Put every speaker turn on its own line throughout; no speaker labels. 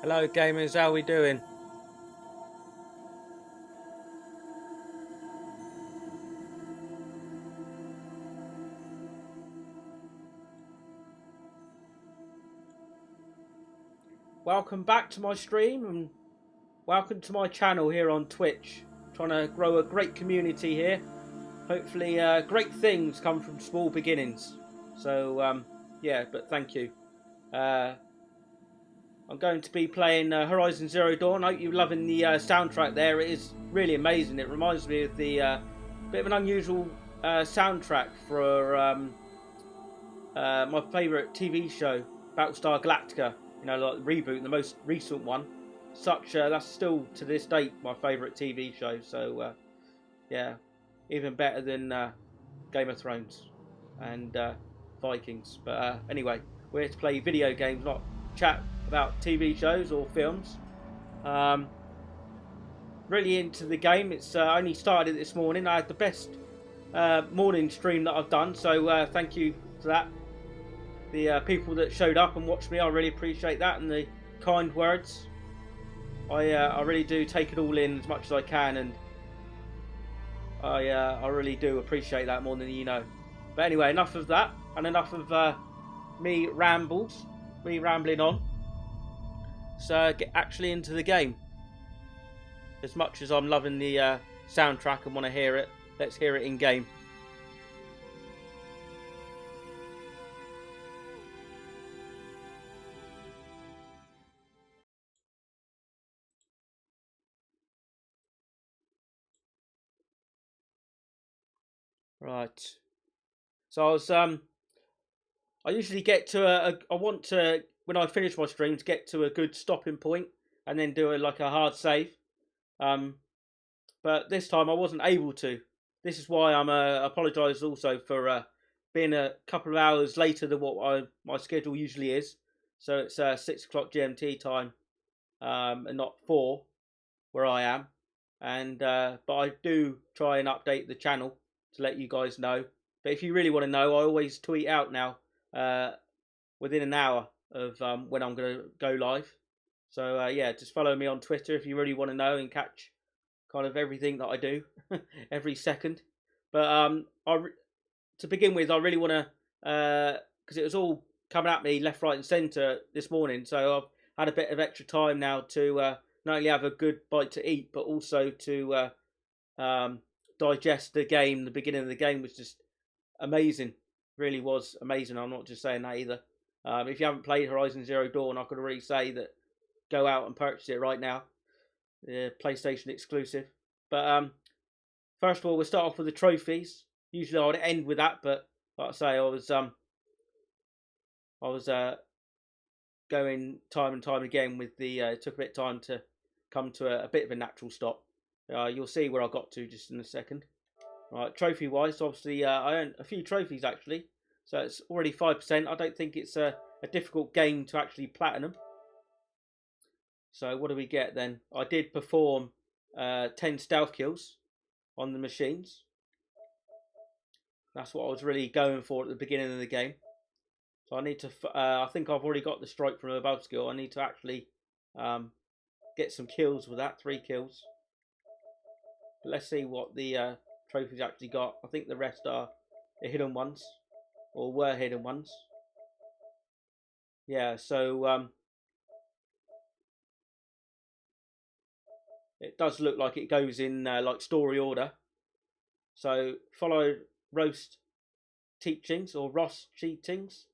Hello gamers, how we doing? Welcome back to my stream and welcome to my channel here on Twitch. Trying to grow a great community here. Hopefully great things come from small beginnings. So yeah, but thank you. I'm going to be playing Horizon Zero Dawn. I hope you're loving the soundtrack there. It is really amazing. It reminds me of the bit of an unusual soundtrack for my favourite TV show, Battlestar Galactica. You know, like the reboot, the most recent one. That's still to this date my favourite TV show. So yeah, even better than Game of Thrones and Vikings. But anyway, we're here to play video games, not chat about TV shows or films. Really into the game. It's only started this morning. I had the best morning stream that I've done, so thank you for that. The people that showed up and watched me, I really appreciate that, and the kind words. I really do take it all in as much as I can, and I really do appreciate that more than you know. But anyway, enough of that, and enough of me rambling on. So get actually into the game. As much as I'm loving the soundtrack and want to hear it, let's hear it in game. Right. So I usually get to I want to, when I finish my streams, get to a good stopping point and then do like a hard save. But this time I wasn't able to. This is why I'm apologise also for being a couple of hours later than what my schedule usually is. So it's 6 o'clock GMT time, and not 4 where I am. And but I do try and update the channel to let you guys know. But if you really want to know, I always tweet out now within an hour of when I'm going to go live. So yeah, just follow me on Twitter if you really want to know and catch kind of everything that I do every second. But to begin with, I really want to, because it was all coming at me left, right, and centre this morning. So I've had a bit of extra time now to not only have a good bite to eat, but also to digest the game. The beginning of the game was just amazing, really was amazing. I'm not just saying that either. If you haven't played Horizon Zero Dawn, I could already say that go out and purchase it right now. PlayStation exclusive. But first of all, we'll start off with the trophies. Usually I would end with that, but like I say, I was going time and time again with the. It took a bit of time to come to a bit of a natural stop. You'll see where I got to just in a second. Right, trophy wise, obviously I earned a few trophies actually, so it's already 5%. I don't think it's a difficult game to actually platinum. So what do we get then? I did perform 10 stealth kills on the machines. That's what I was really going for at the beginning of the game. So I need to, I think I've already got the strike from above skill. I need to actually get some kills with that, 3 kills. But let's see what the trophies actually got. I think the rest are the hidden ones, or were hidden ones. Yeah, so it does look like it goes in like story order. So follow roast teachings or Ross cheatings.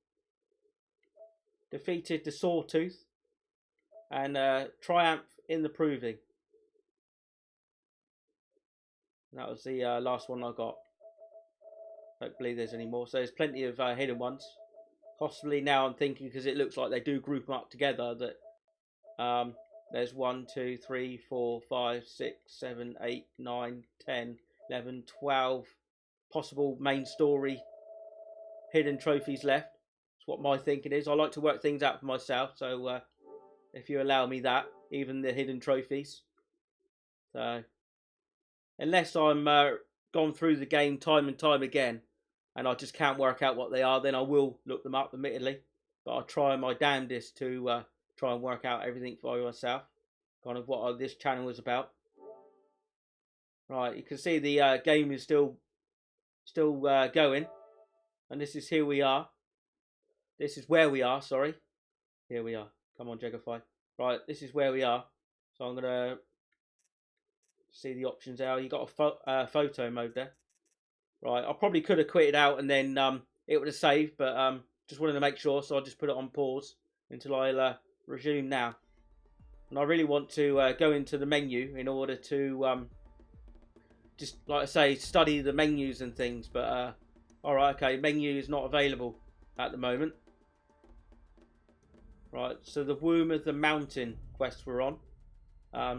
Defeated the Sawtooth and triumph in the proving. And that was the last one I got. Don't believe there's any more. So there's plenty of hidden ones. Possibly now I'm thinking, because it looks like they do group them up together, that there's 1, 2, 3, 4, 5, 6, 7, 8, 9, 10, 11, 12 possible main story hidden trophies left. That's what my thinking is. I like to work things out for myself, so if you allow me that, even the hidden trophies. So unless I'm gone through the game time and time again and I just can't work out what they are, then I will look them up, admittedly. But I'll try my damnedest to try and work out everything for myself. Kind of what this channel is about. Right, you can see the game is still going, and this is here we are. This is where we are. Sorry, here we are. Come on, Jegify. Right, this is where we are. So I'm gonna see the options there. You got a photo mode there. Right, I probably could have quitted out and then it would have saved, but just wanted to make sure, so I'll just put it on pause until I resume now. And I really want to go into the menu in order to just, like I say, study the menus and things. But alright, okay, menu is not available at the moment. Right, so the Womb of the Mountain quest we're on.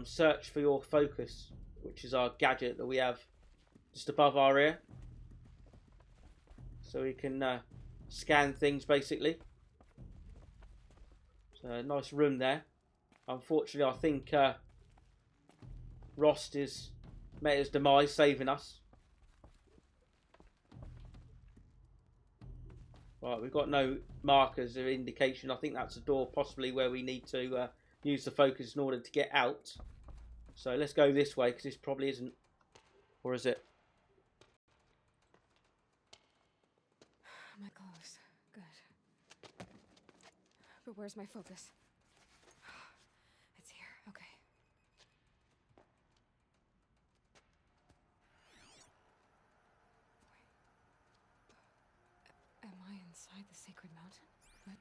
Search for your focus, which is our gadget that we have just above our ear. So we can scan things basically. So a nice room there. Unfortunately, I think Rost is met his demise, saving us. Right, we've got no markers of indication. I think that's a door possibly where we need to use the focus in order to get out. So let's go this way, because this probably isn't. Or is it?
Am I close? Good. But where's my focus? It's here. Okay. Wait. Am I inside the sacred mountain? But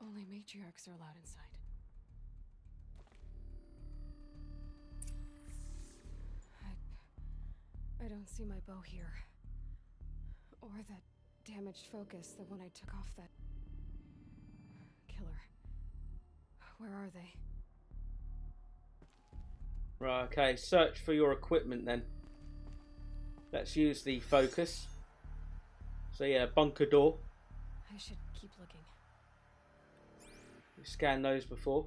only matriarchs are allowed inside. I don't see my bow here. Or that damaged focus, the one I took off that killer. Where are they?
Right, okay, search for your equipment then. Let's use the focus. So yeah, bunker door.
I should keep looking.
We scanned those before.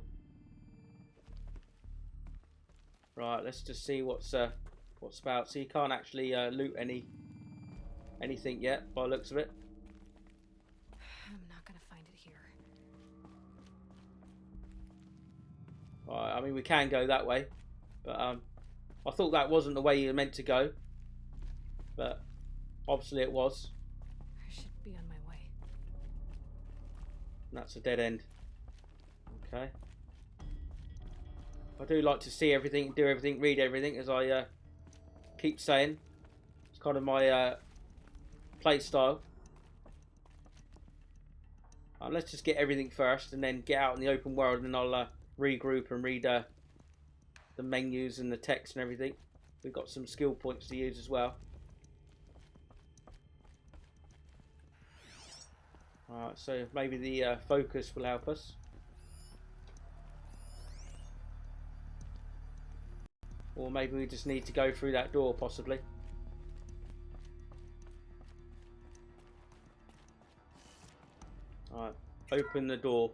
Right, let's just see what's about. So you can't actually loot anything yet by the looks of it.
I'm not gonna find it here.
Right, I mean we can go that way, but I thought that wasn't the way you were meant to go, but obviously it was.
I should be on my way.
And that's a dead end. Okay. I do like to see everything, do everything, read everything, as I keep saying. It's kind of my play style. Let's just get everything first and then get out in the open world, and I'll regroup and read the menus and the text and everything. We've got some skill points to use as well. Alright, so maybe the focus will help us. Or maybe we just need to go through that door, possibly. Alright, open the door.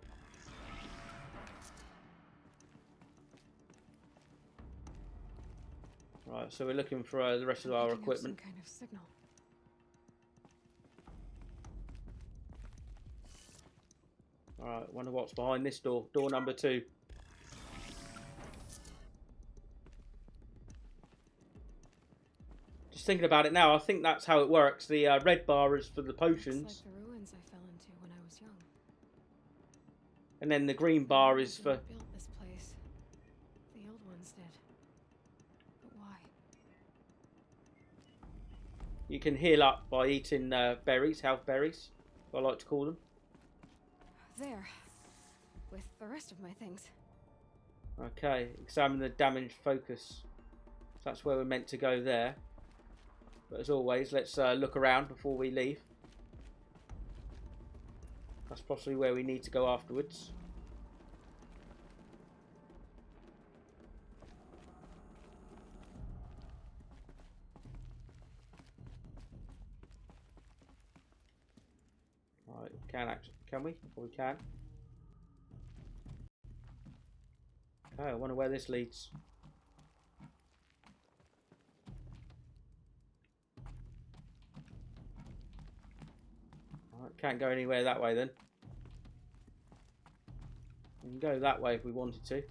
Right, so we're looking for the rest of our equipment.
Some kind of signal.
Alright, wonder what's behind this door. Door number 2. Just thinking about it now, I think that's how it works. The red bar is for the potions.
It's like the ruins I fell into when I was young.
And then the green bar is for...
Built this place. The old ones did. But why?
You can heal up by eating berries, health berries, I like to call them.
There. With the rest of my things.
Okay, examine the damaged focus. So that's where we're meant to go there. But as always, let's look around before we leave. That's possibly where we need to go afterwards. Right, can we? Or we can. Okay, I wonder where this leads. Right, can't go anywhere that way then. We can go that way if we wanted to.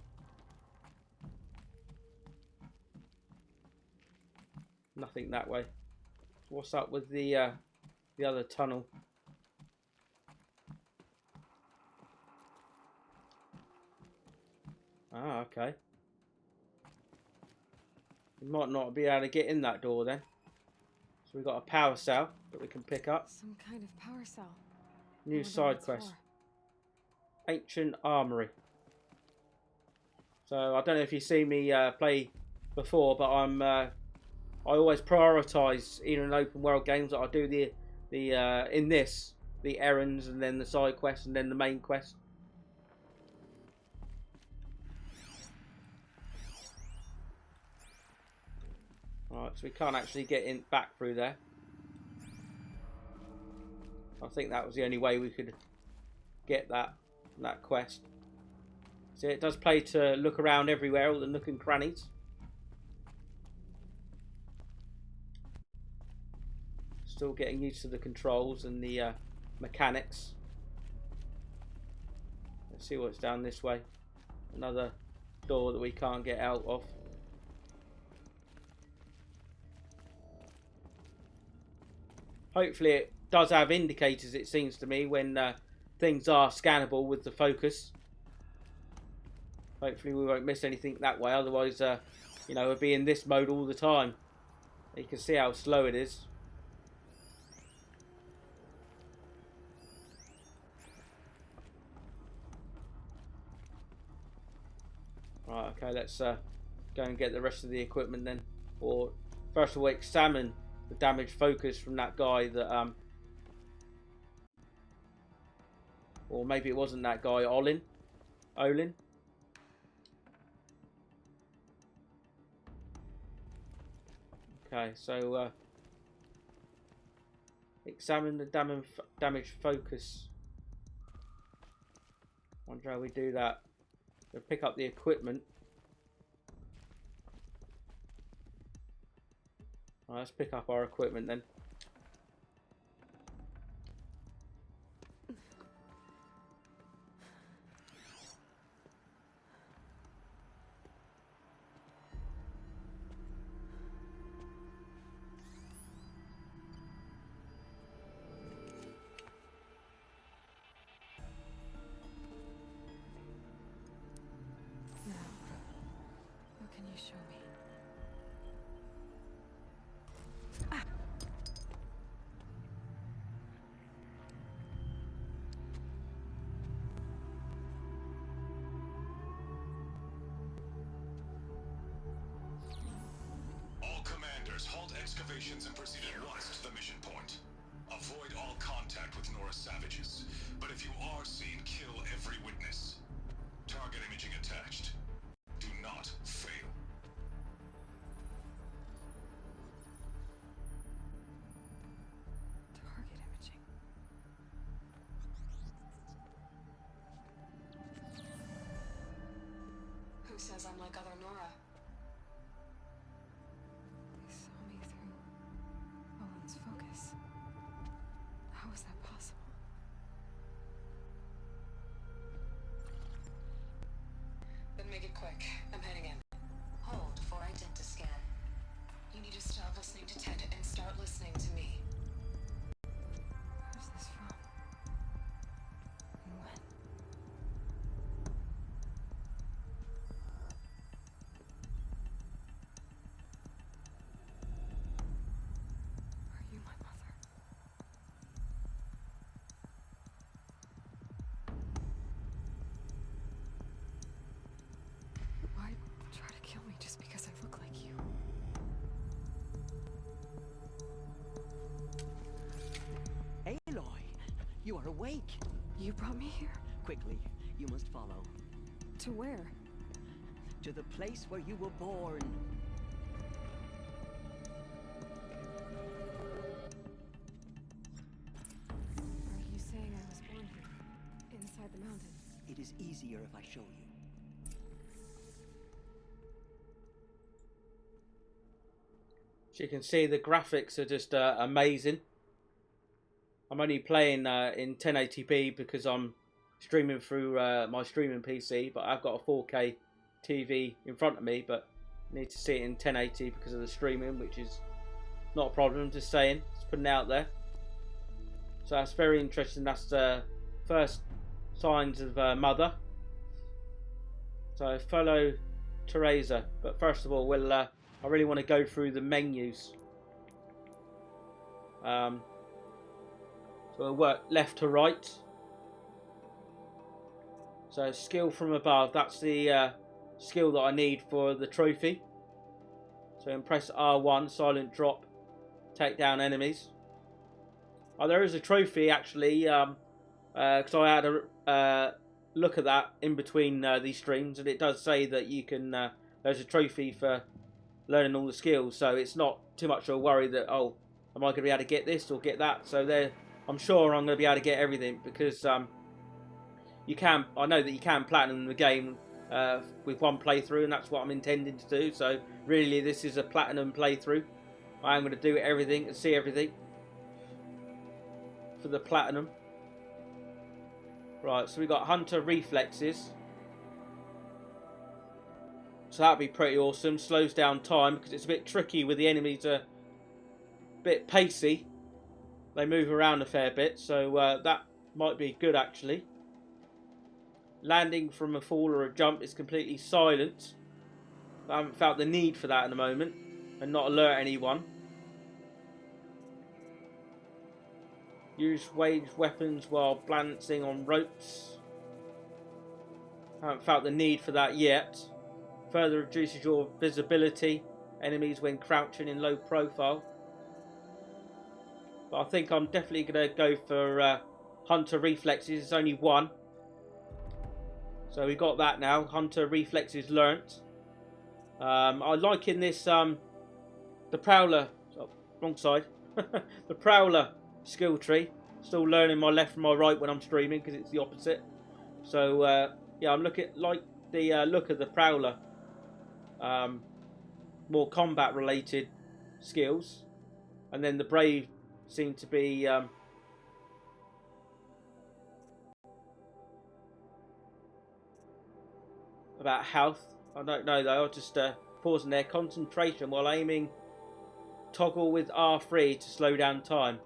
Nothing that way. What's up with the other tunnel? Ah, okay. We might not be able to get in that door then. So we've got a power cell that we can pick up.
Some kind of power cell.
New side quest. Ancient Armory. So I don't know if you've seen me play before, but I always prioritise, even in open world games, that I do in this the errands and then the side quest and then the main quest. Alright, so we can't actually get in back through there. I think that was the only way we could get that quest. See, it does play to look around everywhere, all the nook and crannies. Still getting used to the controls and the mechanics. Let's see what's down this way. Another door that we can't get out of. Hopefully it does have indicators, it seems to me, when things are scannable with the focus. Hopefully we won't miss anything that way, otherwise you know, we'll be in this mode all the time. You can see how slow it is. Right, okay, let's go and get the rest of the equipment then. Or first of all, examine the damaged focus from that guy that or maybe it wasn't that guy, Olin. Okay, so examine the damaged focus. Wonder how we do that. We'll pick up the equipment. Right, let's pick up our equipment then.
Show me.
All commanders, halt excavations and proceed at once to the mission point. Avoid all contact with Nora savages, but if you are seen, kill every witness. Target imaging attached. Do not fail.
Target imaging.
Who says I'm like other Nora?
They saw me through Owen's focus. How is that possible?
Then make it quick. I'm heading in. Hold for identiscan. You need to stop listening to Ted and start listening to me.
Where's this from? And when? Are you my mother? Why try to kill me just because I look like you?
Aloy, you are awake.
You brought me here?
Quickly, you must follow.
To where?
To the place where you were born.
Are you saying I was born here? Inside the mountain?
It is easier if I show you.
So you can see the graphics are just amazing. I'm only playing in 1080p because I'm streaming through my streaming PC, but I've got a 4K TV in front of me, but I need to see it in 1080 because of the streaming, which is not a problem, just saying, just putting it out there. So that's very interesting. That's the first signs of Mother. So follow Teresa, but first of all, I really want to go through the menus. So we'll work left to right. So skill from above, that's the skill that I need for the trophy. So press R1, silent drop, take down enemies. Oh, there is a trophy actually, because I had a look at that in between these streams, and it does say that you can, there's a trophy for learning all the skills, so it's not too much of a worry that, oh, am I going to be able to get this or get that? So there, I'm sure I'm going to be able to get everything, because you can, I know that you can platinum the game with one playthrough, and that's what I'm intending to do. So really this is a platinum playthrough. I am going to do everything and see everything for the platinum. Right, so we got Hunter Reflexes. So that'd be pretty awesome. Slows down time because it's a bit tricky with the enemies, a bit pacey. They move around a fair bit, so that might be good actually. Landing from a fall or a jump is completely silent. I haven't felt the need for that at the moment, and not alert anyone. Use ranged weapons while balancing on ropes. Haven't felt the need for that yet. Further reduces your visibility. Enemies when crouching in low profile. But I think I'm definitely going to go for Hunter Reflexes. It's only one. So we got that now. Hunter Reflexes learnt. I like in this the Prowler. Oh, wrong side. The Prowler skill tree. Still learning my left from my right when I'm streaming because it's the opposite. So yeah, I'm like the look of the Prowler. More combat related skills, and then the Brave seem to be about health. I don't know though. I'll just pause in there. Concentration while aiming. Toggle with R3 to slow down time.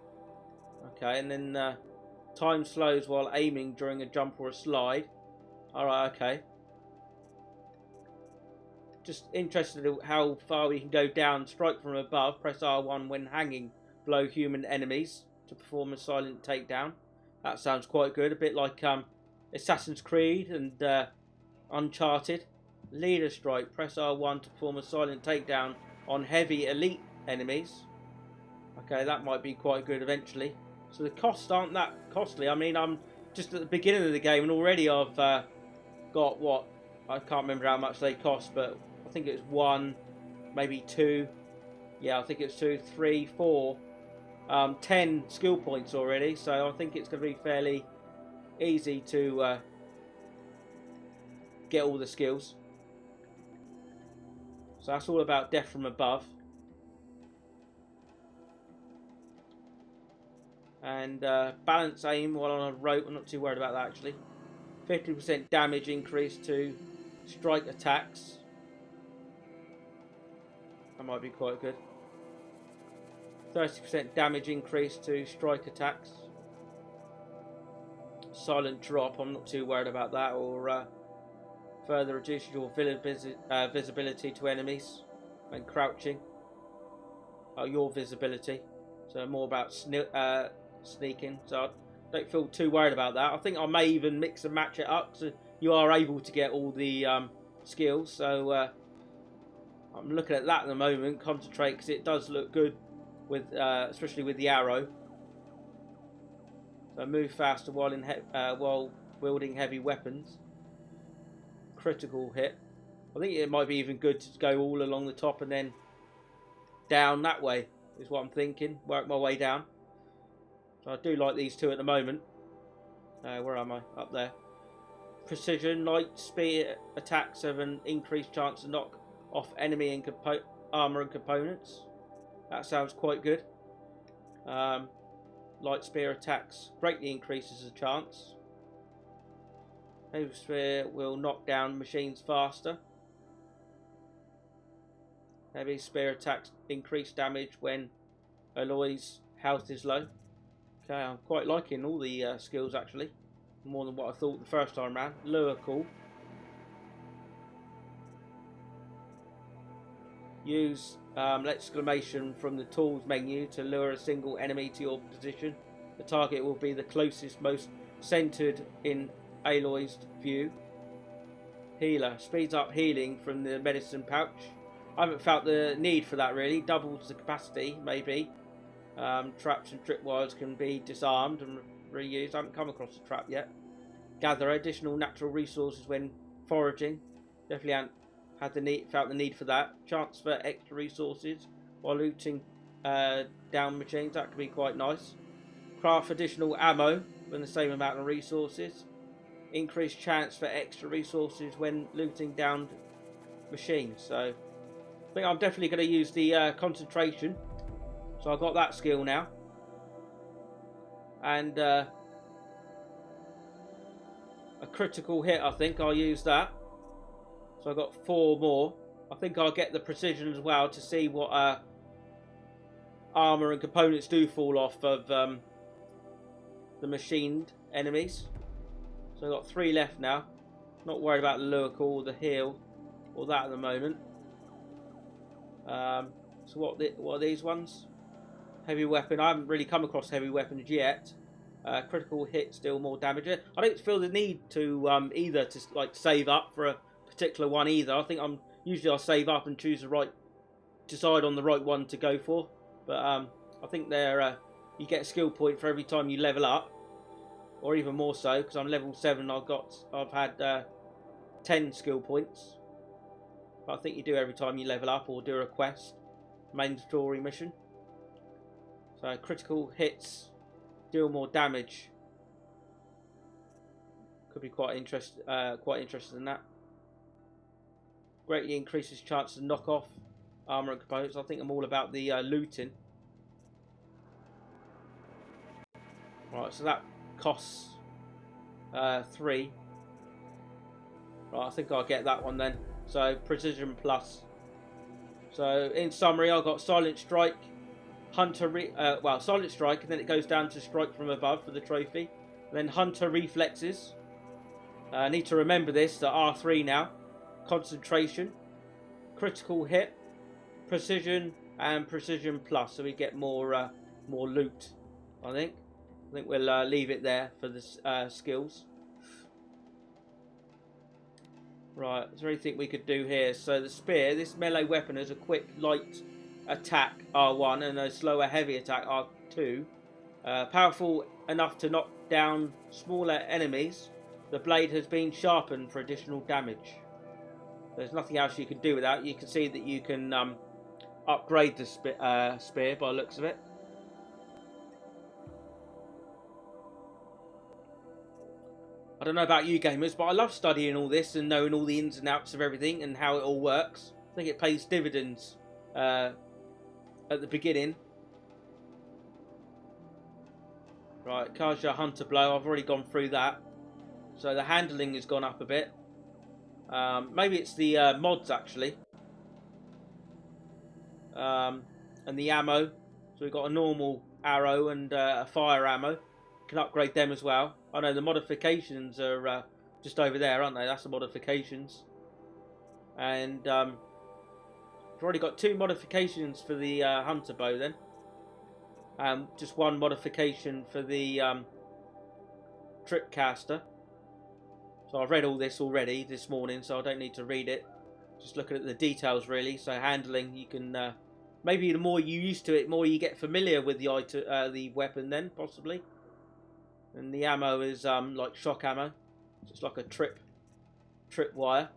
Okay, and then time slows while aiming during a jump or a slide. Alright, okay. Just interested in how far we can go down. Strike from above. Press R1 when hanging below human enemies to perform a silent takedown. That sounds quite good. A bit like Assassin's Creed and Uncharted. Leader strike. Press R1 to perform a silent takedown on heavy elite enemies. Okay, that might be quite good eventually. So the costs aren't that costly. I mean, I'm just at the beginning of the game and already I've got what, I can't remember how much they cost, but I think it's 1, maybe 2. Yeah, I think it's 2, 3, 4, 10 skill points already. So I think it's going to be fairly easy to get all the skills. So that's all about death from above. And balance aim while on a rope. I'm not too worried about that actually. 50% damage increase to strike attacks. That might be quite good. 30% damage increase to strike attacks. Silent drop. I'm not too worried about that. Or further reduces your visibility to enemies when crouching. Your visibility. So more about sneaking. So I don't feel too worried about that. I think I may even mix and match it up so you are able to get all the skills. So I'm looking at that at the moment. Concentrate because it does look good with especially with the arrow. So move faster while wielding heavy weapons. Critical hit. I think it might be even good to go all along the top and then down that way is what I'm thinking. Work my way down. So I do like these two at the moment. Where am I? Up there. Precision, light speed attacks have an increased chance to knock off enemy and armor and components. That sounds quite good. Light spear attacks greatly increases the chance. Heavy Spear will knock down machines faster. Heavy Spear attacks increase damage when Aloy's health is low. Okay, I'm quite liking all the skills actually. More than what I thought the first time round. Lure cool. Use exclamation from the tools menu to lure a single enemy to your position. The target will be the closest, most centered in Aloy's view. Healer speeds up healing from the medicine pouch. I haven't felt the need for that really. Doubles the capacity maybe. Traps and tripwires can be disarmed and reused. I haven't come across a trap yet. Gather additional natural resources when foraging. Definitely haven't felt the need for that. Chance for extra resources while looting down machines. That could be quite nice. Craft additional ammo with the same amount of resources. Increased chance for extra resources when looting down machines. So I think I'm definitely going to use the concentration. So I've got that skill now. And a critical hit, I think I'll use that. So I've got 4 more. I think I'll get the precision as well to see what armour and components do fall off of the machined enemies. So I've got 3 left now. Not worried about the lure call, the heal, or that at the moment. So what are these ones? Heavy weapon. I haven't really come across heavy weapons yet. Critical hit, still more damage. I don't feel the need to either to like save up for a particular one either. I think I'll save up and decide on the right one to go for. But I think you get a skill point for every time you level up, or even more so because I'm level 7. I've had 10 skill points. But I think you do every time you level up or do a quest, mandatory mission. So critical hits deal more damage. Could be quite interested in that. Greatly increases chance to knock off armor and components. I think I'm all about the looting. Right, so that costs 3. Right, I think I'll get that one then. So precision plus. So in summary, I've got Silent Strike, Silent Strike, and then it goes down to Strike from above for the trophy. And then Hunter Reflexes. I need to remember this, the R3 now. Concentration, Critical Hit, Precision, and Precision Plus. So we get more loot, I think. I think we'll leave it there for the skills. Right, is there anything we could do here? So the spear, this melee weapon has a quick light attack R1 and a slower heavy attack R2. Powerful enough to knock down smaller enemies. The blade has been sharpened for additional damage. There's nothing else you can do with that. You can see that you can upgrade the spear by the looks of it. I don't know about you gamers, but I love studying all this and knowing all the ins and outs of everything and how it all works. I think it pays dividends at the beginning. Right, Kaja Hunter Blow, I've already gone through that. So the handling has gone up a bit. Maybe it's the mods actually. And the ammo. So we've got a normal arrow and a fire ammo. Can upgrade them as well. I know the modifications are just over there, aren't they? That's the modifications. And we've already got 2 modifications for the hunter bow then. Just 1 modification for the tripcaster. So I've read all this already this morning, so I don't need to read it. Just looking at the details really. So handling, you can maybe the more you used to it, more you get familiar with the weapon then possibly. And the ammo is like shock ammo, just like a trip wire.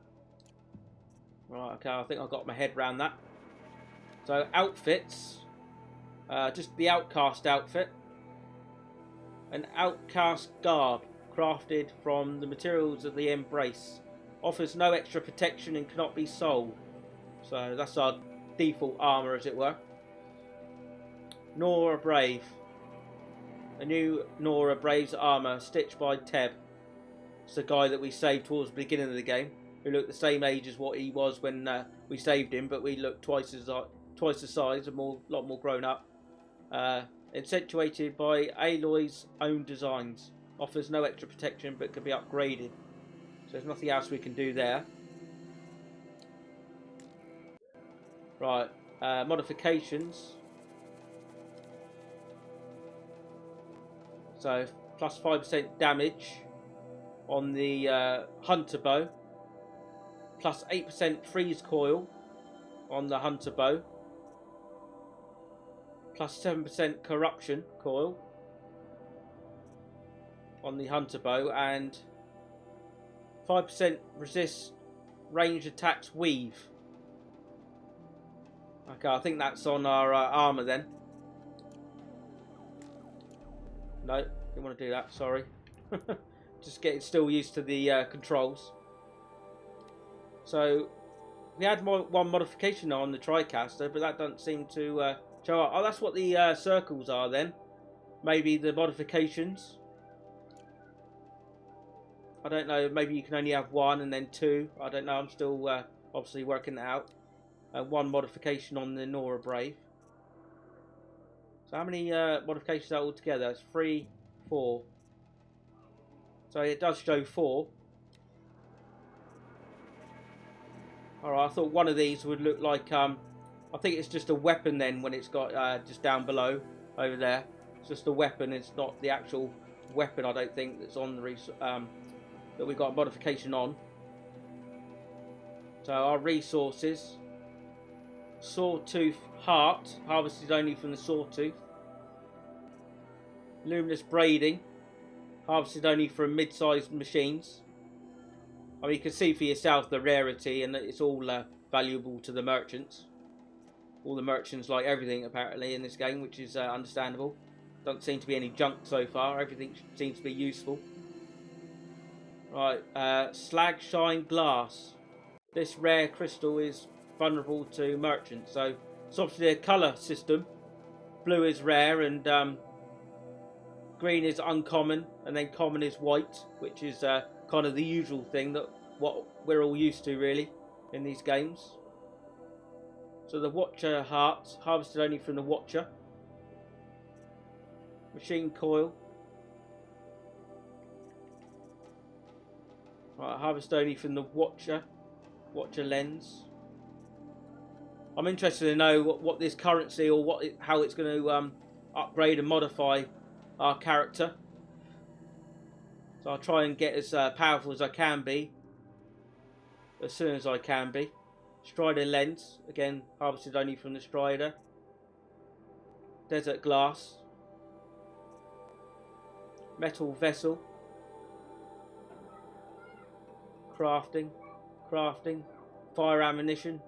Right, okay, I think I got my head around that. So outfits, just the outcast outfit, an outcast garb crafted from the materials of the Embrace, offers no extra protection and cannot be sold. So that's our default armor, as it were. Nora Brave. A new Nora Brave's armour, stitched by Teb. It's the guy that we saved towards the beginning of the game, who looked the same age as what he was when we saved him, but we looked twice the size and lot more grown up. Accentuated by Aloy's own designs. Offers no extra protection but can be upgraded. So there's nothing else we can do there. Right, modifications. So plus 5% damage on the hunter bow. Plus 8% freeze coil on the hunter bow. Plus 7% corruption coil on the hunter bow, and 5% resist range attacks weave. Okay, I think that's on our armour then. No, didn't want to do that, sorry. Just getting still used to the controls. So, we had one modification on the TriCaster, but that doesn't seem to show up. Oh, that's what the circles are then. Maybe the modifications. I don't know, maybe you can only have one and then two. I don't know, I'm still obviously working it out. One modification on the Nora Brave. So how many modifications are all together? It's 3, 4. So it does show 4. Alright, I thought one of these would look like, I think it's just a weapon then when it's got just down below, over there. It's just a weapon, it's not the actual weapon, I don't think, that's on the that we got a modification on. So our resources. Sawtooth Heart, harvested only from the Sawtooth. Luminous Braiding, harvested only from mid-sized machines. I mean, you can see for yourself the rarity, and it's all valuable to the merchants. All the merchants like everything apparently in this game, which is understandable. Doesn't seem to be any junk so far. Everything seems to be useful. Right, Slag Shine Glass. This rare crystal is vulnerable to merchants. So it's obviously a colour system. Blue is rare and green is uncommon, and then common is white, which is kind of the usual thing that what we're all used to really in these games. So the Watcher Heart, harvested only from the Watcher. Machine Coil. Right, harvest only from the Watcher Lens. I'm interested to know what this currency or how it's going to upgrade and modify our character. So I'll try and get as powerful as I can be, as soon as I can be. Strider Lens, again harvested only from the Strider. Desert Glass. Metal Vessel. Crafting. Fire Ammunition.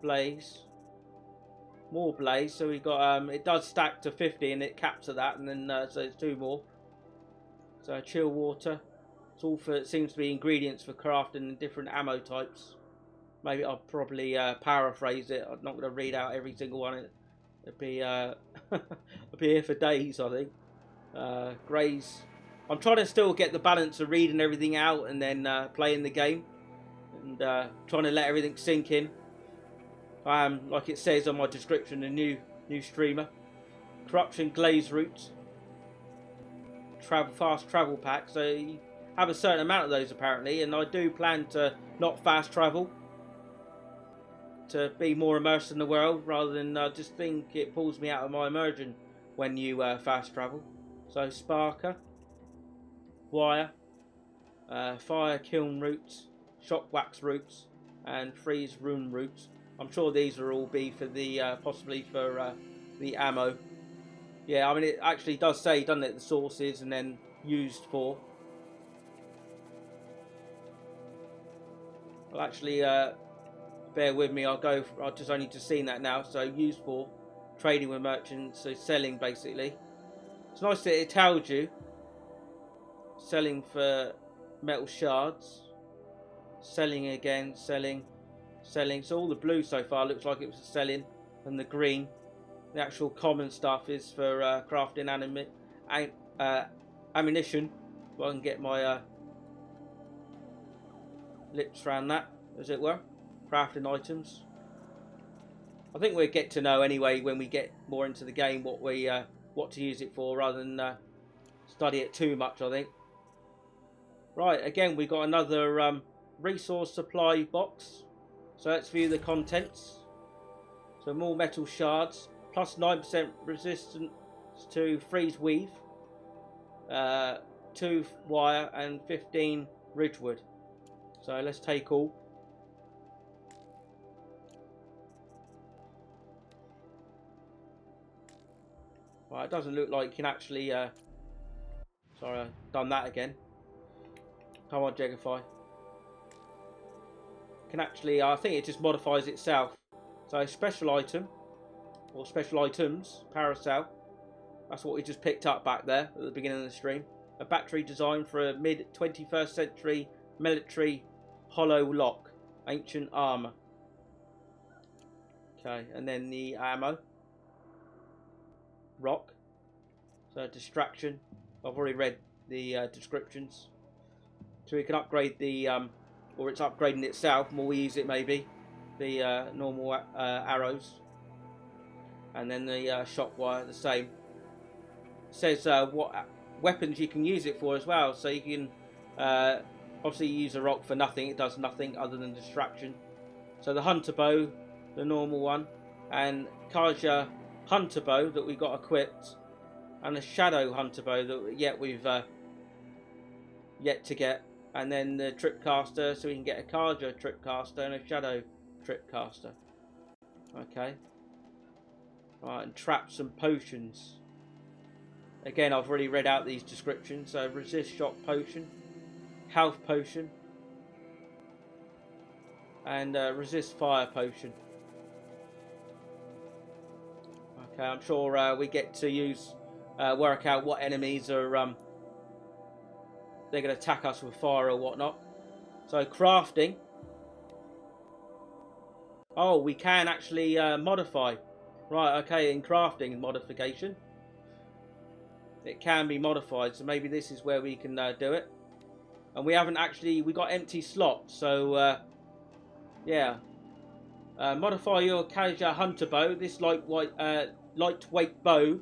Blaze. More Blaze, so we got it does stack to 50 and it caps at that, and then so it's 2 more. So Chill Water. It's all for, it seems to be ingredients for crafting different ammo types. Maybe I'll probably paraphrase it. I'm not going to read out every single one. It'd be I'll be here for days, I think. Graze. I'm trying to still get the balance of reading everything out and then playing the game, and trying to let everything sink in. I am, like it says on my description, a new streamer. Corruption Glaze Route. Fast travel pack. So you have a certain amount of those apparently, and I do plan to not fast travel, to be more immersed in the world rather than just think it pulls me out of my immersion when you fast travel. So Sparker, Wire, Fire Kiln Roots, Shock Wax Roots, and Freeze Rune Roots. I'm sure these will all be for the possibly for the ammo. Yeah, I mean it actually does say, doesn't it, the sources and then used for. Well, actually, bear with me. I've just only just seen that now. So used for trading with merchants, so selling basically. It's nice that it tells you selling for metal shards, selling again, selling. So all the blue so far looks like it was selling, and the green, the actual common stuff, is for crafting ammunition. If I can get my lips around that, as it were. Crafting items. I think we'll get to know anyway when we get more into the game what to use it for, rather than study it too much, I think. Right, again we got another resource supply box. So let's view the contents. So more metal shards, plus 9% resistance to freeze weave, 2 wire and 15 ridgewood. So let's take all. Right, it doesn't look like you can actually sorry, I've done that again. Come on, Jegify. Can actually, I think it just modifies itself. So special item, or special items, paracel. That's what we just picked up back there at the beginning of the stream. A battery designed for a mid-21st century military hollow lock, ancient armor. Okay, and then the ammo. Rock. So distraction. I've already read the descriptions. So we can upgrade the, or it's upgrading itself. The more we use it, maybe. The normal arrows. And then the shock wire, the same. It says what weapons you can use it for as well. So you can obviously use a rock for nothing. It does nothing other than distraction. So the hunter bow, the normal one, and Kaja hunter bow that we got equipped, and a shadow hunter bow that we've yet to get, and then the tripcaster, so we can get a Kaja tripcaster and a shadow tripcaster. Okay. Right, and traps and potions. Again, I've already read out these descriptions. So resist shock potion, health potion, and resist fire potion. Okay, I'm sure we get to use work out what enemies are they're going to attack us with fire or whatnot. So crafting. Oh, we can actually modify. Right, okay, in crafting modification, it can be modified. So maybe this is where we can do it. And we haven't actually, we got empty slots. So yeah. Modify your Kaja hunter bow. This lightweight bow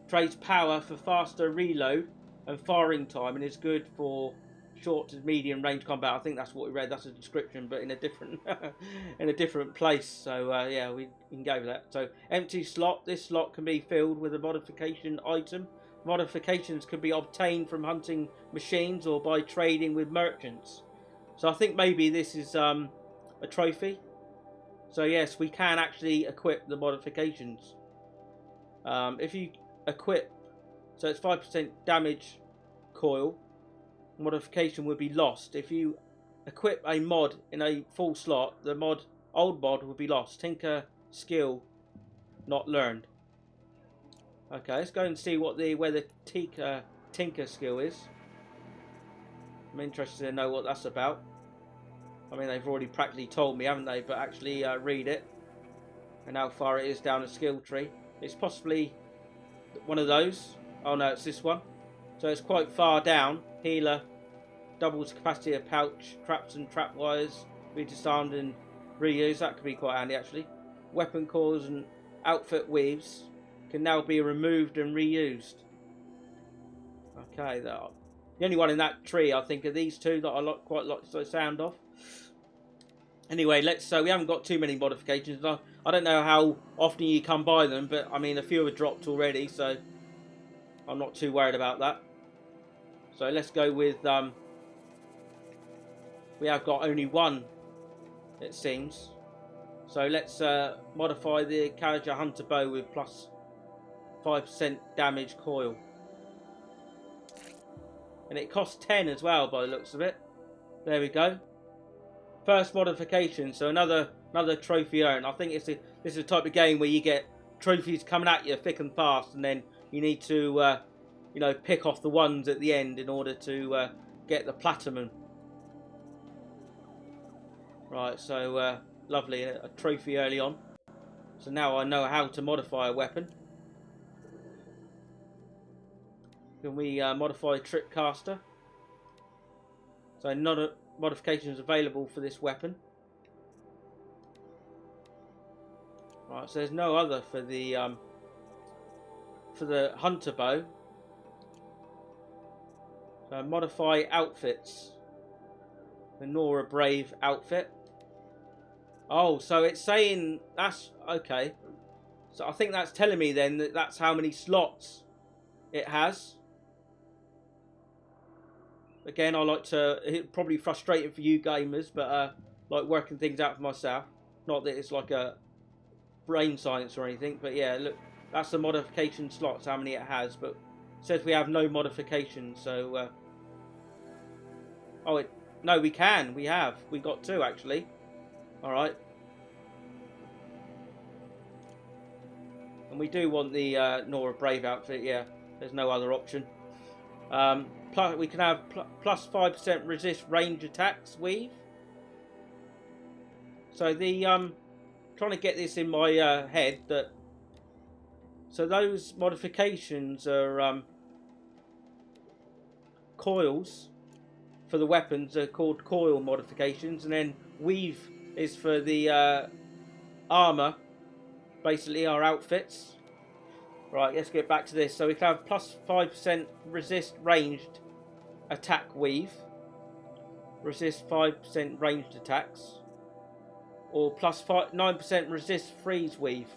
trades power for faster reload and firing time, and is good for short to medium range combat. I think that's what we read. That's a description, but in a different in a different place. So yeah, we can go with that. So empty slot. This slot can be filled with a modification item. Modifications can be obtained from hunting machines or by trading with merchants. So I think maybe this is a trophy. So yes, we can actually equip the modifications. If you equip, so it's 5% damage coil, modification would be lost. If you equip a mod in a full slot, the old mod would be lost. Tinker skill not learned. Okay, let's go and see where the tinker skill is. I'm interested to know what that's about. I mean, they've already practically told me, haven't they? But actually read it and how far it is down the skill tree. It's possibly one of those. Oh no, it's this one. So it's quite far down. Healer, doubles capacity of pouch, traps and trap wires, be disarmed and reused. That could be quite handy actually. Weapon cores and outfit weaves can now be removed and reused. Okay, the only one in that tree, I think, are these two that I quite like the sound of. Anyway, we haven't got too many modifications. I don't know how often you come by them, but I mean, a few have dropped already, so I'm not too worried about that. So let's go with, we have got only one, it seems. So let's modify the Kaja hunter bow with plus 5% damage coil. And it costs 10 as well by the looks of it. There we go. First modification, so another trophy earned. I think this is a type of game where you get trophies coming at you thick and fast, and then you need to you know, pick off the ones at the end in order to get the platinum. Right, so lovely, a trophy early on. So now I know how to modify a weapon. Can we modify Tripcaster? So modifications available for this weapon. Right, so there's no other for the hunter bow. So modify outfits. The Nora Brave outfit. Oh, so it's saying that's okay. So I think that's telling me then that that's how many slots it has. Again, I like to. It's probably frustrating for you gamers, but like working things out for myself. Not that it's like a brain science or anything, but yeah, look, that's the modification slots, how many it has. But it says we have no modifications, so. Oh, no, we can. We got 2 actually. All right. And we do want the Nora Brave outfit. Yeah, there's no other option. Plus, we can have plus 5% resist range attacks weave. So the trying to get this in my head that. So those modifications are coils for the weapons are called coil modifications, and then weave is for the armor, basically our outfits. Right, let's get back to this. So we can have plus 5% resist ranged attack weave, resist 5% ranged attacks, or plus 9% resist freeze weave.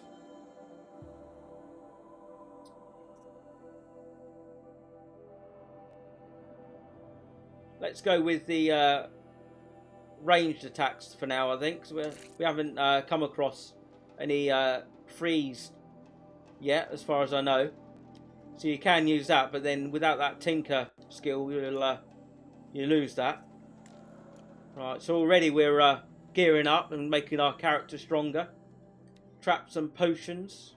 Let's go with the ranged attacks for now, I think, because we haven't come across any freeze yet, as far as I know. So you can use that, but then without that tinker skill, you lose that. Right, so already we're gearing up and making our character stronger. Traps and potions.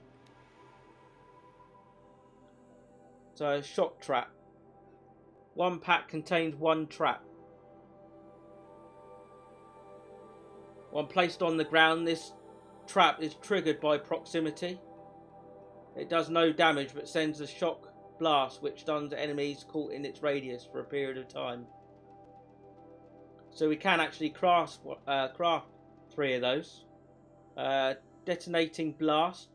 So shock trap. 1 pack contains 1 trap. When placed on the ground, this trap is triggered by proximity. It does no damage but sends a shock blast which stuns enemies caught in its radius for a period of time. So we can actually craft 3 of those. Detonating blast.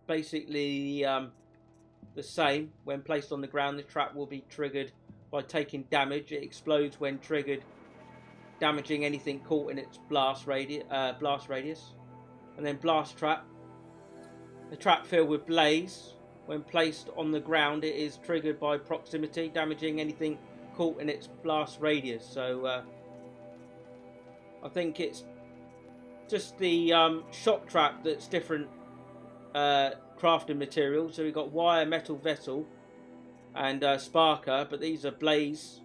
Basically the same. When placed on the ground, the trap will be triggered by taking damage. It explodes when triggered, damaging anything caught in its blast radius. And then blast trap. The trap filled with blaze. When placed on the ground, it is triggered by proximity, damaging anything caught in its blast radius. So I think it's just the shock trap that's different crafting materials. So we've got wire, metal vessel, and sparker, but these are blaze.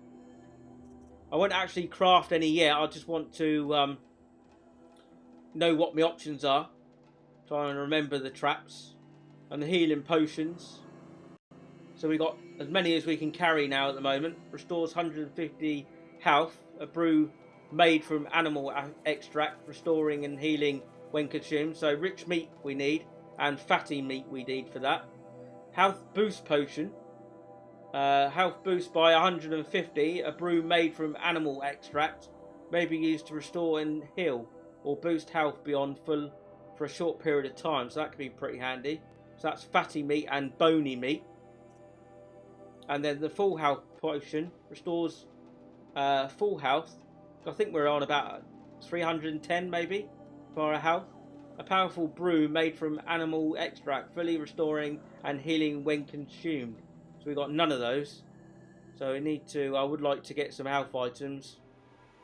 I won't actually craft any yet. I just want to know what my options are. Try and remember the traps and the healing potions. So we got as many as we can carry now at the moment. Restores 150 health. A brew made from animal extract, restoring and healing when consumed. So rich meat we need, and fatty meat we need for that. Health boost potion. Health boost by 150. A brew made from animal extract may be used to restore and heal or boost health beyond full for a short period of time. So that could be pretty handy. So that's fatty meat and bony meat. And then the full health potion restores full health. I think we're on about 310 maybe for our health. A powerful brew made from animal extract, fully restoring and healing when consumed. So we've got none of those. So we need to. I would like to get some health items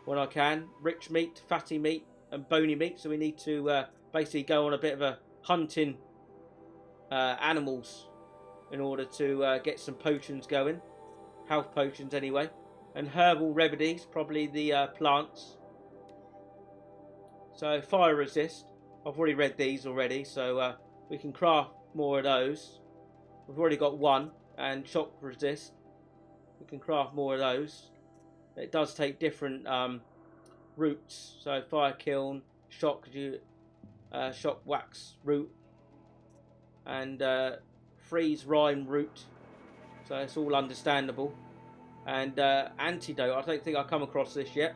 when I can. Rich meat, fatty meat, and bony meat. So we need to basically go on a bit of a hunting animals in order to get some potions going. Health potions anyway. And herbal remedies, probably the plants. So fire resist. I've already read these already, so we can craft more of those. We've already got 1. And shock resist. We can craft more of those. It does take different routes. So fire kiln, shock wax route, and freeze rime route. So it's all understandable. And antidote. I don't think I've come across this yet.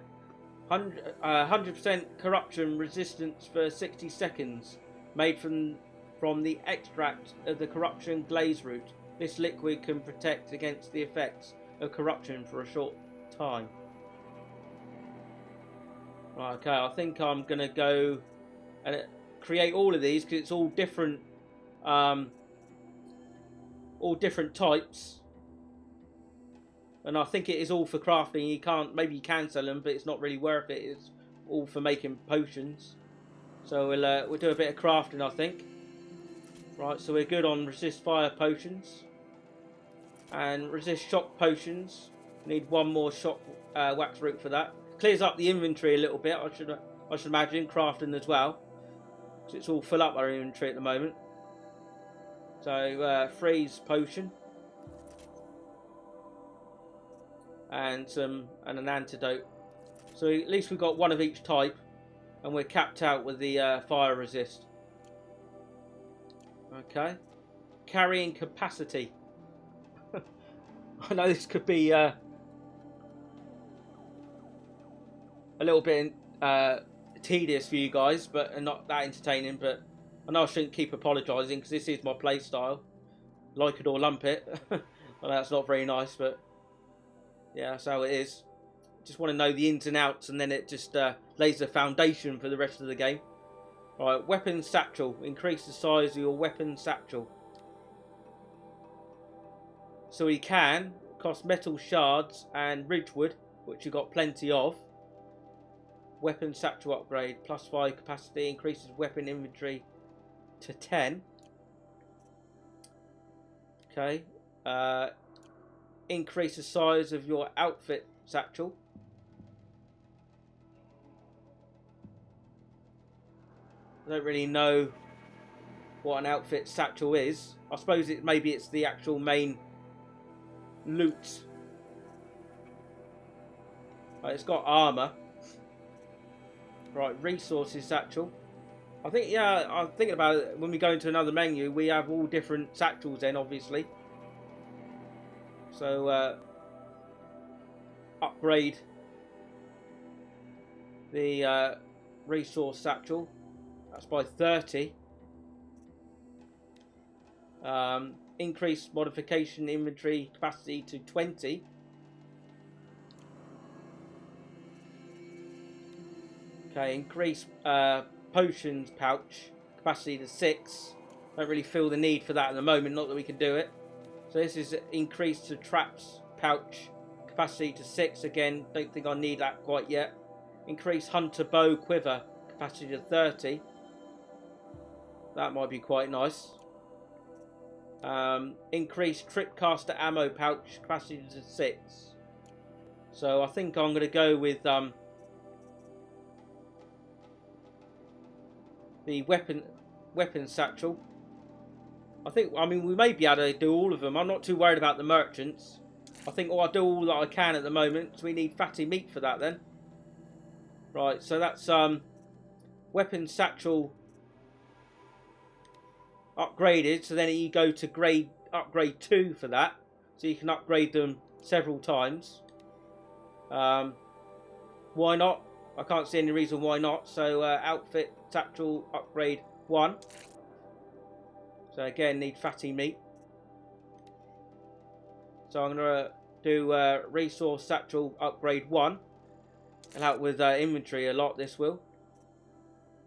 100% corruption resistance for 60 seconds. Made from the extract of the corruption glaze root. This liquid can protect against the effects of corruption for a short time. Right, okay, I think I'm going to go and create all of these because it's all different types. And I think it is all for crafting. Maybe you can sell them, but it's not really worth it. It's all for making potions. So we'll do a bit of crafting, I think. Right, so we're good on resist fire potions and resist shock potions. Need one more shock wax root for that. Clears up the inventory a little bit. I should imagine crafting as well, because it's all full up our inventory at the moment. So freeze potion and an antidote. So at least we've got one of each type, and we're capped out with the fire resist. Okay, carrying capacity. I know this could be a little bit tedious for you guys, but not that entertaining. But I know I shouldn't keep apologising because this is my play style. Like it or lump it. Well, that's not very nice, but yeah, that's how it is. Just want to know the ins and outs, and then it just lays the foundation for the rest of the game. Right, weapon satchel. Increase the size of your weapon satchel. So we can cost metal shards and ridgewood, which you've got plenty of. Weapon satchel upgrade. +5 capacity. Increases weapon inventory to 10. Okay. Increase the size of your outfit satchel. I don't really know what an outfit satchel is. I suppose maybe it's the actual main loot. Right, it's got armor. Right, resources satchel. I think, yeah, I'm thinking about it. When we go into another menu, we have all different satchels then, obviously. So, upgrade the resource satchel. That's by 30. Increase modification inventory capacity to 20. Okay, increase potions pouch capacity to 6. Don't really feel the need for that at the moment, not that we can do it. So this is increased to traps pouch capacity to 6. Again, don't think I need that quite yet. Increase hunter bow quiver capacity to 30. That might be quite nice. Increase tripcaster ammo pouch capacity to 6. So I think I'm going to go with the weapon satchel. I mean, we may be able to do all of them. I'm not too worried about the merchants. I think I'll do all that I can at the moment. So we need fatty meat for that then. Right, so that's weapon satchel upgraded. So then you go to upgrade 2 for that. So you can upgrade them several times. Why not? I can't see any reason why not. So outfit satchel upgrade 1. So again, need fatty meat. So I'm going to do resource satchel upgrade 1. And help with inventory a lot, this will.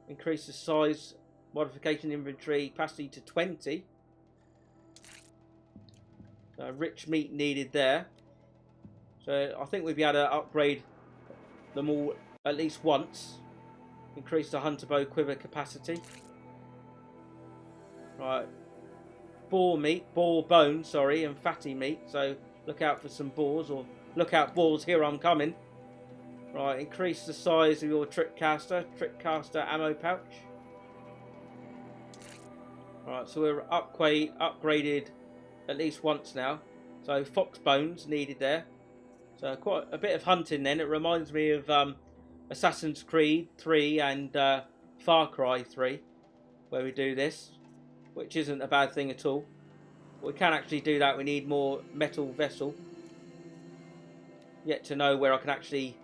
Increase the size modification inventory capacity to 20. Rich meat needed there. So I think we'll be able to upgrade them all at least once. Increase the hunter bow quiver capacity. Right. Boar bone, and fatty meat. So look out for some boars, or look out boars, here I'm coming. Right, increase the size of your tripcaster ammo pouch. Right, so we're upgraded at least once now. So fox bones needed there. So quite a bit of hunting then. It reminds me of Assassin's Creed 3 and Far Cry 3, where we do this, which isn't a bad thing at all. We can actually do that. We need more metal vessel. yet to know where I can actually...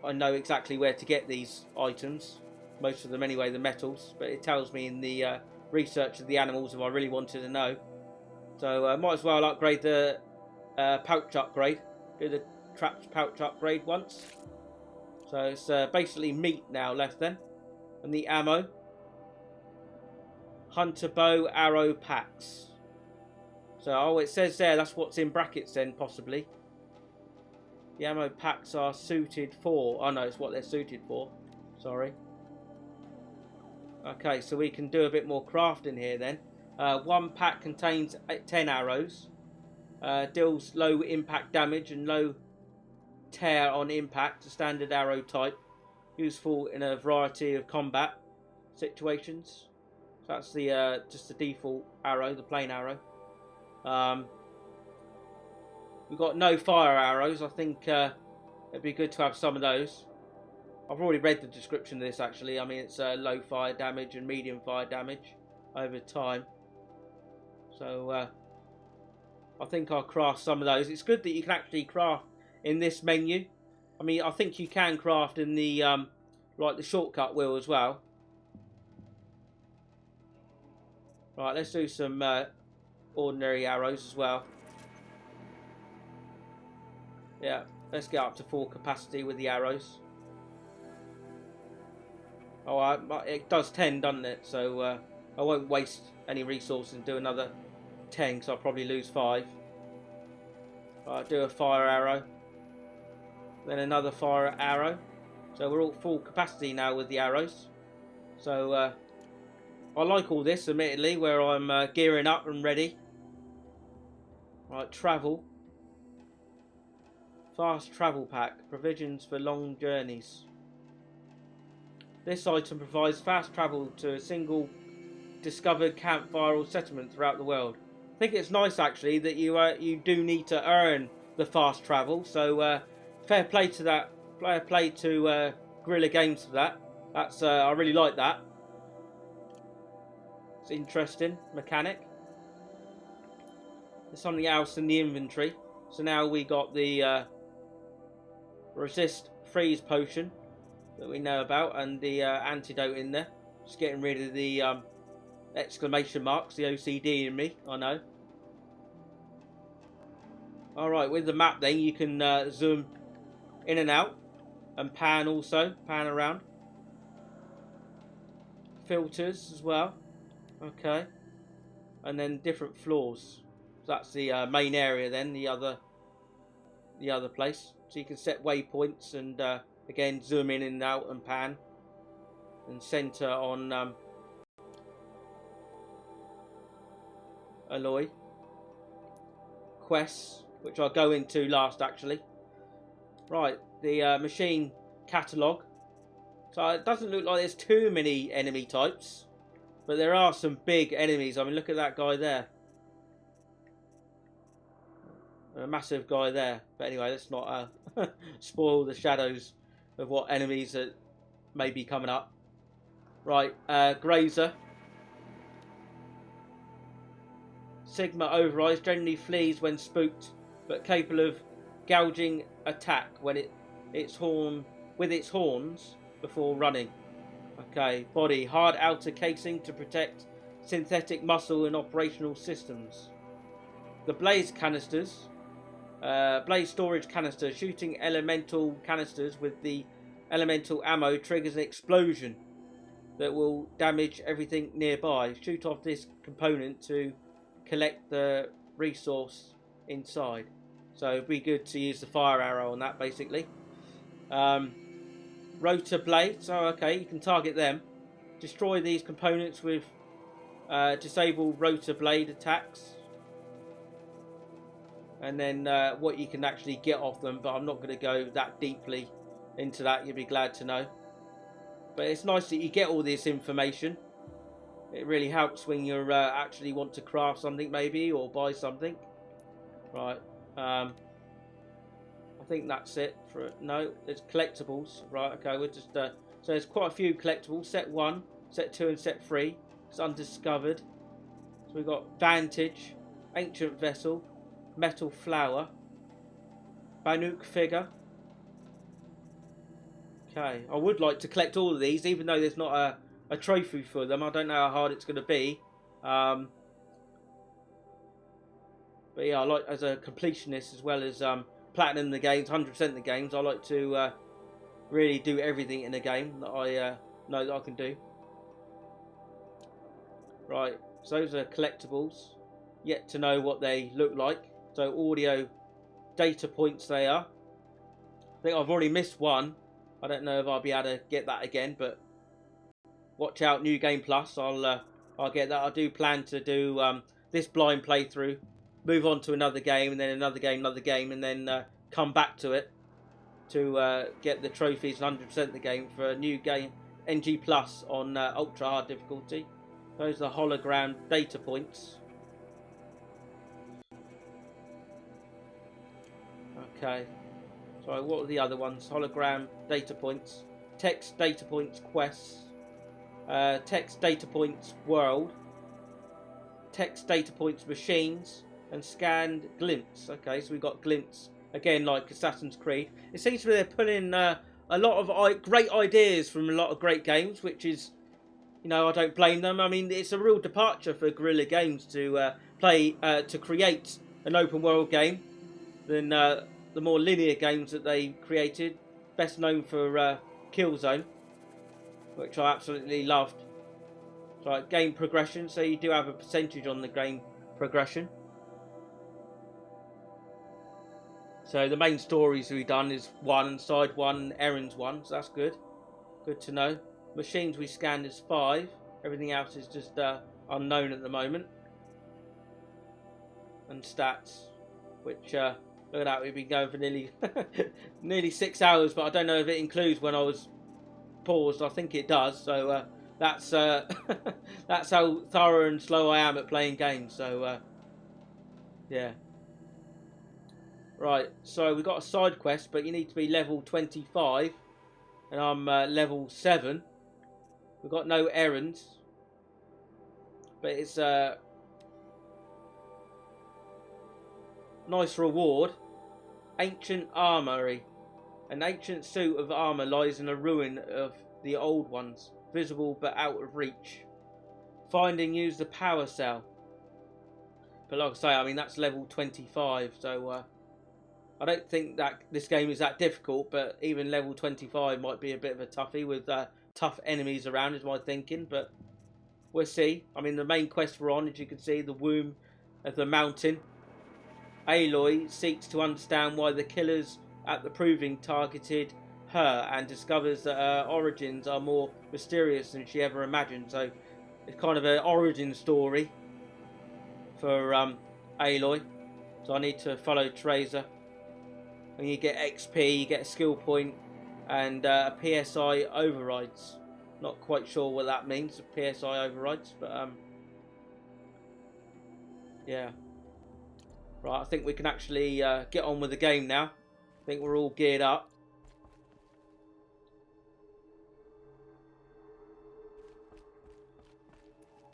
I know exactly where to get these items. Most of them anyway, the metals. But it tells me in the research of the animals if I really wanted to know. So might as well upgrade the pouch upgrade. Do the traps pouch upgrade once. So it's basically meat now left then. And the ammo. Hunter bow, arrow packs. So, oh, it says there, that's what's in brackets then, possibly. The ammo packs are suited for... Oh, no, it's what they're suited for. Sorry. Okay, so we can do a bit more crafting here then. One pack contains 10 arrows. Deals low impact damage and low tear on impact. A standard arrow type. Useful in a variety of combat situations. So that's the just the default arrow, the plain arrow. We've got no fire arrows. I think it'd be good to have some of those. I've already read the description of this actually. I mean, it's low fire damage and medium fire damage over time. So I think I'll craft some of those. It's good that you can actually craft in this menu. I mean, I think you can craft in the like the shortcut wheel as well. Right, let's do some ordinary arrows as well. Yeah, let's get up to full capacity with the arrows. Oh, it does 10, doesn't it? So I won't waste any resources and do another 10, because I'll probably lose 5. Right, do a fire arrow. Then another fire arrow. So we're all full capacity now with the arrows. So I like all this, admittedly, where I'm gearing up and ready. Right, travel. Fast travel pack. Provisions for long journeys. This item provides fast travel to a single discovered campfire or settlement throughout the world. I think it's nice, actually, that you do need to earn the fast travel. So fair play to that. Fair play to Guerrilla Games for that. That's I really like that. It's interesting mechanic. There's something else in the inventory. So now we got the resist freeze potion that we know about, and the antidote in there. Just getting rid of the exclamation marks, the OCD in me, I know. Alright, with the map then you can zoom in and out, and pan also, pan around. Filters as well. Okay. And then different floors. So that's the main area then, the other place. So you can set waypoints and again zoom in and out and pan. And center on Aloy. Quests, which I'll go into last actually. Right, the machine catalogue. So it doesn't look like there's too many enemy types. But there are some big enemies. I mean, look at that guy there. A massive guy there. But anyway, let's not spoil the shadows of what enemies that may be coming up. Right, Grazer. Sigma overrides generally flees when spooked, but capable of gouging attack when its horns before running. Okay, body. Hard outer casing to protect synthetic muscle and operational systems. The blaze canisters. Blaze storage canister. Shooting elemental canisters with the elemental ammo triggers an explosion that will damage everything nearby. Shoot off this component to collect the resource inside. So it'd be good to use the fire arrow on that basically. Rotor blades, so okay, you can target them. Destroy these components with disable rotor blade attacks. And then what you can actually get off them, but I'm not going to go that deeply into that, you'll be glad to know. But it's nice that you get all this information. It really helps when you actually want to craft something maybe, or buy something. Right, I think that's it for no. There's collectibles, right? Okay, we're just so there's quite a few collectibles. Set 1, set 2, and set 3. It's undiscovered. So we've got Vantage, Ancient Vessel, Metal Flower, Banuk figure. Okay, I would like to collect all of these, even though there's not a trophy for them. I don't know how hard it's going to be. But yeah, I like, as a completionist as well as platinum the games, 100% the games, I like to really do everything in a game that I know that I can do. Right, so those are collectibles. Yet to know what they look like. So audio data points they are. I think I've already missed one. I don't know if I'll be able to get that again, but watch out, New Game Plus. I'll get that. I do plan to do this blind playthrough, move on to another game, and then another game, and then come back to it to get the trophies 100% the game for a new game, NG Plus on ultra hard difficulty. Those are hologram data points. Okay. So what are the other ones? Hologram data points, text data points quests, text data points world, text data points machines, and scanned glimpse. Okay, so we've got glimpse again, like Assassin's Creed. It seems to be they're pulling a lot of great ideas from a lot of great games, which is, you know, I don't blame them. I mean, it's a real departure for Guerrilla Games to create an open world game than the more linear games that they created. Best known for Killzone, which I absolutely loved. So game progression, so you do have a percentage on the game progression. So the main stories we've done is 1, side 1, errands 1, so that's good. Good to know. Machines we scanned is 5. Everything else is just unknown at the moment. And stats, which look at that, we've been going for nearly 6 hours, but I don't know if it includes when I was paused. I think it does. So that's that's how thorough and slow I am at playing games. So yeah. Right, so we've got a side quest, but you need to be level 25, and I'm level 7. We've got no errands, but it's a nice reward. Ancient Armory. An ancient suit of armour lies in a ruin of the old ones, visible but out of reach. Find and use the power cell. But like I say, I mean, that's level 25, so I don't think that this game is that difficult, but even level 25 might be a bit of a toughie with tough enemies around, is my thinking, but we'll see. I mean, the main quest we're on, as you can see, the womb of the mountain. Aloy seeks to understand why the killers at the proving targeted her and discovers that her origins are more mysterious than she ever imagined. So it's kind of an origin story for Aloy. So I need to follow Tracer. And you get XP, you get a skill point, and PSI overrides. Not quite sure what that means, PSI overrides, but yeah. Right, I think we can actually get on with the game now. I think we're all geared up.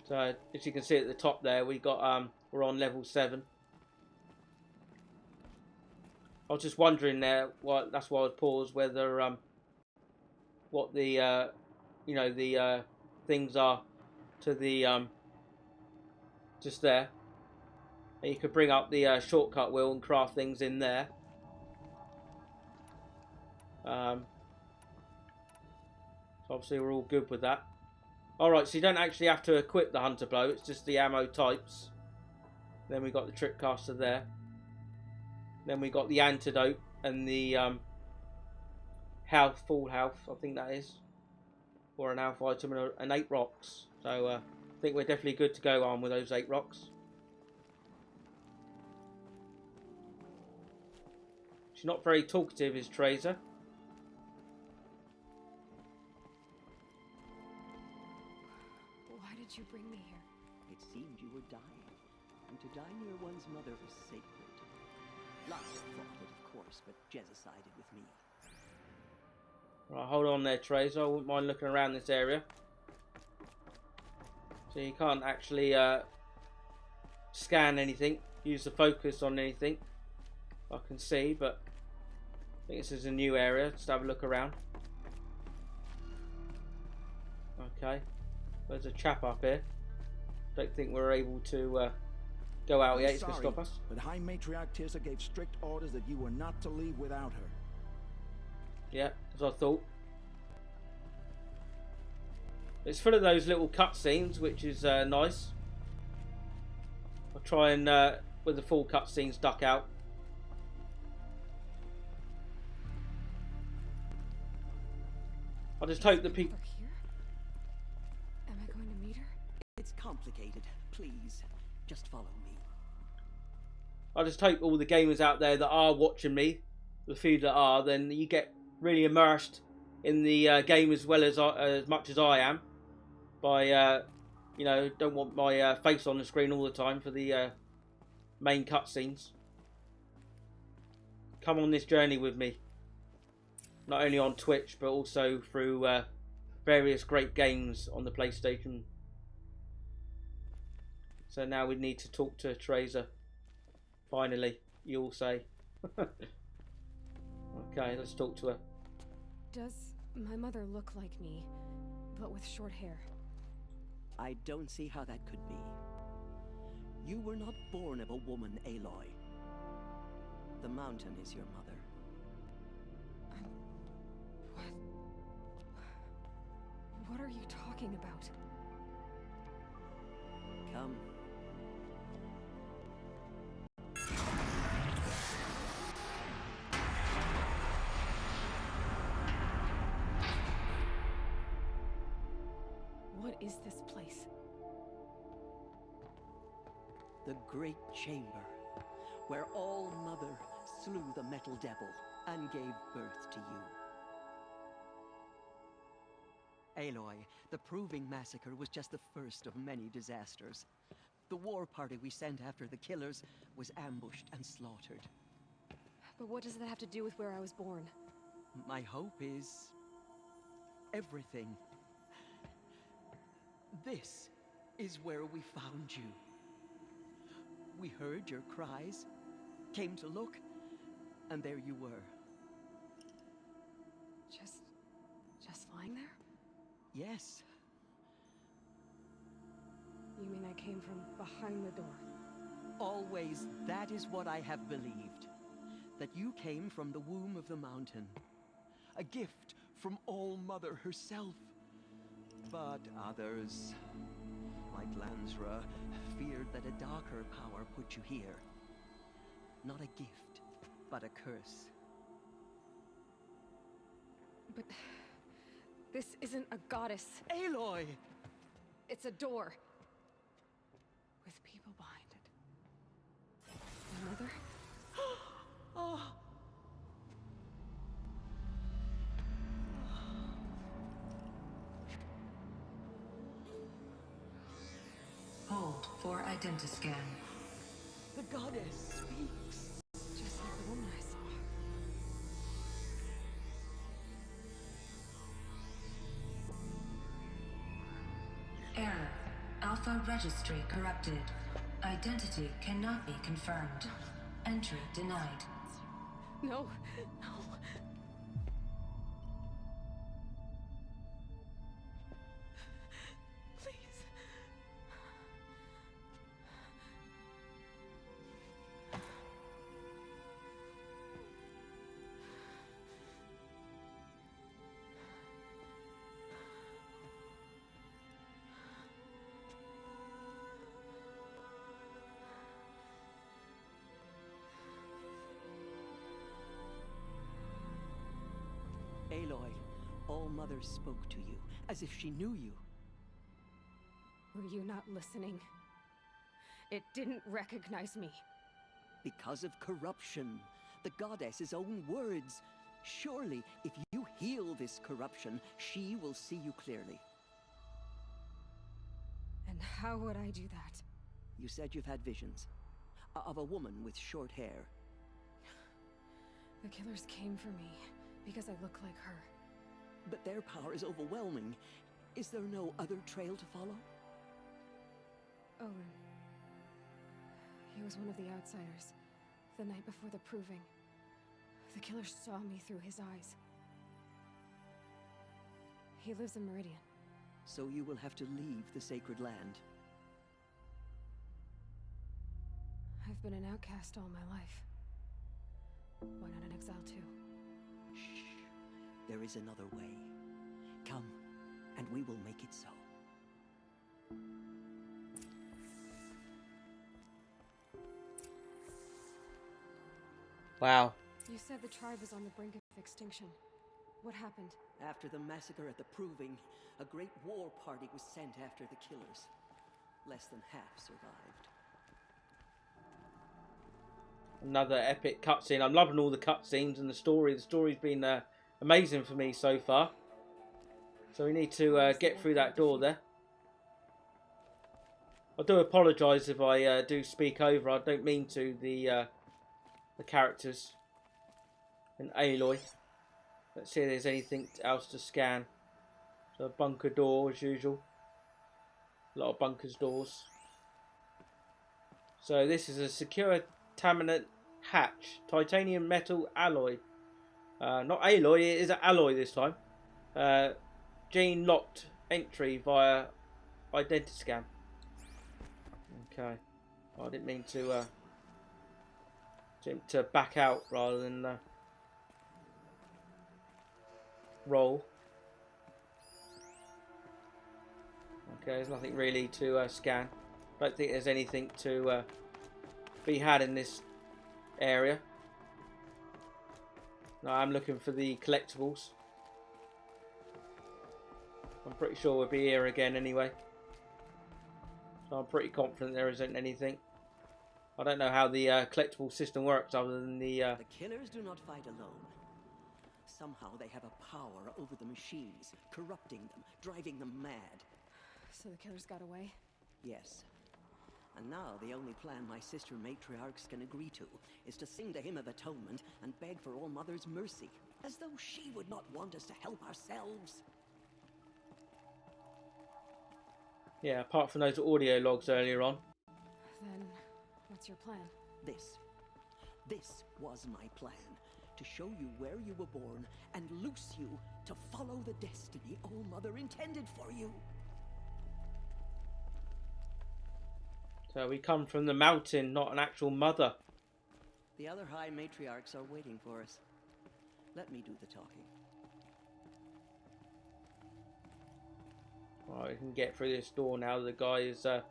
So as you can see at the top there, we got we're on level 7. I was just wondering there, that's why I was paused, whether what the you know, the things are to the just there. And you could bring up the shortcut wheel and craft things in there. So obviously we're all good with that. Alright, so you don't actually have to equip the hunter blow, it's just the ammo types. Then we got the trip caster there. Then we got the antidote and the health, full health, I think that is. Or an health item and 8 rocks. So I think we're definitely good to go on with those 8 rocks. She's not very talkative, is Tracer.
Why did you bring me here?
It seemed you were dying, and to die near one's mother was sacred. Lots thought it, of course, but Jezza sided with me.
Right, hold on there, Tracer. I wouldn't mind looking around this area. So you can't actually scan anything, use the focus on anything. I can see, but I think this is a new area. Just have a look around. Okay. There's a chap up here. Don't think we're able to go out yet. It's going to stop us.
But High Matriarch Tirsa gave strict orders that you were not to leave without her.
Yeah, as I thought. It's full of those little cutscenes, which is nice. I'll try and, with the full cutscenes, duck out. I just hope that people...
Over here? Am I going to meet her?
It's complicated. Please, just follow me.
I just hope all the gamers out there that are watching me, the few that are, then you get really immersed in the game as well as much as I am. By, you know, don't want my face on the screen all the time for the main cutscenes. Come on this journey with me. Not only on Twitch, but also through various great games on the PlayStation. So now we need to talk to Teresa. Finally, you'll say. Okay, let's talk to her.
Does my mother look like me, but with short hair?
I don't see how that could be. You were not born of a woman, Aloy. The mountain is your mother.
What are you talking about?
Come.
What is this place?
The Great Chamber, where All Mother slew the Metal Devil and gave birth to you. Aloy, the Proving Massacre was just the first of many disasters. The war party we sent after the killers was ambushed and slaughtered.
But what does that have to do with where I was born?
My hope is... everything. This is where we found you. We heard your cries, came to look, and there you were.
Just lying there?
Yes.
You mean I came from behind the door?
Always, that is what I have believed. That you came from the womb of the mountain. A gift from All Mother herself. But others, like Lansra, feared that a darker power put you here. Not a gift, but a curse.
But this isn't a goddess.
Aloy!
It's a door. With people behind it. My mother?
Oh.
Hold for identiscan.
The goddess speaks.
Just like the woman I saw.
Error. Alpha registry corrupted. Identity cannot be confirmed. Entry denied.
No, no. Please.
Aloy, All Mother spoke to you, as if she knew you.
Were you not listening? It didn't recognize me.
Because of corruption. The goddess's own words. Surely, if you heal this corruption, she will see you clearly.
And how would I do that?
You said you've had visions. Of a woman with short hair.
The killers came for me because I look like her.
But their power is overwhelming. Is there no other trail to follow?
Owen. He was one of the outsiders. The night before the proving. The killer saw me through his eyes. He lives in Meridian.
So you will have to leave the sacred land.
I've been an outcast all my life. Why not an exile too?
Shh. There is another way. Come, and we will make it so.
Wow.
You said the tribe was on the brink of extinction. What happened?
After the massacre at the Proving, a great war party was sent after the killers. Less than half survived.
Another epic cutscene. I'm loving all the cutscenes and the story. The story's been amazing for me so far. So we need to get through that door there. I do apologise if I do speak over. I don't mean to the characters and Aloy. Let's see if there's anything else to scan. So a bunker door as usual. A lot of bunkers doors. So this is a secure contaminant hatch. Titanium metal alloy. Not alloy, it is an alloy this time. Gene locked entry via identiscan. Okay. I didn't mean to back out rather than roll. Okay, there's nothing really to scan. Don't think there's anything to be had in this area. No, I'm looking for the collectibles. I'm pretty sure we'll be here again anyway. So I'm pretty confident there isn't anything. I don't know how the collectible system works other than the...
The killers do not fight alone. Somehow they have a power over the machines, corrupting them, driving them mad.
So the killers got away?
Yes. And now the only plan my sister matriarchs can agree to is to sing the Hymn of Atonement and beg for All Mother's mercy, as though she would not want us to help ourselves.
Yeah, apart from those audio logs earlier on.
Then, what's your plan?
This was my plan. To show you where you were born and loose you to follow the destiny All Mother intended for you.
So we come from the mountain, not an actual mother.
The other high matriarchs are waiting for us. Let me do the talking.
Right, we can get through this door now. The guy is guy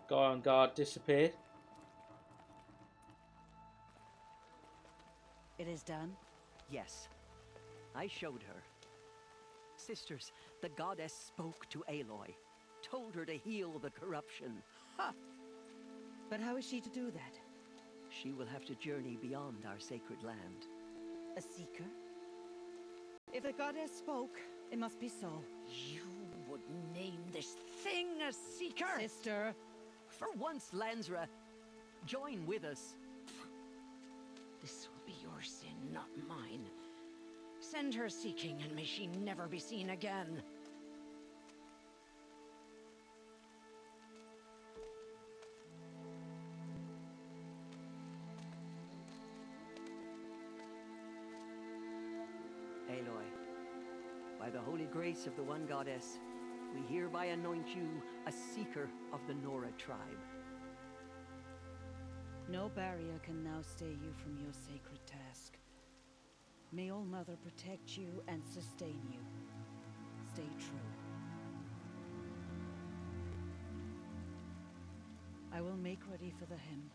on guard disappeared.
It is done?
Yes, I showed her. Sisters, the goddess spoke to Aloy, told her to heal the corruption. Ha!
But how is she to do that?
She will have to journey beyond our sacred land.
A seeker? If the goddess spoke, it must be so.
You would name this thing a seeker?
Sister!
For once, Lansra, join with us.
This will be your sin, not mine. Send her seeking, and may she never be seen again.
Aloy, by the holy grace of the one goddess, we hereby anoint you a seeker of the Nora tribe.
No barrier can now stay you from your sacred task. May All Mother protect you and sustain you. Stay true. I will make ready for the hymn.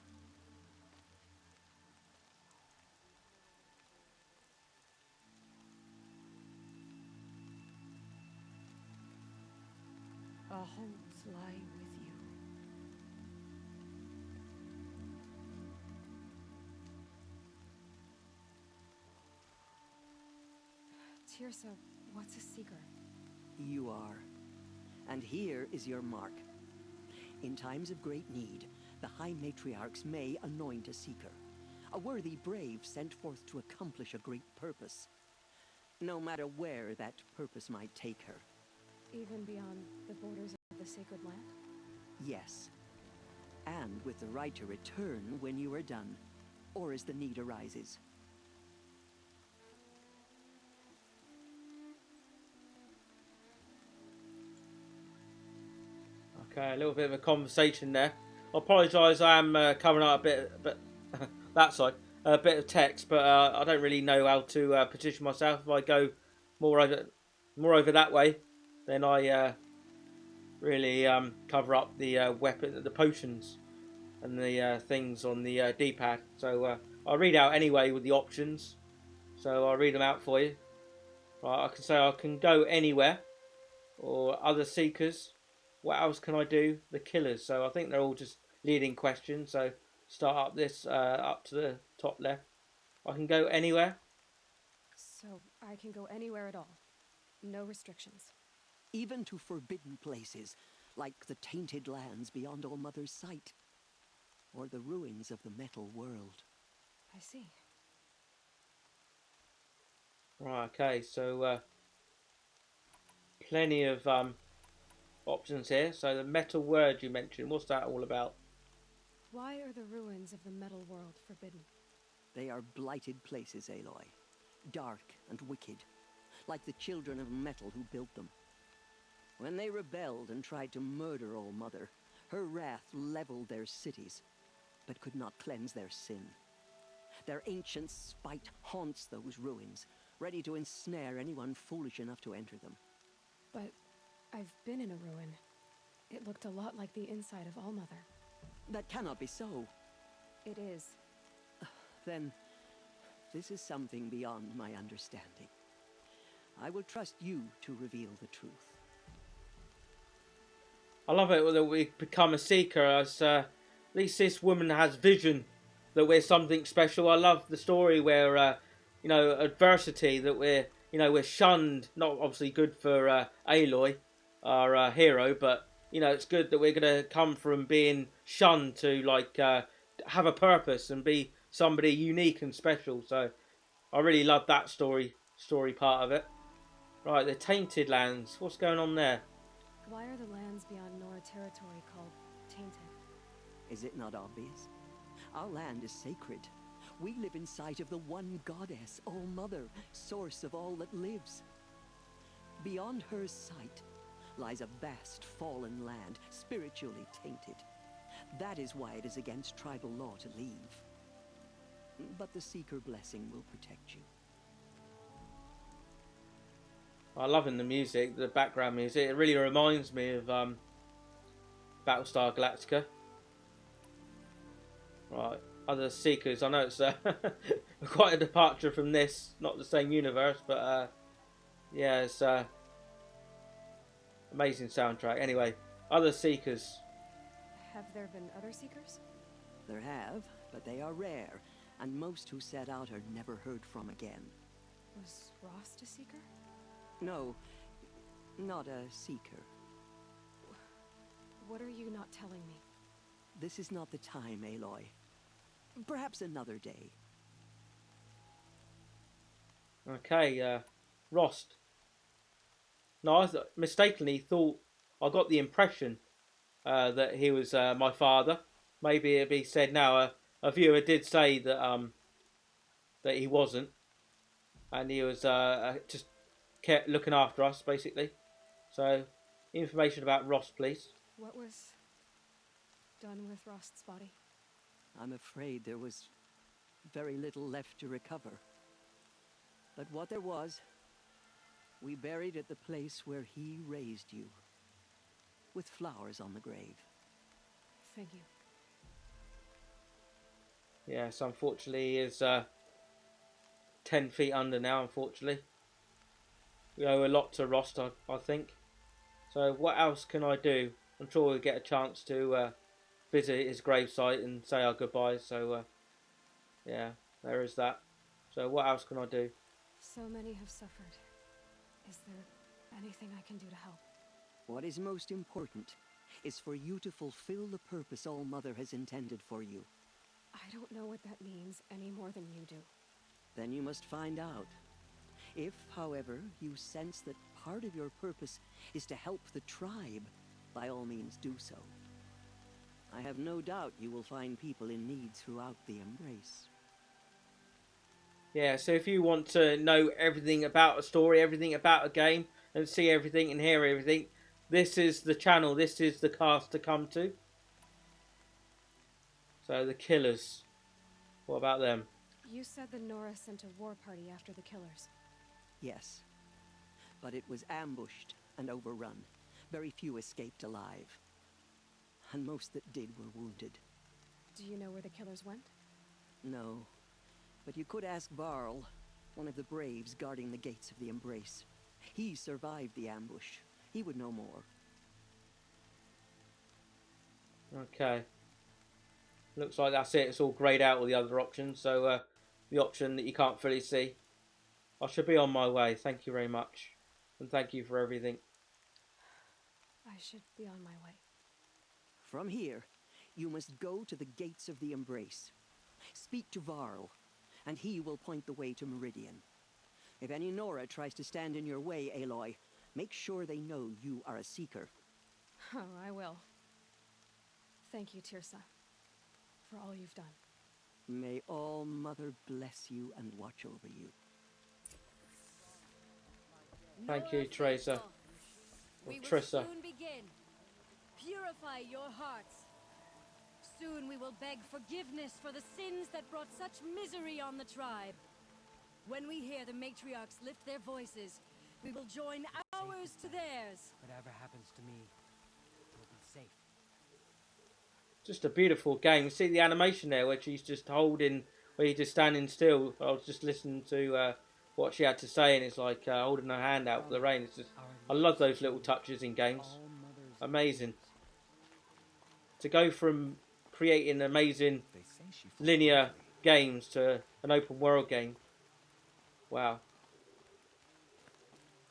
Our homes lie with you.
Tirsa, what's a seeker?
You are. And here is your mark. In times of great need, the High Matriarchs may anoint a seeker. A worthy brave sent forth to accomplish a great purpose. No matter where that purpose might take her.
Even beyond the borders of the sacred land?
Yes. And with the right to return when you are done. or as the need arises.
Okay, a little bit of a conversation there. I apologise, I am covering up but that side, a bit of text, but I don't really know how to position myself. If I go more over that way, then I really cover up the weapon, the potions, and the things on the D-pad. So I'll read out anyway with the options. So I'll read them out for you. Right, I can say I can go anywhere, or other seekers. What else can I do? The killers. So I think they're all just leading questions. So start up this up to the top left. I can go anywhere.
So I can go anywhere at all. No restrictions.
Even to forbidden places, like the tainted lands beyond All Mother's sight, or the ruins of the metal world.
I see.
Right. Okay. So plenty of options here. So the metal word you mentioned. What's that all about?
Why are the ruins of the metal world forbidden?
They are blighted places, Aloy. Dark and wicked, like the children of metal who built them. When they rebelled and tried to murder All Mother, her wrath leveled their cities, but could not cleanse their sin. Their ancient spite haunts those ruins, ready to ensnare anyone foolish enough to enter them.
But I've been in a ruin. It looked a lot like the inside of All Mother.
That cannot be so.
It is.
Then, this is something beyond my understanding. I will trust you to reveal the truth.
I love it that we become a seeker. As at least this woman has vision that we're something special. I love the story where adversity, that we're shunned. Not obviously good for Aloy, our hero, but it's good that we're gonna come from being shunned to have a purpose and be somebody unique and special. So I really love that story part of it. Right, the Tainted Lands. What's going on there?
Why are the lands beyond Nora territory called tainted?
Is it not obvious? Our land is sacred. We live in sight of the one goddess, All Mother, source of all that lives. Beyond her sight lies a vast fallen land, spiritually tainted. That is why it is against tribal law to leave. But the Seeker blessing will protect you.
I'm loving the music, the background music. It really reminds me of Battlestar Galactica. Right, other Seekers. I know it's quite a departure from this, not the same universe, but yeah, it's amazing soundtrack. Anyway, other Seekers.
Have there been other Seekers?
There have, but they are rare, and most who set out are never heard from again.
Was Rost a Seeker?
No, not a Seeker.
What are you not telling me?
This is not the time, Aloy. Perhaps another day.
Okay, Rost. No, I mistakenly thought, I got the impression that he was my father. Maybe it'd be said now. A viewer did say that that he wasn't, and he was just kept looking after us, basically. So, information about Rost, please.
What was done with Rost's body?
I'm afraid there was very little left to recover. But what there was, we buried at the place where he raised you, with flowers on the grave.
Thank you.
Yes, unfortunately, he is 10 feet under now, unfortunately. We owe a lot to Rost, I think. So what else can I do? I'm sure we'll get a chance to visit his gravesite and say our goodbyes. So yeah, there is that. So what else can I do?
So many have suffered. Is there anything I can do to help?
What is most important is for you to fulfill the purpose All Mother has intended for you.
I don't know what that means any more than you do.
Then you must find out. If, however, you sense that part of your purpose is to help the tribe, by all means do so. I have no doubt you will find people in need throughout the Embrace.
Yeah, so if you want to know everything about a story, everything about a game, and see everything and hear everything, this is the channel, this is the cast to come to. So the Killers, what about them?
You said the Nora sent a war party after the killers.
Yes. But it was ambushed and overrun. Very few escaped alive. And most that did were wounded.
Do you know where the killers went?
No. But you could ask Varl, one of the braves guarding the gates of the Embrace. He survived the ambush. He would know more.
Okay. Looks like that's it. It's all greyed out, all the other options. So the option that you can't fully see. I should be on my way. Thank you very much. And thank you for everything.
I should be on my way.
From here, you must go to the gates of the Embrace. Speak to Varl, and he will point the way to Meridian. If any Nora tries to stand in your way, Aloy, make sure they know you are a Seeker.
Oh, I will. Thank you, Tirsa, for all you've done.
May All Mother bless you and watch over you.
Thank you, Teresa.
We will
Trissa.
soon begin. Purify your hearts. Soon we will beg forgiveness for the sins that brought such misery on the tribe. When we hear the matriarchs lift their voices, we will join ours to theirs.
Whatever happens to me, you'll be safe.
Just a beautiful game. See the animation there where she's just holding, where you're just standing still. I was just listening to what she had to say, and it's like holding her hand out for the rain. It's just, I love those little touches in games. Amazing. To go from creating amazing linear games to an open world game. Wow.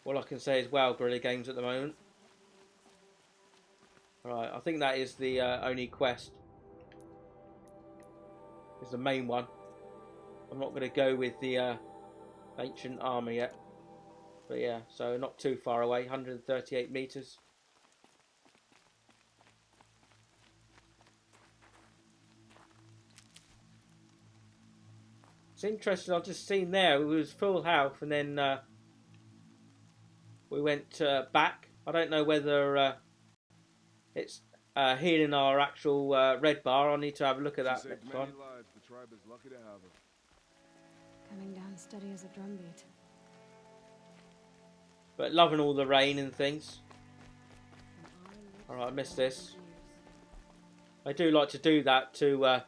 All I can say is wow, Guerrilla Games at the moment. Alright, I think that is the only quest. It's the main one. I'm not going to go with the ancient armor yet. But yeah, so not too far away, 138 meters. It's interesting, I've just seen there, it was full health and then we went back. I don't know whether it's healing our actual red bar. I need to have a look at that next time.
The tribe is lucky to have her.
Coming down steady as a drumbeat.
But loving all the rain and things. Alright, I missed this. I do like to do that to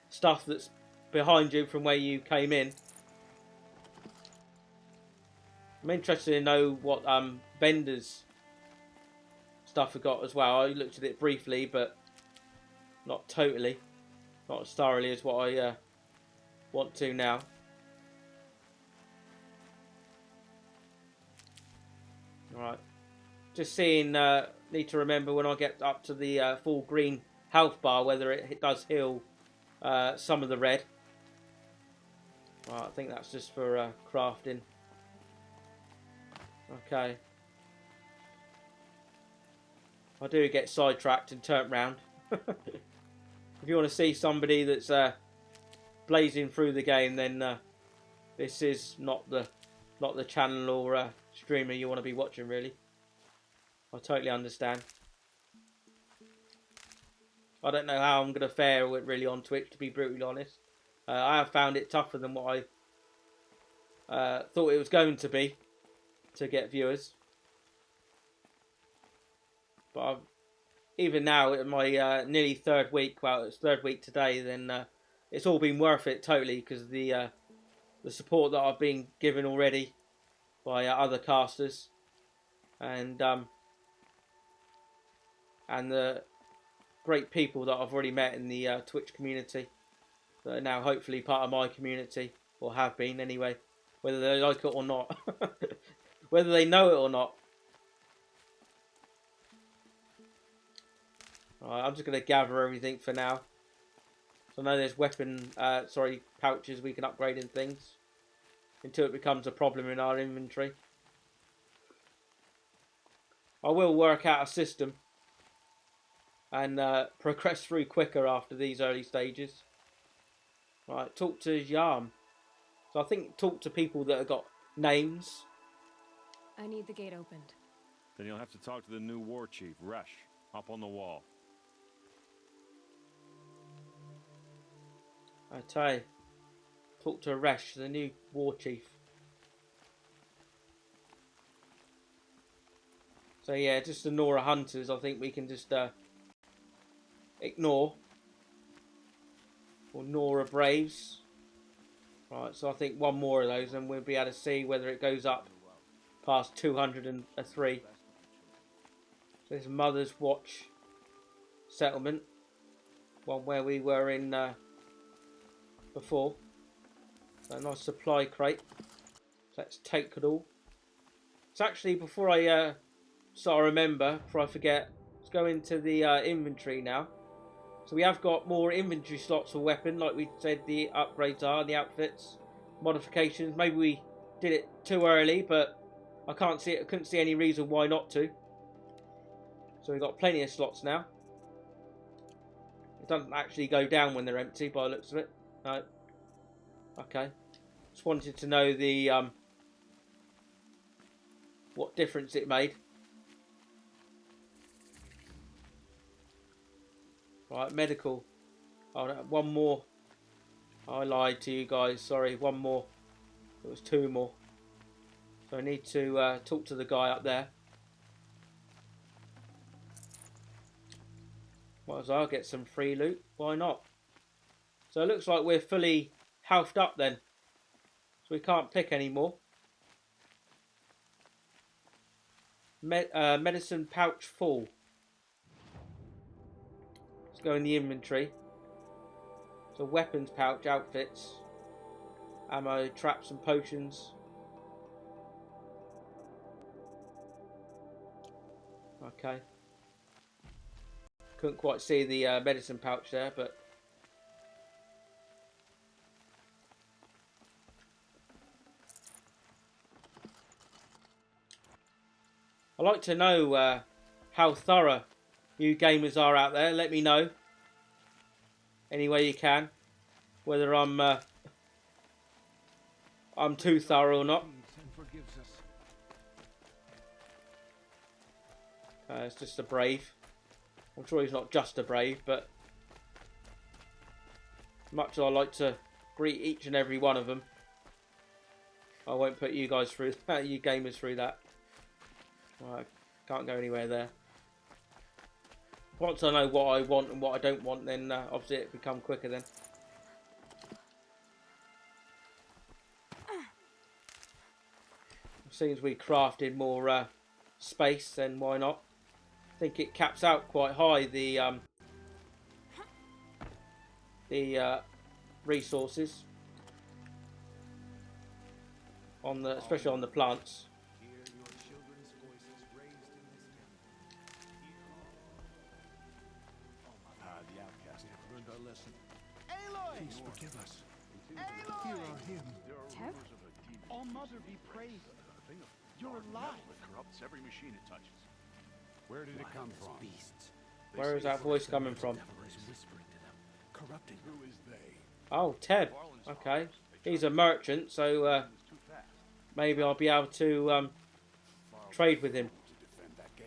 stuff that's behind you from where you came in. I'm interested to know what vendors stuff I got as well. I looked at it briefly, but not totally, not as thoroughly as what I want to now. Alright, just seeing, need to remember when I get up to the full green health bar whether it does heal some of the red. Right, I think that's just for crafting. Okay. I do get sidetracked and turned round. If you want to see somebody that's blazing through the game, then this is not the channel or streamer you want to be watching, really. I totally understand. I don't know how I'm going to fare with really on Twitch, to be brutally honest. I have found it tougher than what I thought it was going to be to get viewers. But even now, in my nearly third week, well, it's third week today, then it's all been worth it totally because of the support that I've been given already by other casters, and the great people that I've already met in the Twitch community that are now hopefully part of my community, or have been anyway, whether they like it or not, whether they know it or not. Alright, I'm just going to gather everything for now. So I know there's pouches we can upgrade and things until it becomes a problem in our inventory. I will work out a system and progress through quicker after these early stages. Right, talk to Yarm. So I think talk to people that have got names.
I need the gate opened.
Then you'll have to talk to the new war chief, Resh, up on the wall.
Okay. Talk to Resh, the new war chief. So yeah, just the Nora Hunters, I think we can just ignore. Or Nora Braves. Right, so I think one more of those and we'll be able to see whether it goes up past 203. So this Mother's Watch settlement. One where we were in before. So a nice supply crate. So let's take it all. So actually, before I remember, before I forget, let's go into the inventory now. So we have got more inventory slots for weapon, like we said the upgrades are, the outfits, modifications. Maybe we did it too early, but I couldn't see any reason why not to. So we've got plenty of slots now. It doesn't actually go down when they're empty by the looks of it. No. Okay. Just wanted to know the what difference it made. Right, medical. Oh, no, one more. I lied to you guys. Sorry, one more. It was two more. So I need to talk to the guy up there. Might as well get some free loot. Why not? So it looks like we're fully healthed up then. So we can't pick anymore. Medicine pouch full. Let's go in the inventory. So weapons pouch, outfits, ammo, traps and potions. Okay. Couldn't quite see the medicine pouch there, but I'd like to know how thorough you gamers are out there. Let me know any way you can, whether I'm too thorough or not. It's just a brave. I'm sure he's not just a brave, but much as I like to greet each and every one of them, I won't put you guys through that, you gamers through that. I can't go anywhere there. Once I know what I want and what I don't want, then obviously it become quicker then. Seems we crafted more space, then why not? I think it caps out quite high the resources on the, especially on the plants.
Please forgive us. Here are him.
Tev?
All Mother be praised. You're alive.
Corrupts every machine it touches.
Where did it come from?
Beasts.
Where is that voice coming from?
Whispering to them, corrupting.
Who is they?
Oh, Teb. Okay. He's a merchant, so maybe I'll be able to trade with him.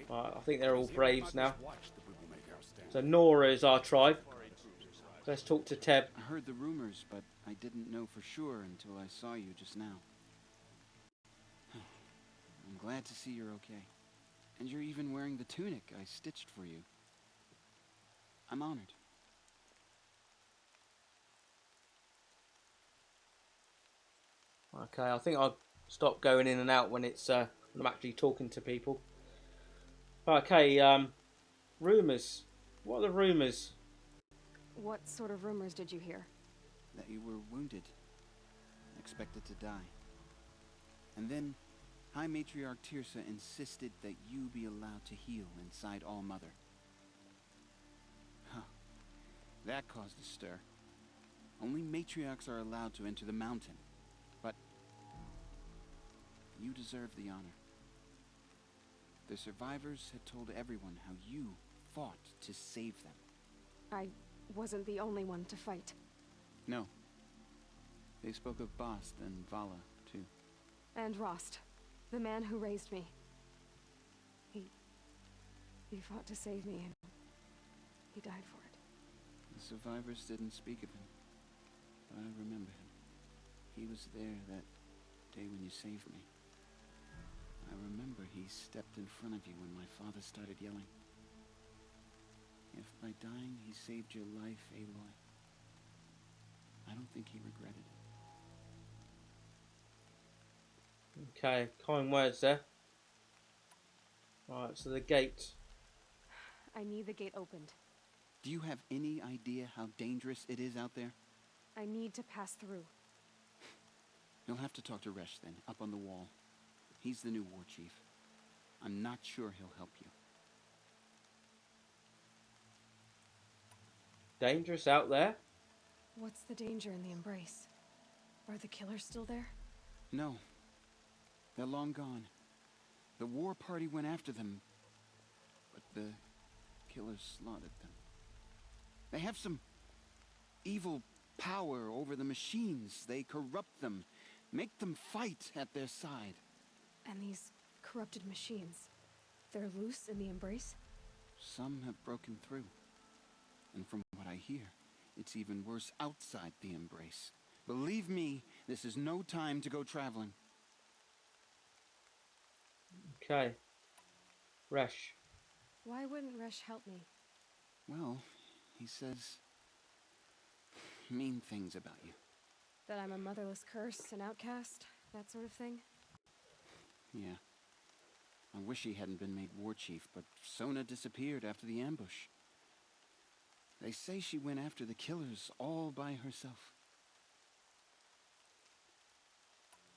I think they're all braves now. So Nora is our tribe. Let's talk to Teb.
I heard the rumors, but I didn't know for sure until I saw you just now. I'm glad to see you're okay. And you're even wearing the tunic I stitched for you. I'm honored.
Okay, I think I'll stop going in and out when it's when I'm actually talking to people. Okay, rumours. What are the rumours?
What sort of rumors did you hear?
That you were wounded. Expected to die. And then High Matriarch Tirsa insisted that you be allowed to heal inside All Mother. Huh. That caused a stir. Only matriarchs are allowed to enter the mountain. But you deserve the honor. The survivors had told everyone how you fought to save them.
I wasn't the only one to fight.
No. They spoke of Bast and Vala, too.
And Rost, the man who raised me. He fought to save me, and he died for it.
The survivors didn't speak of him, but I remember him. He was there that day when you saved me. I remember he stepped in front of you when my father started yelling. If by dying he saved your life, Aloy, I don't think he regretted it.
Okay, kind words there. Alright, so the gate.
I need the gate opened.
Do you have any idea how dangerous it is out there?
I need to pass through.
You'll have to talk to Resh then, up on the wall. He's the new war chief. I'm not sure he'll help you.
Dangerous out there?
What's the danger in the embrace? Are the killers still there?
No. They're long gone. The war party went after them, but the killers slaughtered them. They have some evil power over the machines. They corrupt them, make them fight at their side.
And these corrupted machines, they're loose in the embrace?
Some have broken through. And from what I hear, it's even worse outside the embrace. Believe me, this is no time to go traveling.
Okay. Resh.
Why wouldn't Resh help me?
Well, he says mean things about you.
That I'm a motherless curse, an outcast, that sort of thing?
Yeah. I wish he hadn't been made war chief, but Sona disappeared after the ambush. They say she went after the killers all by herself.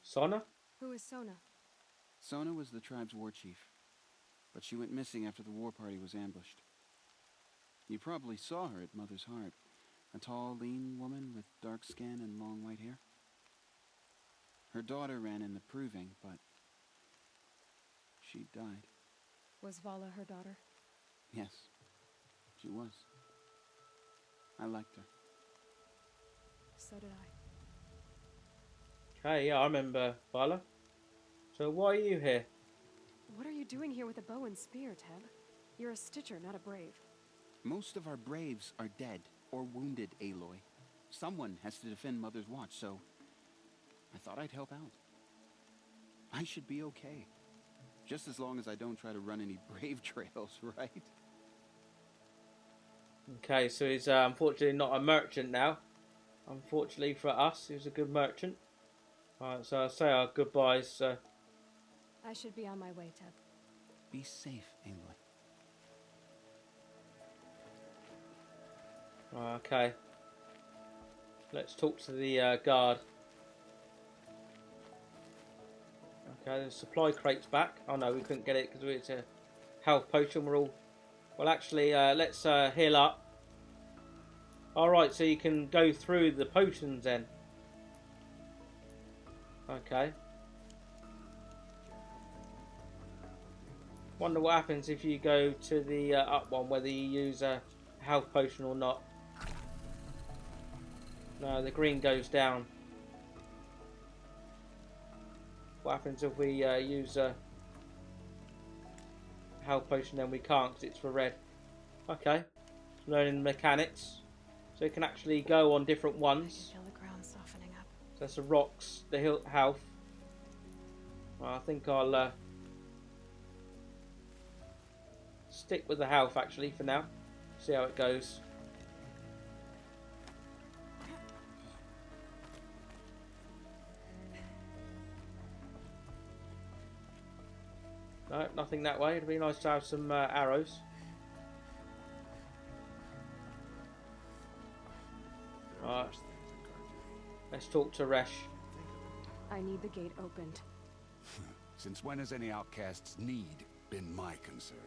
Sona?
Who is Sona?
Sona was the tribe's war chief, but she went missing after the war party was ambushed. You probably saw her at Mother's Heart. A tall, lean woman with dark skin and long white hair. Her daughter ran in the proving, but she died.
Was Vala her daughter?
Yes, she was. I liked her.
So did I.
Okay, yeah, I remember Vala. So why are you here?
What are you doing here with a bow and spear, Teb? You're a Stitcher, not a Brave.
Most of our Braves are dead or wounded, Aloy. Someone has to defend Mother's Watch, so I thought I'd help out. I should be okay. Just as long as I don't try to run any Brave trails, right?
Okay, so he's unfortunately not a merchant now. Unfortunately for us, he was a good merchant. Alright, so I'll say our goodbyes.
I should be on my way, Teb.
Be safe, Aloy.
Okay. Let's talk to the guard. Okay, the supply crate's back. Oh no, we couldn't get it because it's a health potion. We're all... Well, actually, let's heal up. Alright, so you can go through the potions then. Okay. Wonder what happens if you go to the up one, whether you use a health potion or not. No, the green goes down. What happens if we use a health potion? Then we can't because it's for red. Okay, learning the mechanics. So you can actually go on different ones.
I can feel the ground softening up.
So that's the rocks, the health. Well, I think I'll stick with the health actually for now. See how it goes. No, nothing that way. It'd be nice to have some arrows. Alright. Let's talk to Resh.
I need the gate opened.
Since when has any outcast's need been my concern?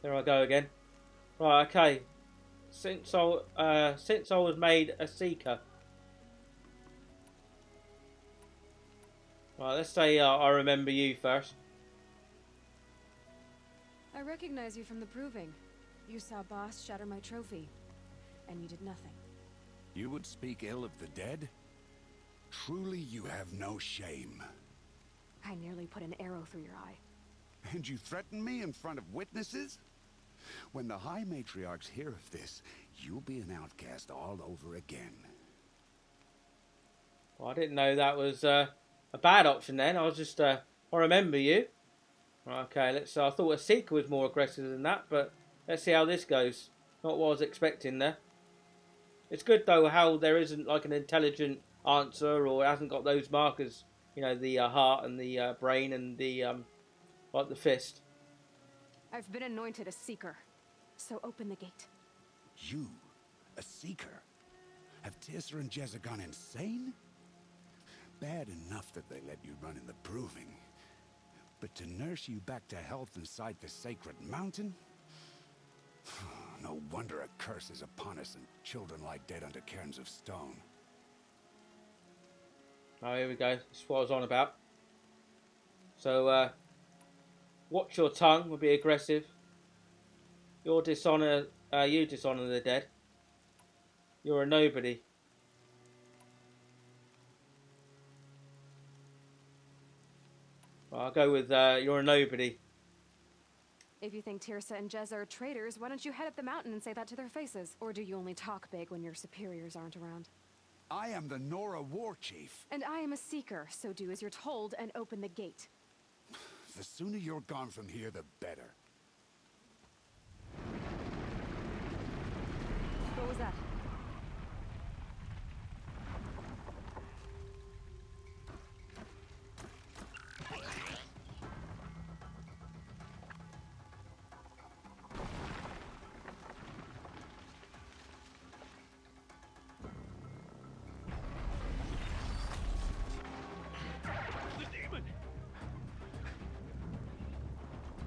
There I go again. Right, okay. Since I was made a seeker. Right, let's say I remember you first.
I recognize you from the proving. You saw Boss shatter my trophy. and you did nothing.
You would speak ill of the dead? Truly you have no shame.
I nearly put an arrow through your eye.
And you threaten me in front of witnesses? When the High Matriarchs hear of this, you'll be an outcast all over again.
Well, I didn't know that was a bad option then. I was just, I remember you. Okay, let's. I thought a Seeker was more aggressive than that, but let's see how this goes. Not what I was expecting there. It's good though how there isn't like an intelligent answer, or it hasn't got those markers. You know, the heart and the brain and the like the fist.
I've been anointed a Seeker, so open the gate.
You, a Seeker? Have Tirsa and Jezza gone insane? Bad enough that they let you run in the Proving. But to nurse you back to health inside the sacred mountain? No wonder a curse is upon us and children lie dead under cairns of stone.
Oh, here we go. This is what I was on about. So, watch your tongue. Will be aggressive. You dishonor the dead. You're a nobody. Well, I'll go with you're a nobody.
If you think Tirsa and Jezza are traitors, why don't you head up the mountain and say that to their faces? Or do you only talk big when your superiors aren't around?
I am the Nora War Chief.
And I am a Seeker, so do as you're told and open the gate.
The sooner you're gone from here, the better.
What was that?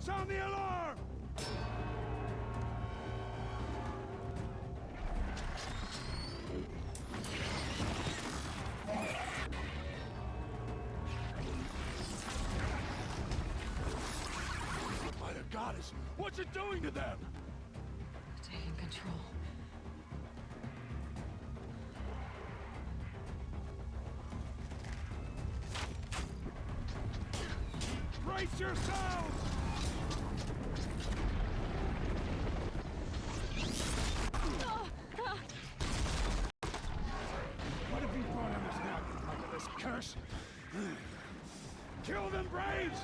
Sound the alarm! By the goddess, what's it doing to them?
Taking control.
Brace yourselves! What have you brought on us now, under this curse? Kill them, Braves!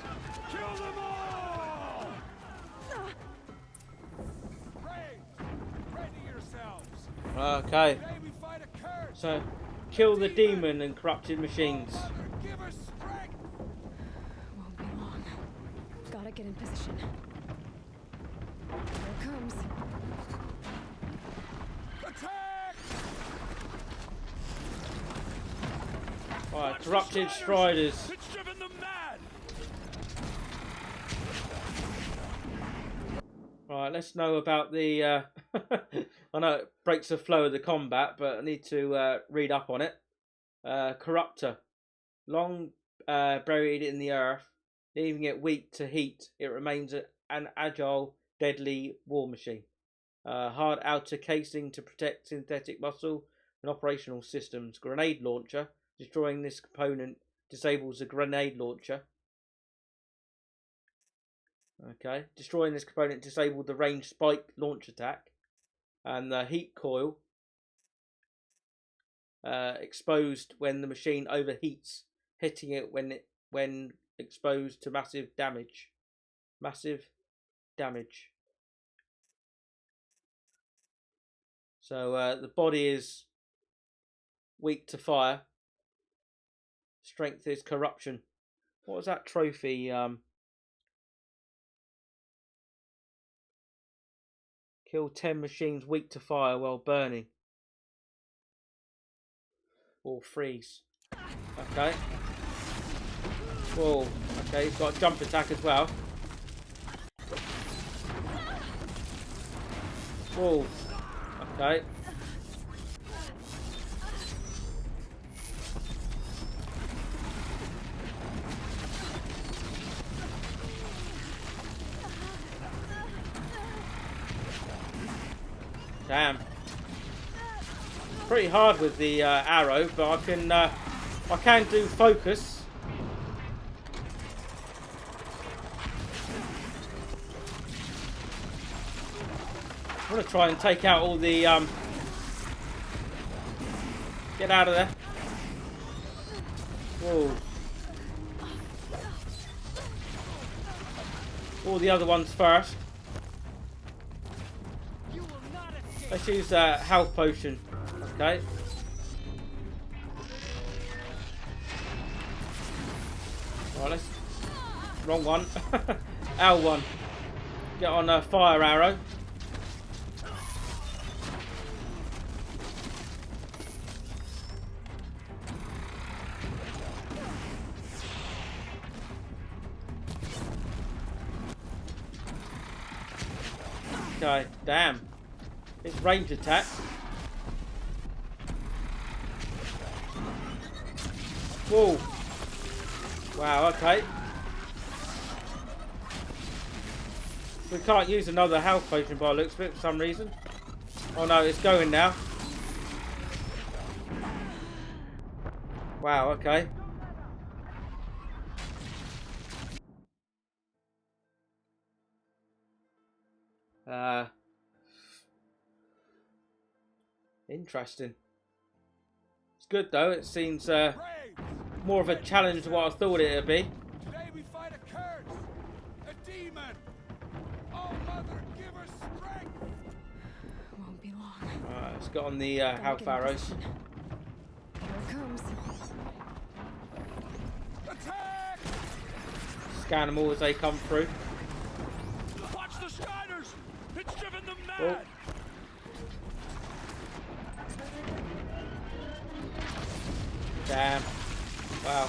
Kill them all! Braves, ready yourselves!
Okay.
Today we fight a curse!
So, kill the demon and corrupted machines.
Give us strength!
Won't be long. Gotta get in position. Here it comes.
Attack!
Alright, corrupted striders.
It's driven them mad!
Right, let's know about the... I know it breaks the flow of the combat, but I need to read up on it. Corruptor. Long buried in the earth, leaving it weak to heat, it remains an agile, deadly war machine. Hard outer casing to protect synthetic muscle and operational systems. Grenade launcher. Destroying this component disables the grenade launcher. Okay. Destroying this component disabled the ranged spike launch attack. And the heat coil. Exposed when the machine overheats, hitting it when exposed to massive damage. Massive damage. So the body is weak to fire. Strength is corruption. What was that trophy? Kill 10 machines weak to fire while burning. Or freeze. Okay. Whoa. Okay, he's got a jump attack as well. Whoa. Okay. Damn. pretty hard with the arrow, but I can do focus. I'm gonna try and take out all the get out of there. Whoa. All the other ones first. Let's use a health potion. Okay. Right, let's. Wrong one. L1. Get on a fire arrow. Okay, damn. It's range attack. Whoa. Wow, okay. We can't use another health potion by the looks of it for some reason. Oh no, it's going now. Wow, okay. Interesting. It's good though. It seems more of a challenge than what I thought it would be.
Today we fight a curse, a demon. Oh, Mother, give her strength.
Won't be long.
Alright, let's get on the health arrows.
Here it comes.
Attack!
Scan them all as they come through.
Watch the Skyders! It's driven them mad!
Oh. Damn. Wow.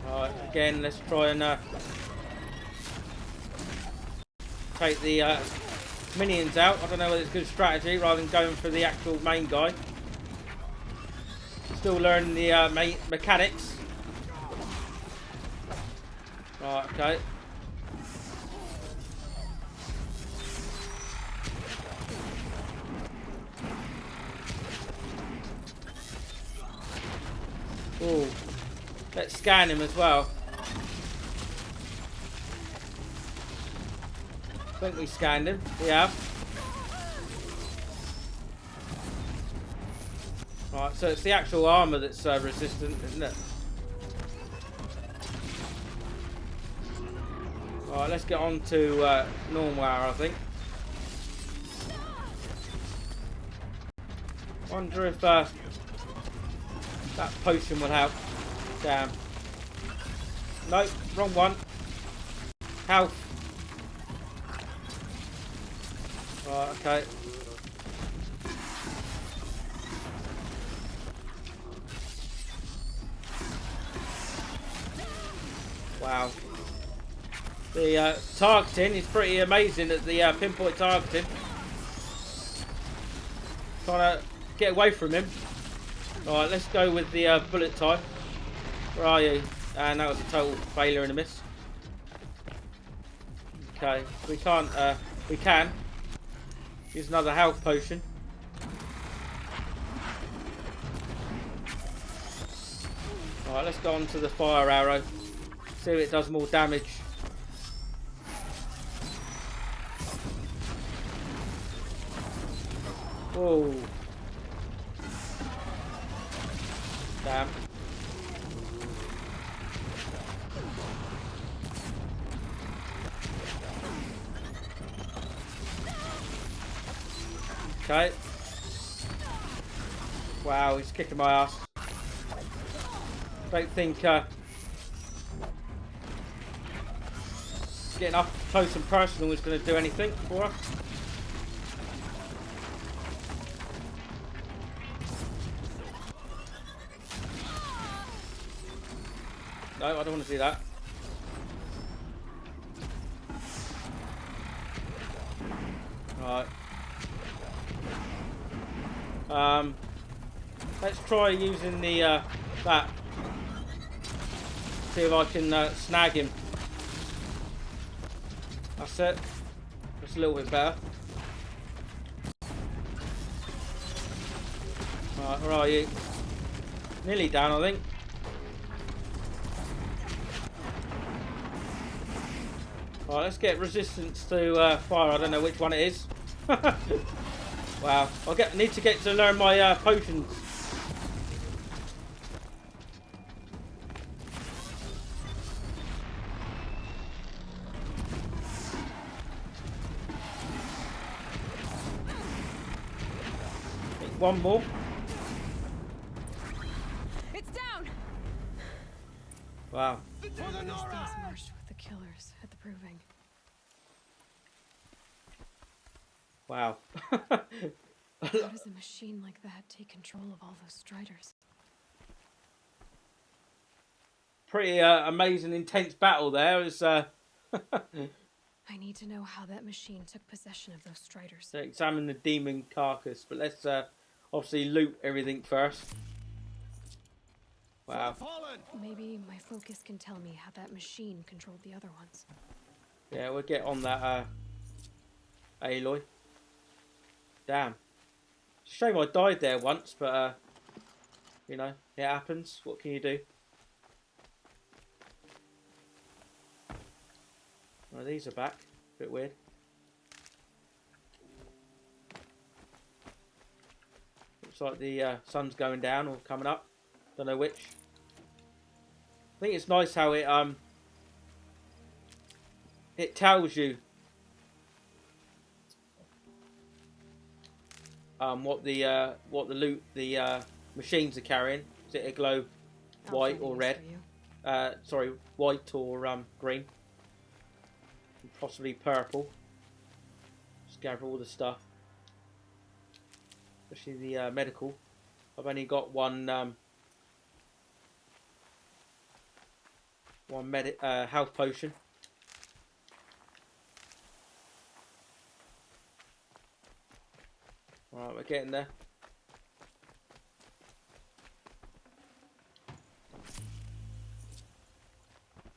Alright, again, let's try and take the minions out. I don't know whether it's a good strategy rather than going for the actual main guy. Still learning the mechanics. Right, okay. Ooh. Let's scan him as well. I think we scanned him. We have. Right, so it's the actual armour that's resistant, isn't it? Alright, let's get on to normal arrow, I think. Wonder if that potion will help. Damn. Nope, wrong one. Health. Right, okay. Wow. The targeting is pretty amazing at the pinpoint targeting. Trying to get away from him. Alright, let's go with the bullet time. Where are you? And that was a total failure and a miss. Okay, we can't, we can. Use another health potion. Alright, let's go on to the fire arrow. See if it does more damage. Whoa. Damn. Okay. Wow, he's kicking my ass. Don't think getting up close and personal is going to do anything for us. No, I don't want to do that. Right. Let's try using the that See if I can snag him. That's it. That's a little bit better. Right, where are you? Nearly down, I think. Right, let's get resistance to fire. I don't know which one it is. Wow, need to get to learn my potions. One more.
It's down.
Wow.
These things marched with the killers at the proving.
Wow.
How does a machine like that take control of all those striders?
Pretty amazing, intense battle there. It was,
I need to know how that machine took possession of those striders.
to examine the demon carcass, but let's obviously loot everything first. Wow.
Maybe my focus can tell me how that machine controlled the other ones.
Yeah, we'll get on that Aloy. Damn. Shame I died there once, but you know, it happens. What can you do? Well, these are back. Bit weird. Looks like the sun's going down or coming up. Don't know which. I think it's nice how it tells you what the loot the machines are carrying. Is it a glow white or red? Sorry, white or green. And possibly purple. Just gather all the stuff. Especially the medical. I've only got one health potion. Alright, we're getting there.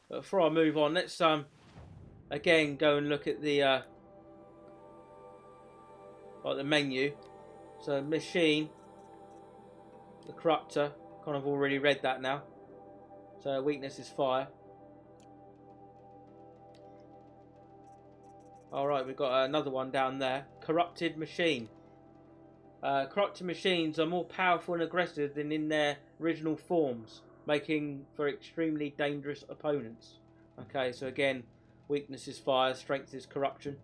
But before I move on, let's again go and look at the like the menu. So machine, the corruptor, kind of already read that now. So weakness is fire. Alright, we've got another one down there. Corrupted machine. Corrupted machines are more powerful and aggressive than in their original forms, making for extremely dangerous opponents. Okay, so again, weakness is fire, strength is corruption.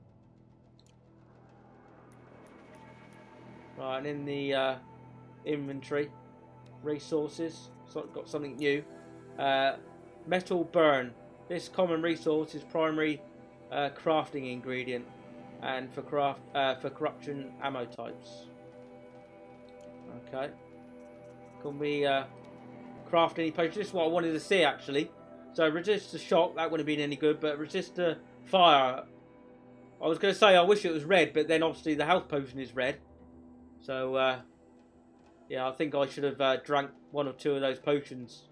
Right, and in the inventory, resources, so got something new. Metal burn. This common resource is primary crafting ingredient, and for corruption ammo types. Okay. Can we craft any potions? This is what I wanted to see actually. So resist to shock, that wouldn't have been any good, but resist to fire. I was going to say I wish it was red, but then obviously the health potion is red. So yeah, I think I should have drank one or two of those potions.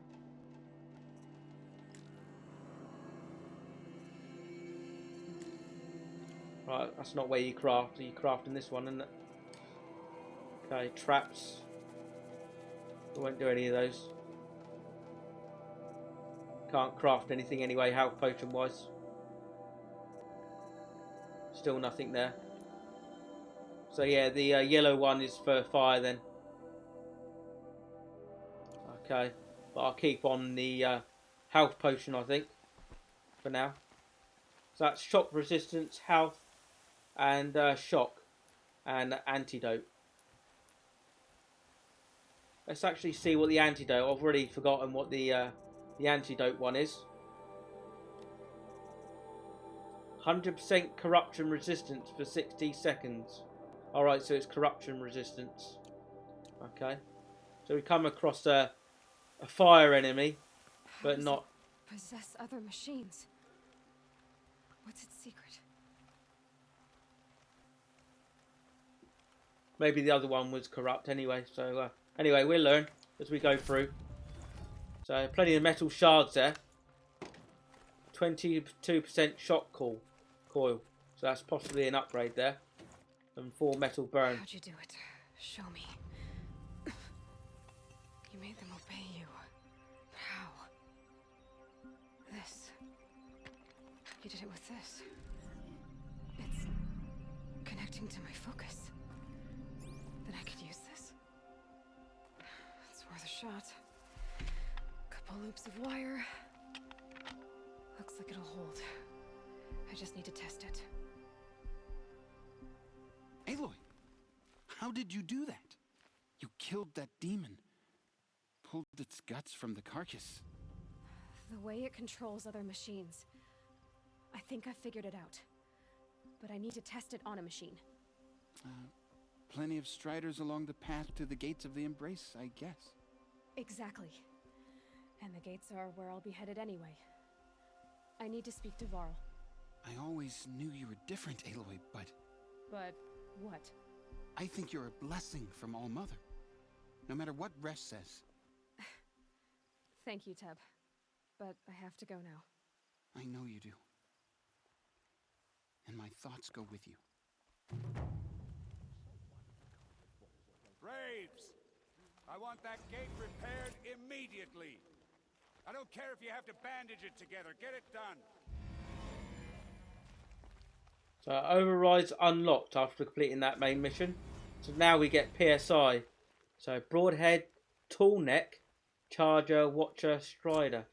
Right, that's not where you craft. You craft in this one, isn't it? Okay, traps. I won't do any of those. Can't craft anything anyway, health potion wise. Still nothing there. So yeah, the yellow one is for fire then. Okay, but I'll keep on the health potion I think, for now. So that's shock resistance, health, and shock, and antidote. Let's actually see what the antidote. I've already forgotten what the antidote one is. 100% corruption resistance for 60 seconds. Alright, so it's corruption resistance. Okay. So we come across a fire enemy, but not...
Possess other machines. What's its secret?
Maybe the other one was corrupt anyway. So anyway, we'll learn as we go through. So plenty of metal shards there. 22% shock coil. So that's possibly an upgrade there. And 4 metal burn.
How'd you do it? Show me. You made them obey you. How? This. You did it with this. It's connecting to my focus. Then I could use this. It's worth a shot. Couple loops of wire. Looks like it'll hold. I just need to test it.
Aloy, how did you do that? You killed that demon. Pulled its guts from the carcass.
The way it controls other machines. I think I figured it out. But I need to test it on a machine.
Plenty of striders along the path to the gates of the Embrace, I guess.
Exactly. And the gates are where I'll be headed anyway. I need to speak to Varl.
I always knew you were different, Aloy, but...
But what?
I think you're a blessing from All Mother. No matter what Resh says.
Thank you, Teb. But I have to go now.
I know you do. And my thoughts go with you.
Braves! I want that gate repaired immediately. I don't care if you have to bandage it together. Get it done.
So overrides unlocked after completing that main mission. So now we get PSI. So Broadhead, Tall Neck, Charger, Watcher, Strider.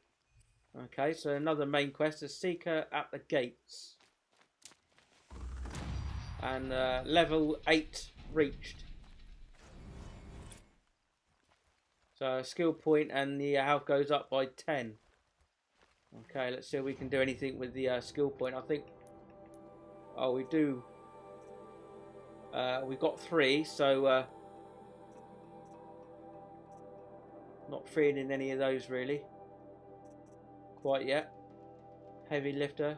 Okay, so another main quest is Seeker at the Gates. And level 8 reached. So skill point and the health goes up by 10. Okay, let's see if we can do anything with the skill point. I think... Oh, we do. We've got 3, so... not feeling any of those really. Quite yet. Heavy lifter.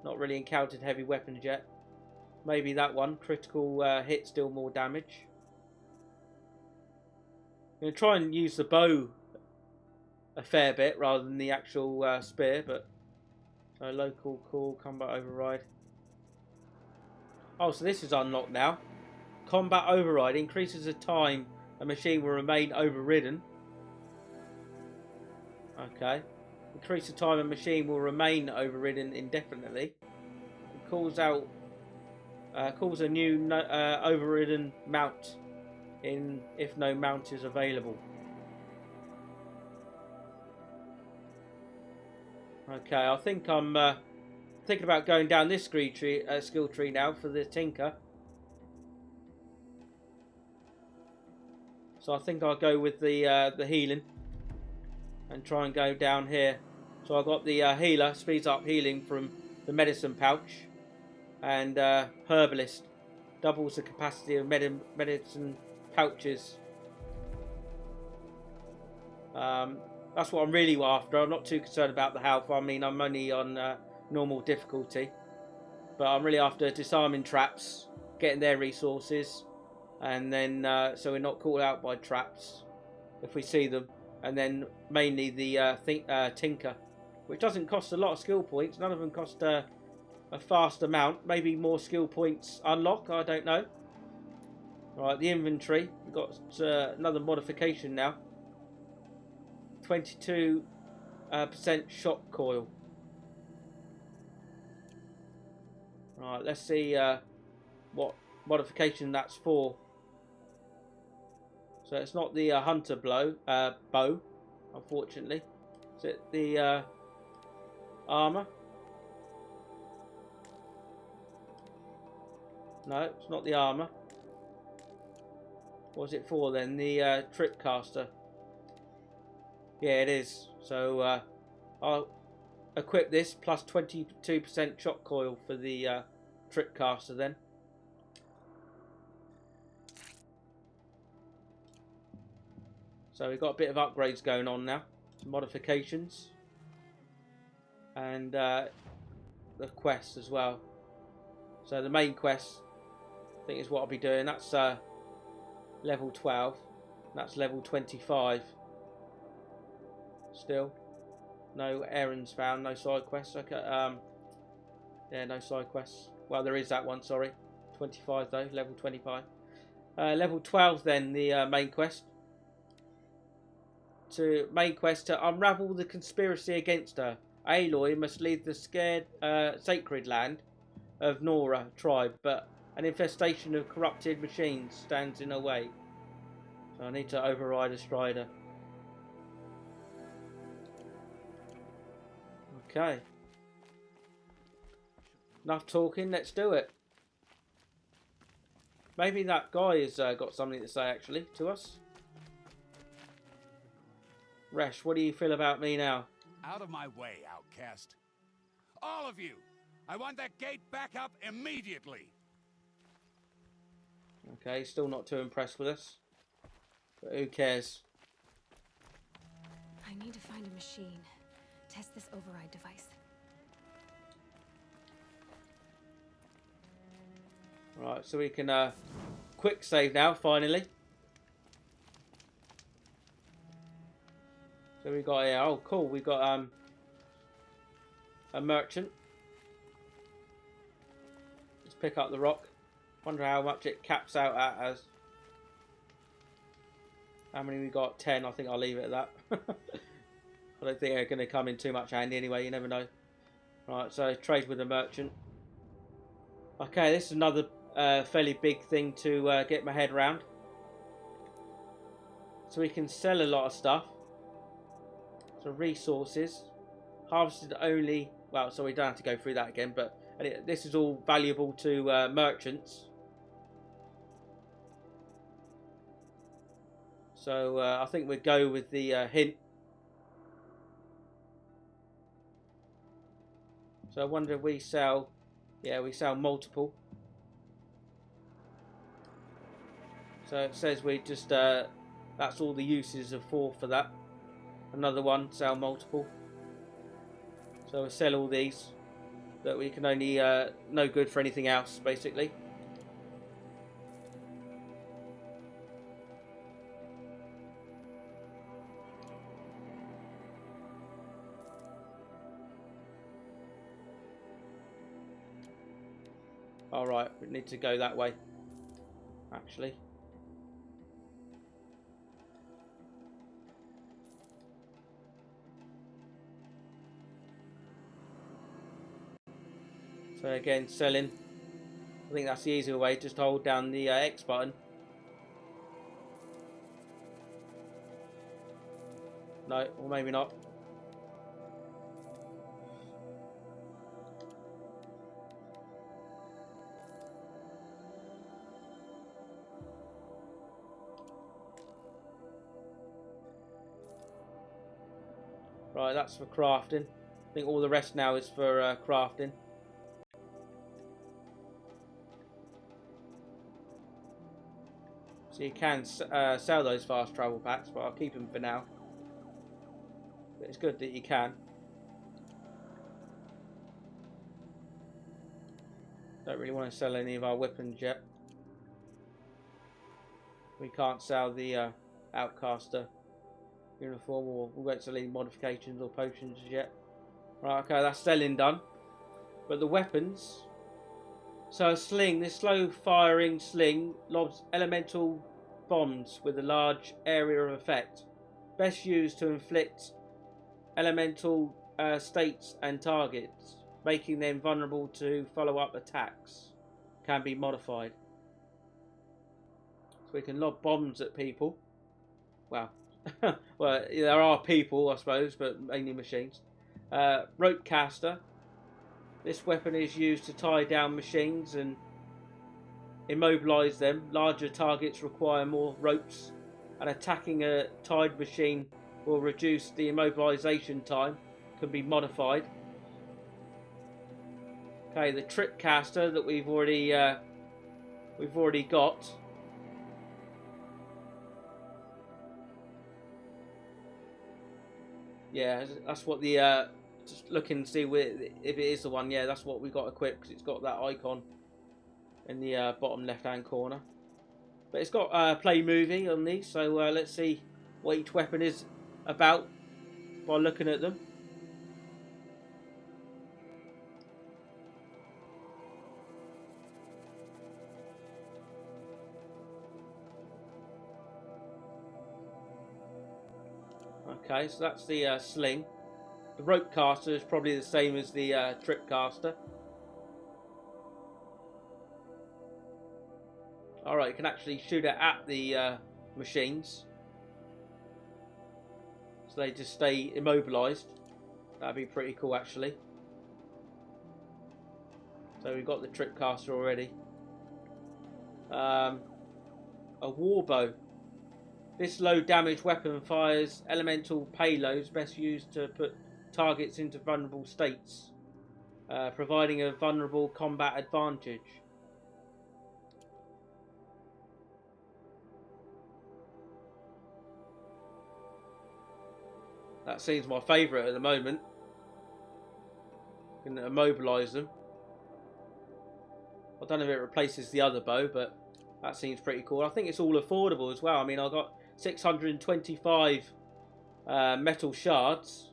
Not really encountered heavy weapons yet. Maybe that one. Critical hit, still more damage. I'm going to try and use the bow a fair bit rather than the actual spear, but... So local call, combat override. Oh, so this is unlocked now. Combat override increases the time a machine will remain overridden. Okay. Increase the time a machine will remain overridden indefinitely. It calls out... calls a new overridden mount in if no mount is available. Okay, I think I'm thinking about going down this skill tree now for the Tinker. So I think I'll go with the healing and try and go down here. So I've got the healer, speeds up healing from the medicine pouch, and herbalist doubles the capacity of medicine pouches. That's what I'm really after. I'm not too concerned about the health. I mean, I'm only on normal difficulty, but I'm really after disarming traps, getting their resources, and then so we're not caught out by traps if we see them, and then mainly the Tinker, which doesn't cost a lot of skill points. None of them cost a fast amount. Maybe more skill points unlock, I don't know. Right, the inventory, we've got another modification now. 22% shock coil. Right, let's see what modification that's for. So it's not the hunter bow, unfortunately. Is it the armor? No, it's not the armor. What was it for then? The trip caster. Yeah, it is. So I'll equip this plus 22% shock coil for the trip caster then. So we've got a bit of upgrades going on now. Some modifications. And the quest as well. So the main quest, I think, is what I'll be doing. That's level 12. That's level 25. Still. No errands found. No side quests. Okay. Yeah, no side quests. Well, there is that one. Sorry. 25 though. Level 25. Level 12 then. The main quest. To unravel the conspiracy against her. Aloy must leave the scared sacred land of Nora tribe, but an infestation of corrupted machines stands in her way. So I need to override a Strider. Okay. Enough talking, let's do it. Maybe that guy has got something to say actually to us. Resh, what do you feel about me now?
Out of my way, outcast. All of you! I want that gate back up immediately!
Okay, still not too impressed with us. But who cares?
I need to find a machine. Test this override device.
Right, so we can quick save now, finally. So we got here, oh cool, we got a merchant. Let's pick up the rock. Wonder how much it caps out at as. How many we got? 10, I think I'll leave it at that. I don't think they're going to come in too much handy anyway, you never know. Right, so trade with a merchant. Okay, this is another fairly big thing to get my head around. So we can sell a lot of stuff. So resources. Harvested only... Well, so we don't have to go through that again, but this is all valuable to merchants. So I think we'd go with the hint. So I wonder if we sell... Yeah, we sell multiple. So it says we just... that's all the uses of 4 for that. Another one, sell multiple. So we'll sell all these. That we can only... no good for anything else, basically. Alright, we need to go that way. Actually. So again, selling. I think that's the easier way. Just hold down the X button. No, or maybe not. Right, that's for crafting. I think all the rest now is for crafting. So you can sell those fast travel packs, but I'll keep them for now. But it's good that you can. Don't really want to sell any of our weapons yet. We can't sell the Outcaster uniform, or we won't sell any modifications or potions yet. Right, okay, that's selling done. But the weapons... So a sling, this slow firing sling lobs elemental bombs with a large area of effect. Best used to inflict elemental states and targets, making them vulnerable to follow-up attacks. Can be modified. So we can lob bombs at people. Well, well, there are people, I suppose, but mainly machines. Rope caster. This weapon is used to tie down machines and immobilize them. Larger targets require more ropes, and attacking a tied machine will reduce the immobilization time. Can be modified. Okay, the trip caster that we've already got. Yeah, that's what the just look and see if it is the one. Yeah, that's what we got equipped, because it's got that icon in the bottom left hand corner. But it's got play movie on these, so let's see what each weapon is about by looking at them. Okay, so that's the sling. The rope caster is probably the same as the trip caster. Alright, you can actually shoot it at the machines. So they just stay immobilized. That'd be pretty cool actually. So we've got the trip caster already. A warbow. This low damage weapon fires elemental payloads best used to put targets into vulnerable states, providing a vulnerable combat advantage. That seems my favourite at the moment. Can immobilise them. I don't know if it replaces the other bow, but that seems pretty cool. I think it's all affordable as well. I mean, I got 625 metal shards,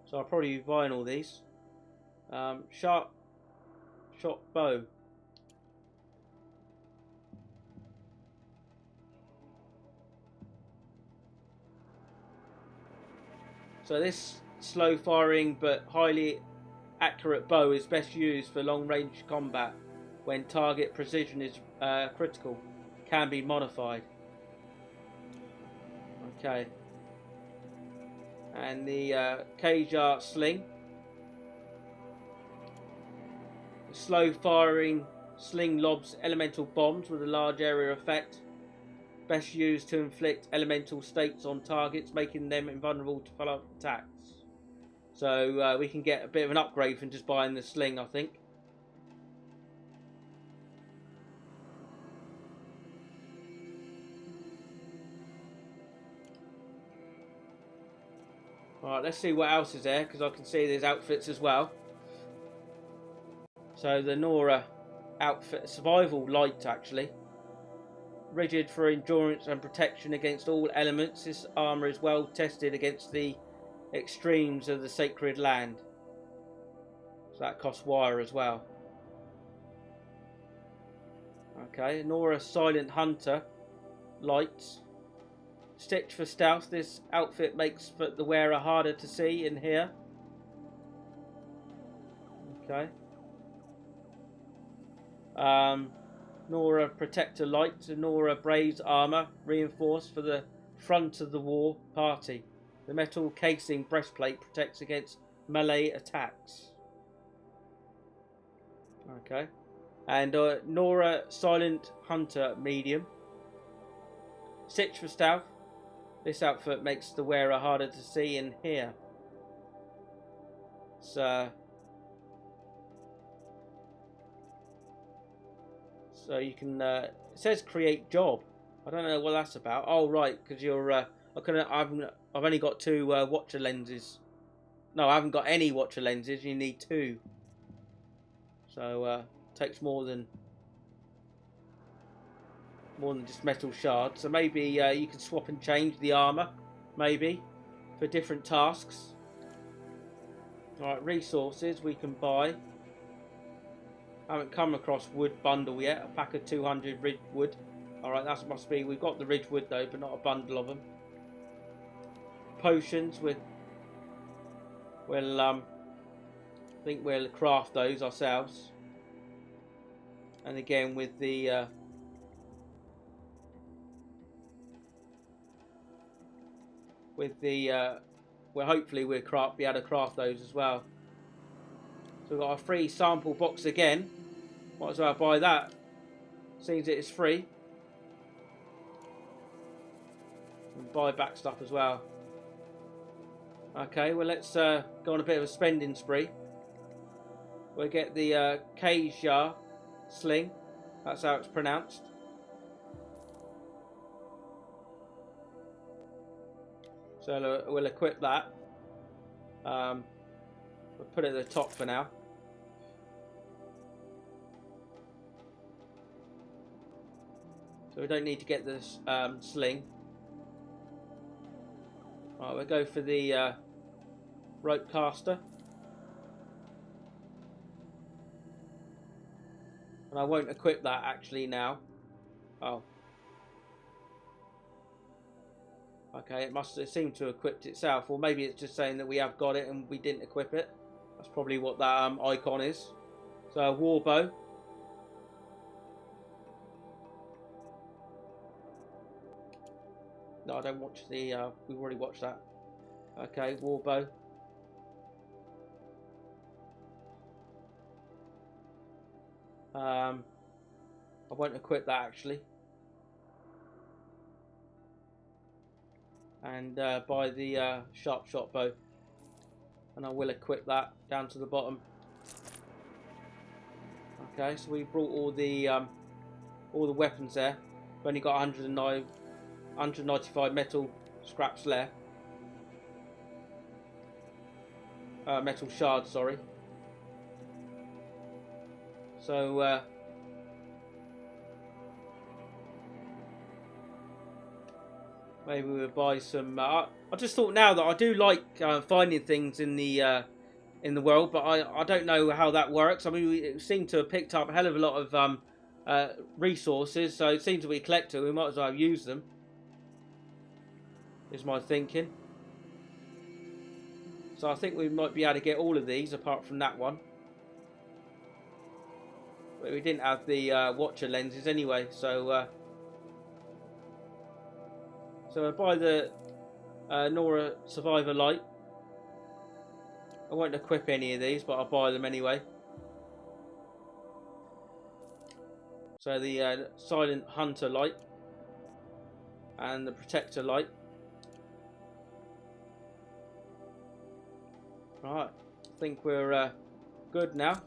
so I'll probably be buying all these. Sharp shot bow. So this slow firing but highly accurate bow is best used for long range combat when target precision is critical. Can be modified. Okay. And the Kajar sling. The slow firing sling lobs elemental bombs with a large area effect. Best used to inflict elemental states on targets, making them invulnerable to follow-up attacks. So we can get a bit of an upgrade from just buying the sling, I think. Alright, let's see what else is there, because I can see there's outfits as well. So the Nora outfit, survival light actually. Rigid for endurance and protection against all elements. This armour is well tested against the extremes of the sacred land. So that costs wire as well. Okay, Nora Silent Hunter lights. Stitch for stealth. This outfit makes the wearer harder to see and hear. Okay. Nora Protector Light. Nora Braves armour reinforced for the front of the war party. The metal casing breastplate protects against melee attacks. Okay. And Nora Silent Hunter medium. Stitch for stealth. This outfit makes the wearer harder to see and hear. So you can. It says create job. I don't know what that's about. Oh right, because you're. I've only got 2 watcher lenses. No, I haven't got any watcher lenses. You need 2. So takes more than just metal shards. So maybe you can swap and change the armour, maybe, for different tasks. Alright, resources we can buy. I haven't come across wood bundle yet. A pack of 200 ridgewood. Alright, that must be. We've got the ridgewood though, but not a bundle of them. Potions. We'll I think we'll craft those ourselves. And again with the well, hopefully we'll be able to craft those as well. So we've got a free sample box again. Might as well buy that. Seems it is free. And buy back stuff as well. Okay, well let's go on a bit of a spending spree. We'll get the Kajar sling. That's how it's pronounced. So we'll equip that. We'll put it at the top for now. So we don't need to get this sling. Right, we'll go for the rope caster. And I won't equip that actually now. Oh. Okay, it seemed to have equipped itself, or maybe it's just saying that we have got it and we didn't equip it. That's probably what that icon is. So a war bow. No, I don't watch the. We've already watched that. Okay, war bow. I won't equip that actually. And buy the sharp shot bow, and I will equip that down to the bottom. Okay, so we brought all the weapons there. We've only got 195 metal scraps left. Metal shards, sorry. So maybe we'll buy some. I just thought now that I do like finding things in the world, but I don't know how that works. I mean, we seem to have picked up a hell of a lot of resources, so it seems to be a collector. We might as well use them. Is my thinking. So I think we might be able to get all of these apart from that one. But we didn't have the watcher lenses anyway, so I'll buy the Nora Survivor Light. I won't equip any of these, but I'll buy them anyway. So the Silent Hunter Light and the Protector Light. Right, I think we're good now.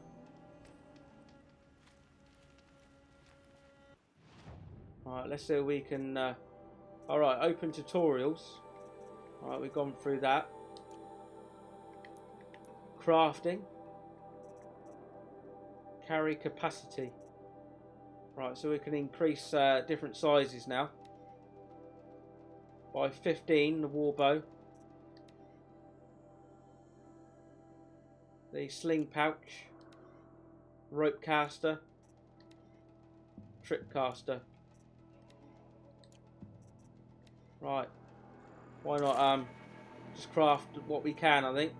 Alright, let's see if we can... Alright, open tutorials. Alright, we've gone through that. Crafting. Carry capacity. Right, so we can increase different sizes now. By 15, the war bow. The sling pouch. Rope caster. Trip caster. Right. Why not just craft what we can, I think.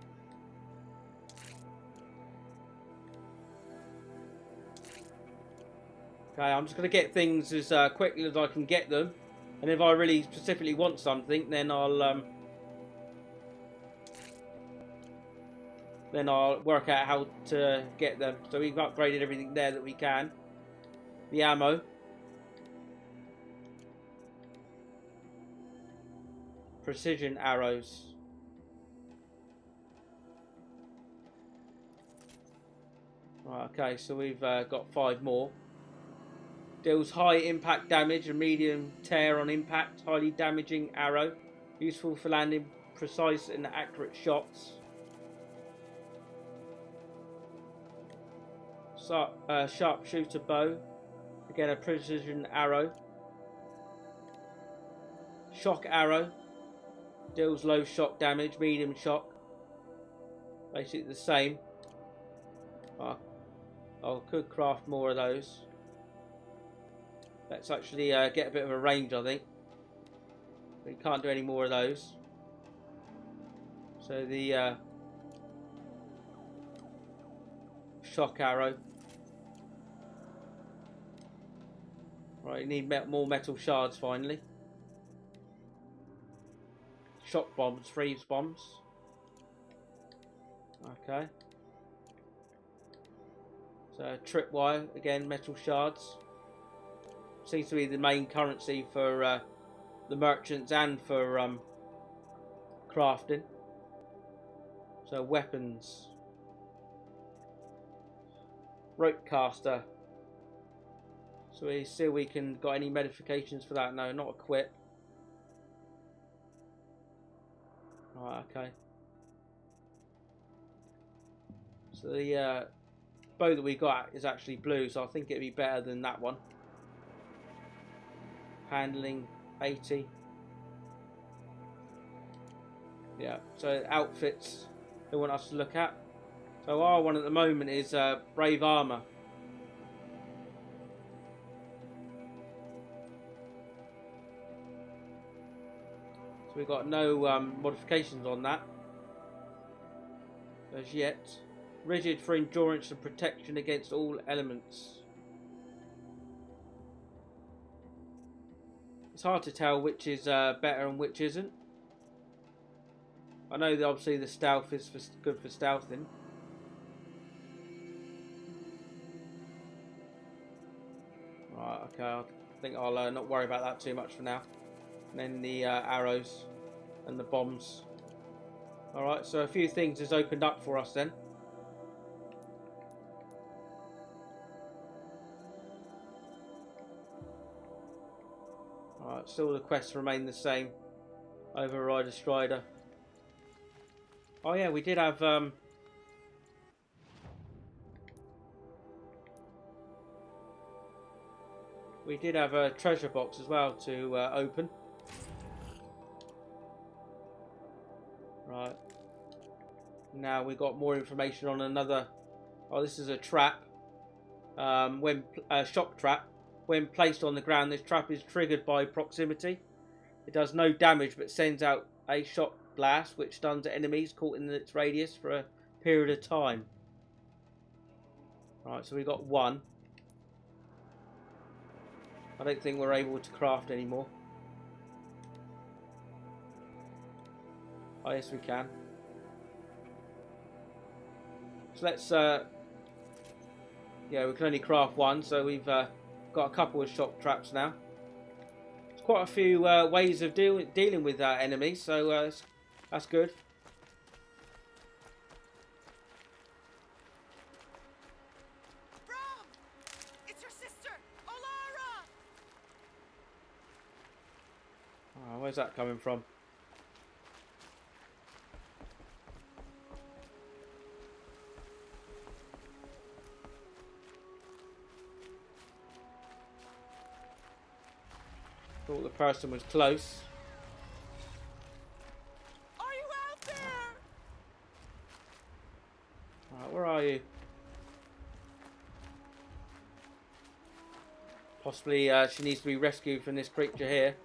Okay, I'm just going to get things as quickly as I can get them. And if I really specifically want something, then I'll work out how to get them. So we've upgraded everything there that we can. The ammo. Precision arrows. Right, okay, so we've got 5 more. Deals high impact damage and medium tear on impact. Highly damaging arrow. Useful for landing precise and accurate shots. Sharpshooter bow. Again, a precision arrow. Shock arrow. Deals low shock damage, medium shock. Basically the same. I could craft more of those. Let's actually get a bit of a range, I think. We can't do any more of those. So the shock arrow. Right, you need more metal shards finally. Shock bombs, freeze bombs. Okay. So tripwire, again, metal shards. Seems to be the main currency for the merchants and for crafting. So weapons. Rope caster. So we see if we can got any modifications for that. No, not equip. Right, okay. So the bow that we got is actually blue, so I think it'd be better than that one. Handling 80. Yeah, so outfits they want us to look at. So our one at the moment is brave armor. So we've got no modifications on that as yet. Rigid for endurance and protection against all elements. It's hard to tell which is better and which isn't. I know that obviously the stealth is good for stealthing. Right, okay, I think I'll not worry about that too much for now. And then the arrows and the bombs. Alright, so a few things has opened up for us then. Alright, still the quests remain the same. Overrider Strider. Oh yeah, we did have a treasure box as well to open. Right. Now we got more information on another. Oh, this is a trap. Shock trap. When placed on the ground, this trap is triggered by proximity. It does no damage, but sends out a shock blast, which stuns enemies caught in its radius for a period of time. Right, so we got one. I don't think we're able to craft anymore. Oh yes, we can. So let's yeah, we can only craft one, so we've got a couple of shock traps now. There's quite a few ways of dealing with enemies, so that's good.
Brom! It's your sister, Olara!
Oh, where's that coming from? Thought the person was close.
Are you out there?
Alright, where are you? Possibly she needs to be rescued from this creature here.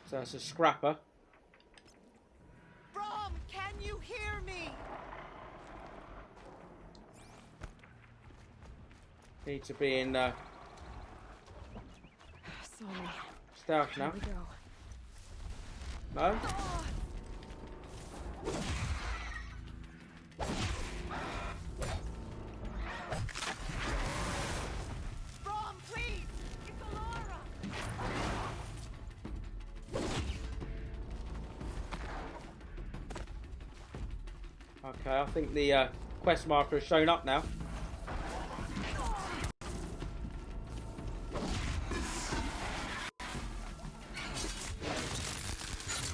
So that's a scrapper.
Brom, can you hear me?
Need to be in
Sorry.
stealth now.
Here we go.
No?
Brom, please! It's Olara!
Okay, I think the quest marker has shown up now.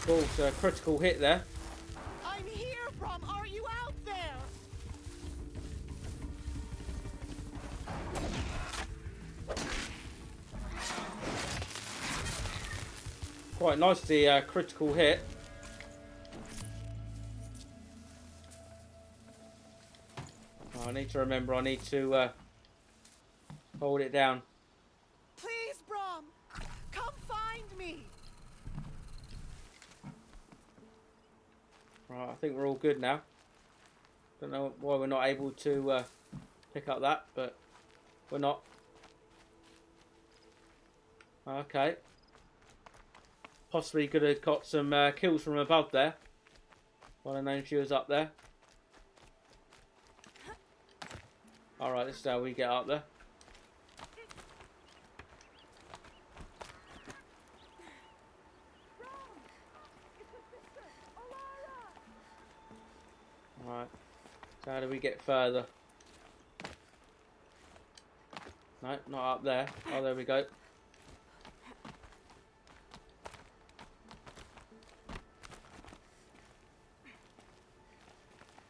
Cool, so a critical hit there.
I'm here, Brom! Are you out there?
Quite nice, the critical hit. Oh, I need to remember, I need to hold it down.
Please, Brom! Come find me!
Right, I think we're all good now. Don't know why we're not able to pick up that, but we're not. Okay. Possibly could have got some kills from above there. Well, I know she was up there. Alright, this is how we get up there. Alright, so how do we get further? No, not up there. Oh, there we go.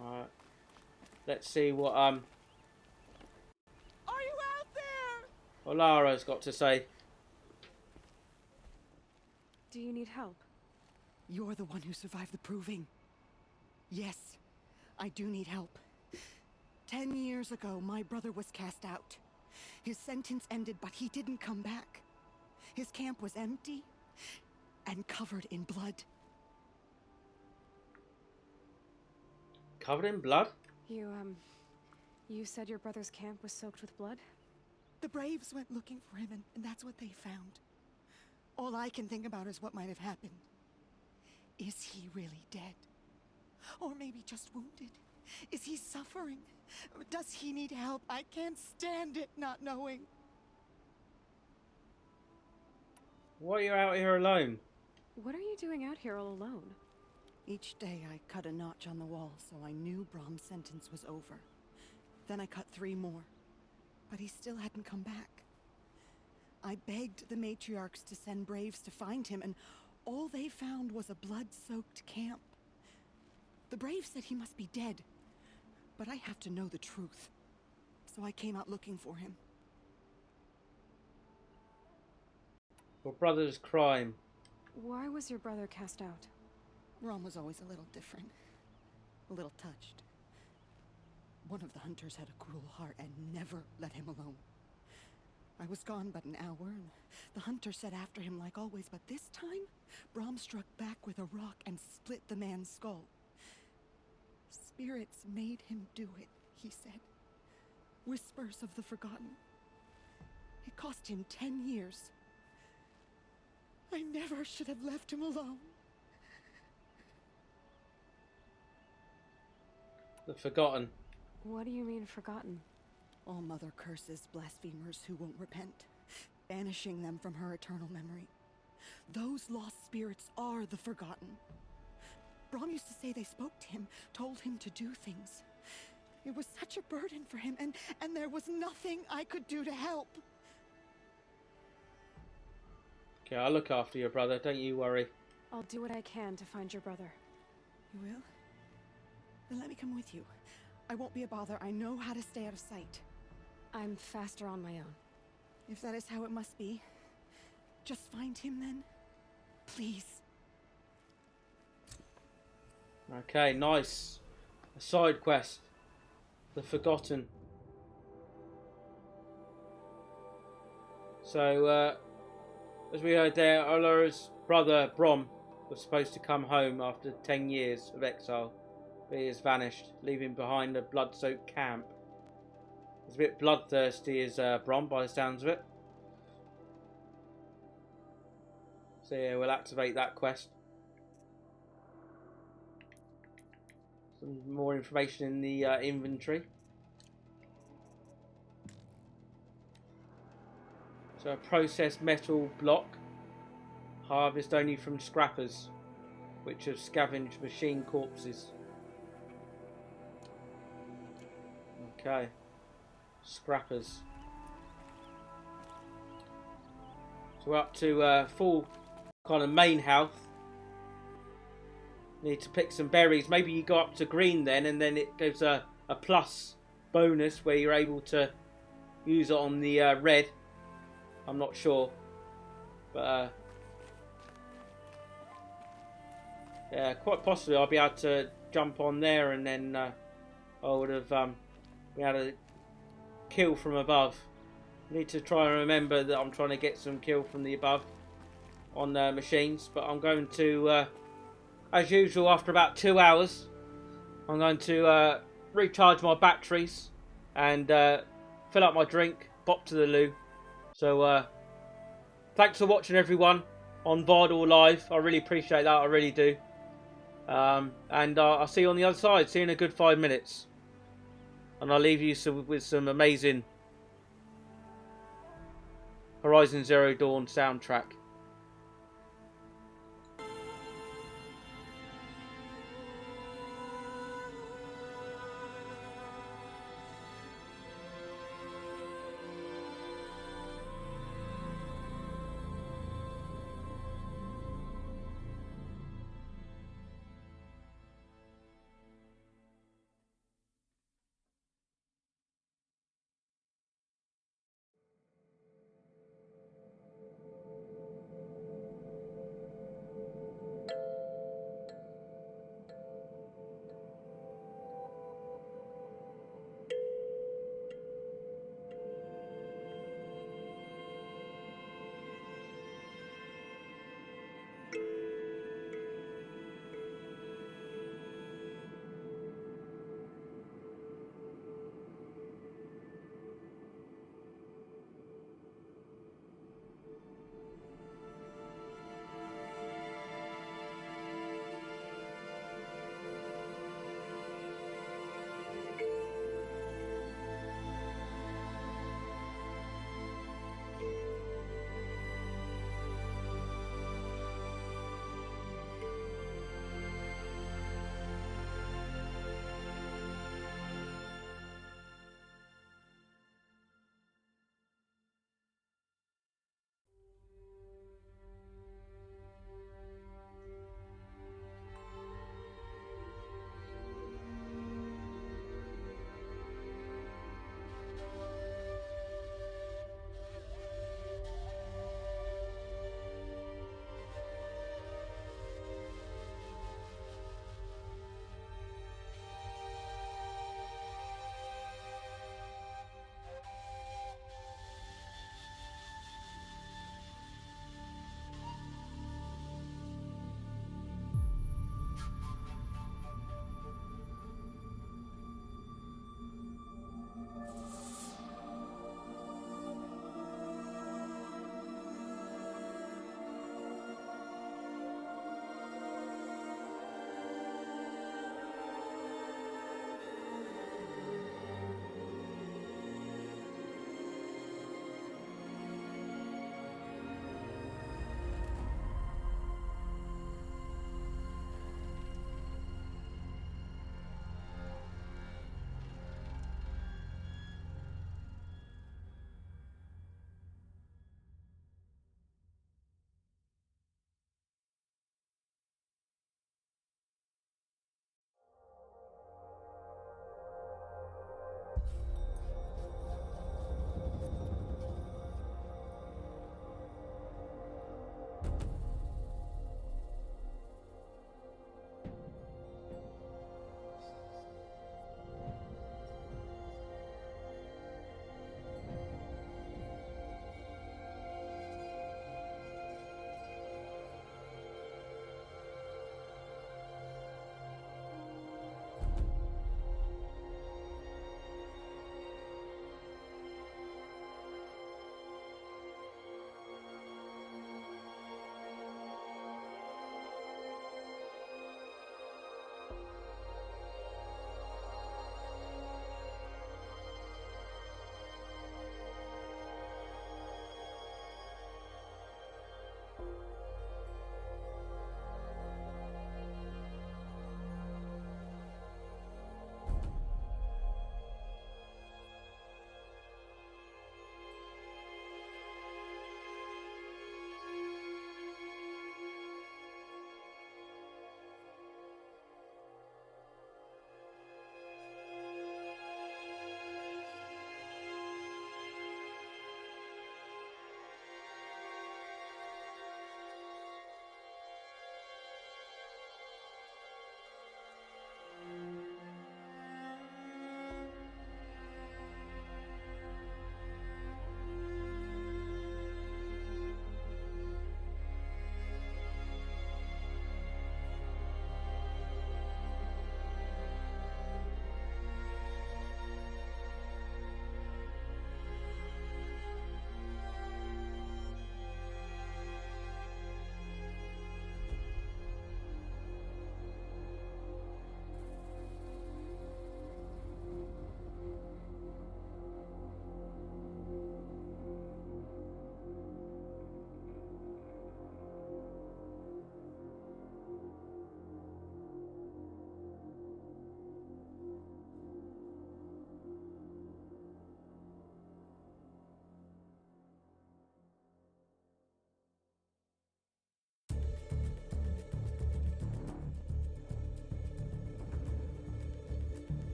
Alright. Let's see what
Are you out there?
Olara's got to say.
Do you need help?
You're the one who survived the proving. Yes, I do need help. 10 years ago, my brother was cast out.
His sentence ended, but he didn't come back. His camp was empty and covered in blood.
Covered in blood?
You said your brother's camp was soaked with blood?
The Braves went looking for him, and that's what they found. All I can think about is what might have happened. Is he really dead? Or maybe just wounded? Is he suffering? Does he need help? I can't stand it not knowing.
Why are you out here alone?
What are you doing out here all alone?
Each day I cut a notch on the wall so I knew Brom's sentence was over. Then I cut 3 more, but he still hadn't come back. I begged the matriarchs to send Braves to find him, and all they found was a blood-soaked camp. The Braves said he must be dead, but I have to know the truth. So I came out looking for him.
Your brother's crime.
Why was your brother cast out?
Brom was always a little different. A little touched. One of the hunters had a cruel heart and never let him alone. I was gone but an hour, and the hunter set after him like always, but this time, Brom struck back with a rock and split the man's skull. Spirits made him do it, he said. Whispers of the forgotten. It cost him 10 years. I never should have left him alone.
The forgotten.
What do you mean, forgotten?
All Mother curses blasphemers who won't repent, banishing them from her eternal memory. Those lost spirits are the forgotten. Brom used to say they spoke to him, told him to do things. It was such a burden for him, and there was nothing I could do to help.
Okay, I'll look after your brother, don't you worry.
I'll do what I can to find your brother.
You will? Then let me come with you. I won't be a bother. I know how to stay out of sight.
I'm faster on my own.
If that is how it must be, just find him then. Please.
Okay, nice. A side quest. The Forgotten. So, as we heard there, Ola's brother, Brom, was supposed to come home after 10 years of exile, but he has vanished, leaving behind a blood-soaked camp. He's a bit bloodthirsty, is Brom, by the sounds of it. So yeah, we'll activate that quest. Some more information in the inventory. So a processed metal block. Harvest only from scrappers, which have scavenged machine corpses. Okay. Scrappers. So we're up to full kind of main health. Need to pick some berries. Maybe you go up to green then, and then it gives a plus bonus where you're able to use it on the red. I'm not sure, but yeah, quite possibly I'll be able to jump on there, and then I would have been able to kill from above. Need to try and remember that I'm trying to get some kill from the above on machines, but I'm going to, as usual, after about 2 hours, I'm going to recharge my batteries and fill up my drink, bop to the loo. So thanks for watching, everyone, on VOD or live. I really appreciate that, I really do. And I'll see you on the other side. See you in a good 5 minutes. And I'll leave you with some amazing Horizon Zero Dawn soundtrack.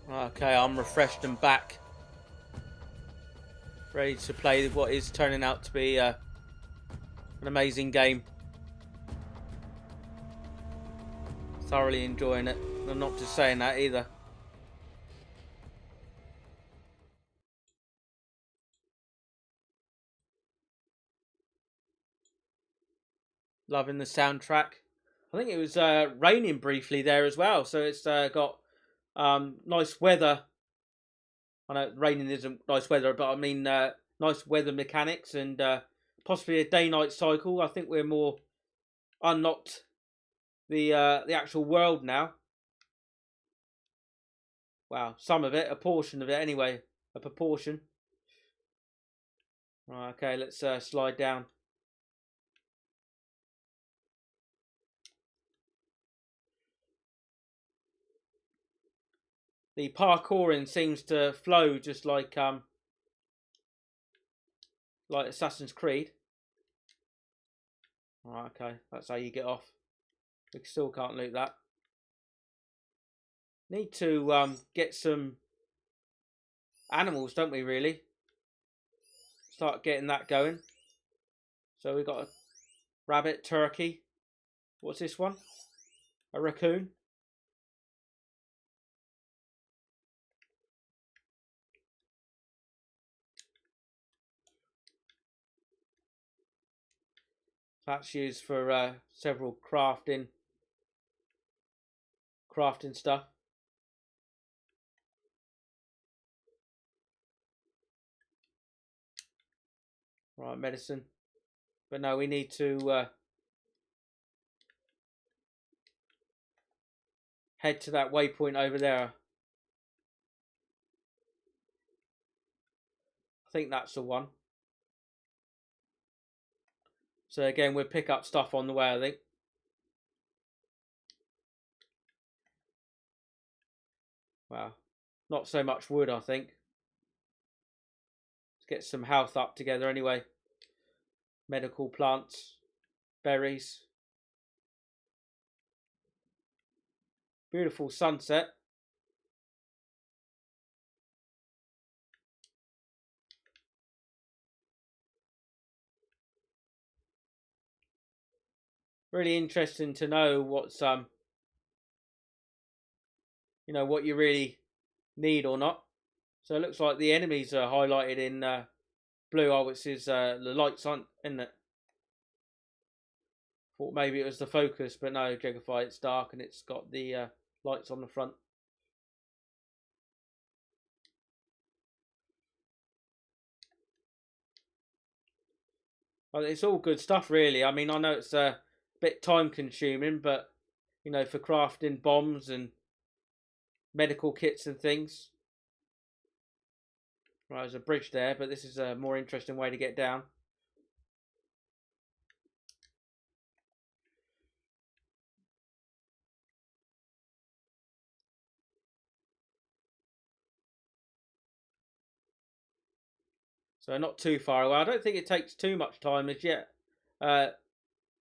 Okay, I'm refreshed and back. Ready to play what is turning out to be an amazing game. Thoroughly enjoying it. I'm not just saying that either. Loving the soundtrack. I think it was raining briefly there as well, so it's got nice weather. I know raining isn't nice weather, but I mean nice weather mechanics and possibly a day-night cycle. I think we're more unlocked the actual world now. Wow, some of it, a portion of it anyway, a proportion. Right, okay, let's slide down. The parkouring seems to flow just like Assassin's Creed. Right, okay, that's how you get off. We still can't loot that. Need to get some animals, don't we, really? Start getting that going. So we've got a rabbit, turkey. What's this one? A raccoon. That's used for several crafting stuff. Right, medicine. But no, we need to head to that waypoint over there. I think that's the one. So again, we'll pick up stuff on the way, I think. Wow. Not so much wood, I think. Let's get some health up together anyway. Medical plants. Berries. Beautiful sunset. Really interesting to know what's what you really need or not. So it looks like the enemies are highlighted in blue. Oh, which is the lights on, isn't it? Thought maybe it was the focus, but no, Jegify, it's dark and it's got the lights on the front. Well, it's all good stuff, really. I mean, I know it's a bit time consuming, but for crafting bombs and medical kits and things. Right, there's a bridge there, but this is a more interesting way to get down. So not too far away. I don't think it takes too much time as yet,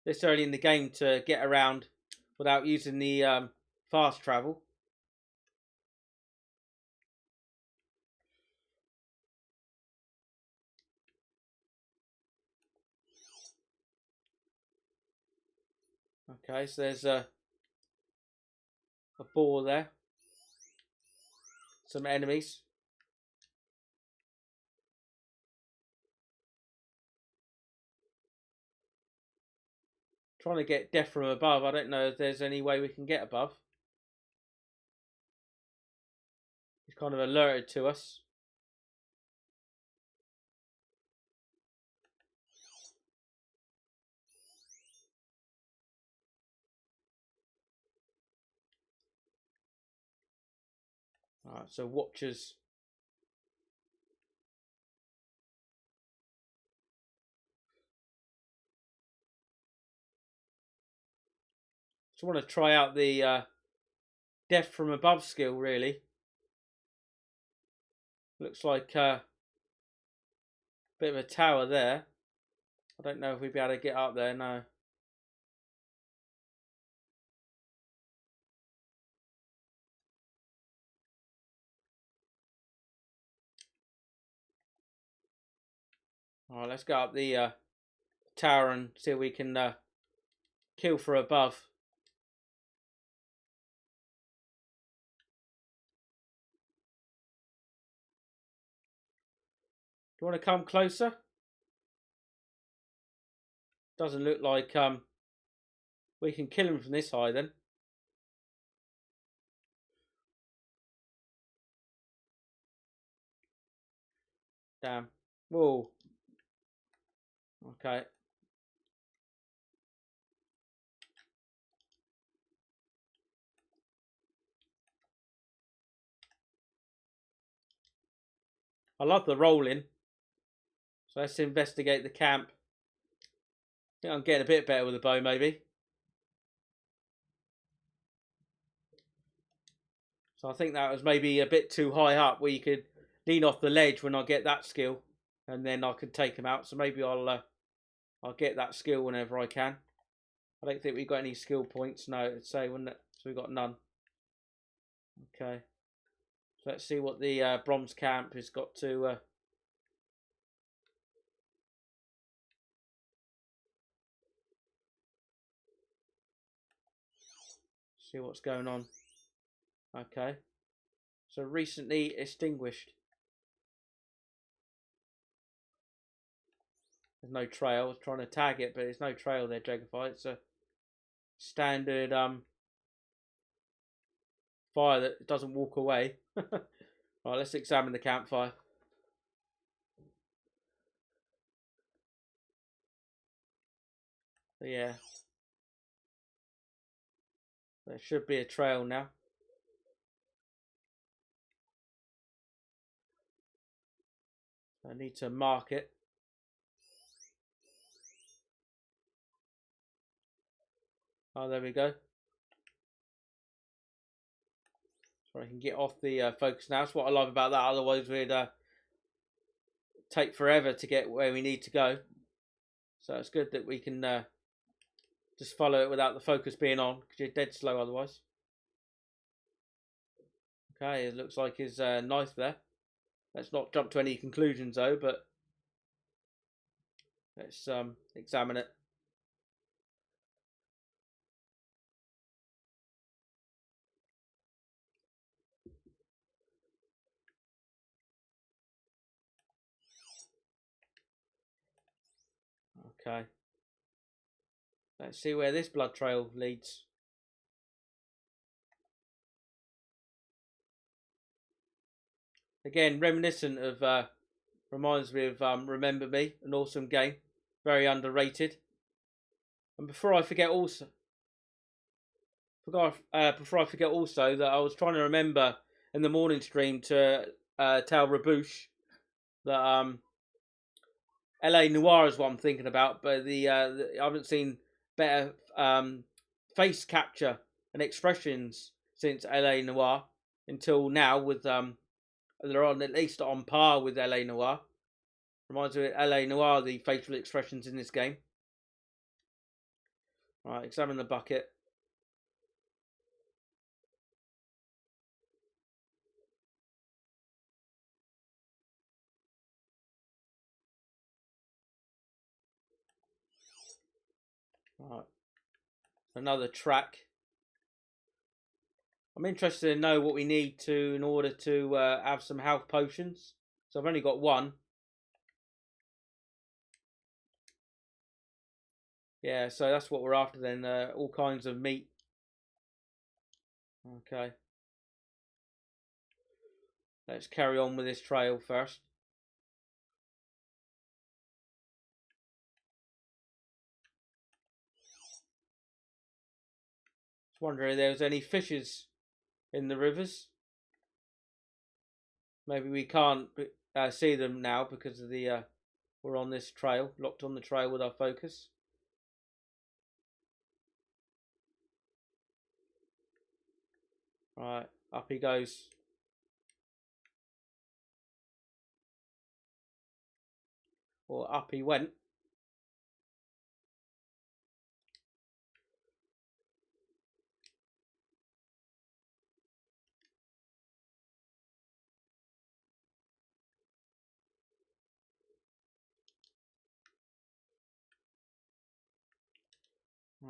this early in the game, to get around without using the fast travel. Okay, so there's a ball there. Some enemies. Trying to get death from above. I don't know if there's any way we can get above. He's kind of alerted to us. Alright, so watchers. Just want to try out the death from above skill, really. Looks like a bit of a tower there. I don't know if we'd be able to get up there, no. Alright, let's go up the tower and see if we can kill from above. Do you want to come closer? Doesn't look like we can kill him from this high then. Damn. Whoa. Okay. I love the rolling. So let's investigate the camp. I think I'm getting a bit better with the bow, maybe. So I think that was maybe a bit too high up, where you could lean off the ledge when I get that skill, and then I could take him out. So maybe I'll get that skill whenever I can. I don't think we've got any skill points. No, it'd say, wouldn't it? So we've got none. Okay. So let's see what the Brom's camp has got to... see what's going on. Okay. So recently extinguished. There's no trail. I was trying to tag it, but there's no trail there, Dragify. It's a standard fire that doesn't walk away. Right, let's examine the campfire. So yeah. There should be a trail now. I need to mark it. Oh, there we go. So I can get off the focus now. That's what I love about that. Otherwise, we'd take forever to get where we need to go. So it's good that we can just follow it without the focus being on, because you're dead slow otherwise. Okay, it looks like his knife there. Let's not jump to any conclusions though, but let's examine it. Okay. Let's see where this blood trail leads. Again, reminiscent of, reminds me of Remember Me, an awesome game. Very underrated. And before I forget also, that I was trying to remember in the morning stream to tell Rabouche that LA Noire is what I'm thinking about, but I haven't seen better face capture and expressions since LA Noire until now. With they're on at least on par with LA Noire. Reminds me of LA Noire, the facial expressions in this game. Right, examine the bucket. Right, another track. I'm interested to know what we need to in order to have some health potions. So I've only got one. Yeah, so that's what we're after then. All kinds of meat. Okay. Let's carry on with this trail first. Just wondering if there was any fishes in the rivers. Maybe we can't see them now because of the we're on this trail, locked on the trail with our focus. Right, up he goes. Or up he went.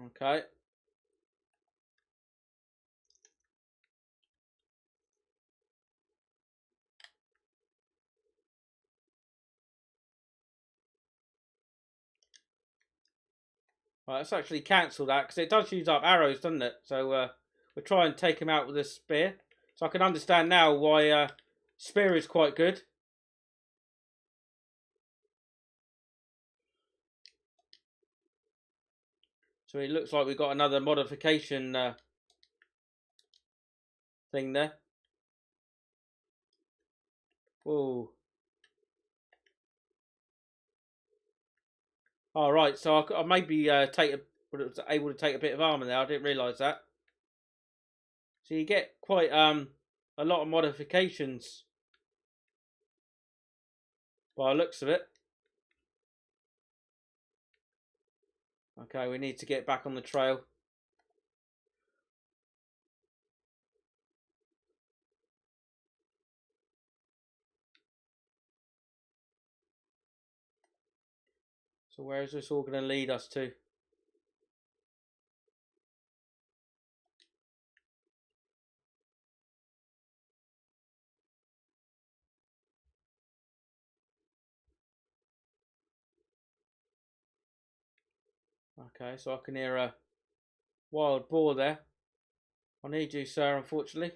Okay. Right, let's actually cancel that because it does use up arrows, doesn't it? So we'll try and take him out with a spear. So I can understand now why spear is quite good. So it looks like we've got another modification thing there. Whoa. All right, so I maybe was able to take a bit of armor there. I didn't realise that. So you get quite a lot of modifications by the looks of it. Okay, we need to get back on the trail. So where is this all going to lead us to? Okay, so I can hear a wild boar there. I need you, sir, unfortunately.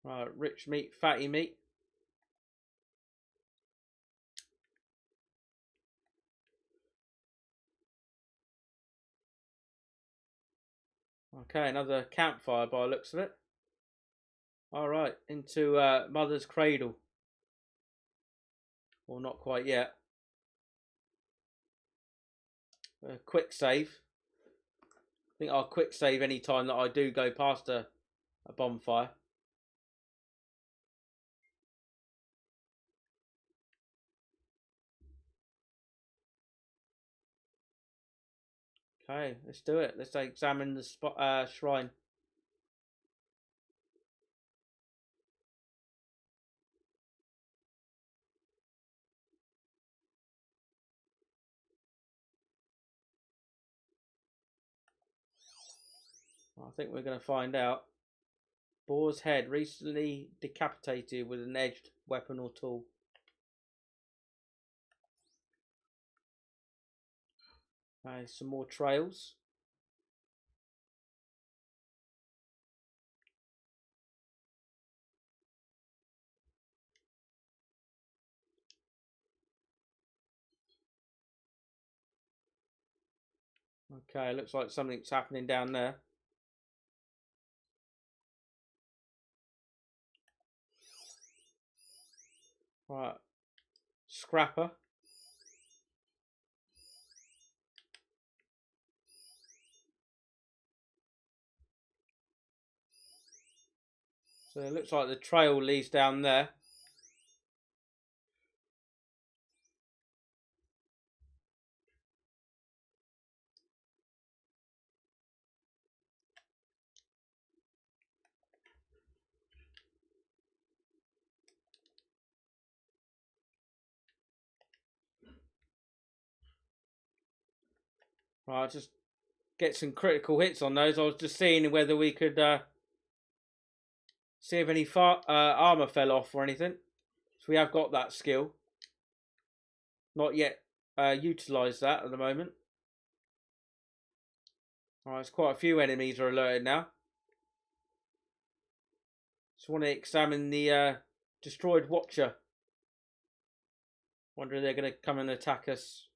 Right, rich meat, fatty meat. Okay, another campfire by the looks of it. Alright, into Mother's Cradle. Well, not quite yet. Quick save. I think I'll quick save any time that I do go past a bonfire. Okay, let's do it. Let's examine the shrine. I think we're going to find out. Boar's head recently decapitated with an edged weapon or tool. Okay, some more trails. Okay, looks like something's happening down there. Right, scrapper. So it looks like the trail leads down there. Right, just get some critical hits on those. I was just seeing whether we could see if any armor fell off or anything. So we have got that skill. Not yet utilised that at the moment. Alright, there's quite a few enemies are alerted now. Just want to examine the destroyed Watcher. Wonder if they're going to come and attack us.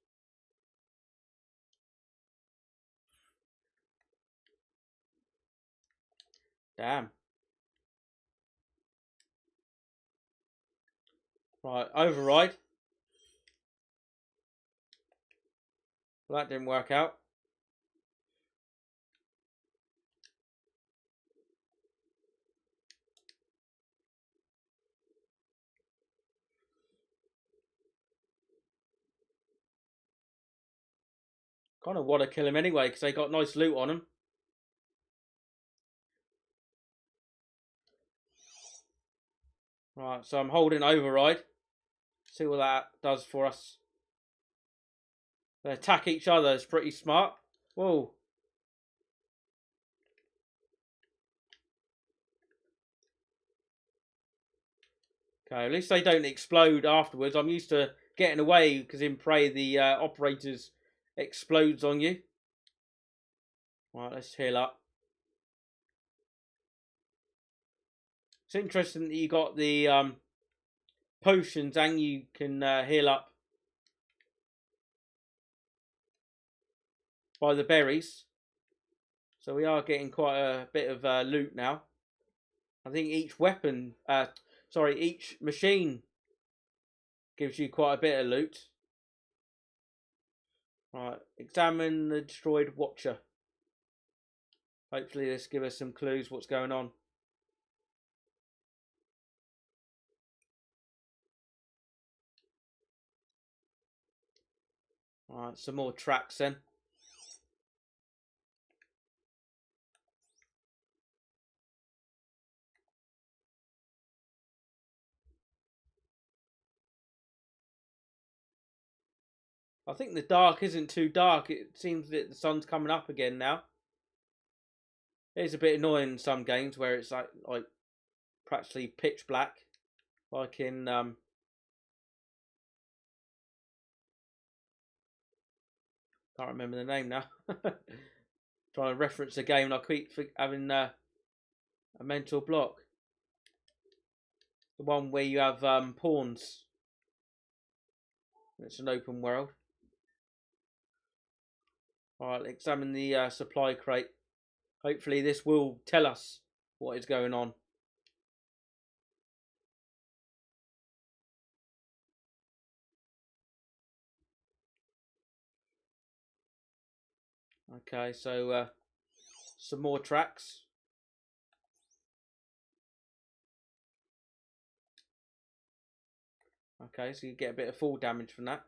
Damn. Right, override. Well, that didn't work out. Kind of want to kill him anyway because they got nice loot on them. Right, so I'm holding override. See what that does for us. They attack each other. It's pretty smart. Whoa. Okay, at least they don't explode afterwards. I'm used to getting away because in Prey the operators explodes on you. Right, let's heal up. It's interesting that you got the potions and you can heal up by the berries. So we are getting quite a bit of loot now. I think each weapon, each machine gives you quite a bit of loot. Right, examine the destroyed Watcher. Hopefully this gives us some clues what's going on. Alright, some more tracks then. I think the dark isn't too dark. It seems that the sun's coming up again now. It's a bit annoying in some games where it's like practically pitch black. Like in can't remember the name now. Trying to reference the game and I keep having a mental block. The one where you have pawns. It's an open world. Alright, examine the supply crate. Hopefully this will tell us what is going on. Okay, so some more tracks. Okay, so you get a bit of fall damage from that.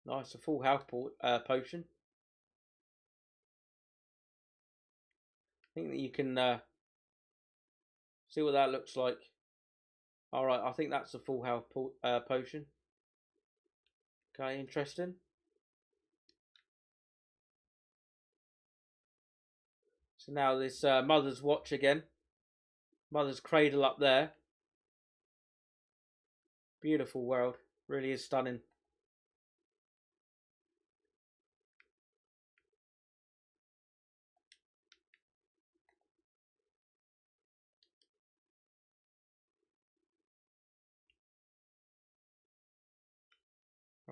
Nice, a full health potion. I think that you can see what that looks like. Alright, I think that's a full health potion. Okay, interesting. So now this Mother's Watch again. Mother's Cradle up there. Beautiful world. Really is stunning.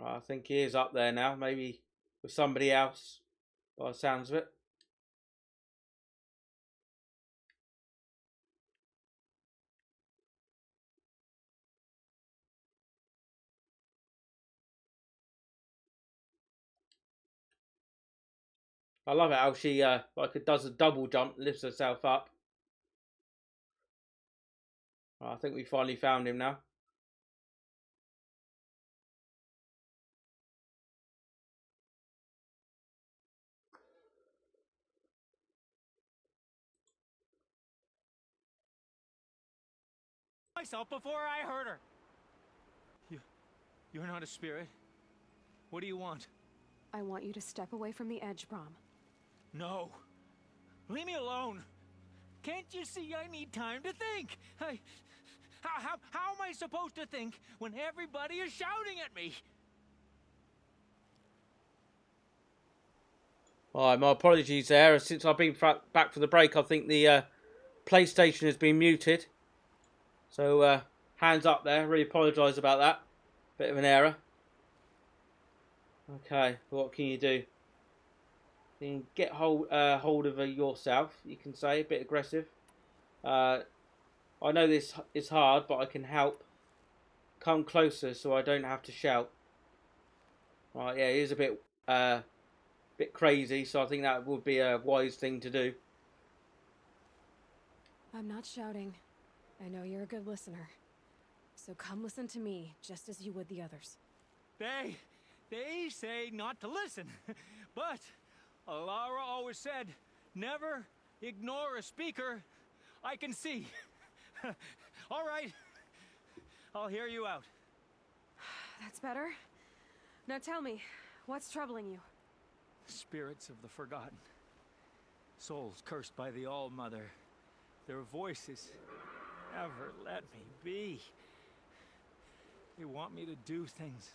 Right, I think he is up there now. Maybe with somebody else, by the sounds of it. I love it how she does a double jump, lifts herself up. Right, I think we finally found him now.
Myself before I hurt her. You're not a spirit. What do you want?
I want you to step away from the edge, Brom.
No. Leave me alone. Can't you see I need time to think? How am I supposed to think when everybody is shouting at me?
Alright, my apologies there. Since I've been back for the break, I think the PlayStation has been muted. So, hands up there. Really apologise about that. Bit of an error. Okay, what can you do? You can get hold of yourself. You can say a bit aggressive. I know this is hard, but I can help. Come closer so I don't have to shout. Right, yeah, he is a bit crazy, so I think that would be a wise thing to do.
I'm not shouting. I know you're a good listener. So come listen to me, just as you would the others.
They say not to listen, but Alara always said, never ignore a speaker I can see. All right. I'll hear you out.
That's better. Now tell me, what's troubling you?
Spirits of the forgotten. Souls cursed by the All-Mother. Their voices never let me be. They want me to do things.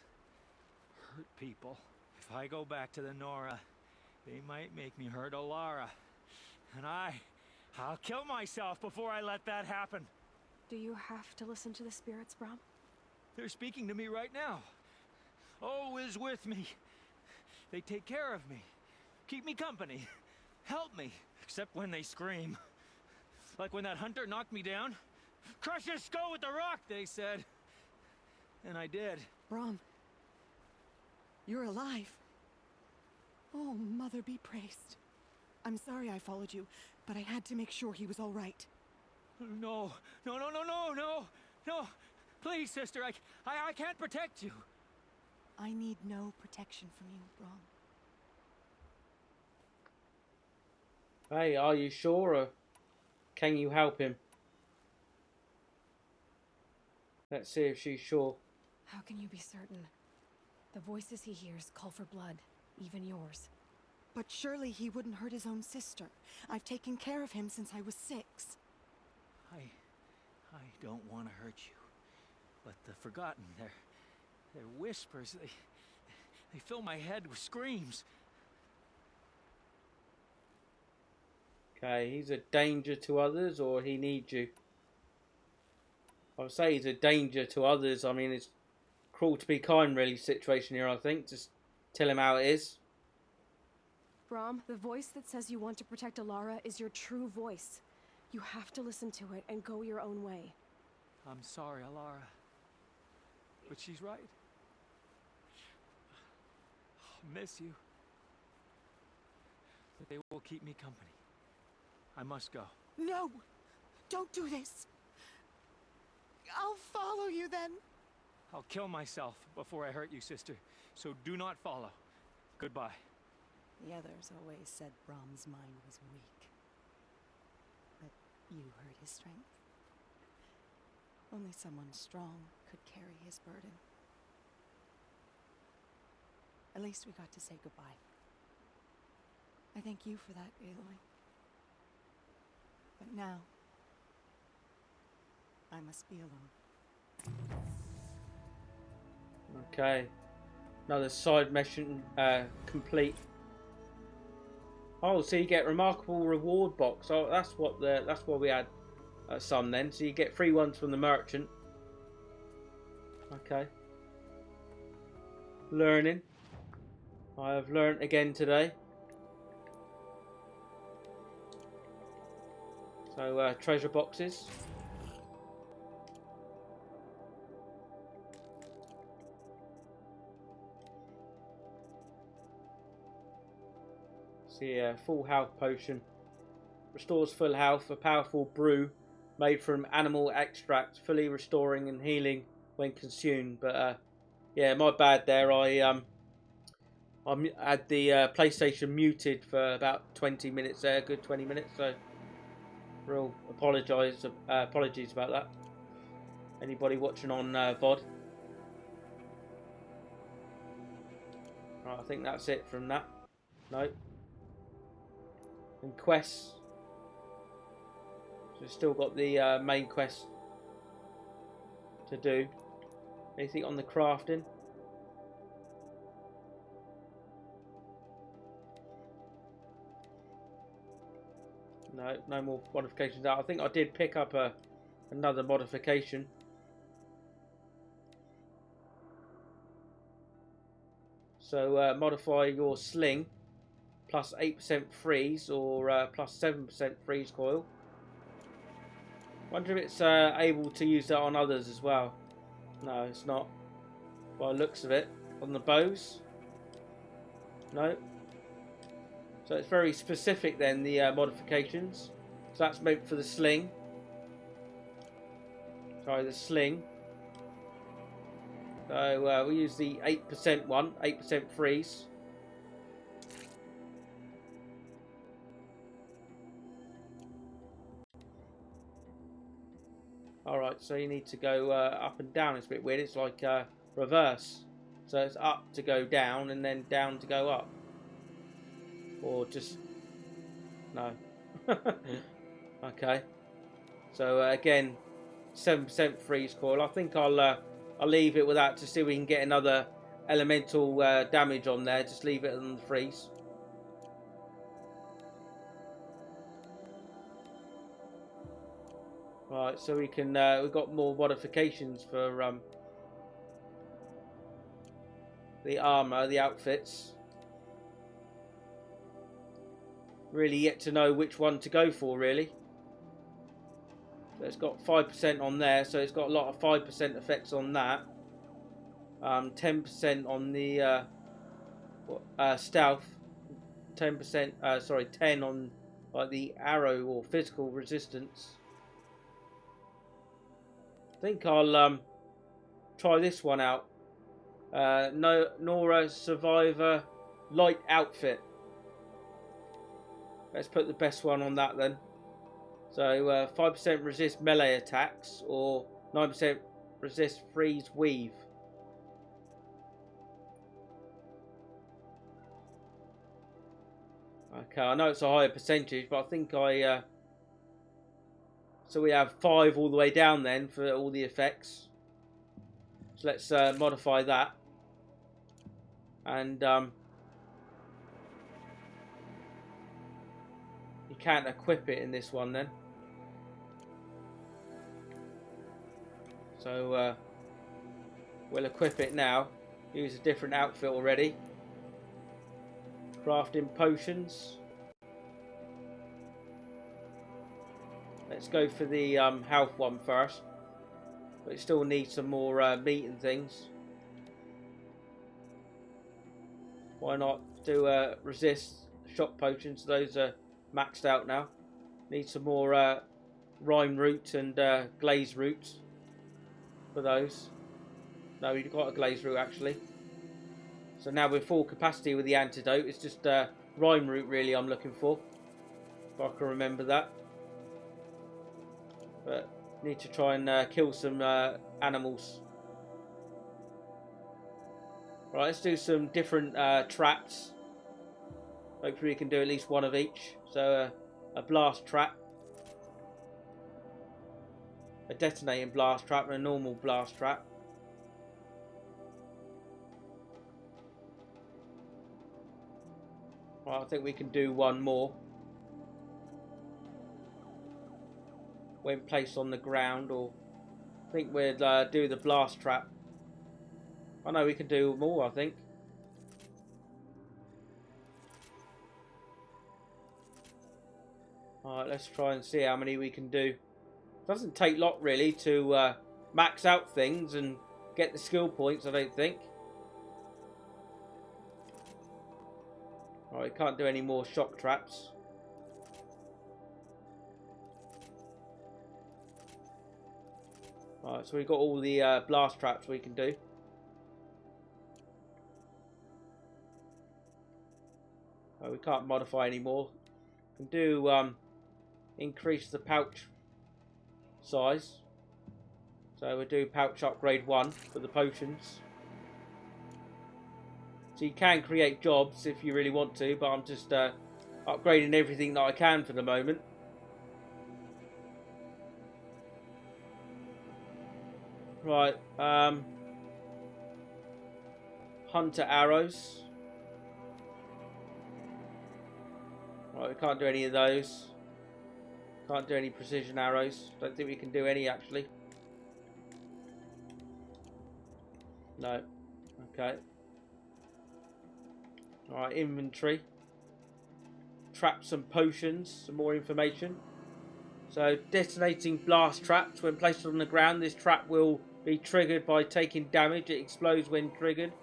Hurt people. If I go back to the Nora, they might make me hurt Alara. And I'll kill myself before I let that happen.
Do you have to listen to the spirits, Brom?
They're speaking to me right now. Oh is with me. They take care of me. Keep me company. Help me. Except when they scream. Like when that hunter knocked me down. Crush his skull with the rock, they said. And I did.
Brom, you're alive. Oh, Mother be praised. I'm sorry I followed you, but I had to make sure he was all right.
No. Please, sister, I can't protect you.
I need no protection from you, Brom.
Hey, are you sure, or can you help him? Let's see if she's sure.
How can you be certain? The voices he hears call for blood, even yours.
But surely he wouldn't hurt his own sister. I've taken care of him since I was 6.
I don't want to hurt you. But the forgotten, their whispers, they fill my head with screams.
Okay, he's a danger to others, or he needs you. I would say he's a danger to others. I mean, it's cruel to be kind, really, situation here, I think. Just tell him how it is.
Brom, the voice that says you want to protect Alara is your true voice. You have to listen to it and go your own way.
I'm sorry, Alara. But she's right. I'll miss you. But they will keep me company. I must go.
No! Don't do this! I'll follow you then.
I'll kill myself before I hurt you, sister. So do not follow. Goodbye.
The others always said Brom's mind was weak. But you heard his strength. Only someone strong could carry his burden. At least we got to say goodbye. I thank you for that, Aloy. But now, I must be alone.
Okay. Another side mission complete. Oh, so you get remarkable reward box. Oh, that's what we had some then. So you get free ones from the merchant. Okay. Learning. I have learnt again today. So treasure boxes. See, full health potion. Restores full health. A powerful brew made from animal extract, fully restoring and healing when consumed. But yeah, my bad there. I had the PlayStation muted for about 20 minutes there, good 20 minutes. So, real apologies about that. Anybody watching on VOD? Right, I think that's it from that. No. And quests. So we've still got the main quest to do. Anything on the crafting? No, no more modifications. I think I did pick up another modification. So modify your sling. Plus 8% freeze or plus 7% freeze coil. Wonder if it's able to use that on others as well. No, it's not. By the looks of it. On the bows. No. So it's very specific then, the modifications. So that's meant for the sling. Sorry, the sling. So we use the 8% one, 8% freeze. Alright, so you need to go up and down. It's a bit weird. It's like reverse. So it's up to go down and then down to go up. Or just... no. Okay. So again, 7% freeze coil. I think I'll leave it with that to see if we can get another elemental damage on there. Just leave it on the freeze. Right, so we can we've got more modifications for the armor, the outfits. Really yet to know which one to go for, really. So it's got 5% on there, so it's got a lot of 5% effects on that. 10% on the stealth. 10%, sorry, 10 on like the arrow or physical resistance. I think I'll try this one out. Nora Survivor Light Outfit. Let's put the best one on that then. So 5% resist melee attacks or 9% resist freeze weave. Okay, I know it's a higher percentage, but I think so we have 5 all the way down then for all the effects. So let's modify that. And you can't equip it in this one then. So we'll equip it now. Use a different outfit already. Crafting potions. Let's go for the health one first. But it still needs some more meat and things. Why not do resist shock potions? Those are maxed out now. Need some more rhyme root and glaze root for those. No, we've got a glaze root actually. So now we're full capacity with the antidote. It's just rhyme root really I'm looking for. If I can remember that. But need to try and kill some animals. Right, let's do some different traps. Hopefully we can do at least one of each. So a blast trap. A detonating blast trap and a normal blast trap. Right, I think we can do one more. When placed on the ground, or I think we'll do the blast trap. I know we can do more, I think. Alright, let's try and see how many we can do. Doesn't take long really to max out things and get the skill points, I don't think. Alright, can't do any more shock traps. Alright, so we've got all the blast traps we can do. We can't modify anymore. We can do increase the pouch size. So we'll do pouch upgrade 1 for the potions. So you can create jobs if you really want to, but I'm just upgrading everything that I can for the moment. Right, hunter arrows. Right, we can't do any of those. Can't do any precision arrows. Don't think we can do any actually. No. Okay. Alright, inventory. Traps and potions, some more information. So, detonating blast traps. When placed on the ground, this trap will be triggered by taking damage. It explodes when triggered.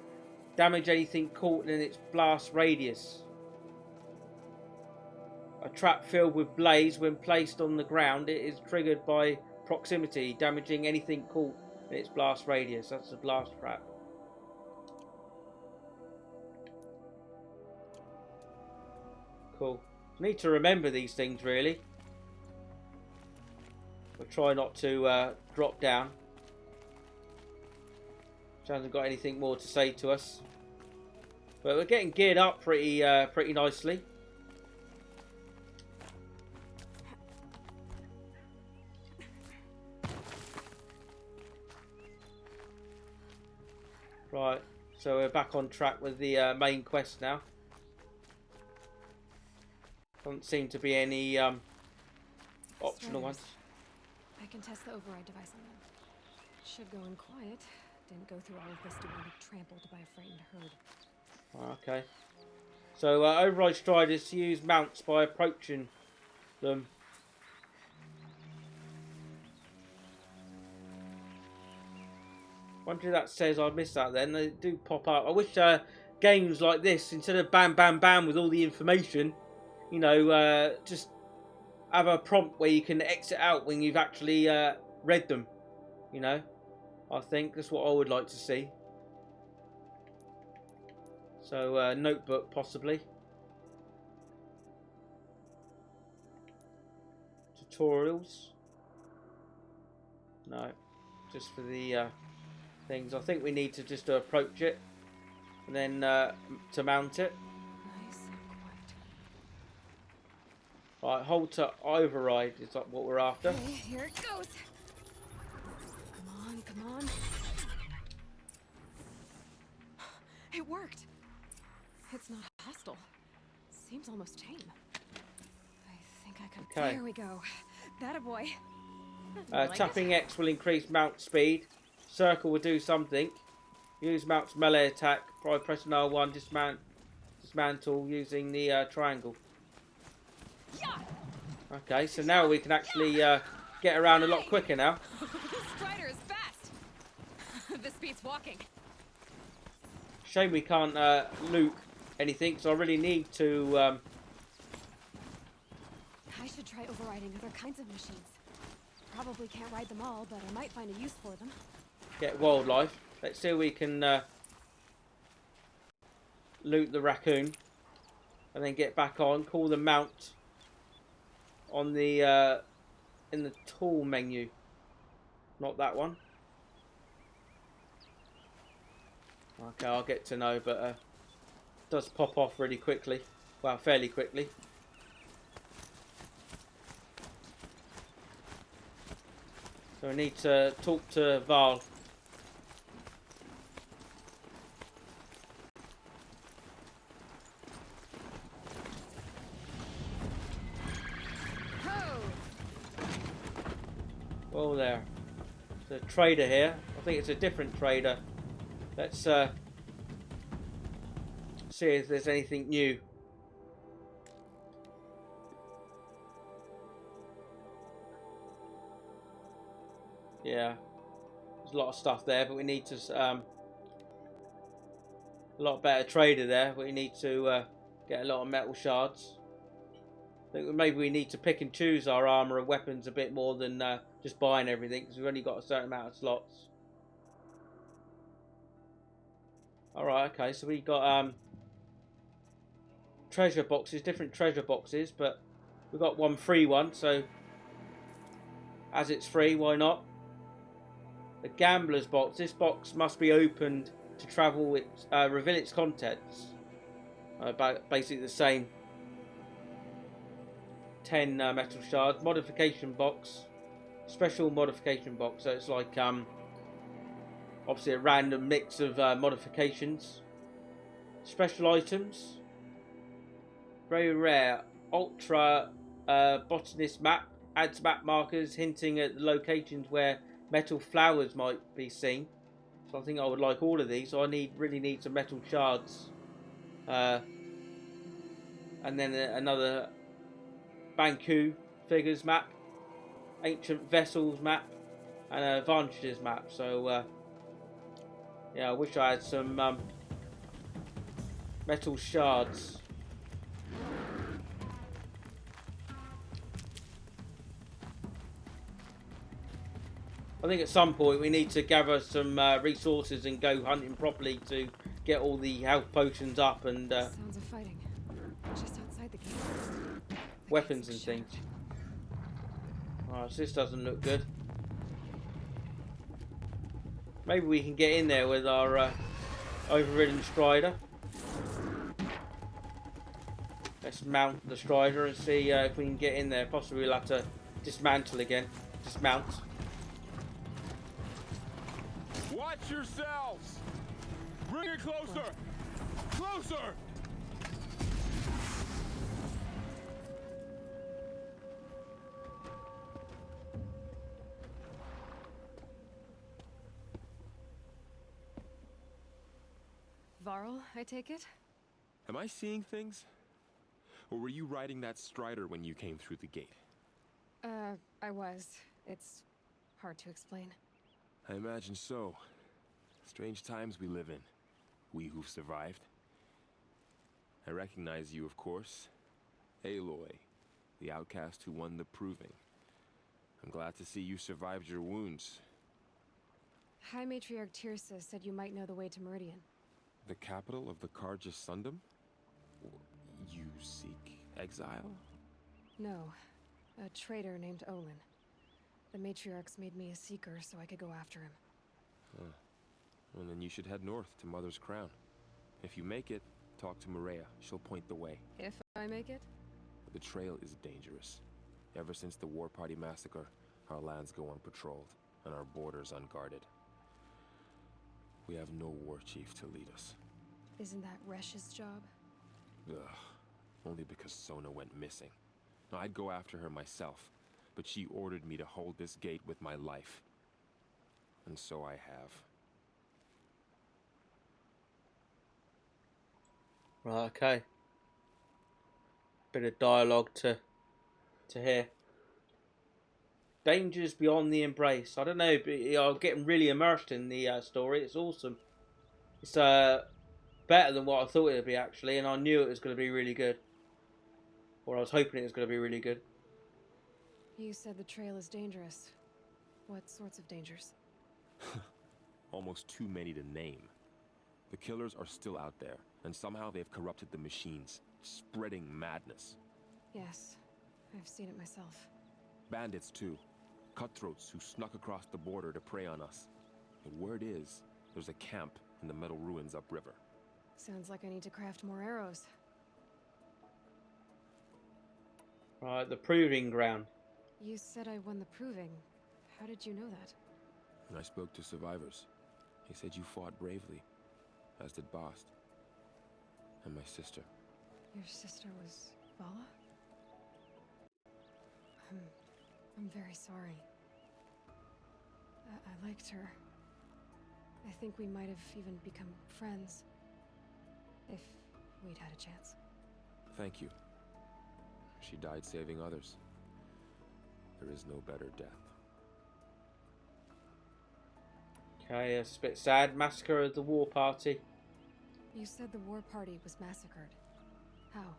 Damage anything caught in its blast radius. A trap filled with blaze, when placed on the ground, it is triggered by proximity, damaging anything caught in its blast radius. That's a blast trap. Cool. Need to remember these things really. We'll try not to drop down. She hasn't got anything more to say to us. But we're getting geared up pretty nicely. Right, so we're back on track with the main quest now. Doesn't seem to be any optional ones.
I can test the override device on them. Should go in quiet. Didn't go through all of this to be trampled by a frightened herd.
Okay. So override striders use mounts by approaching them. Wonder if that says I missed that then. They do pop up. I wish games like this, instead of bam bam bam with all the information, you know, just have a prompt where you can exit out when you've actually read them. You know, I think that's what I would like to see. So notebook possibly. Tutorials. No, just for the things. I think we need to just approach it and then to mount it.
Nice and quiet.
Right, hold to override is like what we're after.
Okay, here it goes. Come on, come on. It worked. It's not hostile. Seems almost tame. I think I can.
Okay.
There we go. That a boy.
Tapping X will increase mount speed. Circle will do something. Use mount's melee attack by pressing R1. Dismantle using the triangle. Okay, so now we can actually get around a lot quicker now.
Strider is fast. This beats walking.
Shame we can't loot anything, so I really need to.
I should try overriding other kinds of machines. Probably can't ride them all, but I might find a use for them.
Get wildlife. Let's see if we can loot the raccoon and then get back on. Call the mount on the in the tool menu. Not that one. Okay, I'll get to know, but it does pop off really quickly. Well, fairly quickly. So we need to talk to Val. Oh, there. There's a trader here. I think it's a different trader. Let's see if there's anything new. Yeah, there's a lot of stuff there, but we need to a lot better trader there. We need to get a lot of metal shards. I think maybe we need to pick and choose our armor and weapons a bit more than just buying everything, because we've only got a certain amount of slots. Alright, okay, so we got treasure boxes, different treasure boxes, but we've got one free one, so as it's free, why not? The gambler's box. This box must be opened to travel with reveal its contents. About basically the same. 10 metal shards. Modification box. Special modification box. So it's like obviously a random mix of modifications. Special items. Very rare. Ultra botanist map. Adds map markers hinting at the locations where metal flowers might be seen. So I think I would like all of these. So I really need some metal shards. And then another Banku figures map. Ancient vessels map. And an advantages map. So yeah, I wish I had some metal shards. I think at some point we need to gather some resources and go hunting properly to get all the health potions up and
Sounds of fighting. Just outside the gate.
weapons and things. Oh, so this doesn't look good. Maybe we can get in there with our overridden Strider. Let's mount the Strider and see if we can get in there. Possibly we'll have to dismantle again. Dismount.
Watch yourselves! Bring it closer! Closer!
Varl, I take it?
Am I seeing things? Or were you riding that Strider when you came through the gate?
I was. It's hard to explain.
I imagine so. Strange times we live in. We who've survived. I recognize you, of course. Aloy, the outcast who won the proving. I'm glad to see you survived your wounds.
High Matriarch Tirsa said you might know the way to Meridian.
The capital of the Carja Sundom? You seek exile?
No. A traitor named Olin. The Matriarchs made me a seeker so I could go after him.
Huh. Well, then you should head north to Mother's Crown. If you make it, talk to Maria. She'll point the way.
If I make it?
The trail is dangerous. Ever since the War Party massacre, our lands go unpatrolled, and our borders unguarded. We have no war chief to lead us.
Isn't that Resh's job?
Ugh. Only because Sona went missing. Now, I'd go after her myself, but she ordered me to hold this gate with my life. And so I have.
Right, okay. Bit of dialogue to hear. Dangers beyond the embrace. I don't know, but I'm getting really immersed in the story. It's awesome. It's better than what I thought it would be, actually, and I knew it was going to be really good. Or I was hoping it was going to be really good.
You said the trail is dangerous. What sorts of dangers?
Almost too many to name. The killers are still out there, and somehow they've corrupted the machines, spreading madness.
Yes, I've seen it myself.
Bandits, too. Cutthroats who snuck across the border to prey on us. The word is, there's a camp in the metal ruins upriver.
Sounds like I need to craft more arrows.
Right, the proving ground.
You said I won the proving. How did you know that?
And I spoke to survivors. They said you fought bravely, as did Bast. And my sister.
Your sister was Vala? I'm very sorry. I liked her. I think we might have even become friends. If we'd had a chance.
Thank you. She died saving others. There is no better death.
Okay, it's a bit sad. Massacre of the war party.
You said the war party was massacred. How?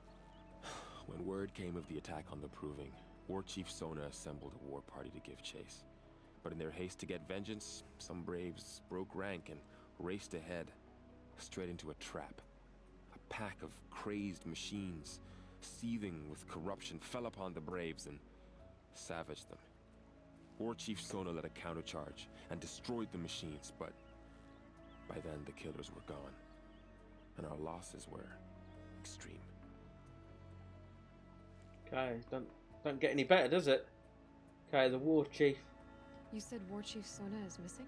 When word came of the attack on the Proving, War Chief Sona assembled a war party to give chase. But in their haste to get vengeance, some braves broke rank and raced ahead, straight into a trap. A pack of crazed machines, seething with corruption, fell upon the braves and savaged them. War Chief Sona led a countercharge and destroyed the machines, but by then the killers were gone, and our losses were extreme.
Okay, don't get any better, does it? Okay, the war chief.
You said War Chief Sona is missing?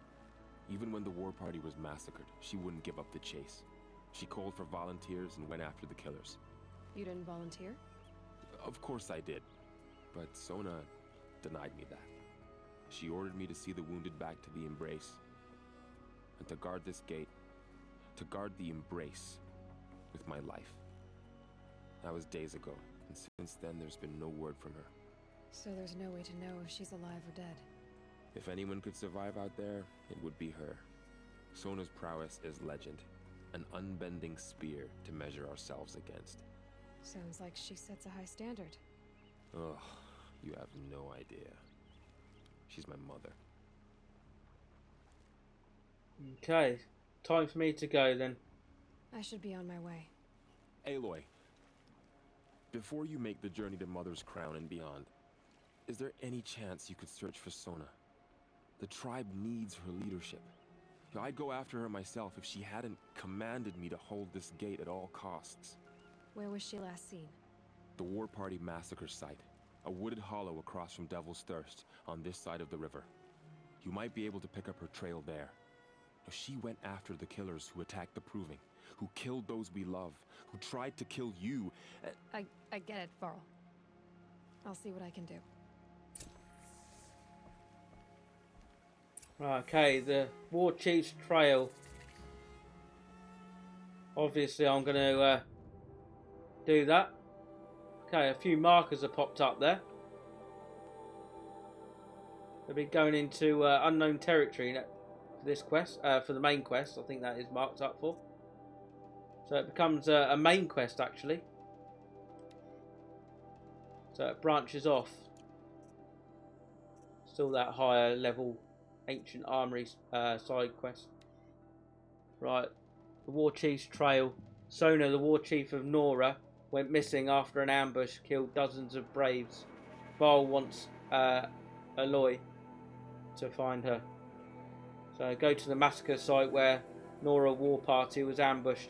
Even when the war party was massacred, she wouldn't give up the chase. She called for volunteers and went after the killers.
You didn't volunteer?
Of course I did, but Sona denied me that. She ordered me to see the wounded back to the Embrace, and to guard this gate, to guard the Embrace with my life. That was days ago, and since then there's been no word from her.
So there's no way to know if she's alive or dead.
If anyone could survive out there, it would be her. Sona's prowess is legend, an unbending spear to measure ourselves against.
Sounds like she sets a high standard.
Ugh, you have no idea. She's my mother.
Okay, time for me to go then.
I should be on my way.
Aloy, before you make the journey to Mother's Crown and beyond, Is there any chance you could search for Sona? The tribe needs her leadership. I'd go after her myself if she hadn't commanded me to hold this gate at all costs.
Where was she last seen?
The War Party massacre site. A wooded hollow across from Devil's Thirst, on this side of the river. You might be able to pick up her trail there. She went after the killers who attacked the Proving, who killed those we love, who tried to kill you.
I get it, Varl. I'll see what I can do.
Okay, the War Chief's trail. Obviously, I'm going to do that. Okay, a few markers have popped up there. They'll be going into unknown territory for this quest, for the main quest. I think that is marked up for. So it becomes a main quest actually. So it branches off. Still that higher level ancient armory side quest. Right, the War Chief's trail. Sona, the War Chief of Nora, went missing after an ambush killed dozens of braves. Varl wants Aloy to find her. So go to the massacre site where Nora War Party was ambushed.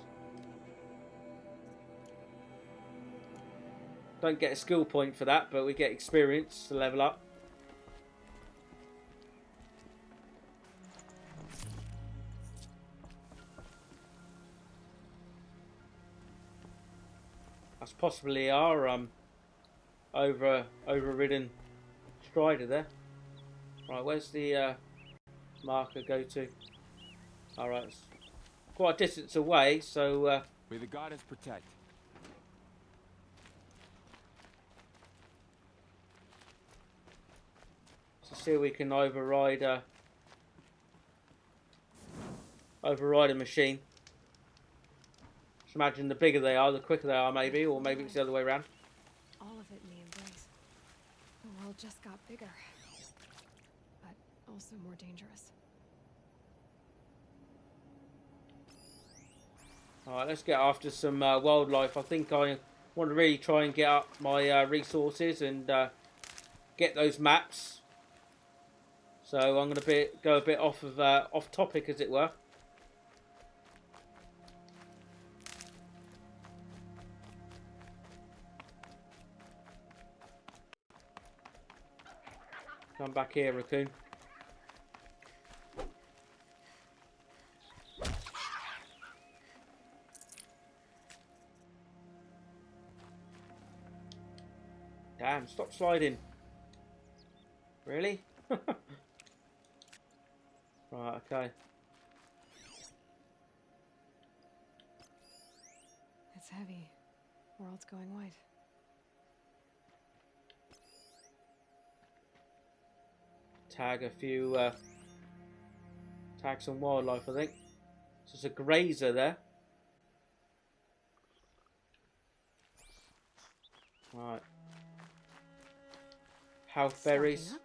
Don't get a skill point for that, but we get experience to level up. That's possibly our overridden strider there. Right, where's the marker go to? Alright, it's quite a distance away, so
may the goddess protect.
So see if we can override a machine. Just imagine the bigger they are, the quicker they are, maybe, or maybe it's the other way around.
All of it in the embrace. The world just got bigger, but also more dangerous.
Alright, let's get after some wildlife. I think I want to really try and get up my resources and get those maps. So I'm going to go a bit off topic, as it were. Come back here, raccoon. Damn, stop sliding. Really? Right, okay.
It's heavy. World's going white.
Tag a few, tag some wildlife, I think. So there's a grazer there. Right. Health berries.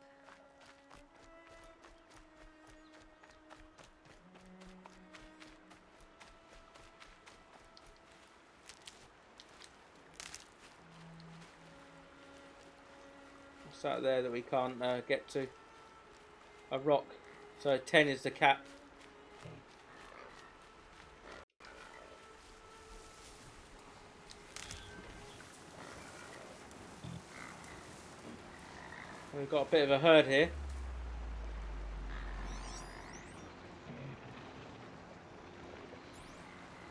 What's that there that we can't get to? A rock. So 10 is the cap. We've got a bit of a herd here.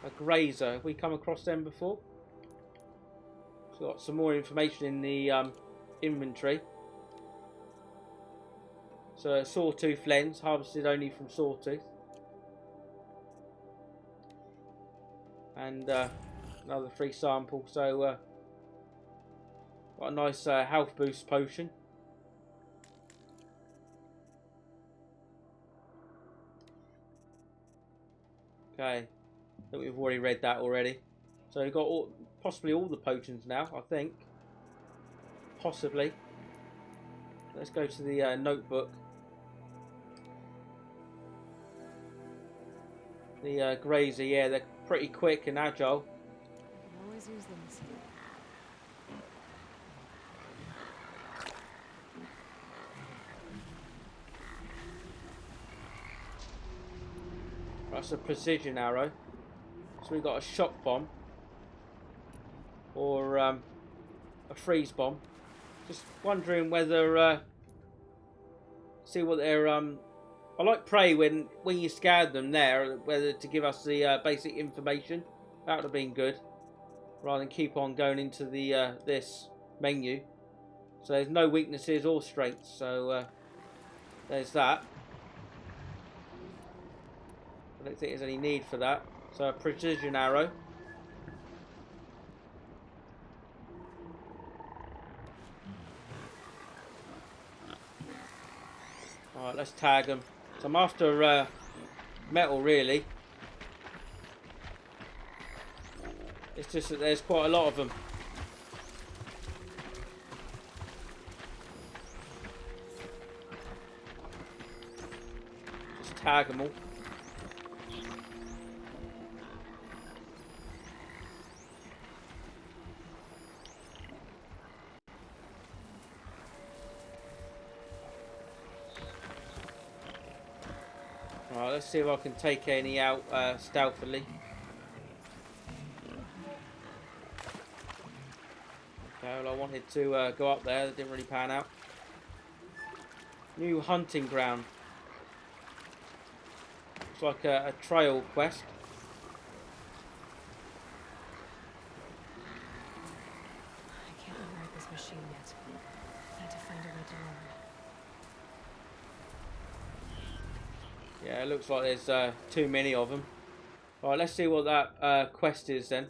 A grazer. Have we come across them before? We've got some more information in the inventory. So a sawtooth lens, harvested only from sawtooth. And another free sample. So got a nice health boost potion. Okay, I think we've already read that already. So we've got possibly all the potions now, I think. Possibly. Let's go to the notebook. The grazer, yeah, they're pretty quick and agile.
I can always use them.
That's a precision arrow. So we got a shock bomb. Or a freeze bomb. Just wondering whether... see what they're... I like Prey when you scan them there, whether to give us the basic information. That would have been good. Rather than keep on going into the this menu. So there's no weaknesses or strengths. So there's that. I don't think there's any need for that. So a precision arrow. Alright, let's tag them. So I'm after metal, really. It's just that there's quite a lot of them. Just tag them all. Alright, let's see if I can take any out stealthily. Okay, well, I wanted to go up there, that didn't really pan out. New hunting ground. It's like a trail quest.
I can't rewrite this machine yet. I need to find a way to learn.
Yeah, it looks like there's too many of them. Alright, let's see what that quest is then.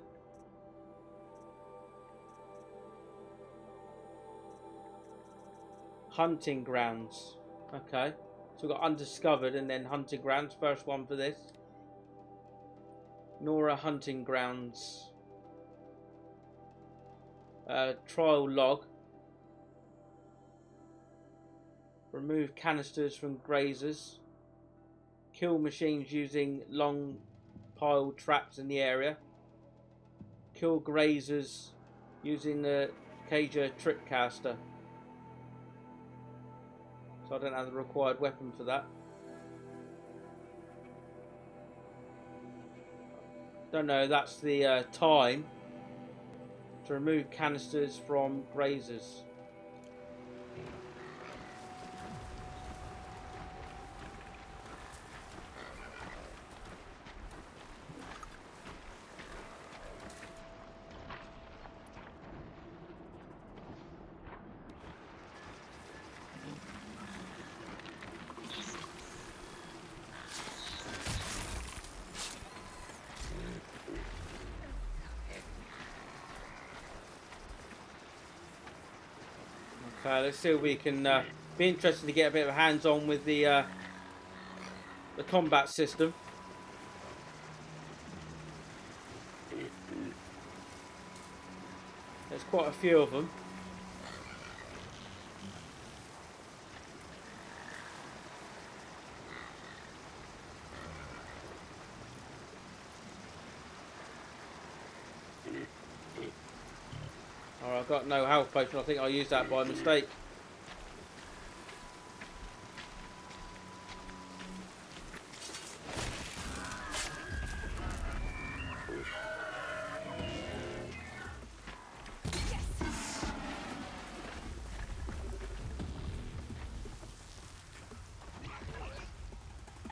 Hunting grounds. Okay. So we've got undiscovered and then hunting grounds. First one for this. Nora hunting grounds. Trial log. Remove canisters from grazers. Kill machines using long pile traps in the area. Kill grazers using the Cager tripcaster. So I don't have the required weapon for that. Don't know, that's the time to remove canisters from grazers. Okay, let's see if we can be interested to get a bit of hands-on with the combat system. There's quite a few of them. Alright, I've got no health potion. I think I used that by mistake.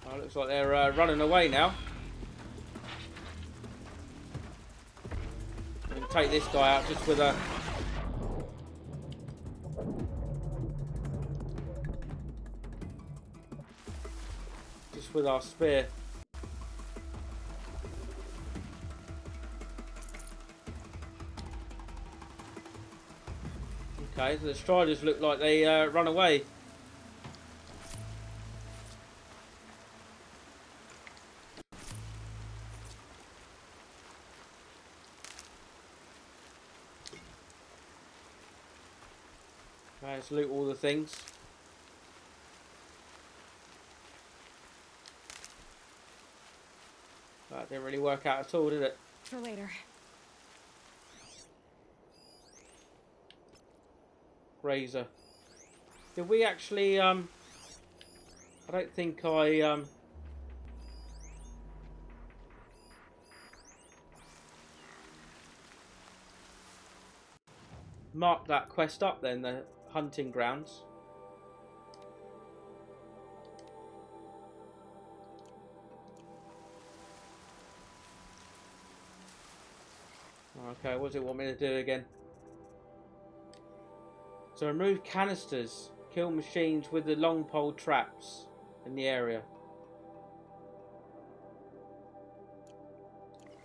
Oh, looks like they're running away now. We can take this guy out just with a... with our spear. Okay, so the Striders look like they run away. Okay, let's loot all the things. That didn't really work out at all, did it?
For later.
Razor. Did we actually I don't think I mark that quest up then, the hunting grounds. Okay, what does it want me to do again? So remove canisters, kill machines with the long pole traps in the area.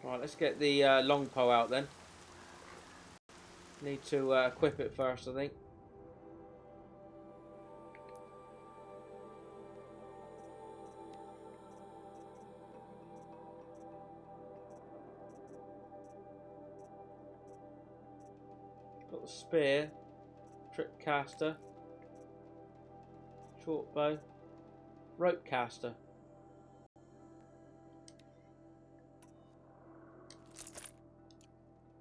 Right, let's get the long pole out then. Need to equip it first, I think. Got the spear, trip caster, short bow, rope caster.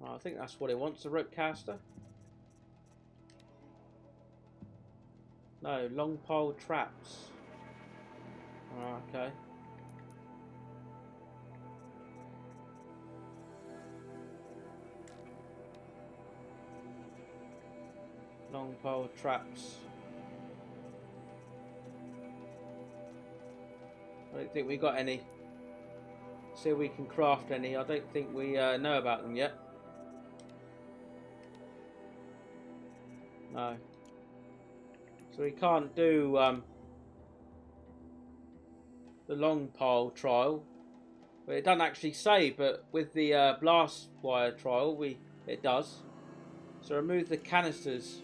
Oh, I think that's what it wants, a rope caster. No, long pole traps. Oh, okay. Long pole traps. I don't think we got any. See if we can craft any. I don't think we know about them yet. No. So we can't do the long pole trial. But it doesn't actually say, but with the blast wire trial, it does. So remove the canisters.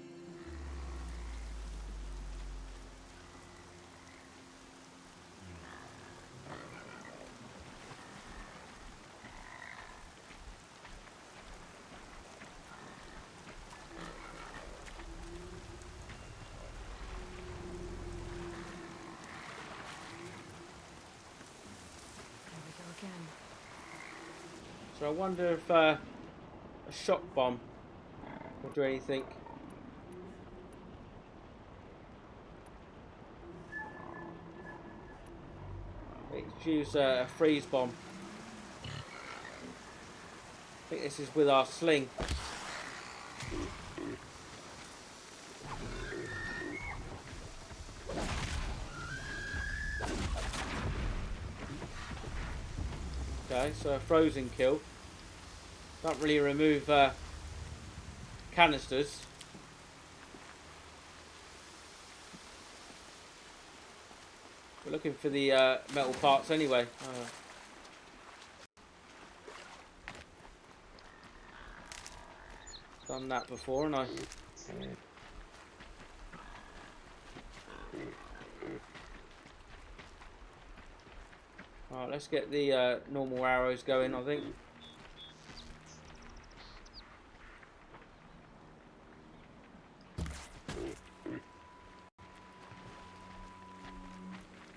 So I wonder if a shock bomb will do anything. Let's use a freeze bomb. I think this is with our sling. Okay, so a frozen kill. Don't really remove canisters. We're looking for the metal parts anyway. Done that before, haven't I? Alright, let's get the normal arrows going, I think.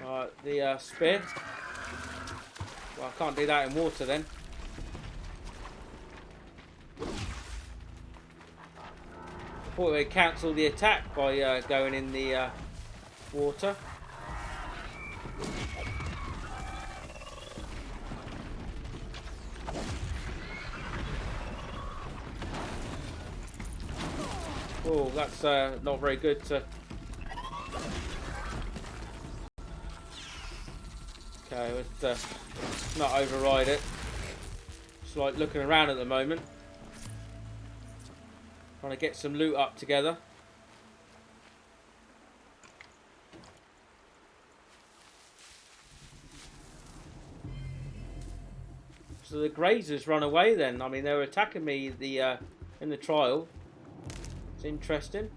Alright, the spear. Well, I can't do that in water then. I thought we'd cancel the attack by going in the water. Oh, that's not very good to... Okay, let's not override it. Just like looking around at the moment. Trying to get some loot up together. So the grazers run away then. I mean, they were attacking me in the trial. It's interesting.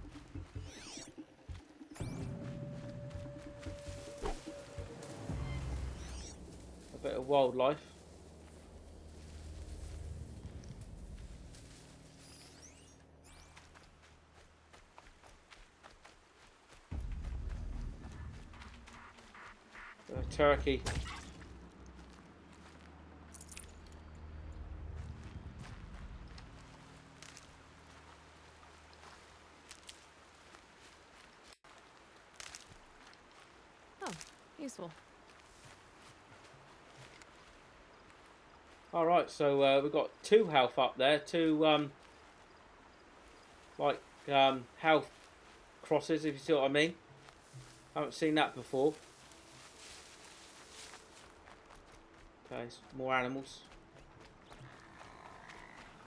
A bit of wildlife. A turkey.
Useful.
Alright, so we've got 2 health up there, 2 like health crosses, if you see what I mean. I haven't seen that before. Okay, more animals.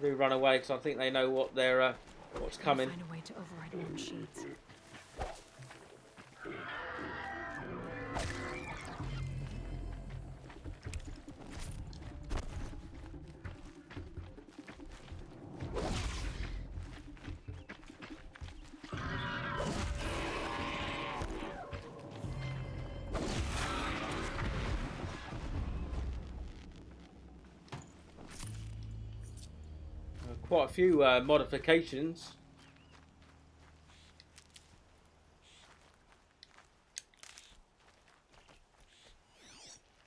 Do run away because I think they know what they're what's coming.
Find a way to override warm sheets.
Quite a few modifications.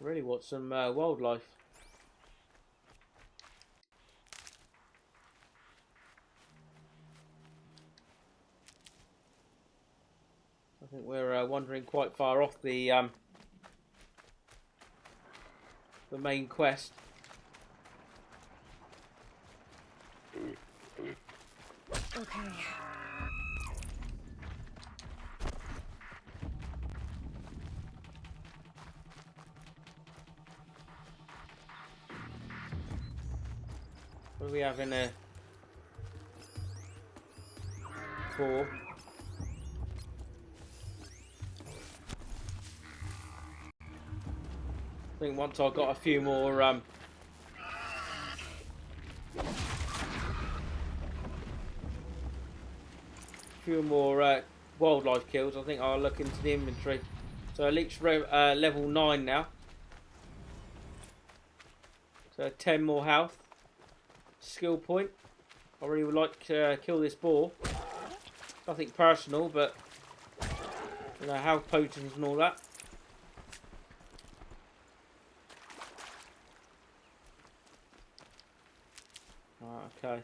Really want some wildlife. I think we're wandering quite far off the main quest.
Okay.
What do we have in there? 4. I think once I've got a few more wildlife kills, I think I'll look into the inventory. So Elite's level 9 now. So 10 more health. Skill point. I really would like to kill this boar. Nothing personal, but you know, health potions and all that. Right, okay.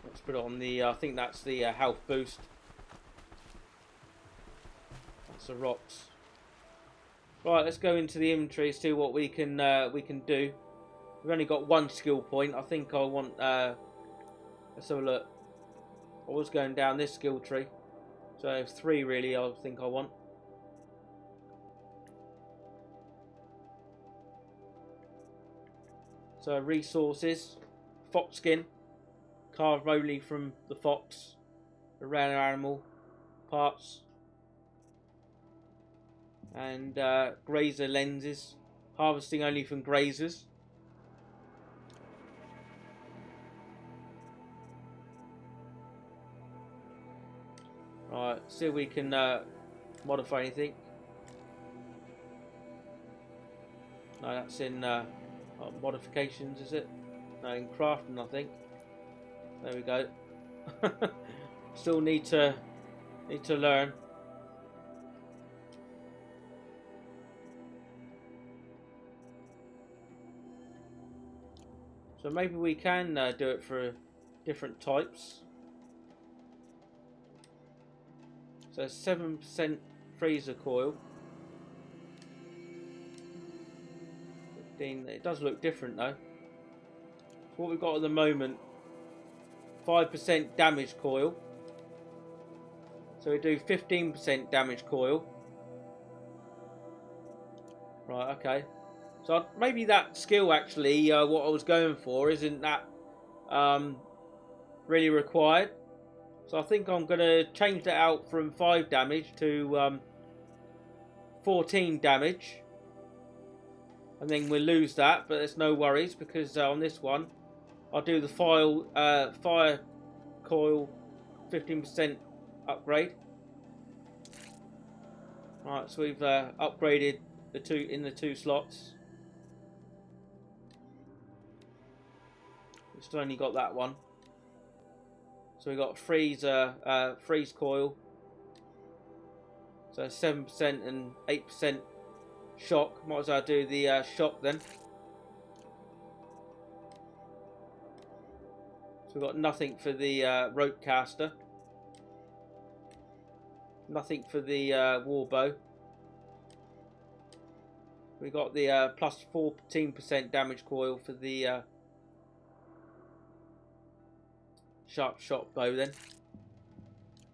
Let's put it on the. I think that's the health boost. That's the rocks. Right, let's go into the inventory, see what we can do. We've only got 1 skill point. I think I want. Let's have a look. I was going down this skill tree, so 3 really. I think I want. So resources, fox skin, carved only from the fox, the rare animal, parts, and grazer lenses, harvesting only from grazers. Right, see if we can modify anything. No, that's in modifications, is it? No, in crafting, I think. There we go. Still need to learn. So maybe we can do it for different types. So 7% freezer coil. 15. It does look different though. So what we've got at the moment, 5% damage coil. So we do 15% damage coil. Right, okay. So maybe that skill actually, what I was going for, isn't that really required. So I think I'm going to change that out from 5 damage to 14 damage. And then we'll lose that, but there's no worries because on this one, I'll do the fire coil 15% upgrade. Right, so we've upgraded the 2 slots. We've still only got that one. So we got freeze coil. So 7% and 8% shock. Might as well do the shock then. So we've got nothing for the rope caster. Nothing for the war bow. We got the plus 14% damage coil for the sharp shot bow then.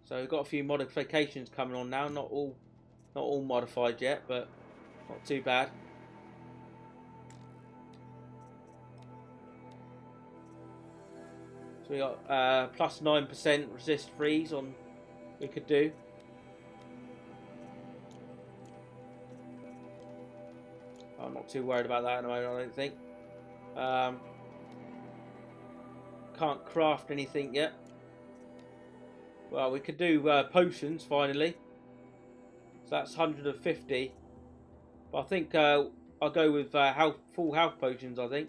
So we've got a few modifications coming on now. Not all modified yet, but not too bad. So we got plus 9% resist freeze on. We could do. I'm not too worried about that at the moment, I don't think. Can't craft anything yet. Well, we could do potions finally. So that's 150. But I think I'll go with full health potions, I think.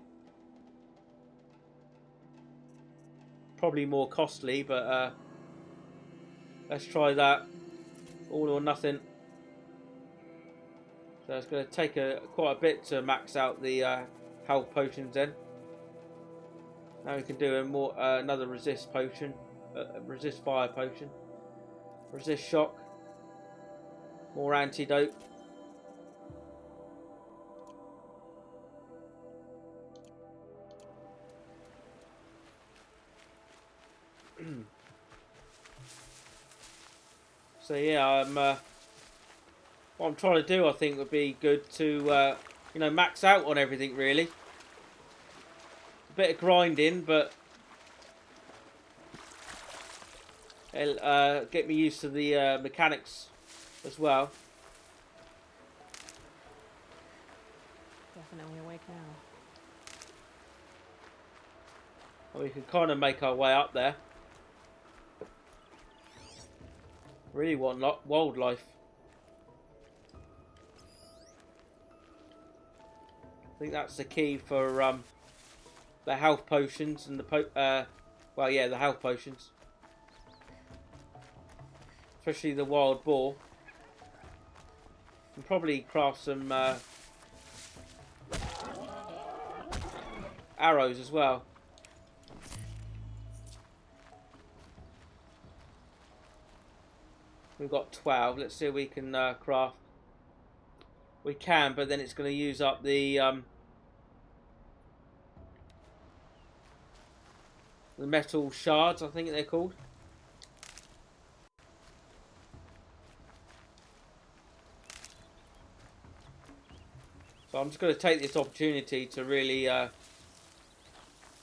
Probably more costly, but let's try that. All or nothing. So it's going to take quite a bit to max out the health potions then. Now we can do another resist potion, resist fire potion, resist shock, more antidote. So yeah, what I'm trying to do, I think, would be good to max out on everything really. A bit of grinding, but it'll get me used to the mechanics as well.
Definitely awake now.
We can kind of make our way up there. Really want wildlife. I think that's the key for the health potions and the the health potions, especially the wild boar. And probably craft some arrows as well. We've got 12. Let's see if we can craft. We can, but then it's going to use up the metal shards, I think they're called. So I'm just going to take this opportunity to really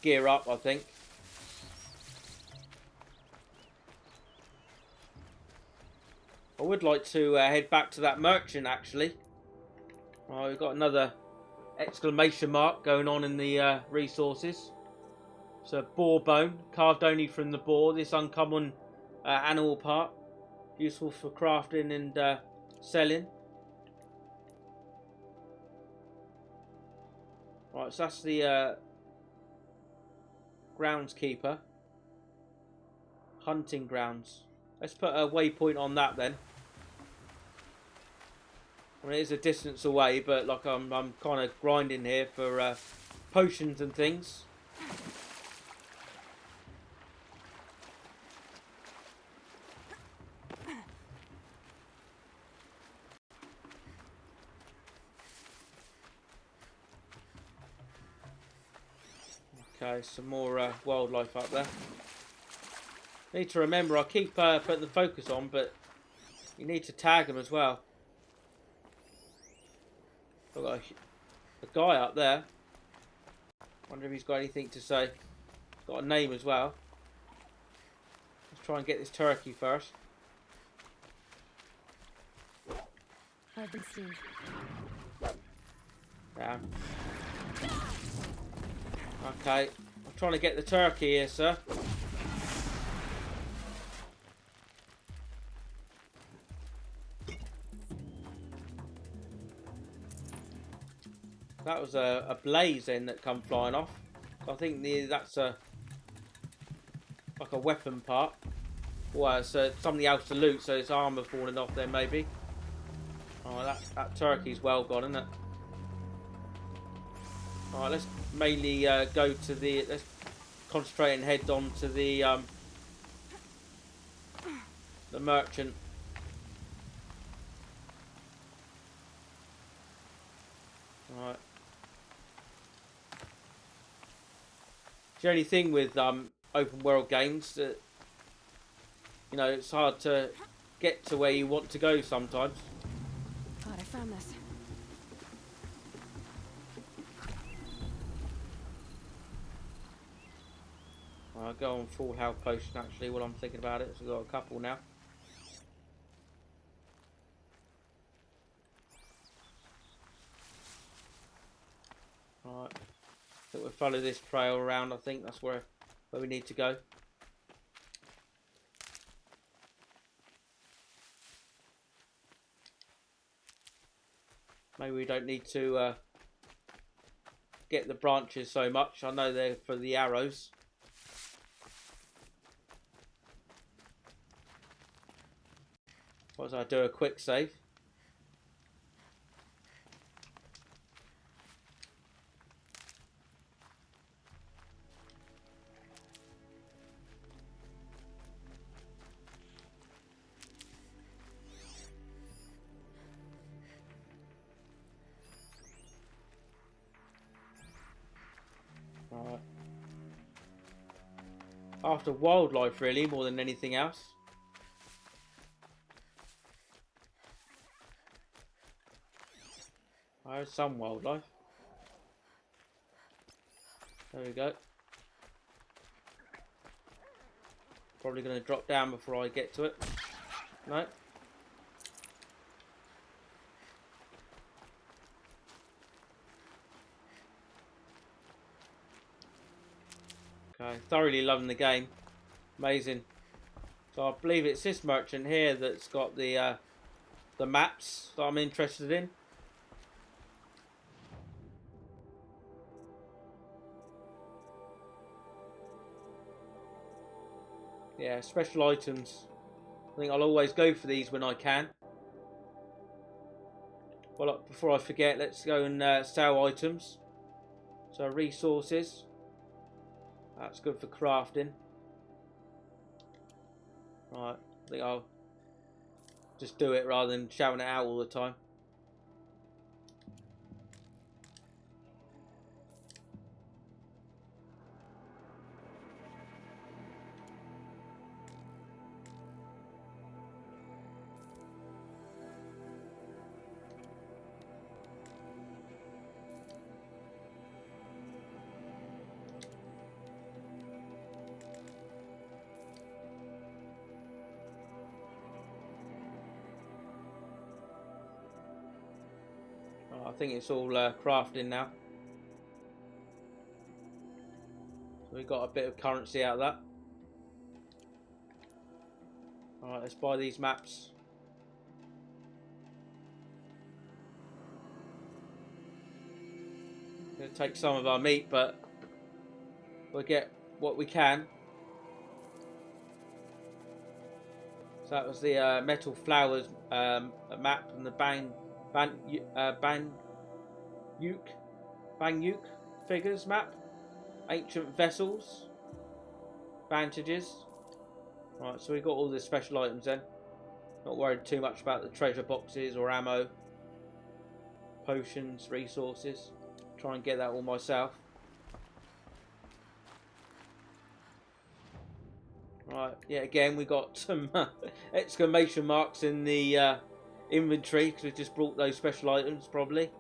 gear up, I think. I would like to head back to that merchant, actually. Oh, we've got another exclamation mark going on in the resources. So, boar bone, carved only from the boar. This uncommon animal part. Useful for crafting and selling. Right, so that's the groundskeeper. Hunting grounds. Let's put a waypoint on that then. I mean, it is a distance away, but like I'm kind of grinding here for potions and things. Okay, some more wildlife up there. Need to remember, I keep putting the focus on, but you need to tag them as well. I've got a guy up there. Wonder if he's got anything to say. Got a name as well. Let's try and get this turkey first.
I've been seen.
Down. Okay, I'm trying to get the turkey here, sir. That was a blaze then that come flying off. So I think that's like a weapon part. Well, it's something else to loot, so it's armour falling off there maybe. Oh, that turkey's well gone, isn't it? Alright, let's mainly go to the... Let's concentrate and head on to the merchant. It's the only thing with open world games that, you know, it's hard to get to where you want to go sometimes.
God, I found this.
I'll go on full health potion actually while I'm thinking about it. So we've got a couple now. Alright. I think we'll follow this trail around. I think that's where we need to go. Maybe we don't need to get the branches so much. I know they're for the arrows. Once I do a quick save. Alright. After wildlife really, more than anything else. There's some wildlife. There we go. Probably going to drop down before I get to it. No. Okay, thoroughly loving the game. Amazing. So I believe it's this merchant here that's got the maps that I'm interested in. Yeah, special items. I think I'll always go for these when I can. Well, before I forget, let's go and sell items. So resources. That's good for crafting. Right, I think I'll just do it rather than shouting it out all the time. I think it's all crafting now. So we got a bit of currency out of that. Alright, let's buy these maps. Gonna take some of our meat, but we'll get what we can. So that was the Metal Flowers map and the Banyuk figures map. Ancient vessels. Vantages. Right, so we got all the special items then. Not worried too much about the treasure boxes or ammo. Potions, resources. Try and get that all myself. Right, yeah, again we got some exclamation marks in the inventory because we just brought those special items probably.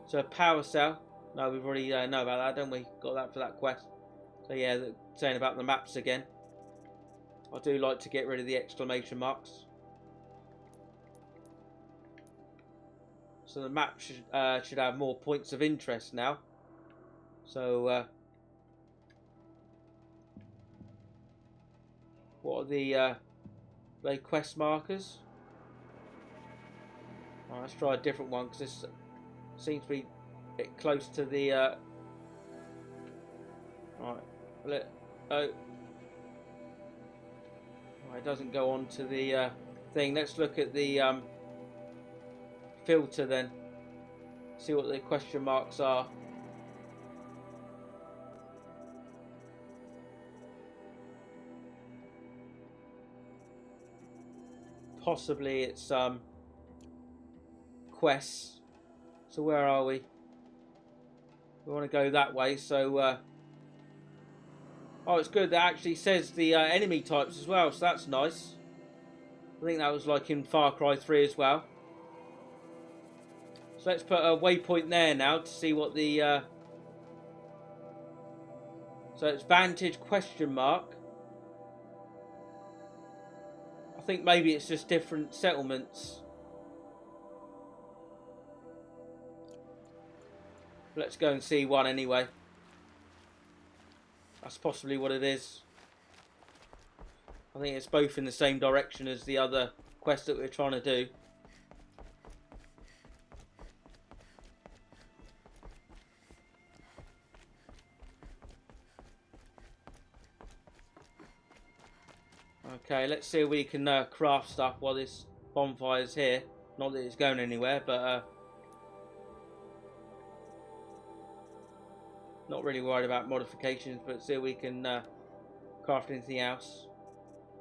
So a power cell. No, we've already know about that, don't we? Got that for that quest. So yeah, saying about the maps again. I do like to get rid of the exclamation marks. So the map should have more points of interest now. So what are the quest markers? Right, let's try a different one because this seems to be a bit close to the. Right, it doesn't go on to the thing. Let's look at the filter then. See what the question marks are. Possibly it's quests. So where are we? We want to go that way. So Oh, it's good. That actually says the enemy types as well, so that's nice. I think that was like in Far Cry 3 as well. So let's put a waypoint there now to see what the... So it's Vantage question mark. I think maybe it's just different settlements. Let's go and see one anyway. That's possibly what it is. I think it's both in the same direction as the other quest that we're trying to do. Okay, let's see if we can craft stuff while this bonfire's here. Not that it's going anywhere, but not really worried about modifications, but see if we can craft anything else.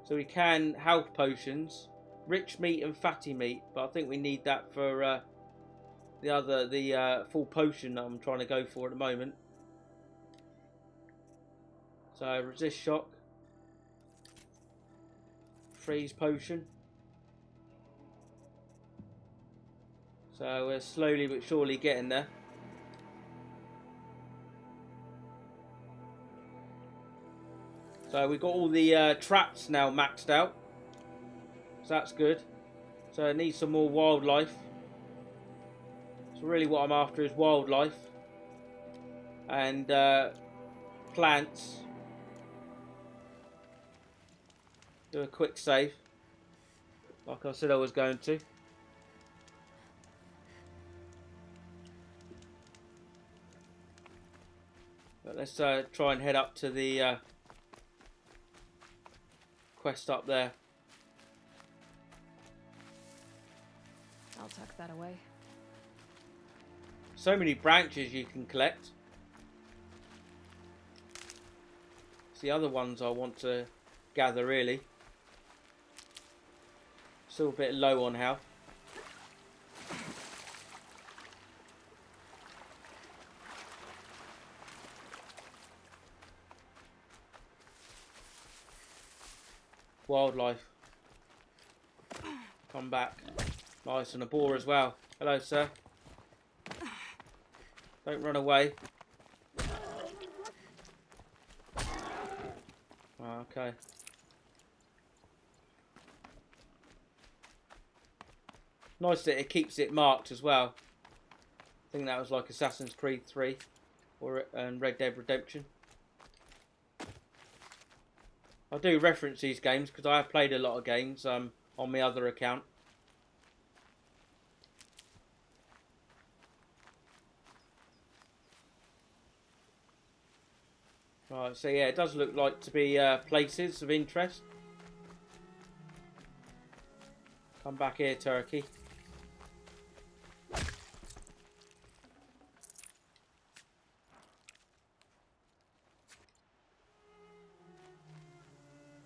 So we can health potions, rich meat and fatty meat, but I think we need that for the full potion that I'm trying to go for at the moment. So resist shock, freeze potion. So we're slowly but surely getting there. So we've got all the traps now maxed out. So that's good. So I need some more wildlife. So really what I'm after is wildlife. And plants. Do a quick save. Like I said I was going to. But let's try and head up to the... quest up there.
I'll tuck that away.
So many branches you can collect. It's the other ones I want to gather really. Still a bit low on health. Wildlife. Come back. Nice, and a boar as well. Hello, sir. Don't run away. Oh, okay. Nice that it keeps it marked as well. I think that was like Assassin's Creed 3 or Red Dead Redemption. I do reference these games because I have played a lot of games on my other account. Right, so yeah, it does look like to be places of interest. Come back here, turkey.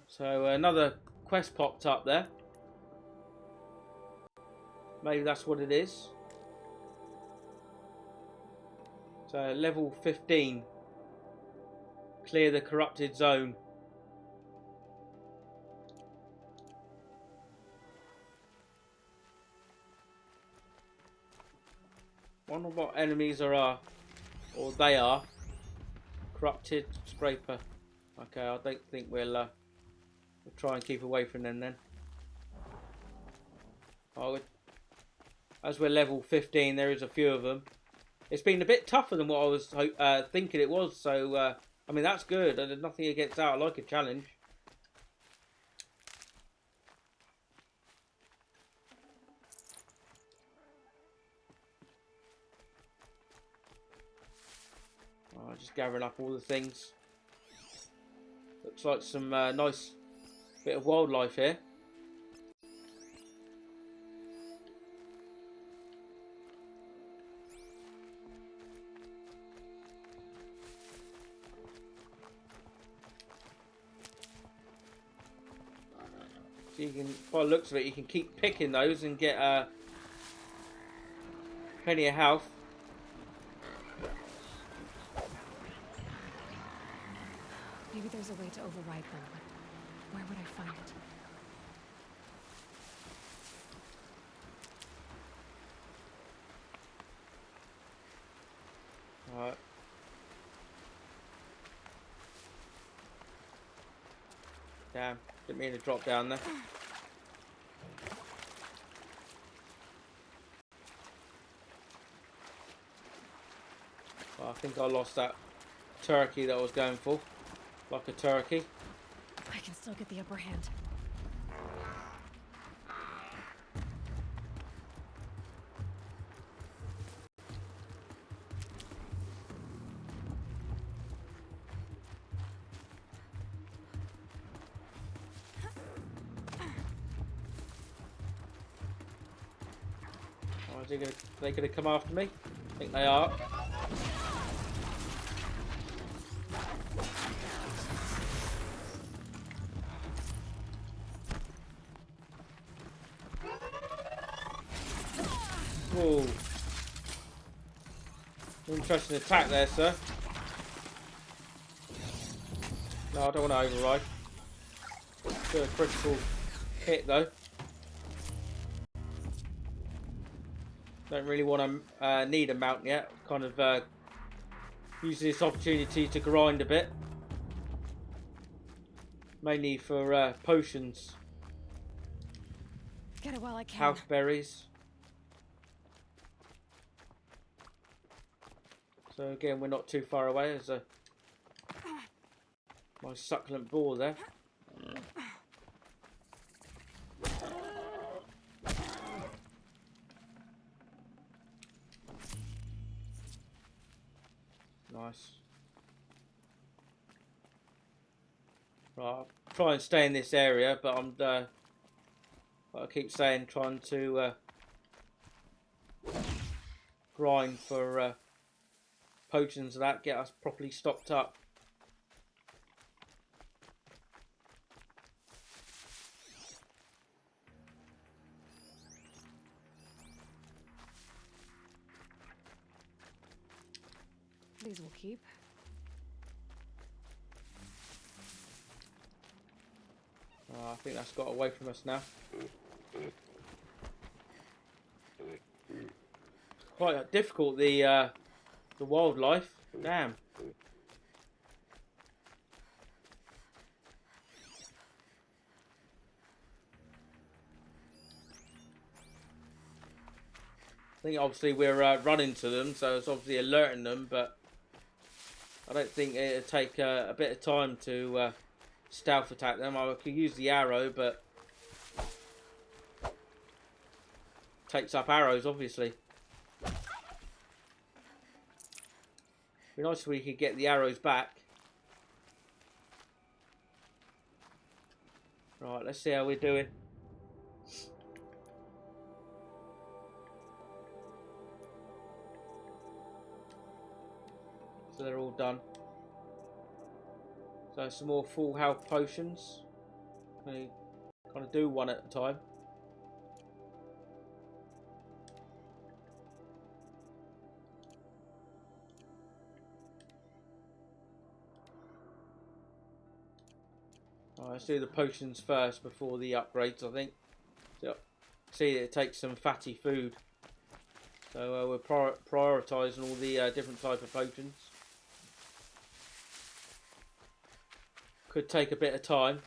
So another quest popped up there. Maybe that's what it is. So level 15. Clear the corrupted zone. Wonder what enemies there are. Or they are. Corrupted scraper. Okay, I don't think we'll try and keep away from them then. As we're level 15, there is a few of them. It's been a bit tougher than what I was thinking it was, so I mean that's good. There's nothing against that. I like a challenge. Just gathering up all the things. Looks like some nice bit of wildlife here. So you can, by the looks of it, you can keep picking those and get plenty of health.
Maybe
there's a way to override them, but where would I find it?
Alright. Damn, didn't mean to drop down there. Well, I think I lost that turkey that I was going for. Like a turkey.
I can still get the upper hand.
Oh, they gonna come after me? I think they are. Whoa. Interesting attack there, sir. No, I don't want to override. Do a critical hit though. Don't really want to need a mount yet. Kind of using this opportunity to grind a bit. Mainly for potions.
Get it while I can.
House berries. So again, we're not too far away. There's a nice succulent boar there. Nice. Right, I'll try and stay in this area, but I'm like I keep saying, trying to grind for potions and that, get us properly stocked up.
These will keep.
I think that's got away from us now. Quite difficult, the wildlife. Damn. I think obviously we're running to them, so it's obviously alerting them, but I don't think it'll take a bit of time to stealth attack them. I could use the arrow, but takes up arrows, obviously. Be nice if we could get the arrows back. Right, let's see how we're doing. So they're all done. So some more full health potions. We kind of do one at a time. Alright, let's do the potions first before the upgrades, I think. So, see, it takes some fatty food. So we're prioritising all the different type of potions. Could take a bit of time.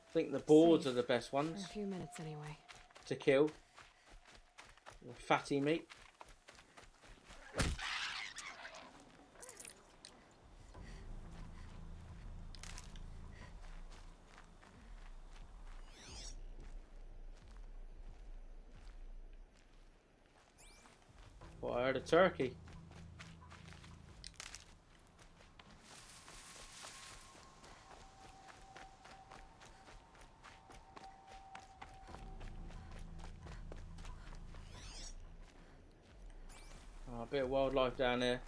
I think the boars
Safe
are the best ones
for a few minutes anyway.
to kill. Fatty meat. Well, I heard a turkey. Oh, a bit of wildlife down there.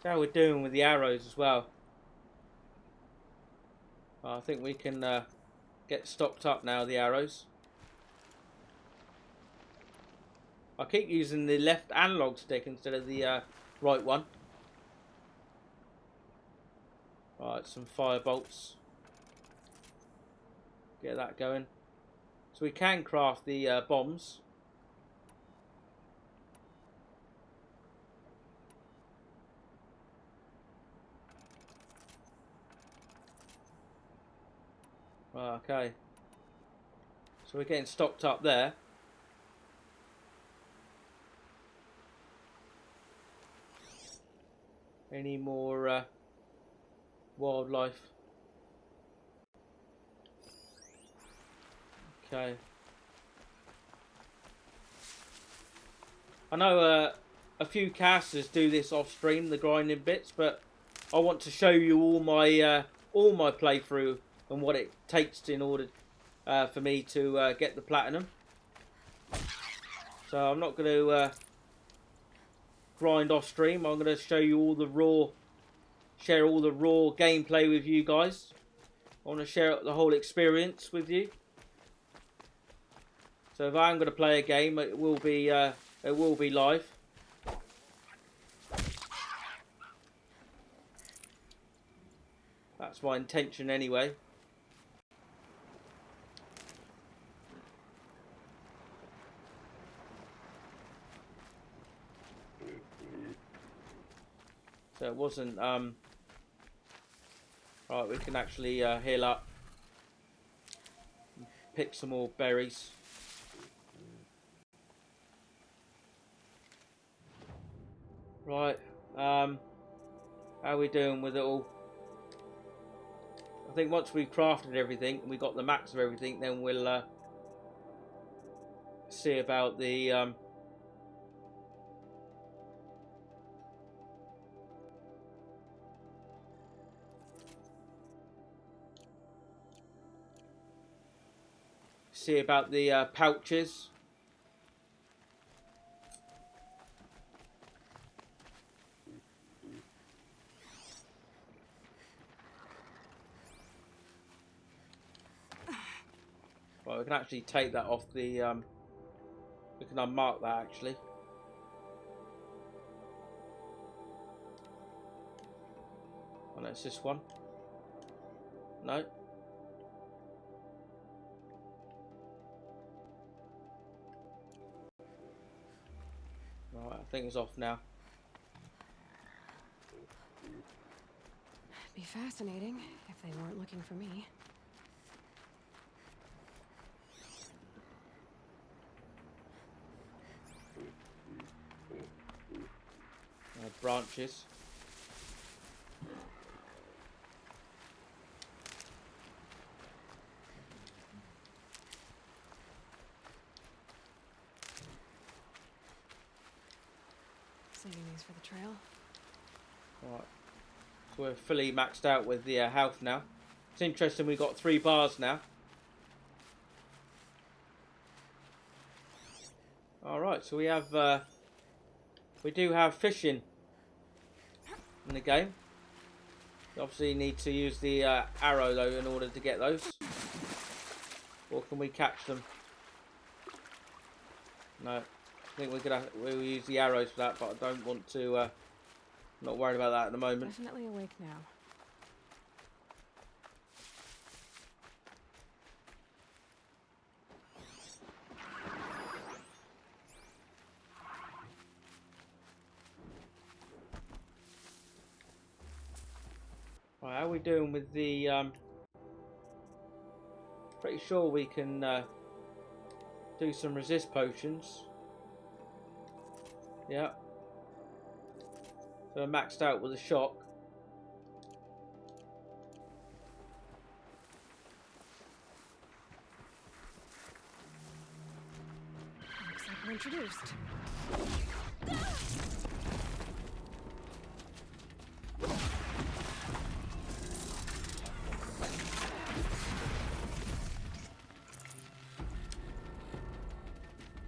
how we're doing with the arrows as well. I think we can get stocked up now, the arrows. I keep using the left analog stick instead of the right one. Right, some fire bolts. Get that going. So we can craft the bombs. Okay. So we're getting stocked up there. Any more wildlife? Okay. I know a few casters do this off stream, the grinding bits, but I want to show you all my playthrough and what it takes in order for me to get the platinum. So I'm not going to grind off stream. I'm going to show you all the raw, share all the raw gameplay with you guys. I want to share the whole experience with you. So if I'm going to play a game, it will be live. That's my intention anyway. So it wasn't right, we can actually heal up, pick some more berries. Right, how are we doing with it all? I think once we've crafted everything and we got the max of everything, then we'll see about the pouches. Well, we can actually take that off the we can unmark that actually. Oh no, it's this one. No. Right, I think it's off now.
Be fascinating if they weren't looking for me.
Branches.
Saving these for the trail.
Right. So we're fully maxed out with the health now. It's interesting, we got 3 bars now. Alright, so we have we do have fishing in the game. You obviously need to use the arrow though in order to get those. Or can we catch them? No. I think we'll use the arrows for that, but I don't want to not worried about that at the moment.
Definitely awake now.
Right, how are we doing with the pretty sure we can do some resist potions. Yeah. So we're maxed out with a shock.
Looks like we're introduced.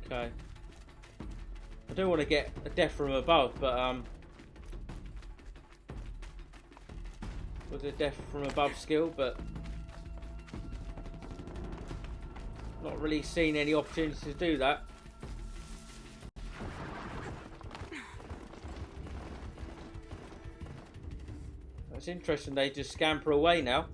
Okay. I don't want to get a death from above, but with a death from above skill, but not really seen any opportunity to do that. That's interesting, they just scamper away now.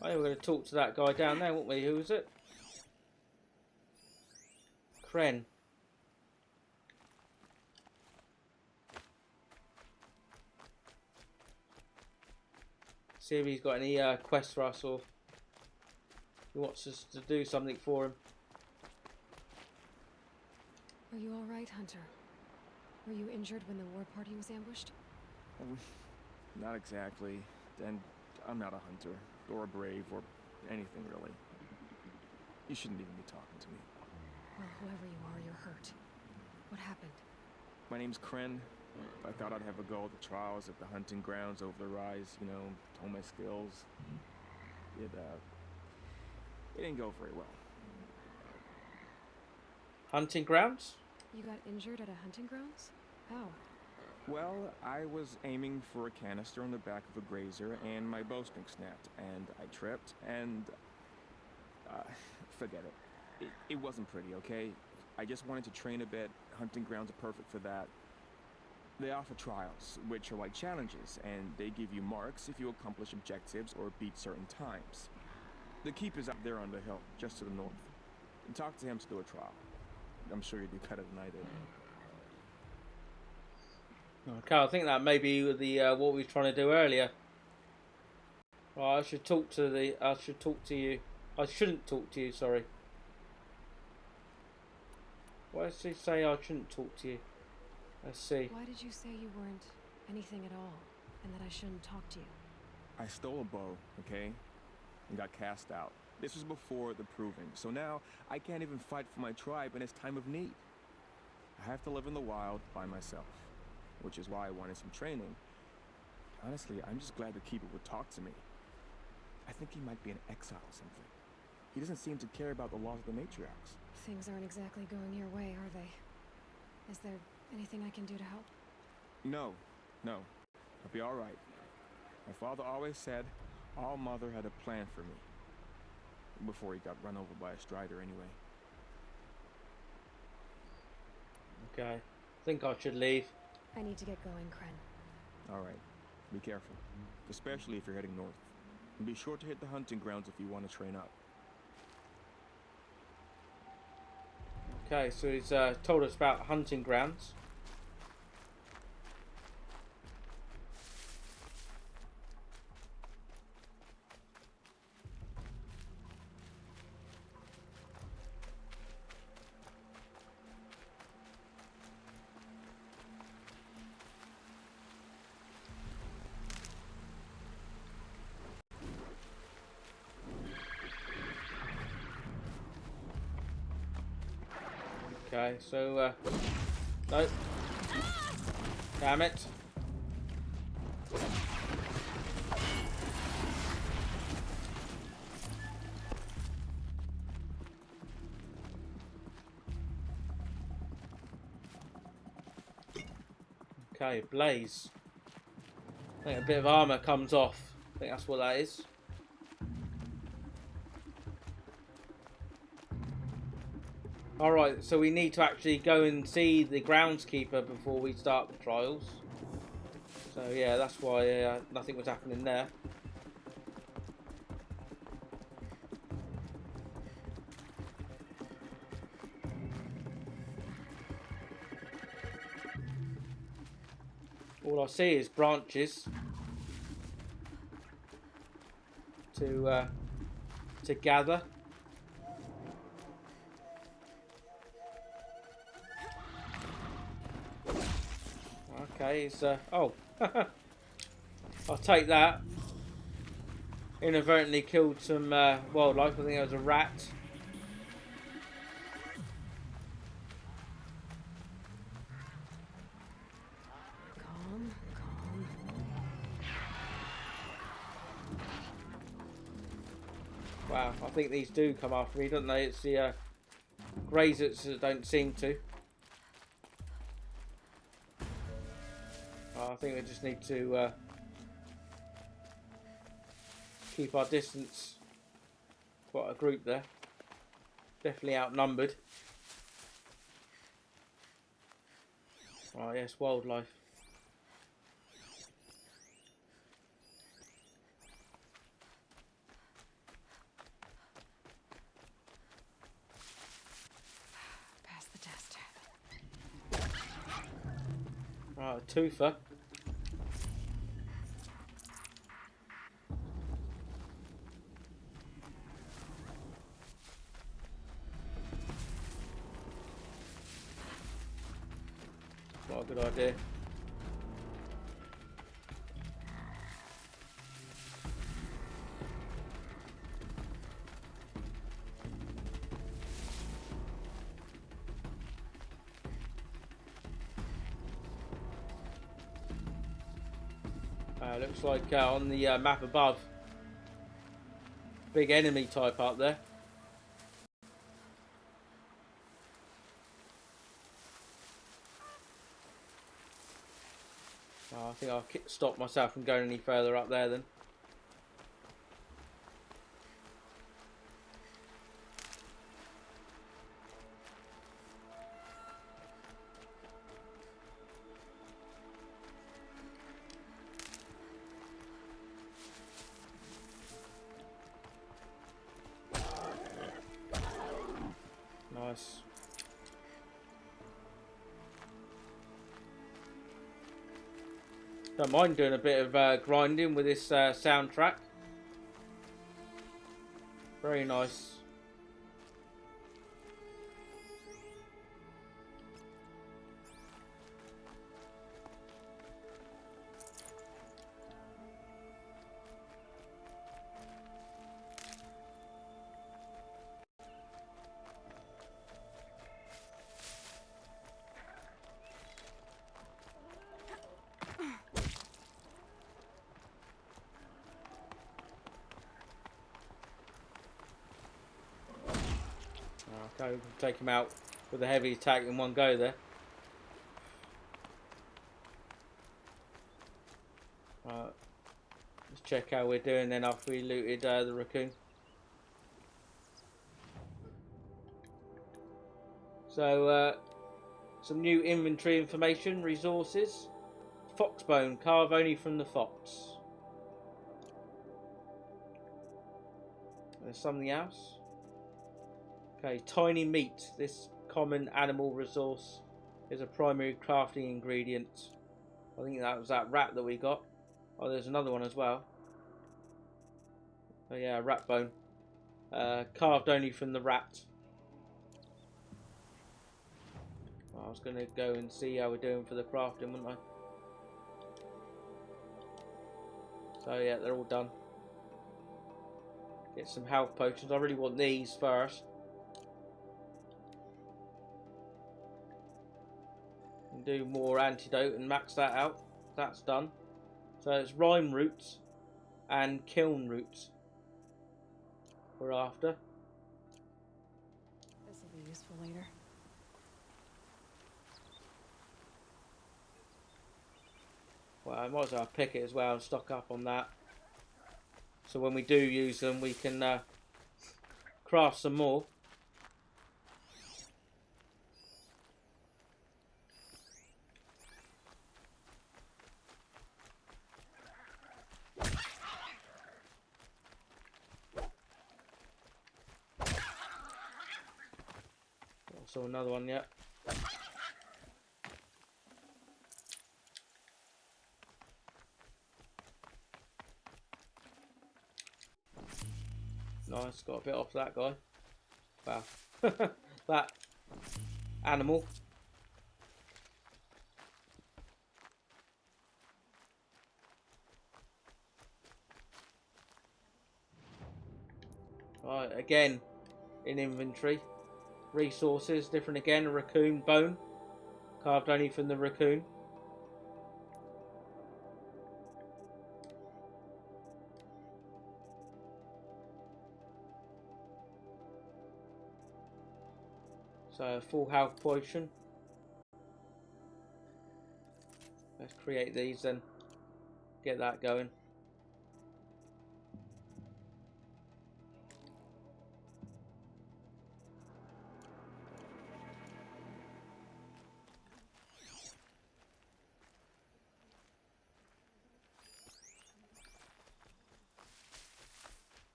Oh, we're going to talk to that guy down there, weren't we? Who was it? Kren. See if he's got any quests for us, or he wants us to do something for him.
Are you all right, Hunter? Were you injured when the war party was ambushed?
Not exactly. And I'm not a hunter, or a brave, or anything really. You shouldn't even be talking to me.
Well, whoever you are, you're hurt. What happened?
My name's Kren. I thought I'd have a go at the trials at the hunting grounds over the rise, you know, hone my skills. It didn't go very well.
Hunting grounds?
You got injured at a hunting grounds? How?
Well, I was aiming for a canister on the back of a grazer, and my bowstring snapped, and I tripped, and forget it. It wasn't pretty, okay? I just wanted to train a bit. Hunting grounds are perfect for that. They offer trials, which are like challenges, and they give you marks if you accomplish objectives or beat certain times. The keeper's up there on the hill, just to the north. And talk to him to do a trial. I'm sure you do better than I did.
Okay, I think that may be the what we were trying to do earlier. Right, I should talk to you. I shouldn't talk to you, sorry. Why does he say I shouldn't talk to you? Let's see.
Why did you say you weren't anything at all, and that I shouldn't talk to you?
I stole a bow, okay? And got cast out. This was before the proving, so now I can't even fight for my tribe in its time of need. I have to live in the wild by myself, which is why I wanted some training. Honestly, I'm just glad the keeper would talk to me. I think he might be in exile or something. He doesn't seem to care about the laws of the matriarchs.
Things aren't exactly going your way, are they? Is there anything I can do to help?
No. I'll be all right. My father always said All Mother had a plan for me. Before he got run over by a strider, anyway.
Okay. I think I should leave.
I need to get going, Kren.
All right. Be careful. Especially if you're heading north. And be sure to hit the hunting grounds if you want to train up.
Okay, so he's told us about hunting grounds. Okay, so, no. Damn it. Okay, blaze. I think a bit of armor comes off. I think that's what that is. Alright, so we need to actually go and see the groundskeeper before we start the trials. So yeah, that's why nothing was happening there. All I see is branches to gather. Okay, it's oh, I'll take that. Inadvertently killed some wildlife. I think it was a rat.
Calm.
Wow, I think these do come after me, don't they? It's the Razors don't seem to. I think we just need to keep our distance. Quite a group there. Definitely outnumbered. Oh yes, wildlife.
Pass the test.
Right, a twofer. Not a good idea. Looks like on the map above, big enemy type up there. I think I'll stop myself from going any further up there then. Nice. Don't mind doing a bit of grinding with this soundtrack. Very nice. Okay, we can take him out with a heavy attack in one go there. Let's check how we're doing then after we looted the raccoon. So, some new inventory information, resources. Foxbone, carve only from the fox. There's something else. Okay, tiny meat. This common animal resource is a primary crafting ingredient. I think that was that rat that we got. Oh, there's another one as well. Oh yeah, rat bone. Carved only from the rat. I was going to go and see how we're doing for the crafting, wouldn't I? So yeah, they're all done. Get some health potions. I really want these first. And do more antidote and max that out. That's done. So it's rhyme roots and kiln roots we're after.
This will be useful later.
Well, I might as well pick it as well and stock up on that. So when we do use them, we can craft some more. Also another one yet. Nice, got a bit off that guy. Wow. That animal. Right, again in inventory. Resources, different again. A raccoon bone. Carved only from the raccoon. So full health potion. Let's create these then. Get that going.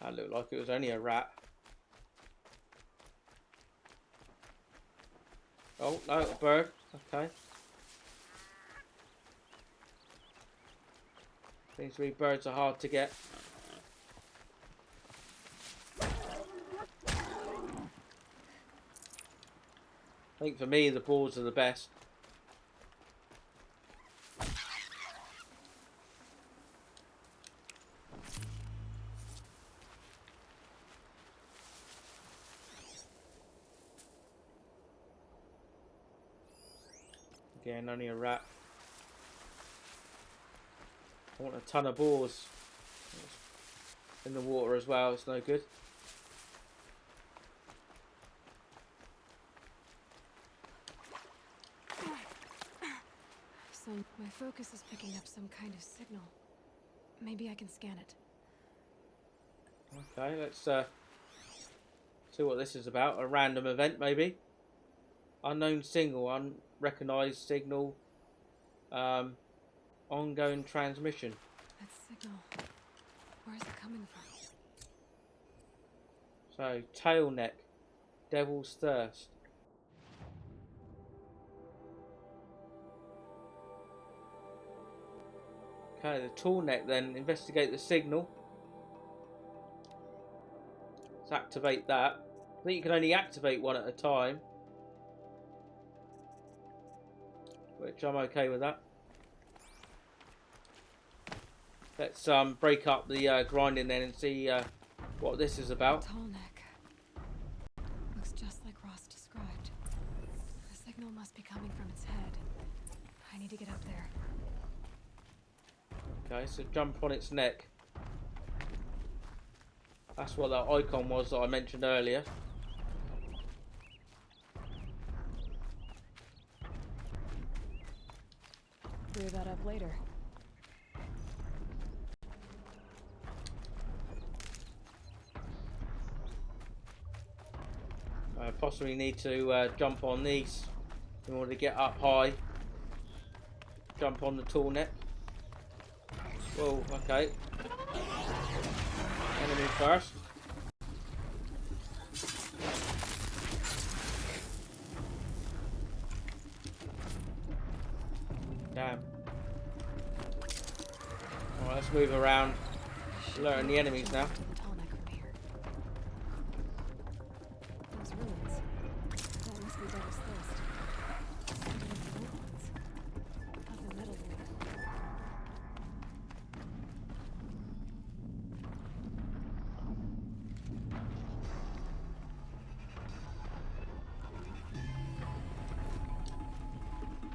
That looked like it was only a rat. Oh, no, a bird. Okay. Seems to be birds are hard to get. I think for me the boars are the best. Again, only a rat. I want a ton of boars in the water as well. It's no good.
So my focus is picking up some kind of signal. Maybe I can scan it.
Okay, let's see what this is about. A random event, maybe. Unknown signal, unrecognized signal. Ongoing transmission.
That signal. Where's it coming from?
So, tail neck. Devil's thirst. Okay, the tall neck then. Investigate the signal. Let's activate that. I think you can only activate one at a time. Which I'm okay with that. Let's break up the grinding then and see what this is about.
Tall neck. Looks just like Ross described. The signal must be coming from its head. I need to get up there.
Okay, so jump on its neck. That's what that icon was that I mentioned earlier.
Clear that up later.
I possibly need to jump on these in order to get up high. Jump on the tall neck. Whoa, okay. Enemy first. Damn. Alright, let's move around. Learn the enemies now.
Those ruins. That must be Devil's Thirst. Of the metal wall.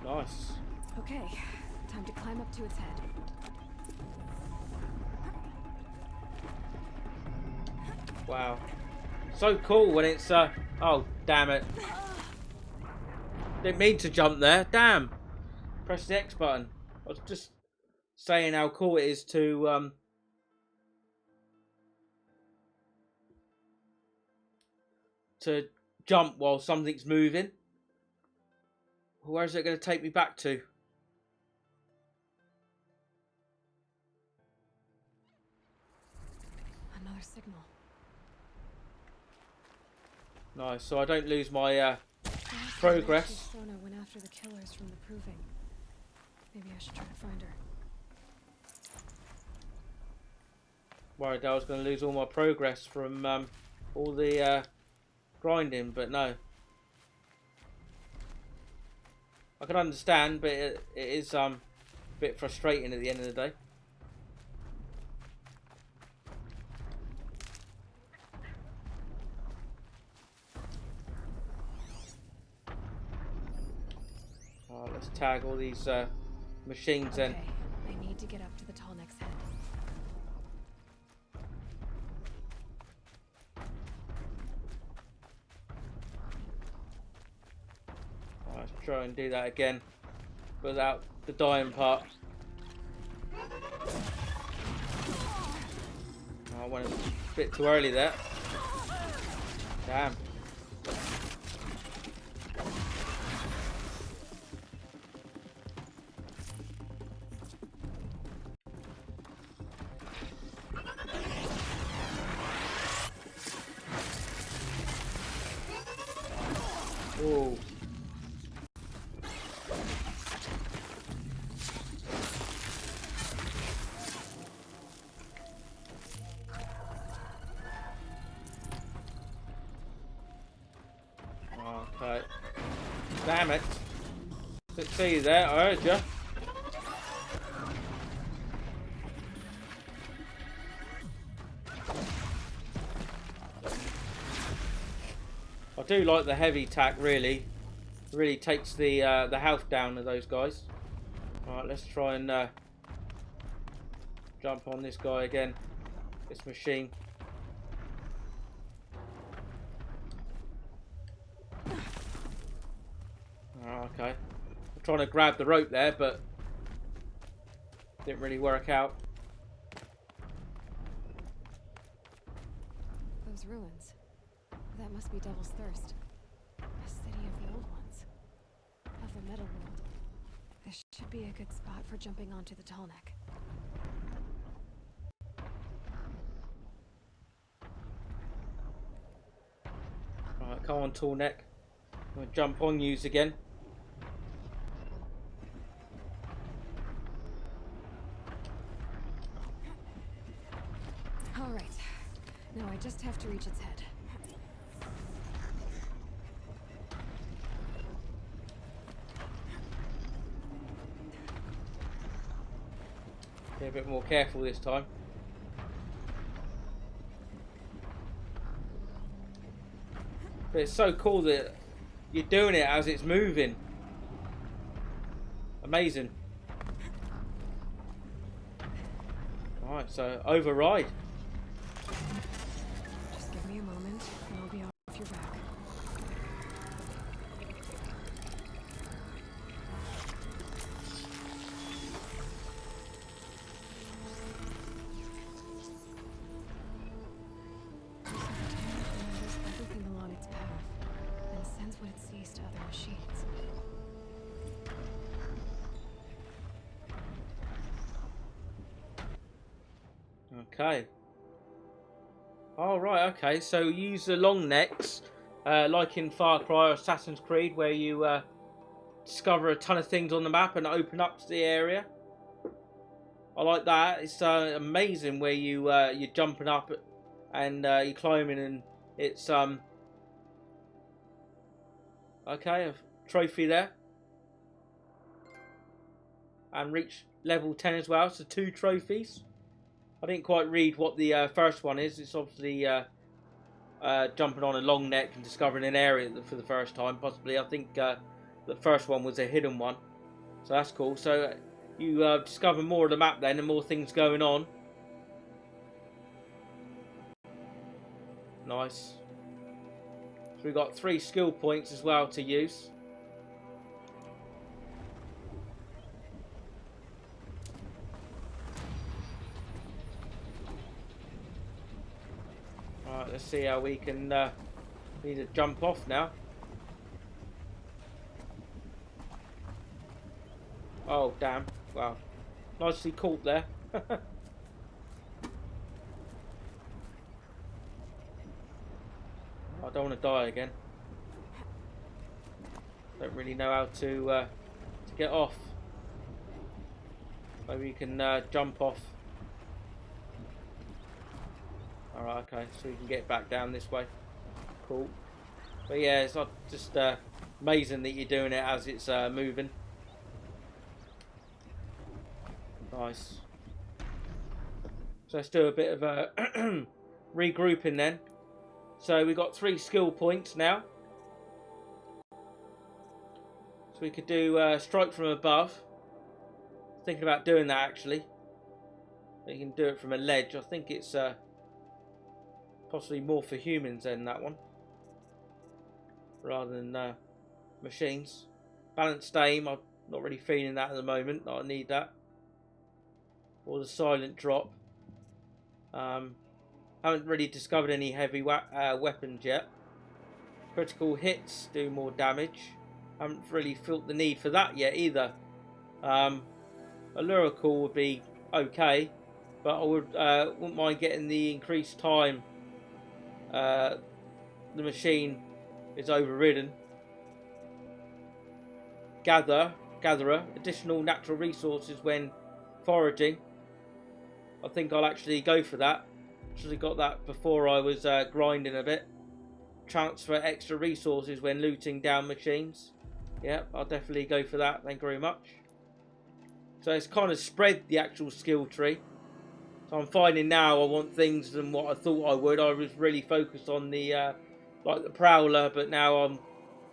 Nice.
Okay, time to climb up to its head.
Wow. So cool when it's oh damn it. Didn't mean to jump there. Damn. Press the X button. I was just saying how cool it is to jump while something's moving. Where's it going to take me back to?
Another signal.
Nice, so I don't lose my progress.
Sona went after the killers from the proving. Maybe I should try to find her.
Worried I was going to lose all my progress from all the grinding, but no. I can understand, but it is a bit frustrating at the end of the day. Let's tag all these machines in.
Okay, I need to get up to the tall neck's head.
try and do that again without the dying part. Oh, I went a bit too early there. Damn. Whoa. Okay. Damn it. Didn't see you there, I heard you. I do like the heavy attack, really. It really takes the health down of those guys. Alright, let's try and jump on this guy again. This machine. Oh, okay. I'm trying to grab the rope there, but didn't really work out.
Those ruins. That must be Devil's Thirst. A city of the old ones. Of the metal world. This should be a good spot for jumping onto the tall neck.
Alright, come on, tall neck. I'm going to jump on yous again.
Alright. Now I just have to reach its head.
Be a bit more careful this time. But it's so cool that you're doing it as it's moving. Amazing. Alright, so override.
Just give me a moment and I'll be off your back. Everything along its path and sends what it sees to other machines.
Okay. All right. Okay. So use the long necks, like in Far Cry or Assassin's Creed, where you discover a ton of things on the map and open up the area. I like that. It's amazing where you're jumping up and you're climbing, and it's okay, a trophy there, and reach level 10 as well. So 2 trophies. I didn't quite read what the first one is. It's obviously jumping on a long neck and discovering an area for the first time, possibly. I think the first one was a hidden one, so that's cool. So you discover more of the map then, and more things going on. Nice. So we've got 3 skill points as well to use. Alright, let's see how we can need to jump off now. Oh, damn. Wow. Nicely caught there. I don't want to die again. Don't really know how to get off. Maybe you can jump off. Alright, okay, so you can get back down this way. Cool. But yeah, it's not just amazing that you're doing it as it's moving. Nice. So let's do a bit of a regrouping then. So we've got 3 skill points now. So we could do strike from above. Thinking about doing that actually. You can do it from a ledge. I think it's possibly more for humans than that one, rather than machines. Balanced aim, I'm not really feeling that at the moment. I need that. Or the silent drop. Haven't really discovered any heavy weapons yet. Critical hits do more damage. Haven't really felt the need for that yet either. A lyrical would be okay, but I wouldn't mind getting the increased time the machine is overridden. Gatherer, additional natural resources when foraging. I think I'll actually go for that. Actually got that before I was grinding a bit. Transfer extra resources when looting down machines. Yep, I'll definitely go for that. Thank you very much. So it's kind of spread the actual skill tree. So I'm finding now I want things than what I thought I would. I was really focused on the like the Prowler, but now I'm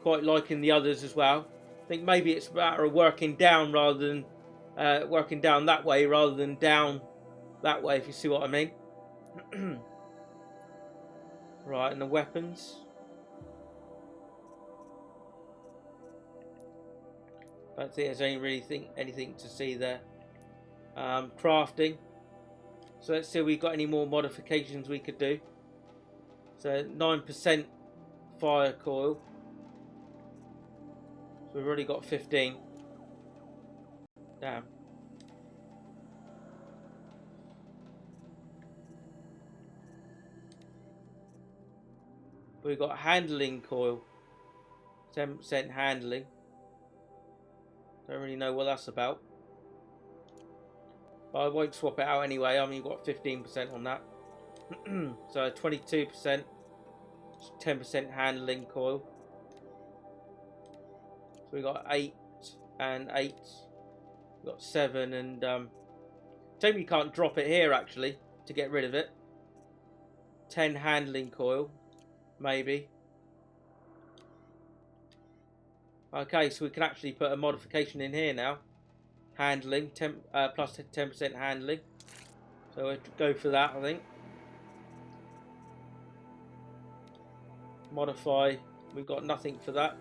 quite liking the others as well. I think maybe it's a matter of working down rather than working down that way rather than down that way, if you see what I mean. Right, and the weapons. Don't think there's anything to see there. Crafting. So let's see if we've got any more modifications we could do. So 9% fire coil. So we've already got 15. Damn. We've got handling coil. 10% handling. Don't really know what that's about. But I won't swap it out anyway. I mean, you've got 15% on that. So 22%. 10% handling coil. So we got 8 and 8. We've got 7 and shame you can't drop it here actually to get rid of it. 10 handling coil, maybe. Okay, so we can actually put a modification in here now. Handling, plus 10% handling. So we'll go for that, I think. Modify, we've got nothing for that.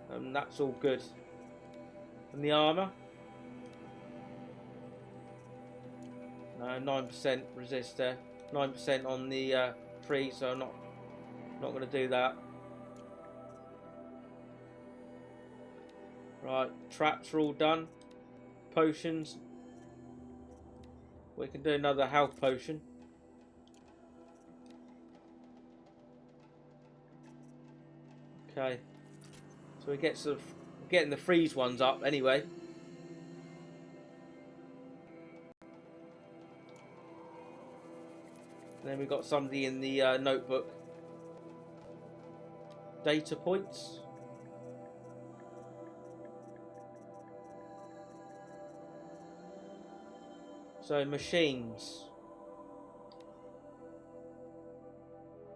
And that's all good. And the armour? No, 9% resist there. 9% on the tree, so I'm not going to do that. Right, traps are all done. Potions. We can do another health potion. Okay. So we get getting the freeze ones up anyway. And then we got somebody in the notebook. Data points. So machines.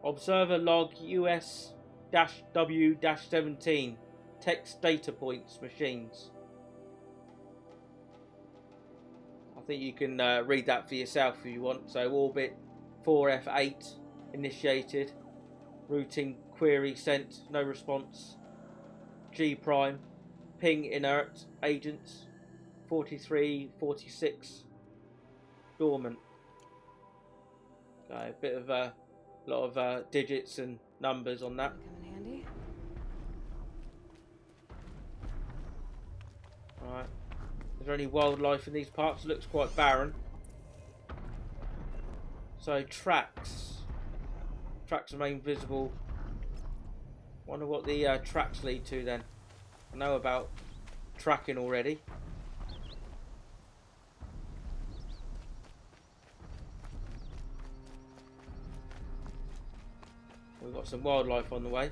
Observer log US-W-17. Text data points machines. I think you can read that for yourself if you want. So orbit 4F8 initiated. Routing query sent. No response. G prime. Ping inert agents. 43, 46. Dormant. Okay, a bit of a lot of digits and numbers on that.
Come in handy.
Alright. Is there any wildlife in these parts? It looks quite barren. So tracks. Tracks remain visible. Wonder what the tracks lead to then. I know about tracking already. We've got some wildlife on the way.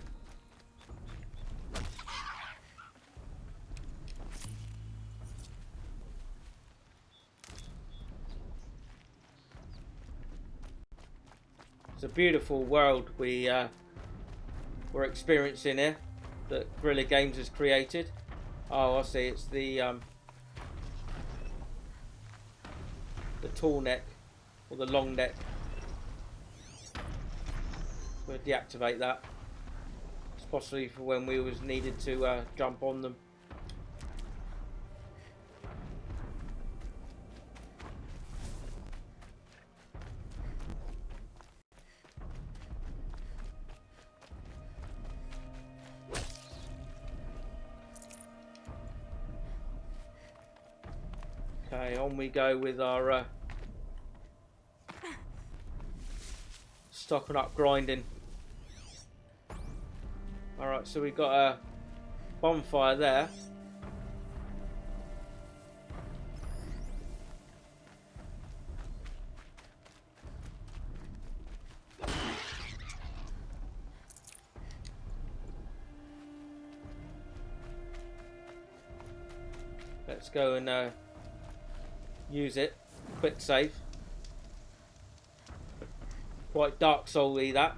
It's a beautiful world we're experiencing here that Guerrilla Games has created. Oh, I see. It's the tall neck or the long neck. We'll deactivate that. It's possibly for when we was needed to jump on them. Okay, on we go with our stocking up grinding. Alright, so we've got a bonfire there. Let's go and use it. Quick save. Quite Dark Soul-y that.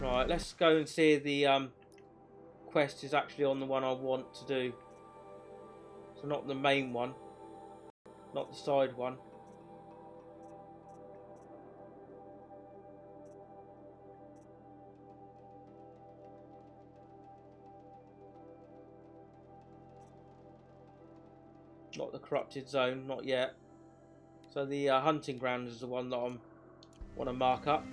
Right, let's go and see if the quest is actually on the one I want to do. So not the main one, not the side one. Not the corrupted zone, not yet. So the hunting ground is the one that I want to mark up.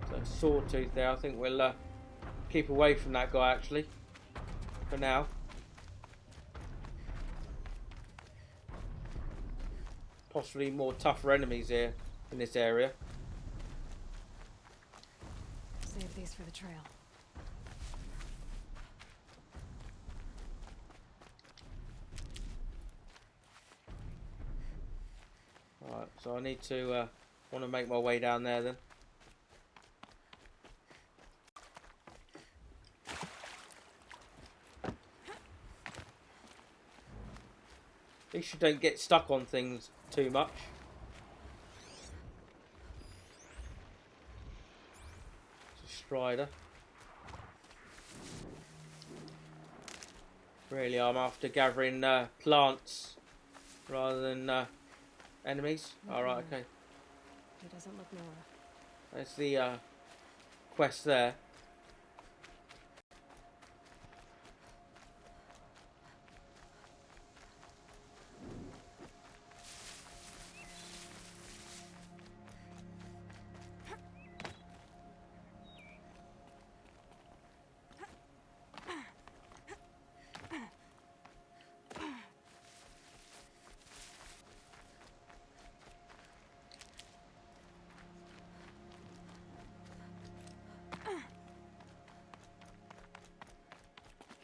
So Sawtooth there, I think we'll keep away from that guy actually, for now. Possibly more tougher enemies here in this area.
Save these for the trail.
Alright, so I need to want to make my way down there then. At least you don't get stuck on things too much. It's a Strider. Really, I'm after gathering plants rather than enemies. Alright, okay.
He doesn't look Nora.
There's the quest there.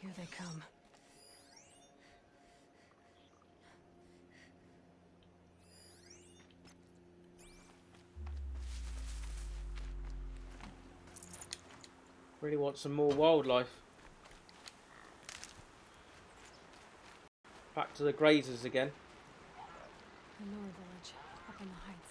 Here they come.
Really want some more wildlife. Back to the grazers again.
The Nora village, up on the heights.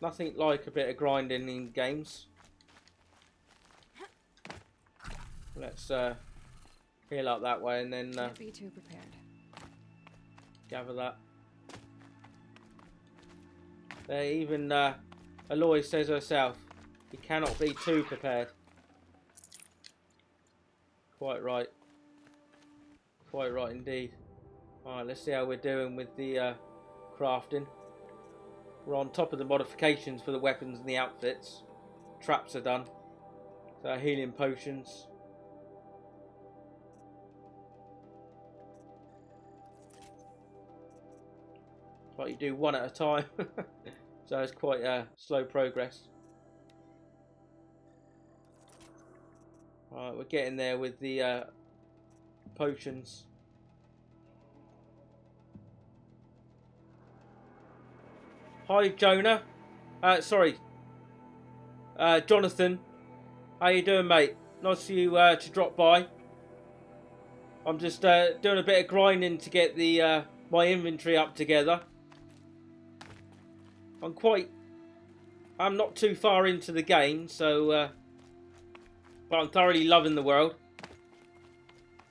Nothing like a bit of grinding in games. Let's heal up that way and then
Can't be too prepared.
gather that. There, even Aloy says herself, you cannot be too prepared. Quite right. Quite right indeed. Alright, let's see how we're doing with the crafting. We're on top of the modifications for the weapons and the outfits. Traps are done. So healing potions. Like you do one at a time. So it's quite slow progress. Alright, we're getting there with the potions. Hi, Jonah. Sorry. Jonathan. How you doing, mate? Nice for you to drop by. I'm just doing a bit of grinding to get the my inventory up together. I'm not too far into the game, so but I'm thoroughly loving the world.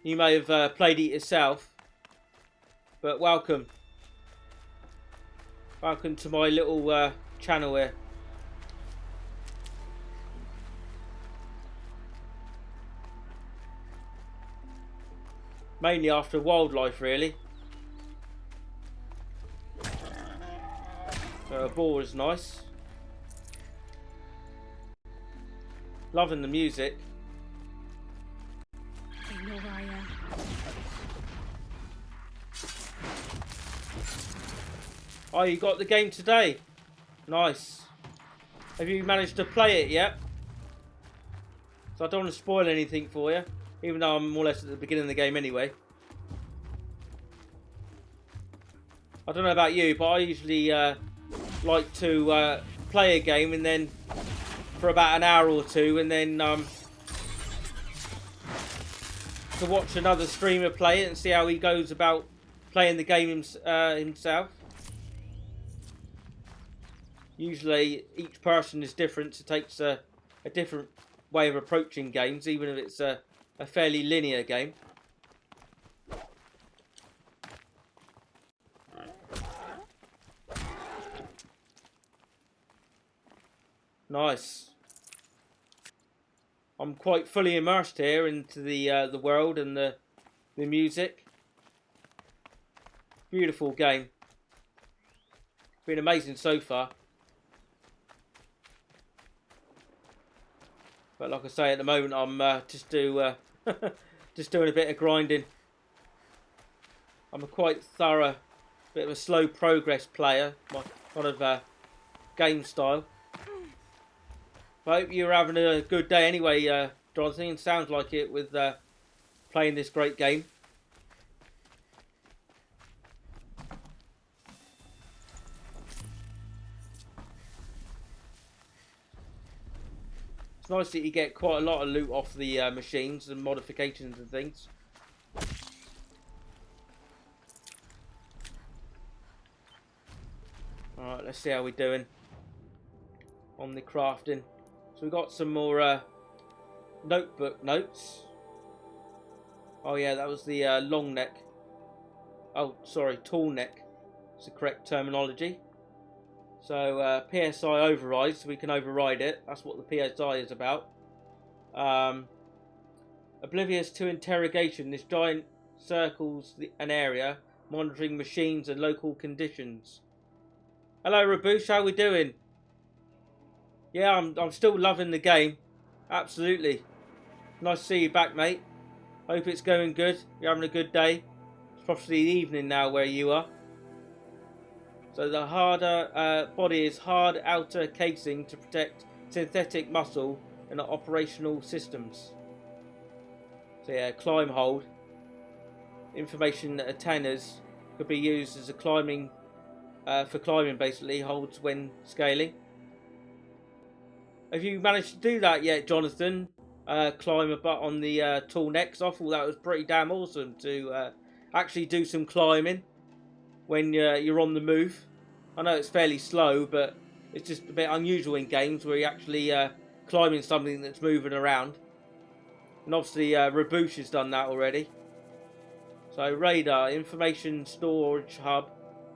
You may have played it yourself, but welcome. Welcome to my little channel here. Mainly after wildlife, really. So a ball is nice. Loving the music.
They know where I am.
Oh, you got the game today? Nice. Have you managed to play it yet? So I don't want to spoil anything for you, even though I'm more or less at the beginning of the game anyway. I don't know about you, but I usually like to play a game and then for about an hour or two, and then to watch another streamer play it and see how he goes about playing the game himself. Usually each person is different, so it takes a different way of approaching games, even if it's a fairly linear game. Nice. I'm quite fully immersed here into the world and the music. Beautiful game. Been amazing so far. But like I say, at the moment I'm just doing a bit of grinding. I'm a quite thorough, bit of a slow progress player, my kind of game style. I hope you're having a good day anyway, Jonathan. Sounds like it with playing this great game. It's nice that you get quite a lot of loot off the machines and modifications and things. Alright, let's see how we're doing on the crafting. So we've got some more notebook notes. Oh yeah, that was the long neck. Oh, sorry, tall neck. It's the correct terminology. So PSI overrides, so we can override it. That's what the PSI is about. Oblivious to interrogation, this giant circles an area, monitoring machines and local conditions. Hello, Rabush, how we doing? Yeah, I'm still loving the game. Absolutely. Nice to see you back, mate. Hope it's going good. You're having a good day. It's probably the evening now where you are. So the harder body is hard outer casing to protect synthetic muscle and operational systems. So yeah, climb hold. Information antennas could be used as a climbing for climbing basically, holds when scaling. Have you managed to do that yet, Jonathan? Climb a butt on the tall necks. I thought that was pretty damn awesome to actually do some climbing when you're on the move. I know it's fairly slow, but it's just a bit unusual in games where you're actually climbing something that's moving around. And obviously Rabush has done that already. So radar, information storage hub,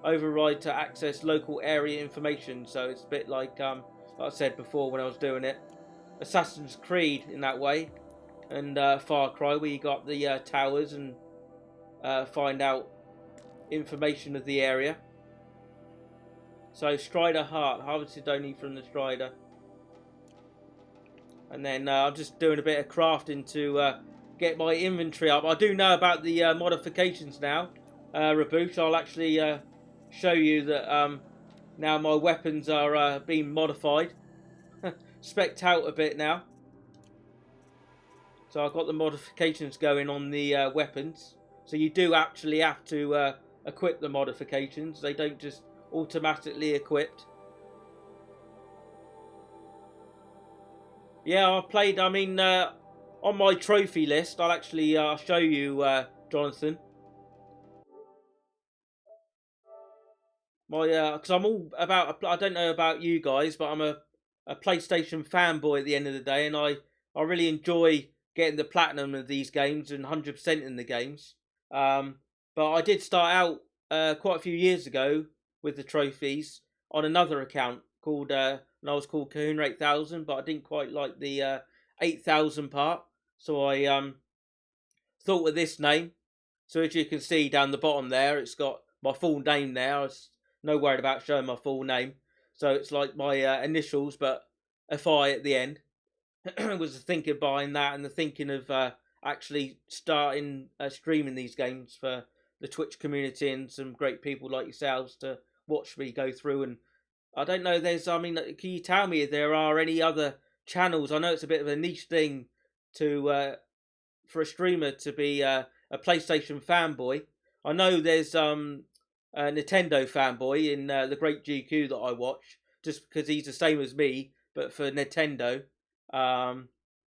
override to access local area information. So it's a bit like I said before when I was doing it, Assassin's Creed in that way, and Far Cry, where you got the towers and find out information of the area. So Strider Heart, harvested only from the Strider. And then I'm just doing a bit of crafting to get my inventory up. I do know about the modifications now, Rabush. I'll actually show you that now my weapons are being modified. Specced out a bit now. So I've got the modifications going on the weapons. So you do actually have to equip the modifications. They don't just automatically equipped. Yeah, I played. I mean, on my trophy list, I'll actually show you, Jonathan. My because I'm all about. I don't know about you guys, but I'm a PlayStation fanboy at the end of the day, and I really enjoy getting the platinum of these games and 100% in the games. Um, but I did start out quite a few years ago with the trophies on another account called and I was called Kahuna 8000, but I didn't quite like the 8000 part, so I thought of this name. So as you can see down the bottom there, it's got my full name there. I was no worried about showing my full name, so it's like my initials, but FI at the end. Was the thinking behind that, and the thinking of actually starting streaming these games for the Twitch community and some great people like yourselves to watch me go through. And I don't know, I mean, can you tell me if there are any other channels? I know it's a bit of a niche thing to for a streamer to be a PlayStation fanboy. I know there's a Nintendo fanboy in the Great GQ that I watch, just because he's the same as me, but for Nintendo. Um,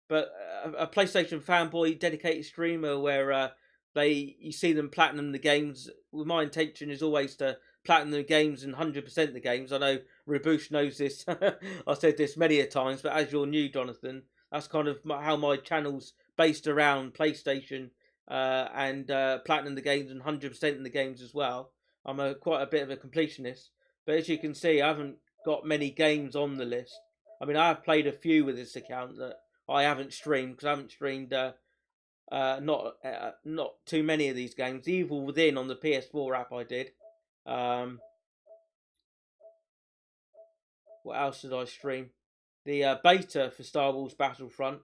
but a PlayStation fanboy dedicated streamer where you see them platinum the games. Well, my intention is always to platinum the games and 100% the games. I know Rabush knows this. I've said this many a times, but as you're new, Jonathan, that's kind of how my channel's based around PlayStation and platinum the games and 100% in the games as well. I'm quite a bit of a completionist, but as you can see, I haven't got many games on the list. I mean, I have played a few with this account that I haven't streamed because I haven't streamed not too many of these games. Evil Within on the PS4 app I did. What else did I stream? The beta for Star Wars Battlefront.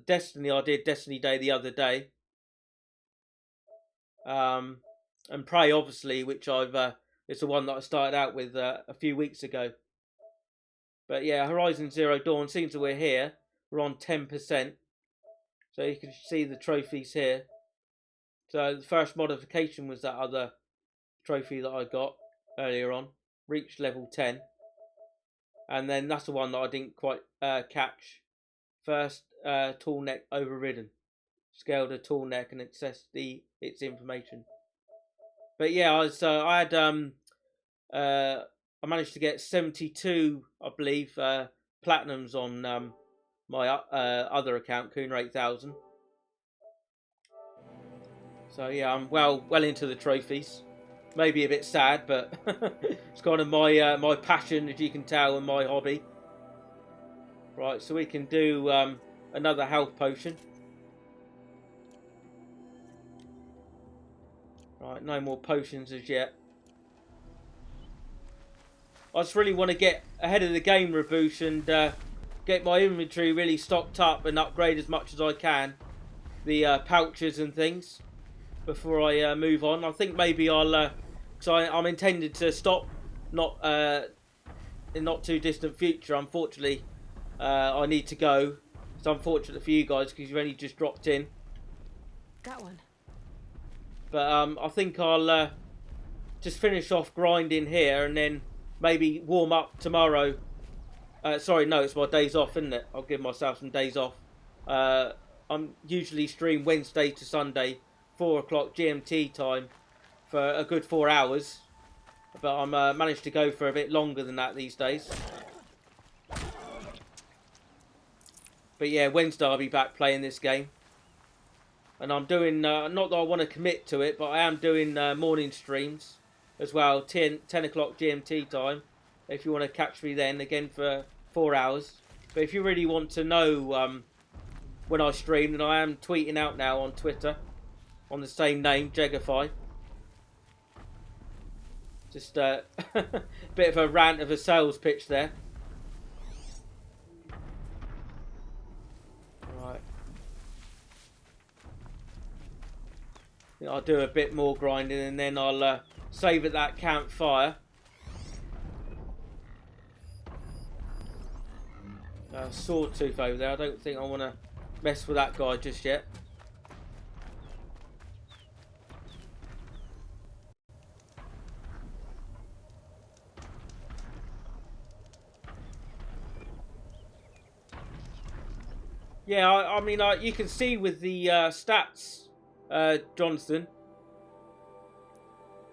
Destiny, I did Destiny Day the other day. And Prey, obviously, which it's the one that I started out with a few weeks ago. But yeah, Horizon Zero Dawn, seems that we're here. We're on 10%. So you can see the trophies here. So the first modification was that other trophy that I got earlier on. Reached level 10. And then that's the one that I didn't quite catch. First, tall neck overridden. Scaled a tall neck and accessed its information. But yeah, I managed to get 72, I believe, platinums on my other account, Kuna 8000. So yeah, I'm well into the trophies. Maybe a bit sad, but it's kind of my passion, as you can tell, and my hobby. Right, so we can do another health potion. Right, no more potions as yet. I just really want to get ahead of the game, Raboosh, and get my inventory really stocked up and upgrade as much as I can. The pouches and things before I move on. I think maybe I'll, because I'm intended to stop in not too distant future. Unfortunately, I need to go. It's unfortunate for you guys because you've only just dropped in.
Got one.
But I think I'll just finish off grinding here and then maybe warm up tomorrow. Sorry, no, it's my days off, isn't it? I'll give myself some days off. I'm usually stream Wednesday to Sunday, 4 o'clock GMT time for a good 4 hours. But I'm managed to go for a bit longer than that these days. But yeah, Wednesday I'll be back playing this game. And I'm doing, not that I want to commit to it, but I am doing morning streams as well, 10 o'clock GMT time. If you want to catch me then, again for 4 hours. But if you really want to know when I stream, then I am tweeting out now on Twitter on the same name, Jegify. Just a bit of a rant of a sales pitch there. Right. I'll do a bit more grinding and then I'll save at that campfire. Sawtooth over there. I don't think I want to mess with that guy just yet. Yeah, I mean, you can see with the stats, Jonathan.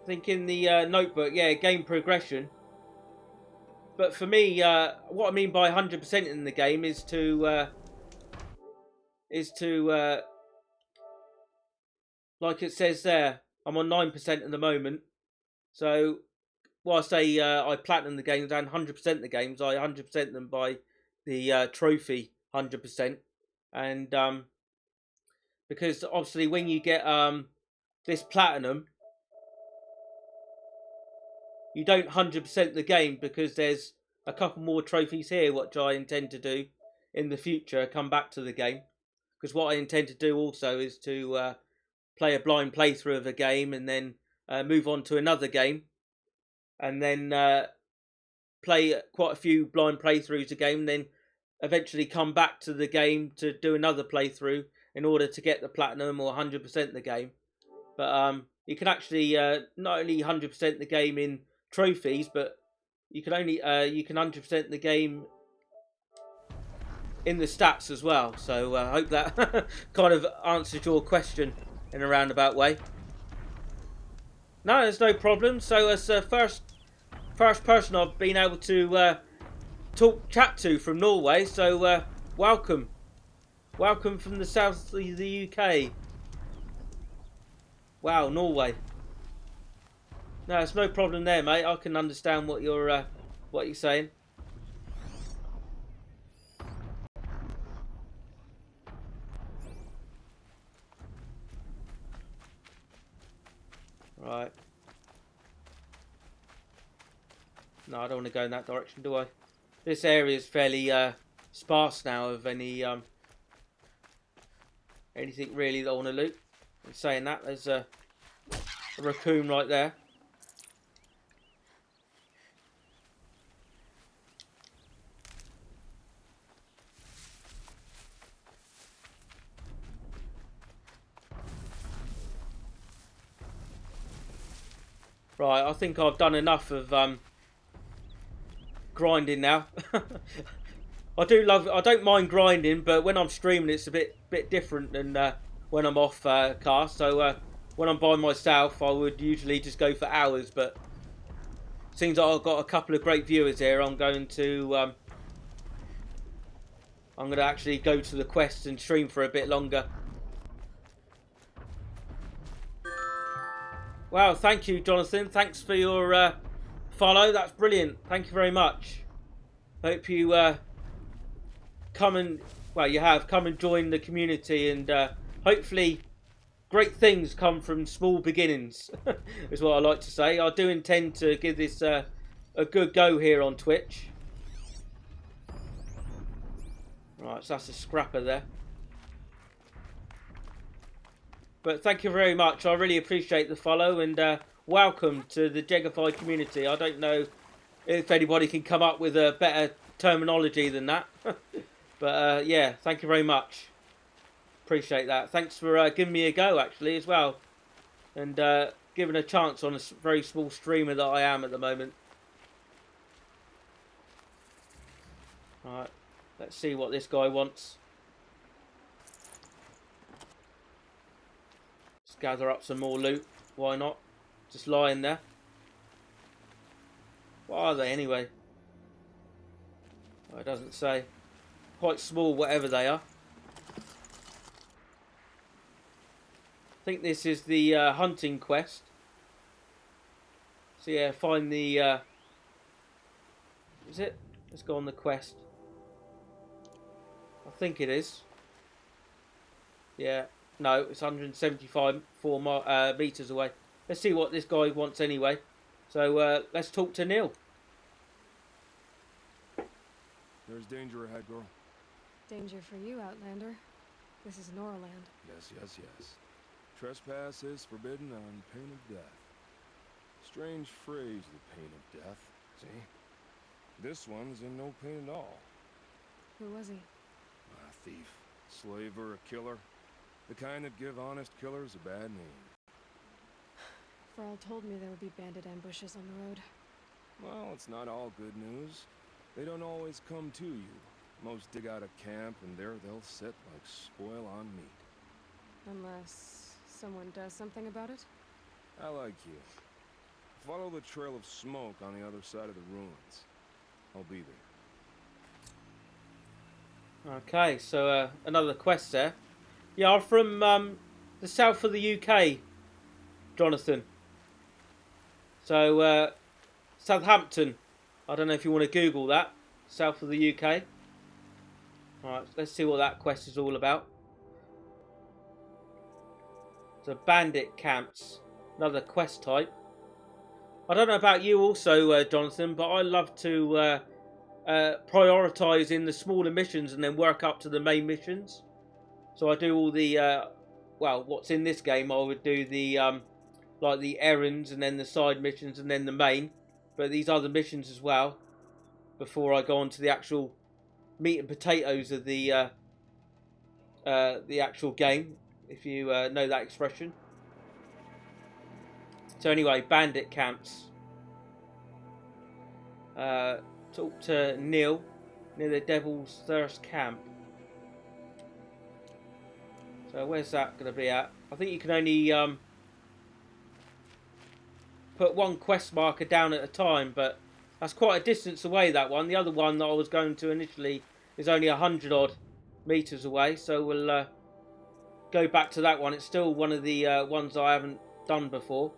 I think in the notebook, yeah, game progression. But for me, what I mean by 100% in the game is to like it says there, I'm on 9% at the moment. So, while I say I platinum the games and 100% the games, I 100% them by the trophy 100%. And because obviously when you get this platinum, you don't 100% the game because there's a couple more trophies here which I intend to do in the future, come back to the game. Because what I intend to do also is to play a blind playthrough of a game and then move on to another game. And then play quite a few blind playthroughs of game, then eventually come back to the game to do another playthrough in order to get the platinum or 100% the game. But you can actually not only 100% the game in trophies, but you can only you can 100% the game in the stats as well. So I hope that kind of answers your question in a roundabout way. No, there's no problem. So as first person I've been able to chat to from Norway, so welcome from the south of the UK. Wow, Norway. No, it's no problem there, mate. I can understand what you're saying. Right. No, I don't want to go in that direction, do I? This area is fairly sparse now of any anything really that I want to loot. In saying that, there's a raccoon right there. Right, I think I've done enough of grinding now. I don't mind grinding, but when I'm streaming, it's a bit different than when I'm off cast. So when I'm by myself, I would usually just go for hours. But seems like I've got a couple of great viewers here. I'm going to actually go to the quest and stream for a bit longer. Wow, thank you, Jonathan. Thanks for your follow. That's brilliant. Thank you very much. Hope you come and join the community, and hopefully great things come from small beginnings is what I like to say. I do intend to give this a good go here on Twitch. Right, so that's a scrapper there. But thank you very much. I really appreciate the follow, and welcome to the Jegify community. I don't know if anybody can come up with a better terminology than that. But yeah, thank you very much. Appreciate that. Thanks for giving me a go, actually, as well. And giving a chance on a very small streamer that I am at the moment. Alright, let's see what this guy wants. Let's gather up some more loot. Why not? Just lying there. What are they, anyway? Oh, it doesn't say. Quite small, whatever they are. I think this is the hunting quest. So yeah, find the... is it? Let's go on the quest. I think it is. Yeah. No, it's 174 meters away. Let's see what this guy wants anyway. So let's talk to Neil.
There's danger ahead, girl.
Danger for you, Outlander. This is Norland.
Yes, yes, yes. Trespass is forbidden on pain of death. Strange phrase, the pain of death. See? This one's in no pain at all.
Who was he?
A thief, slaver, a killer. The kind that give honest killers a bad name.
Thrall told me there would be bandit ambushes on the road.
Well, it's not all good news. They don't always come to you. Most dig out a camp, and there they'll sit like spoil on meat.
Unless someone does something about it?
I like you. Follow the trail of smoke on the other side of the ruins. I'll be there.
Okay, so another quest there. Yeah, I'm from the south of the UK, Jonathan. So, Southampton. I don't know if you want to Google that. South of the UK. Alright, let's see what that quest is all about. So, bandit camps. Another quest type. I don't know about you also, Jonathan, but I love to prioritise in the smaller missions and then work up to the main missions. So I do all the, well, what's in this game, I would do the, like the errands and then the side missions and then the main. But these other missions as well, before I go on to the actual meat and potatoes of the actual game, if you know that expression. So anyway, bandit camps. Talk to Neil near the Devil's Thirst camp. So where's that going to be at? I think you can only put one quest marker down at a time, but that's quite a distance away, that one. The other one that I was going to initially is only 100 odd meters away, so we'll go back to that one. It's still one of the ones I haven't done before.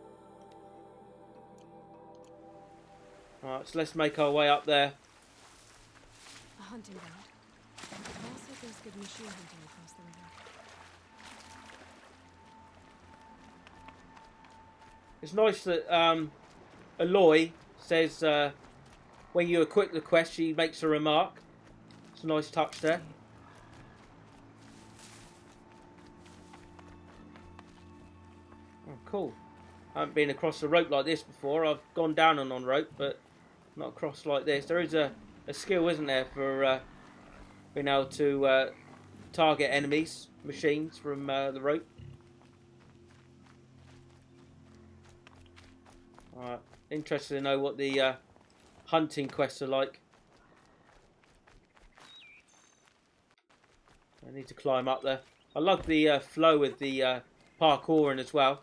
Alright, so let's make our way up there.
A hunting ground. Also, there's good machine hunting across the river.
It's nice that Aloy says when you equip the quest, she makes a remark. It's a nice touch there. Oh, cool. I haven't been across a rope like this before. I've gone down and on rope, but not across like this. There is a skill, isn't there, for being able to target enemies, machines from the rope. Alright, interested to know what the hunting quests are like. I need to climb up there. I love the flow with the parkouring as well.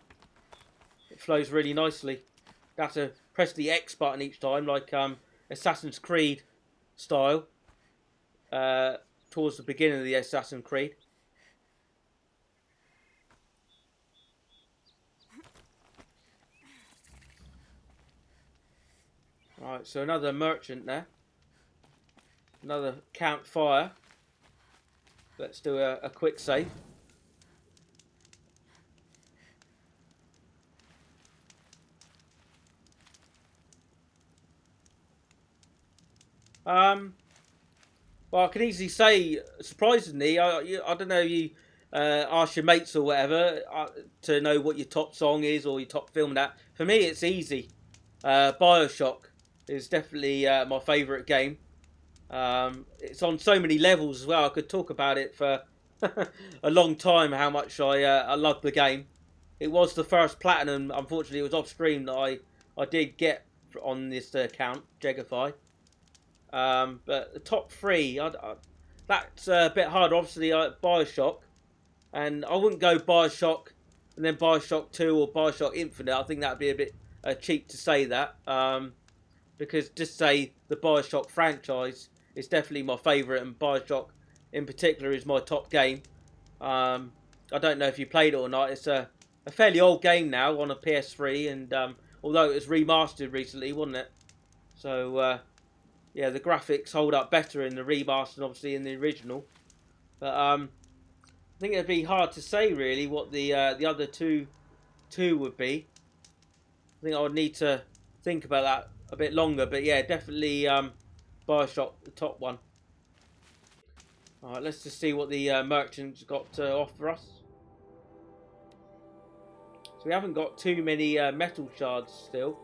It flows really nicely. You have to press the X button each time, like Assassin's Creed style. Towards the beginning of the Assassin's Creed. Right, so another merchant there. Another campfire. Let's do a quick save. Well, I can easily say, surprisingly, I don't know, you ask your mates or whatever to know what your top song is or your top film. That for me, it's easy. BioShock is definitely my favourite game. It's on so many levels as well. I could talk about it for a long time. How much I love the game. It was the first platinum. Unfortunately, it was off stream that I did get on this account, Jegify. But the top three, that's a bit hard. Obviously, BioShock, and I wouldn't go BioShock and then BioShock 2 or BioShock Infinite. I think that'd be a bit cheap to say that, because just say the BioShock franchise is definitely my favourite, and BioShock in particular is my top game. I don't know if you played it or not. It's a fairly old game now on a PS3, and although it was remastered recently, wasn't it? So yeah, the graphics hold up better in the remaster, obviously, in the original. But I think it'd be hard to say really what the other two would be. I think I would need to think about that a bit longer. But yeah, definitely BioShock, the top one. All right, let's just see what the merchant's got to offer us. So we haven't got too many metal shards still.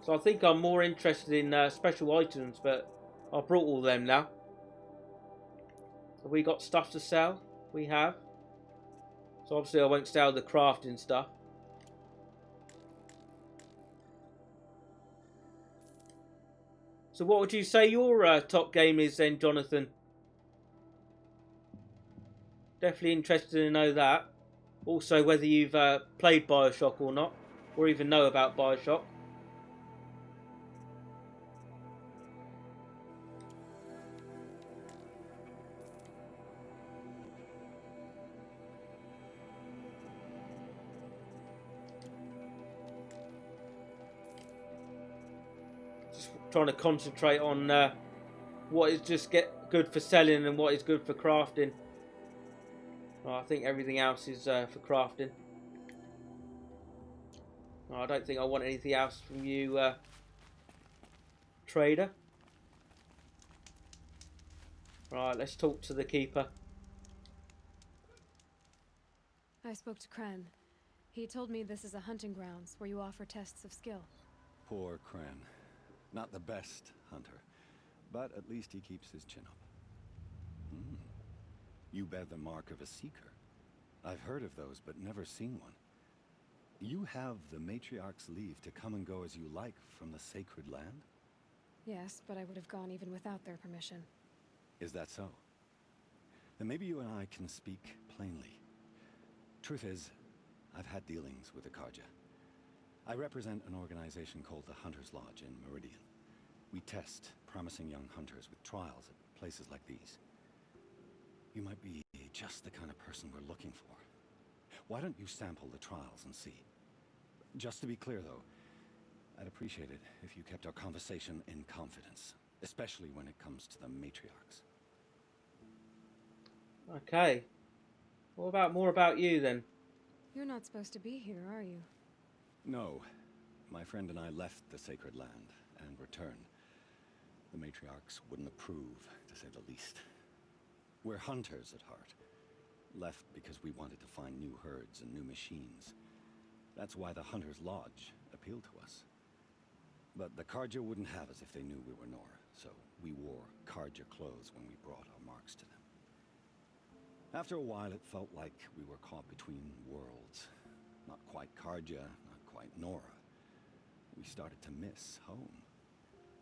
So I think I'm more interested in special items, but I've brought all them now. Have we got stuff to sell? We have. So obviously I won't sell the crafting stuff. So what would you say your top game is then, Jonathan? Definitely interested to know that. Also, whether you've played Bioshock or not, or even know about Bioshock. Just trying to concentrate on what is just good for selling and what is good for crafting. Oh, I think everything else is for crafting. Oh, I don't think I want anything else from you, trader. Right, let's talk to the keeper.
I spoke to Kren. He told me this is a hunting grounds where you offer tests of skill.
Poor Kren. Not the best hunter, but at least he keeps his chin up. You bear the mark of a seeker. I've heard of those, but never seen one. You have the Matriarch's leave to come and go as you like from the sacred land?
Yes, but I would have gone even without their permission.
Is that so? Then maybe you and I can speak plainly. Truth is, I've had dealings with the Karja. I represent an organization called the Hunter's Lodge in Meridian. We test promising young hunters with trials at places like these. You might be just the kind of person we're looking for. Why don't you sample the trials and see? Just to be clear, though, I'd appreciate it if you kept our conversation in confidence, especially when it comes to the matriarchs.
Okay. More about you then?
You're not supposed to be here, are you?
No. My friend and I left the sacred land and returned. The matriarchs wouldn't approve, to say the least. We're hunters at heart. Left because we wanted to find new herds and new machines. That's why the Hunter's Lodge appealed to us. But the Karja wouldn't have us if they knew we were Nora, so we wore Karja clothes when we brought our marks to them. After a while, it felt like we were caught between worlds. Not quite Karja, not quite Nora. We started to miss home.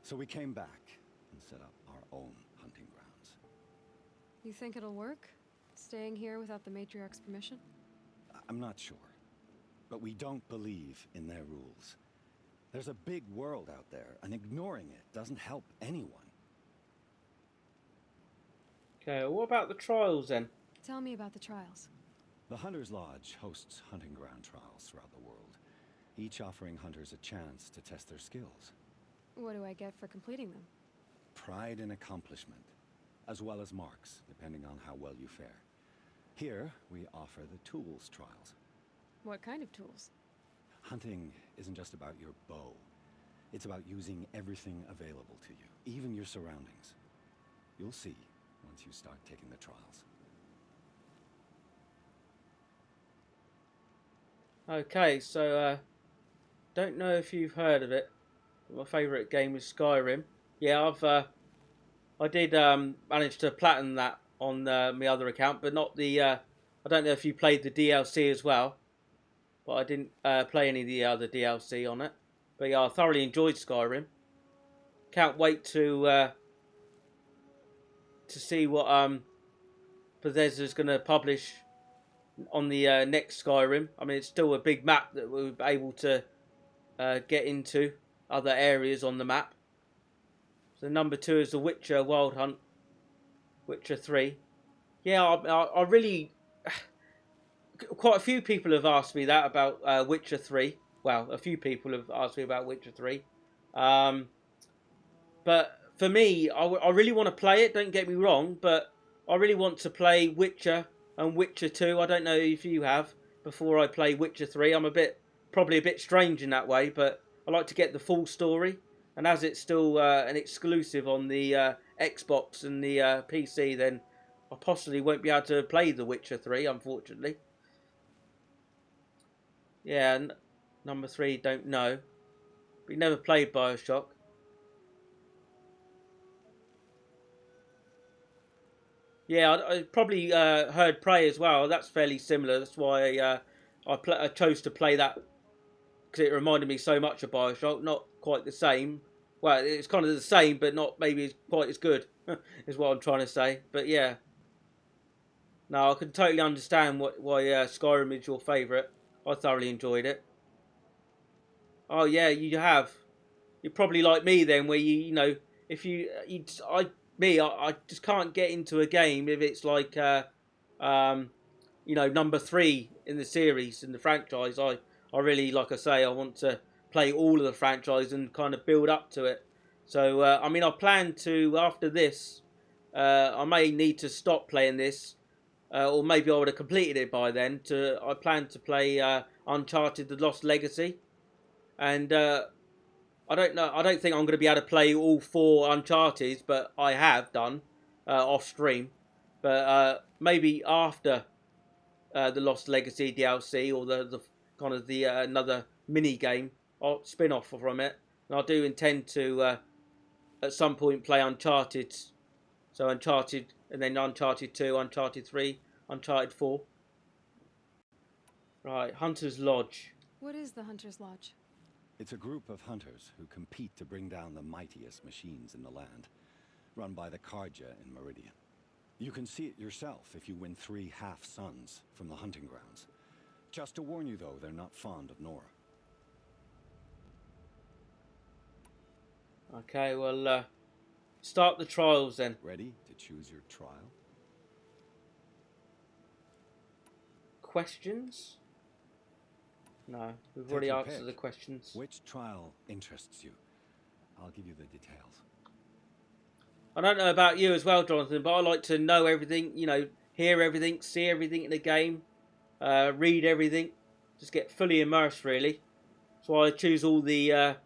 So we came back and set up our own hunting grounds.
You think it'll work? Staying here without the Matriarch's permission?
I'm not sure. But we don't believe in their rules. There's a big world out there, and ignoring it doesn't help anyone.
Okay, what about the trials then?
Tell me about the trials.
The Hunter's Lodge hosts hunting ground trials throughout the world, each offering hunters a chance to test their skills.
What do I get for completing them?
Pride in accomplishment, as well as marks, depending on how well you fare. Here, we offer the tools trials.
What kind of tools?
Hunting isn't just about your bow. It's about using everything available to you, even your surroundings. You'll see once you start taking the trials.
Okay, so don't know if you've heard of it. My favourite game is Skyrim. Yeah, I did manage to platinum that on my other account, but not the. I don't know if you played the DLC as well, but I didn't play any of the other DLC on it. But yeah, I thoroughly enjoyed Skyrim. Can't wait to see what Bethesda's going to publish on the next Skyrim. I mean, it's still a big map that we'll be able to get into other areas on the map. So number 2 is The Witcher Wild Hunt, Witcher 3. Yeah, I really... Quite a few people have asked me that about Witcher 3. Well, a few people have asked me about Witcher 3. But for me, I really want to play it, don't get me wrong, but I really want to play Witcher and Witcher 2. I don't know if you have, before I play Witcher 3. I'm probably a bit strange in that way, but I like to get the full story. And as it's still an exclusive on the Xbox and the PC, then I possibly won't be able to play The Witcher 3, unfortunately. Yeah, number 3, don't know. We never played Bioshock. Yeah, I probably heard Prey as well. That's fairly similar. That's why I chose to play that, because it reminded me so much of Bioshock. Not quite the same. Well, it's kind of the same, but not maybe quite as good, is what I'm trying to say. But yeah. No, I can totally understand why Skyrim is your favourite. I thoroughly enjoyed it. Oh yeah, you have. You're probably like me then, where you know, if I just can't get into a game if it's like you know, number 3 in the series, in the franchise. I really, like I say, I want to play all of the franchise and kind of build up to it. So I mean, I plan to, after this, I may need to stop playing this, or maybe I would have completed it by then. I plan to play Uncharted: The Lost Legacy, and I don't know. I don't think I'm going to be able to play all 4 Uncharted, but I have done off stream. But maybe after the Lost Legacy DLC, or the kind of the another mini game or spin off from it, and I do intend to at some point play Uncharted. So Uncharted, and then Uncharted 2, Uncharted 3, Uncharted 4. Right, Hunter's Lodge.
What is the Hunter's Lodge?
It's a group of hunters who compete to bring down the mightiest machines in the land, run by the Karja in Meridian. You can see it yourself if you win 3 half-suns from the hunting grounds. Just to warn you, though, they're not fond of Nora.
Okay, well, start the trials then.
Ready to choose your trial?
Questions? No, we've
Take
already
your
answered
pick.
the questions.
Which trial interests you? I'll give you the details.
I don't know about you as well, Jonathan, but I like to know everything, you know, hear everything, see everything in the game, read everything, just get fully immersed, really. That's why I choose all the,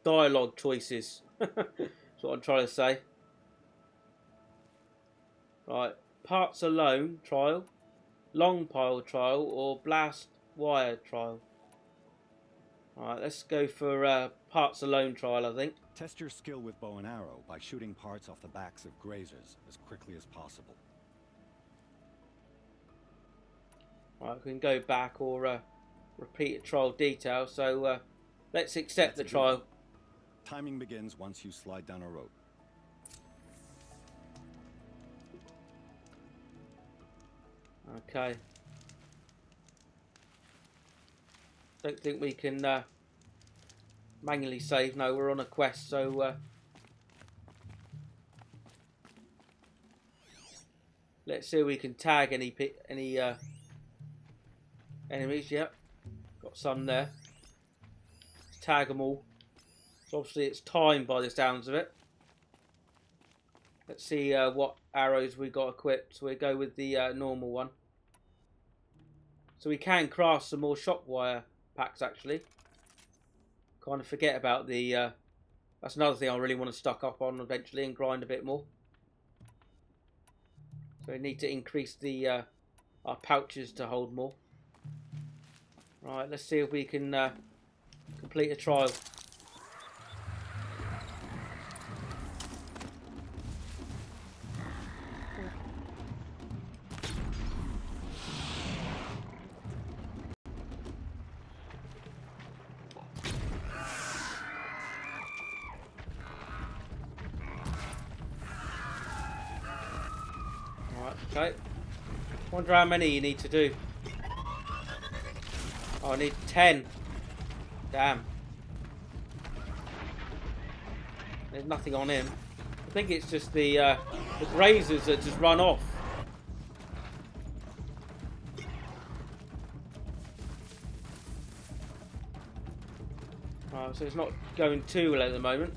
dialogue choices. That's what I'm trying to say. Right, parts alone trial, long pile trial, or blast wire trial. Alright, let's go for parts alone trial, I think.
Test your skill with bow and arrow by shooting parts off the backs of grazers as quickly as possible.
Right, we can go back or repeat a trial detail, so let's accept the trial.
Timing begins once you slide down a rope.
Okay. Don't think we can manually save. No, we're on a quest, so let's see if we can tag any enemies. Yep, got some there. Let's tag them all. So obviously it's timed by the sounds of it. Let's see what arrows we got equipped. So we go with the normal one. So we can craft some more shock wire packs, actually. Kind of forget about the... that's another thing I really want to stock up on eventually and grind a bit more. So we need to increase the our pouches to hold more. Right, let's see if we can complete a trial. Okay. Wonder how many you need to do. Oh, I need 10. Damn. There's nothing on him. I think it's just the grazers that just run off. Oh, so it's not going too well at the moment.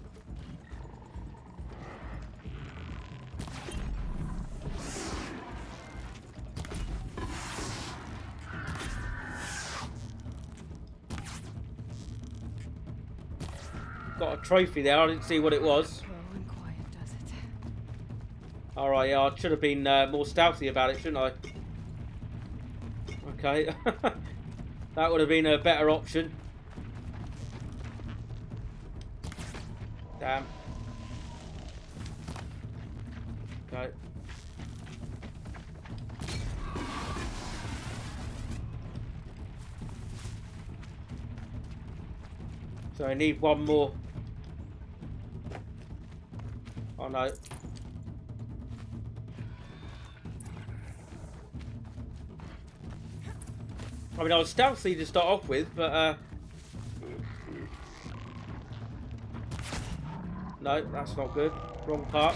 Got a trophy there. I didn't see what it was.
Slow and quiet does it.
Alright, yeah, I should have been more stealthy about it, shouldn't I? Okay. That would have been a better option. Damn. Okay. So I need one more. Oh no. I mean, I was stealthy to start off with, but no, that's not good. Wrong part.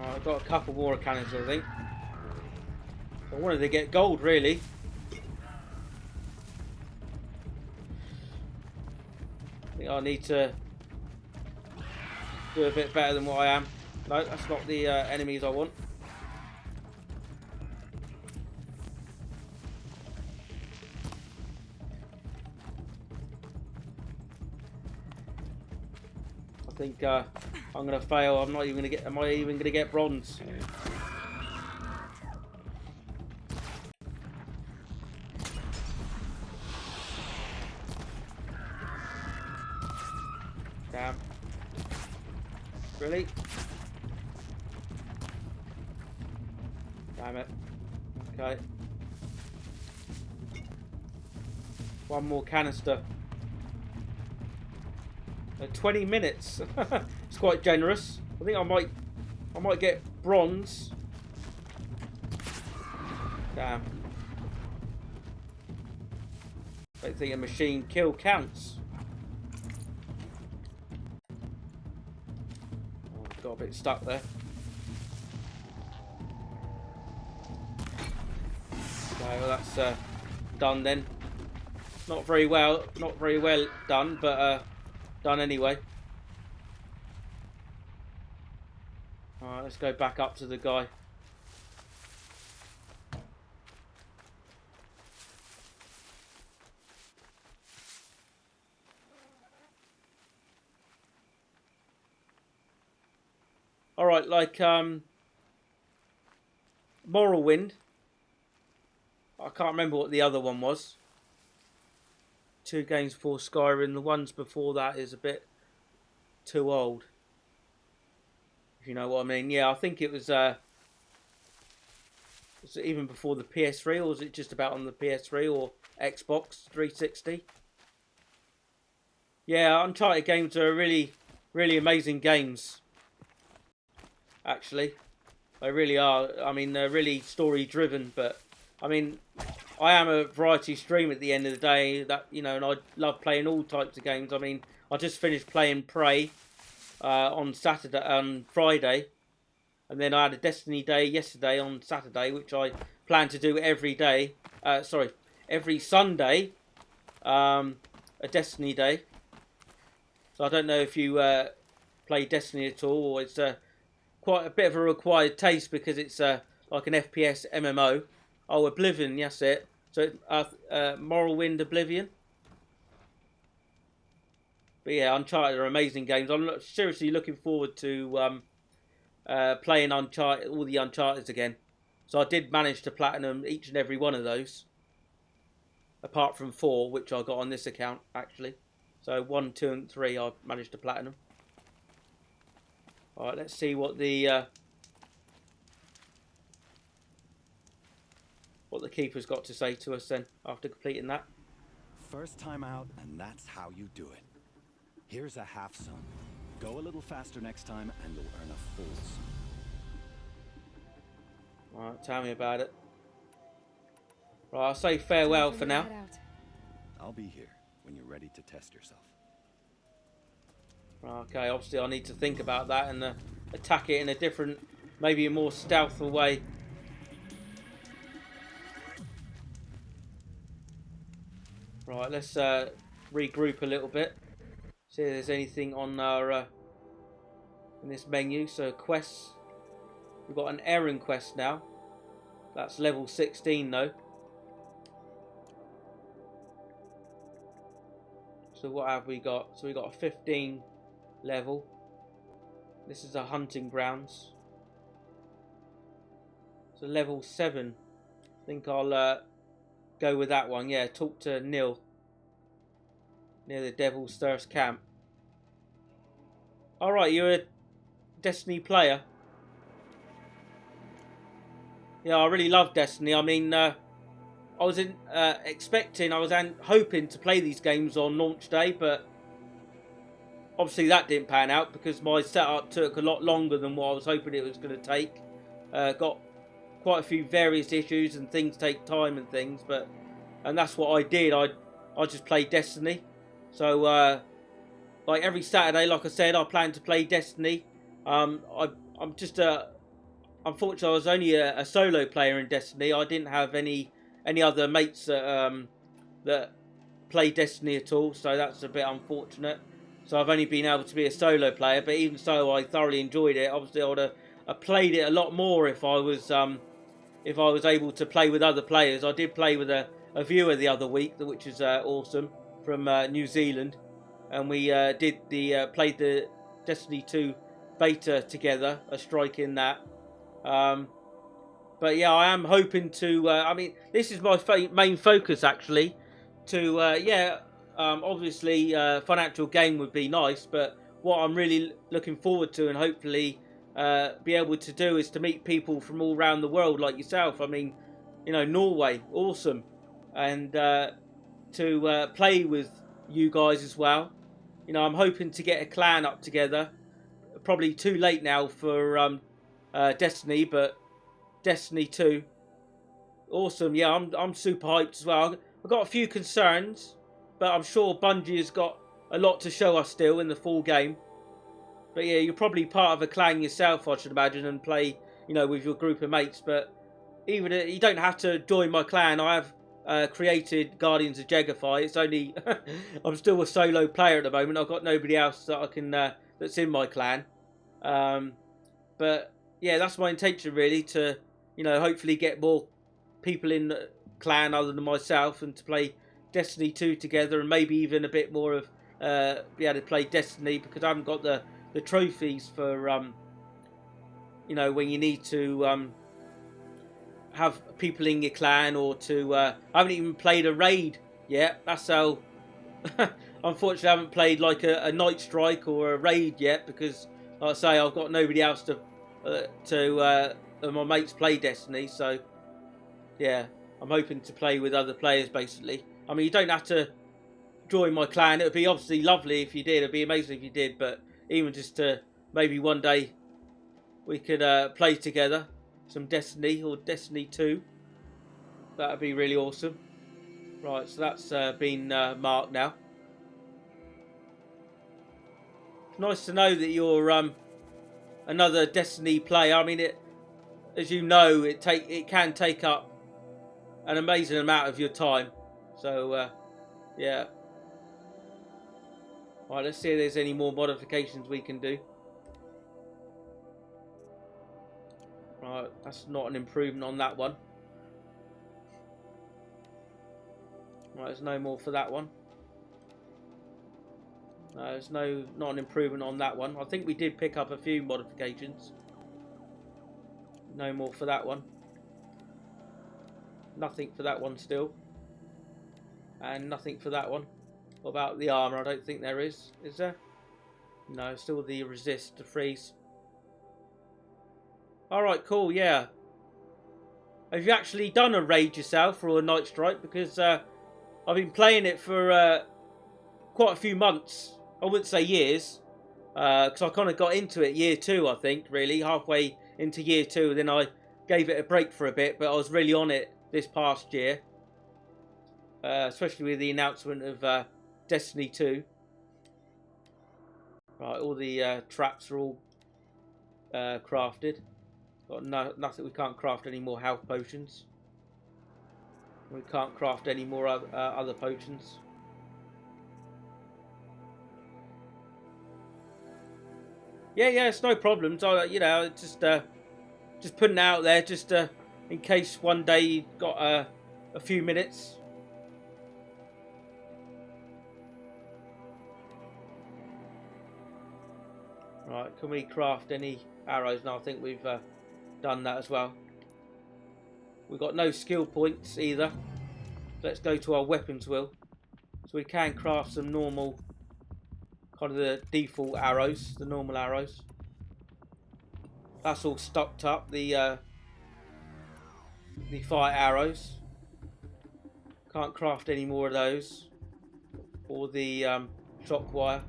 I've got a couple more cannons, I think. I wanted to get gold, really. I think I need to do a bit better than what I am. No, that's not the enemies I want. I think I'm gonna fail. I'm not even gonna get. Am I even gonna get bronze? Damn. Really? Damn it. Okay. One more canister. 20 minutes. It's quite generous. I think I might get bronze. Damn. I don't think a machine kill counts. Oh, got a bit stuck there. Okay, well that's done then. Not very well done, but done anyway. Alright, let's go back up to the guy. Alright, like Morrowind. I can't remember what the other one was. 2 games before Skyrim. The ones before that is a bit too old. If you know what I mean. Yeah, I think it was even before the PS3, or was it just about on the PS3 or Xbox 360? Yeah, Uncharted games are really, really amazing games. Actually, they really are. I mean, they're really story driven, but I mean, I am a variety streamer at the end of the day. That, you know, and I love playing all types of games. I mean, I just finished playing Prey on Friday, and then I had a Destiny day yesterday on Saturday, which I plan to do every day. Every Sunday, a Destiny day. So I don't know if you play Destiny at all, or it's quite a bit of a required taste because it's like an FPS MMO. Oh, Oblivion, yes it. So Morrowind Oblivion. But yeah, Uncharted are amazing games. I'm seriously looking forward to playing Uncharted, all the Uncharteds again. So I did manage to platinum each and every one of those, apart from 4, which I got on this account actually. So 1, 2, and 3 I managed to platinum. All right, let's see what the keeper's got to say to us then after completing that.
First time out, and that's how you do it. Here's a half sun. Go a little faster next time, and you'll earn a full sun.
All right, tell me about it. Right, I'll say farewell for now.
I'll be here when you're ready to test yourself.
Okay, obviously I need to think about that and attack it in a different, maybe a more stealthful way. Right, let's regroup a little bit. See if there's anything on our in this menu. So quests, we've got an errand quest now. That's level 16 though. So what have we got? So we got a 15 level. This is a hunting grounds. So level 7. I think I'll go with that one. Yeah, talk to Nil near the Devil's Thirst camp. Alright, you're a Destiny player. Yeah, I really love Destiny. I mean, I I was expecting, I was hoping to play these games on launch day, but obviously that didn't pan out because my setup took a lot longer than what I was hoping it was going to take. Got quite a few various issues and things take time and things, and that's what I did. I just played Destiny. So like every Saturday, like I said, I plan to play Destiny. I'm just unfortunately I was only a solo player in Destiny. I didn't have any other mates that play Destiny at all, so that's a bit unfortunate. So I've only been able to be a solo player, but even so, I thoroughly enjoyed it. Obviously, I would have played it a lot more if I was able to play with other players. I did play with a viewer the other week, which is awesome, from New Zealand, and we played the Destiny 2 beta together, a strike in that. But yeah, I am hoping to. I mean, this is my main focus actually. To obviously, financial gain would be nice, but what I'm really looking forward to and hopefully be able to do is to meet people from all around the world like yourself. I mean, you know, Norway, awesome, and to play with you guys as well. You know, I'm hoping to get a clan up together. Probably too late now for Destiny, but Destiny 2, awesome. Yeah, I'm super hyped as well. I've got a few concerns, but I'm sure Bungie has got a lot to show us still in the full game. But yeah, you're probably part of a clan yourself, I should imagine, and play, you know, with your group of mates. But even you don't have to join my clan. I have created Guardians of Jegafy. It's only I'm still a solo player at the moment. I've got nobody else that I can that's in my clan. But yeah, that's my intention really, to, you know, hopefully get more people in the clan other than myself and to play Destiny 2 together, and maybe even a bit more of be able to play Destiny, because I haven't got the trophies for you know, when you need to have people in your clan, or to I haven't even played a raid yet. That's how unfortunately I haven't played like a night strike or a raid yet, because like I say, I've got nobody else to my mates play Destiny. So yeah, I'm hoping to play with other players basically. I mean, you don't have to join my clan. It would be obviously lovely if you did. It'd be amazing if you did, but even just to maybe one day we could play together some Destiny or Destiny 2. That would be really awesome. Right, so that's been marked now. Nice to know that you're another Destiny player. I mean, it, as you know, it can take up an amazing amount of your time. So yeah. Right, let's see if there's any more modifications we can do. Right, that's not an improvement on that one. Right, there's no more for that one. No, there's not an improvement on that one. I think we did pick up a few modifications. No more for that one. Nothing for that one still. And nothing for that one. What about the armour? I don't think there is. Is there? No, still the resist, the freeze. Alright, cool, yeah. Have you actually done a raid yourself or a night strike? Because I've been playing it for quite a few months. I wouldn't say years. Because I kind of got into it year 2, I think, really. Halfway into year 2. Then I gave it a break for a bit. But I was really on it this past year. Especially with the announcement of Destiny 2. Right, all the traps are all crafted. Got nothing. We can't craft any more health potions. We can't craft any more other potions. Yeah, it's no problems. You know, just putting it out there, just in case one day you got a few minutes. Right, can we craft any arrows? No, I think we've done that as well. We've got no skill points either. Let's go to our weapons wheel. So we can craft some normal, kind of the default arrows, the normal arrows. That's all stocked up, the fire arrows. Can't craft any more of those. Or the shock wire.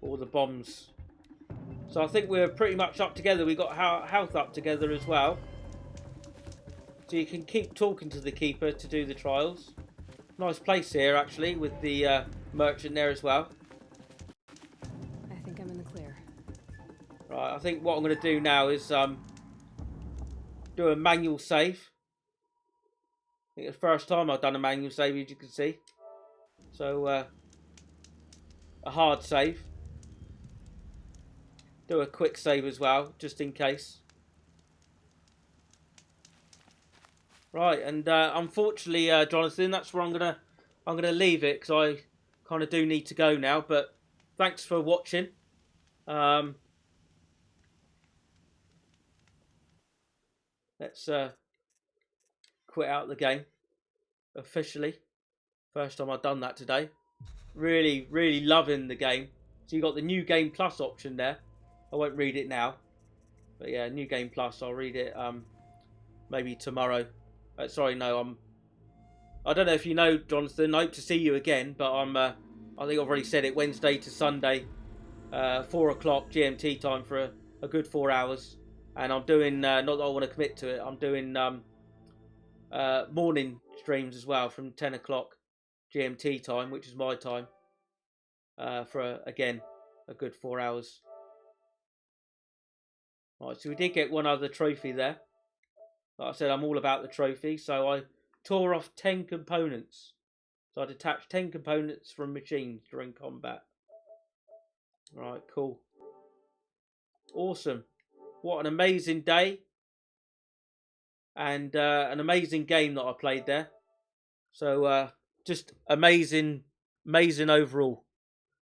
Or the bombs. So I think we're pretty much up together. We got health up together as well. So you can keep talking to the keeper to do the trials. Nice place here actually, with the merchant there as well.
I think I'm in the clear.
Right, I think what I'm going to do now is do a manual save. I think it's the first time I've done a manual save, as you can see. So a hard save. Do a quick save as well, just in case. Right, and unfortunately, Jonathan, that's where I'm gonna leave it, because I kind of do need to go now. But thanks for watching. Let's quit out the game officially. First time I've done that today. Really, really loving the game. So you got the New Game Plus option there. I won't read it now, but yeah, New Game Plus. I'll read it maybe tomorrow. Sorry, no, I don't know if you know, Jonathan. I hope to see you again, but I think I've already said it. Wednesday to Sunday, 4 o'clock GMT time for a good 4 hours, and I'm doing. Not that I want to commit to it. I'm doing morning streams as well from 10 o'clock GMT time, which is my time. For again a good 4 hours. Right, so we did get one other trophy there. Like I said, I'm all about the trophy, so I tore off 10 components. So I detached 10 components from machines during combat. Right, cool. Awesome. What an amazing day. And an amazing game that I played there. So just amazing overall.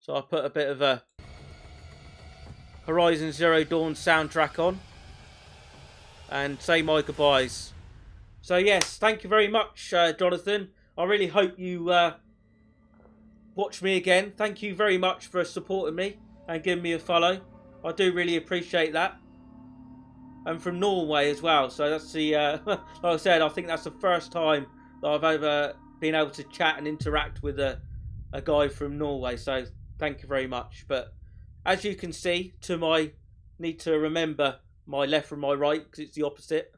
So I put a bit of a Horizon Zero Dawn soundtrack on and say my goodbyes. So yes, thank you very much, Jonathan. I really hope you watch me again. Thank you very much for supporting me and giving me a follow. I do really appreciate that. And from Norway as well. So that's the like I said, I think that's the first time that I've ever been able to chat and interact with a guy from Norway. So thank you very much. But as you can see, need to remember my left from my right, because it's the opposite.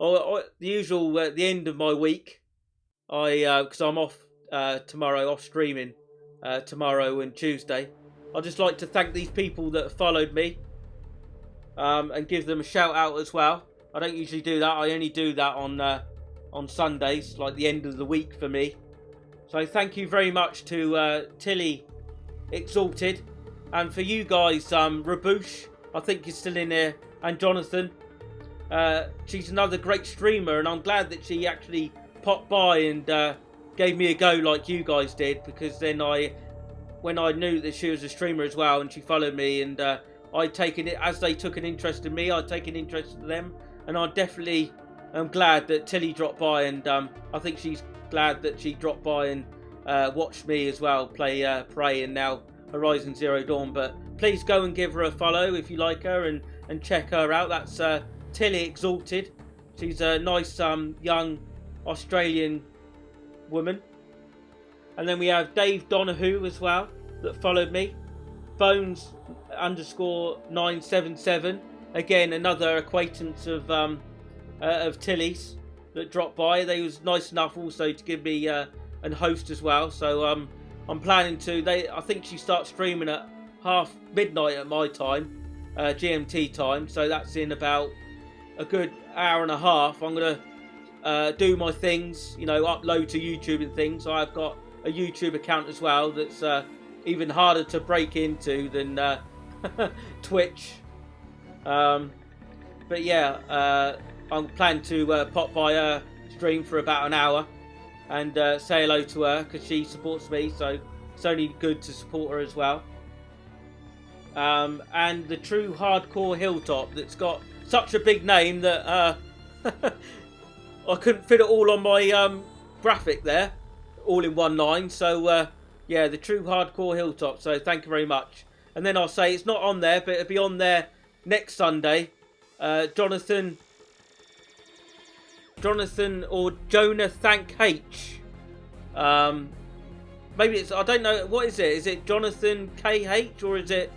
The usual, the end of my week, because I'm off tomorrow, off streaming tomorrow and Tuesday. I'd just like to thank these people that followed me and give them a shout out as well. I don't usually do that. I only do that on Sundays, like the end of the week for me. So thank you very much to Tilly Exalted. And for you guys, Rabouche, I think you're still in there, and Jonathan. She's another great streamer, and I'm glad that she actually popped by and gave me a go like you guys did, because then when I knew that she was a streamer as well, and she followed me, and I'd taken it, as they took an interest in me, I'd taken interest in them, and I definitely am glad that Tilly dropped by, and I think she's glad that she dropped by and watched me as well play Prey and now Horizon Zero Dawn. But please go and give her a follow if you like her, and check her out. That's Tilly Exalted. She's a nice young Australian woman. And then we have Dave Donahue as well that followed me. Bones _977. Again, another acquaintance of Tilly's that dropped by. They was nice enough also to give me and host as well. So I'm planning to. I think she starts streaming at midnight at my time, GMT time. So that's in about a good hour and a half. I'm gonna do my things, upload to YouTube and things. So I've got a YouTube account as well that's even harder to break into than Twitch. But yeah, I'm planning to pop by her stream for about an hour and say hello to her, because she supports me, so it's only good to support her as well. And the True Hardcore Hilltop, that's got such a big name that I couldn't fit it all on my graphic there, all in one line. So yeah, the True Hardcore Hilltop. So thank you very much. And then I'll say it's not on there, but it'll be on there next Sunday. Jonathan Jonathan or Jonah Thank H. Maybe it's, I don't know, what is it? Is it Jonathan KH or is it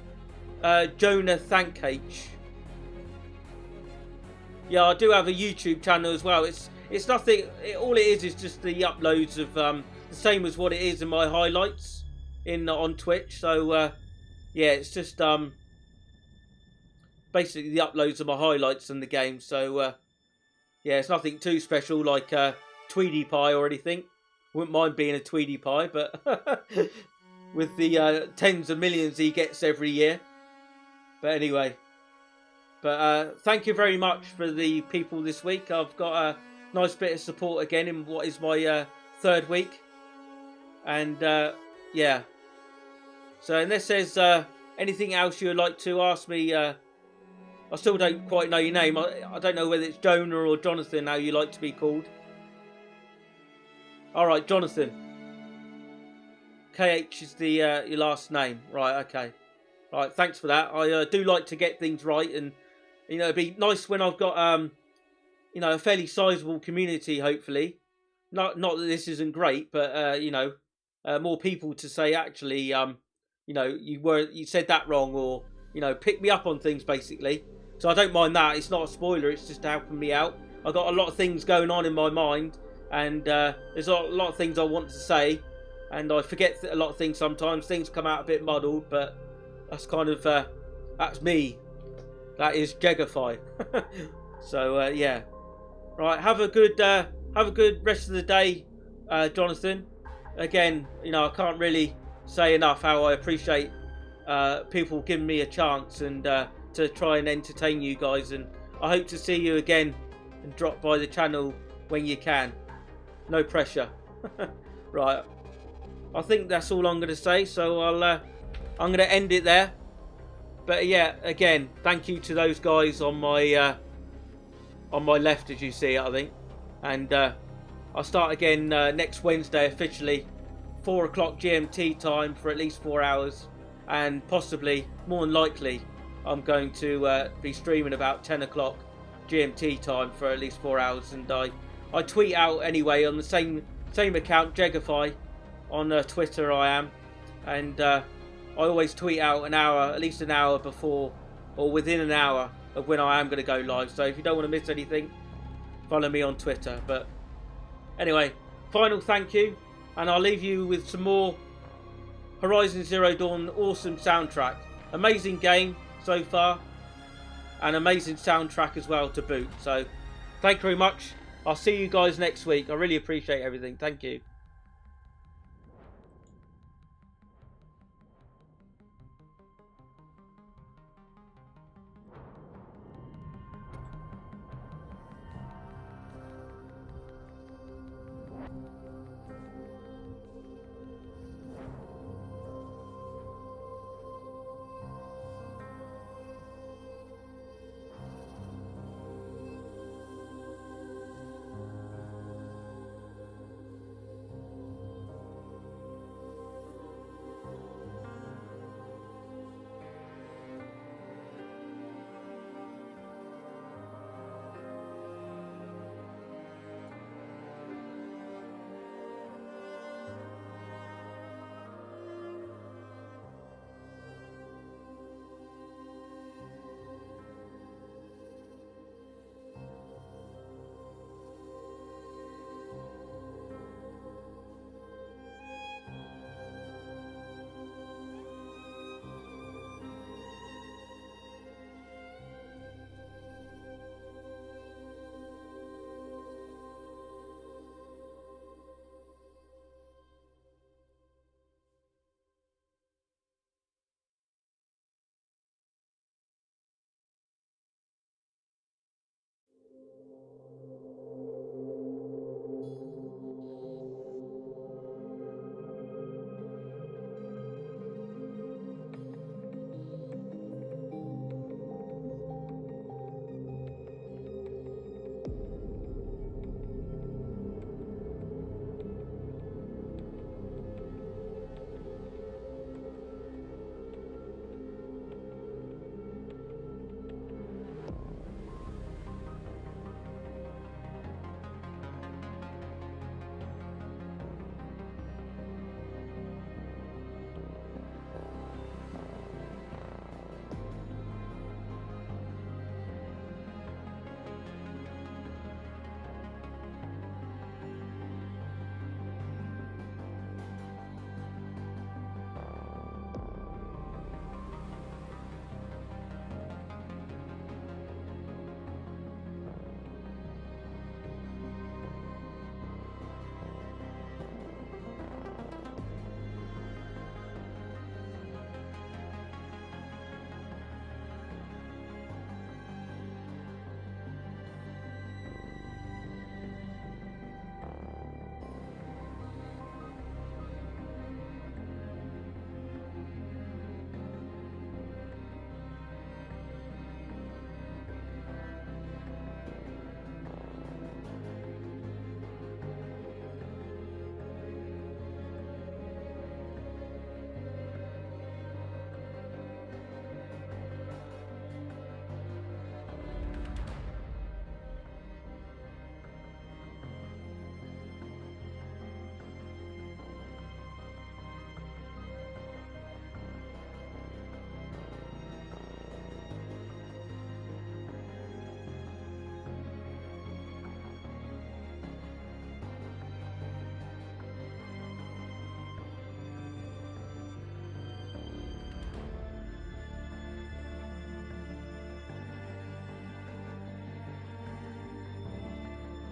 Jonah Thank H? Yeah, I do have a YouTube channel as well. It's nothing, all it is just the uploads of the same as what it is in my highlights on Twitch. So yeah, it's just basically the uploads of my highlights in the game. So yeah, it's nothing too special like Tweety Pie or anything. Wouldn't mind being a Tweety Pie, but with the tens of millions he gets every year. But anyway, thank you very much for the people this week. I've got a nice bit of support again in what is my third week. And yeah. So unless there's anything else you would like to ask me, I still don't quite know your name. I don't know whether it's Jonah or Jonathan, how you like to be called. Alright, Jonathan. KH is the your last name. Right, okay. Right, thanks for that. I do like to get things right, and you know, it'd be nice when I've got you know, a fairly sizable community, hopefully. Not that this isn't great, but you know, more people to say actually, you know, you said that wrong, or you know, pick me up on things basically. So I don't mind that. It's not a spoiler. It's just helping me out. I've got a lot of things going on in my mind, and there's a lot of things I want to say, and I forget a lot of things sometimes. Things come out a bit muddled, but that's kind of that's me. That is Jegify. So yeah, right. Have a good rest of the day, Jonathan. Again, you know, I can't really say enough how I appreciate people giving me a chance and to try and entertain you guys. And I hope to see you again and drop by the channel when you can. No pressure. Right. I think that's all I'm going to say. So I'm going to end it there. But yeah, again, thank you to those guys on my left, as you see, I think. And I'll start again next Wednesday officially, 4 o'clock GMT time for at least 4 hours, and possibly, more than likely, I'm going to be streaming about 10 o'clock GMT time for at least 4 hours. And I tweet out anyway on the same account, Jegify, on Twitter I am, and I always tweet out at least an hour before or within an hour of when I am going to go live. So if you don't want to miss anything, follow me on Twitter. But anyway, final thank you, and I'll leave you with some more Horizon Zero Dawn awesome soundtrack. Amazing game so far, and amazing soundtrack as well to boot. So thank you very much. I'll see you guys next week. I really appreciate everything. Thank you.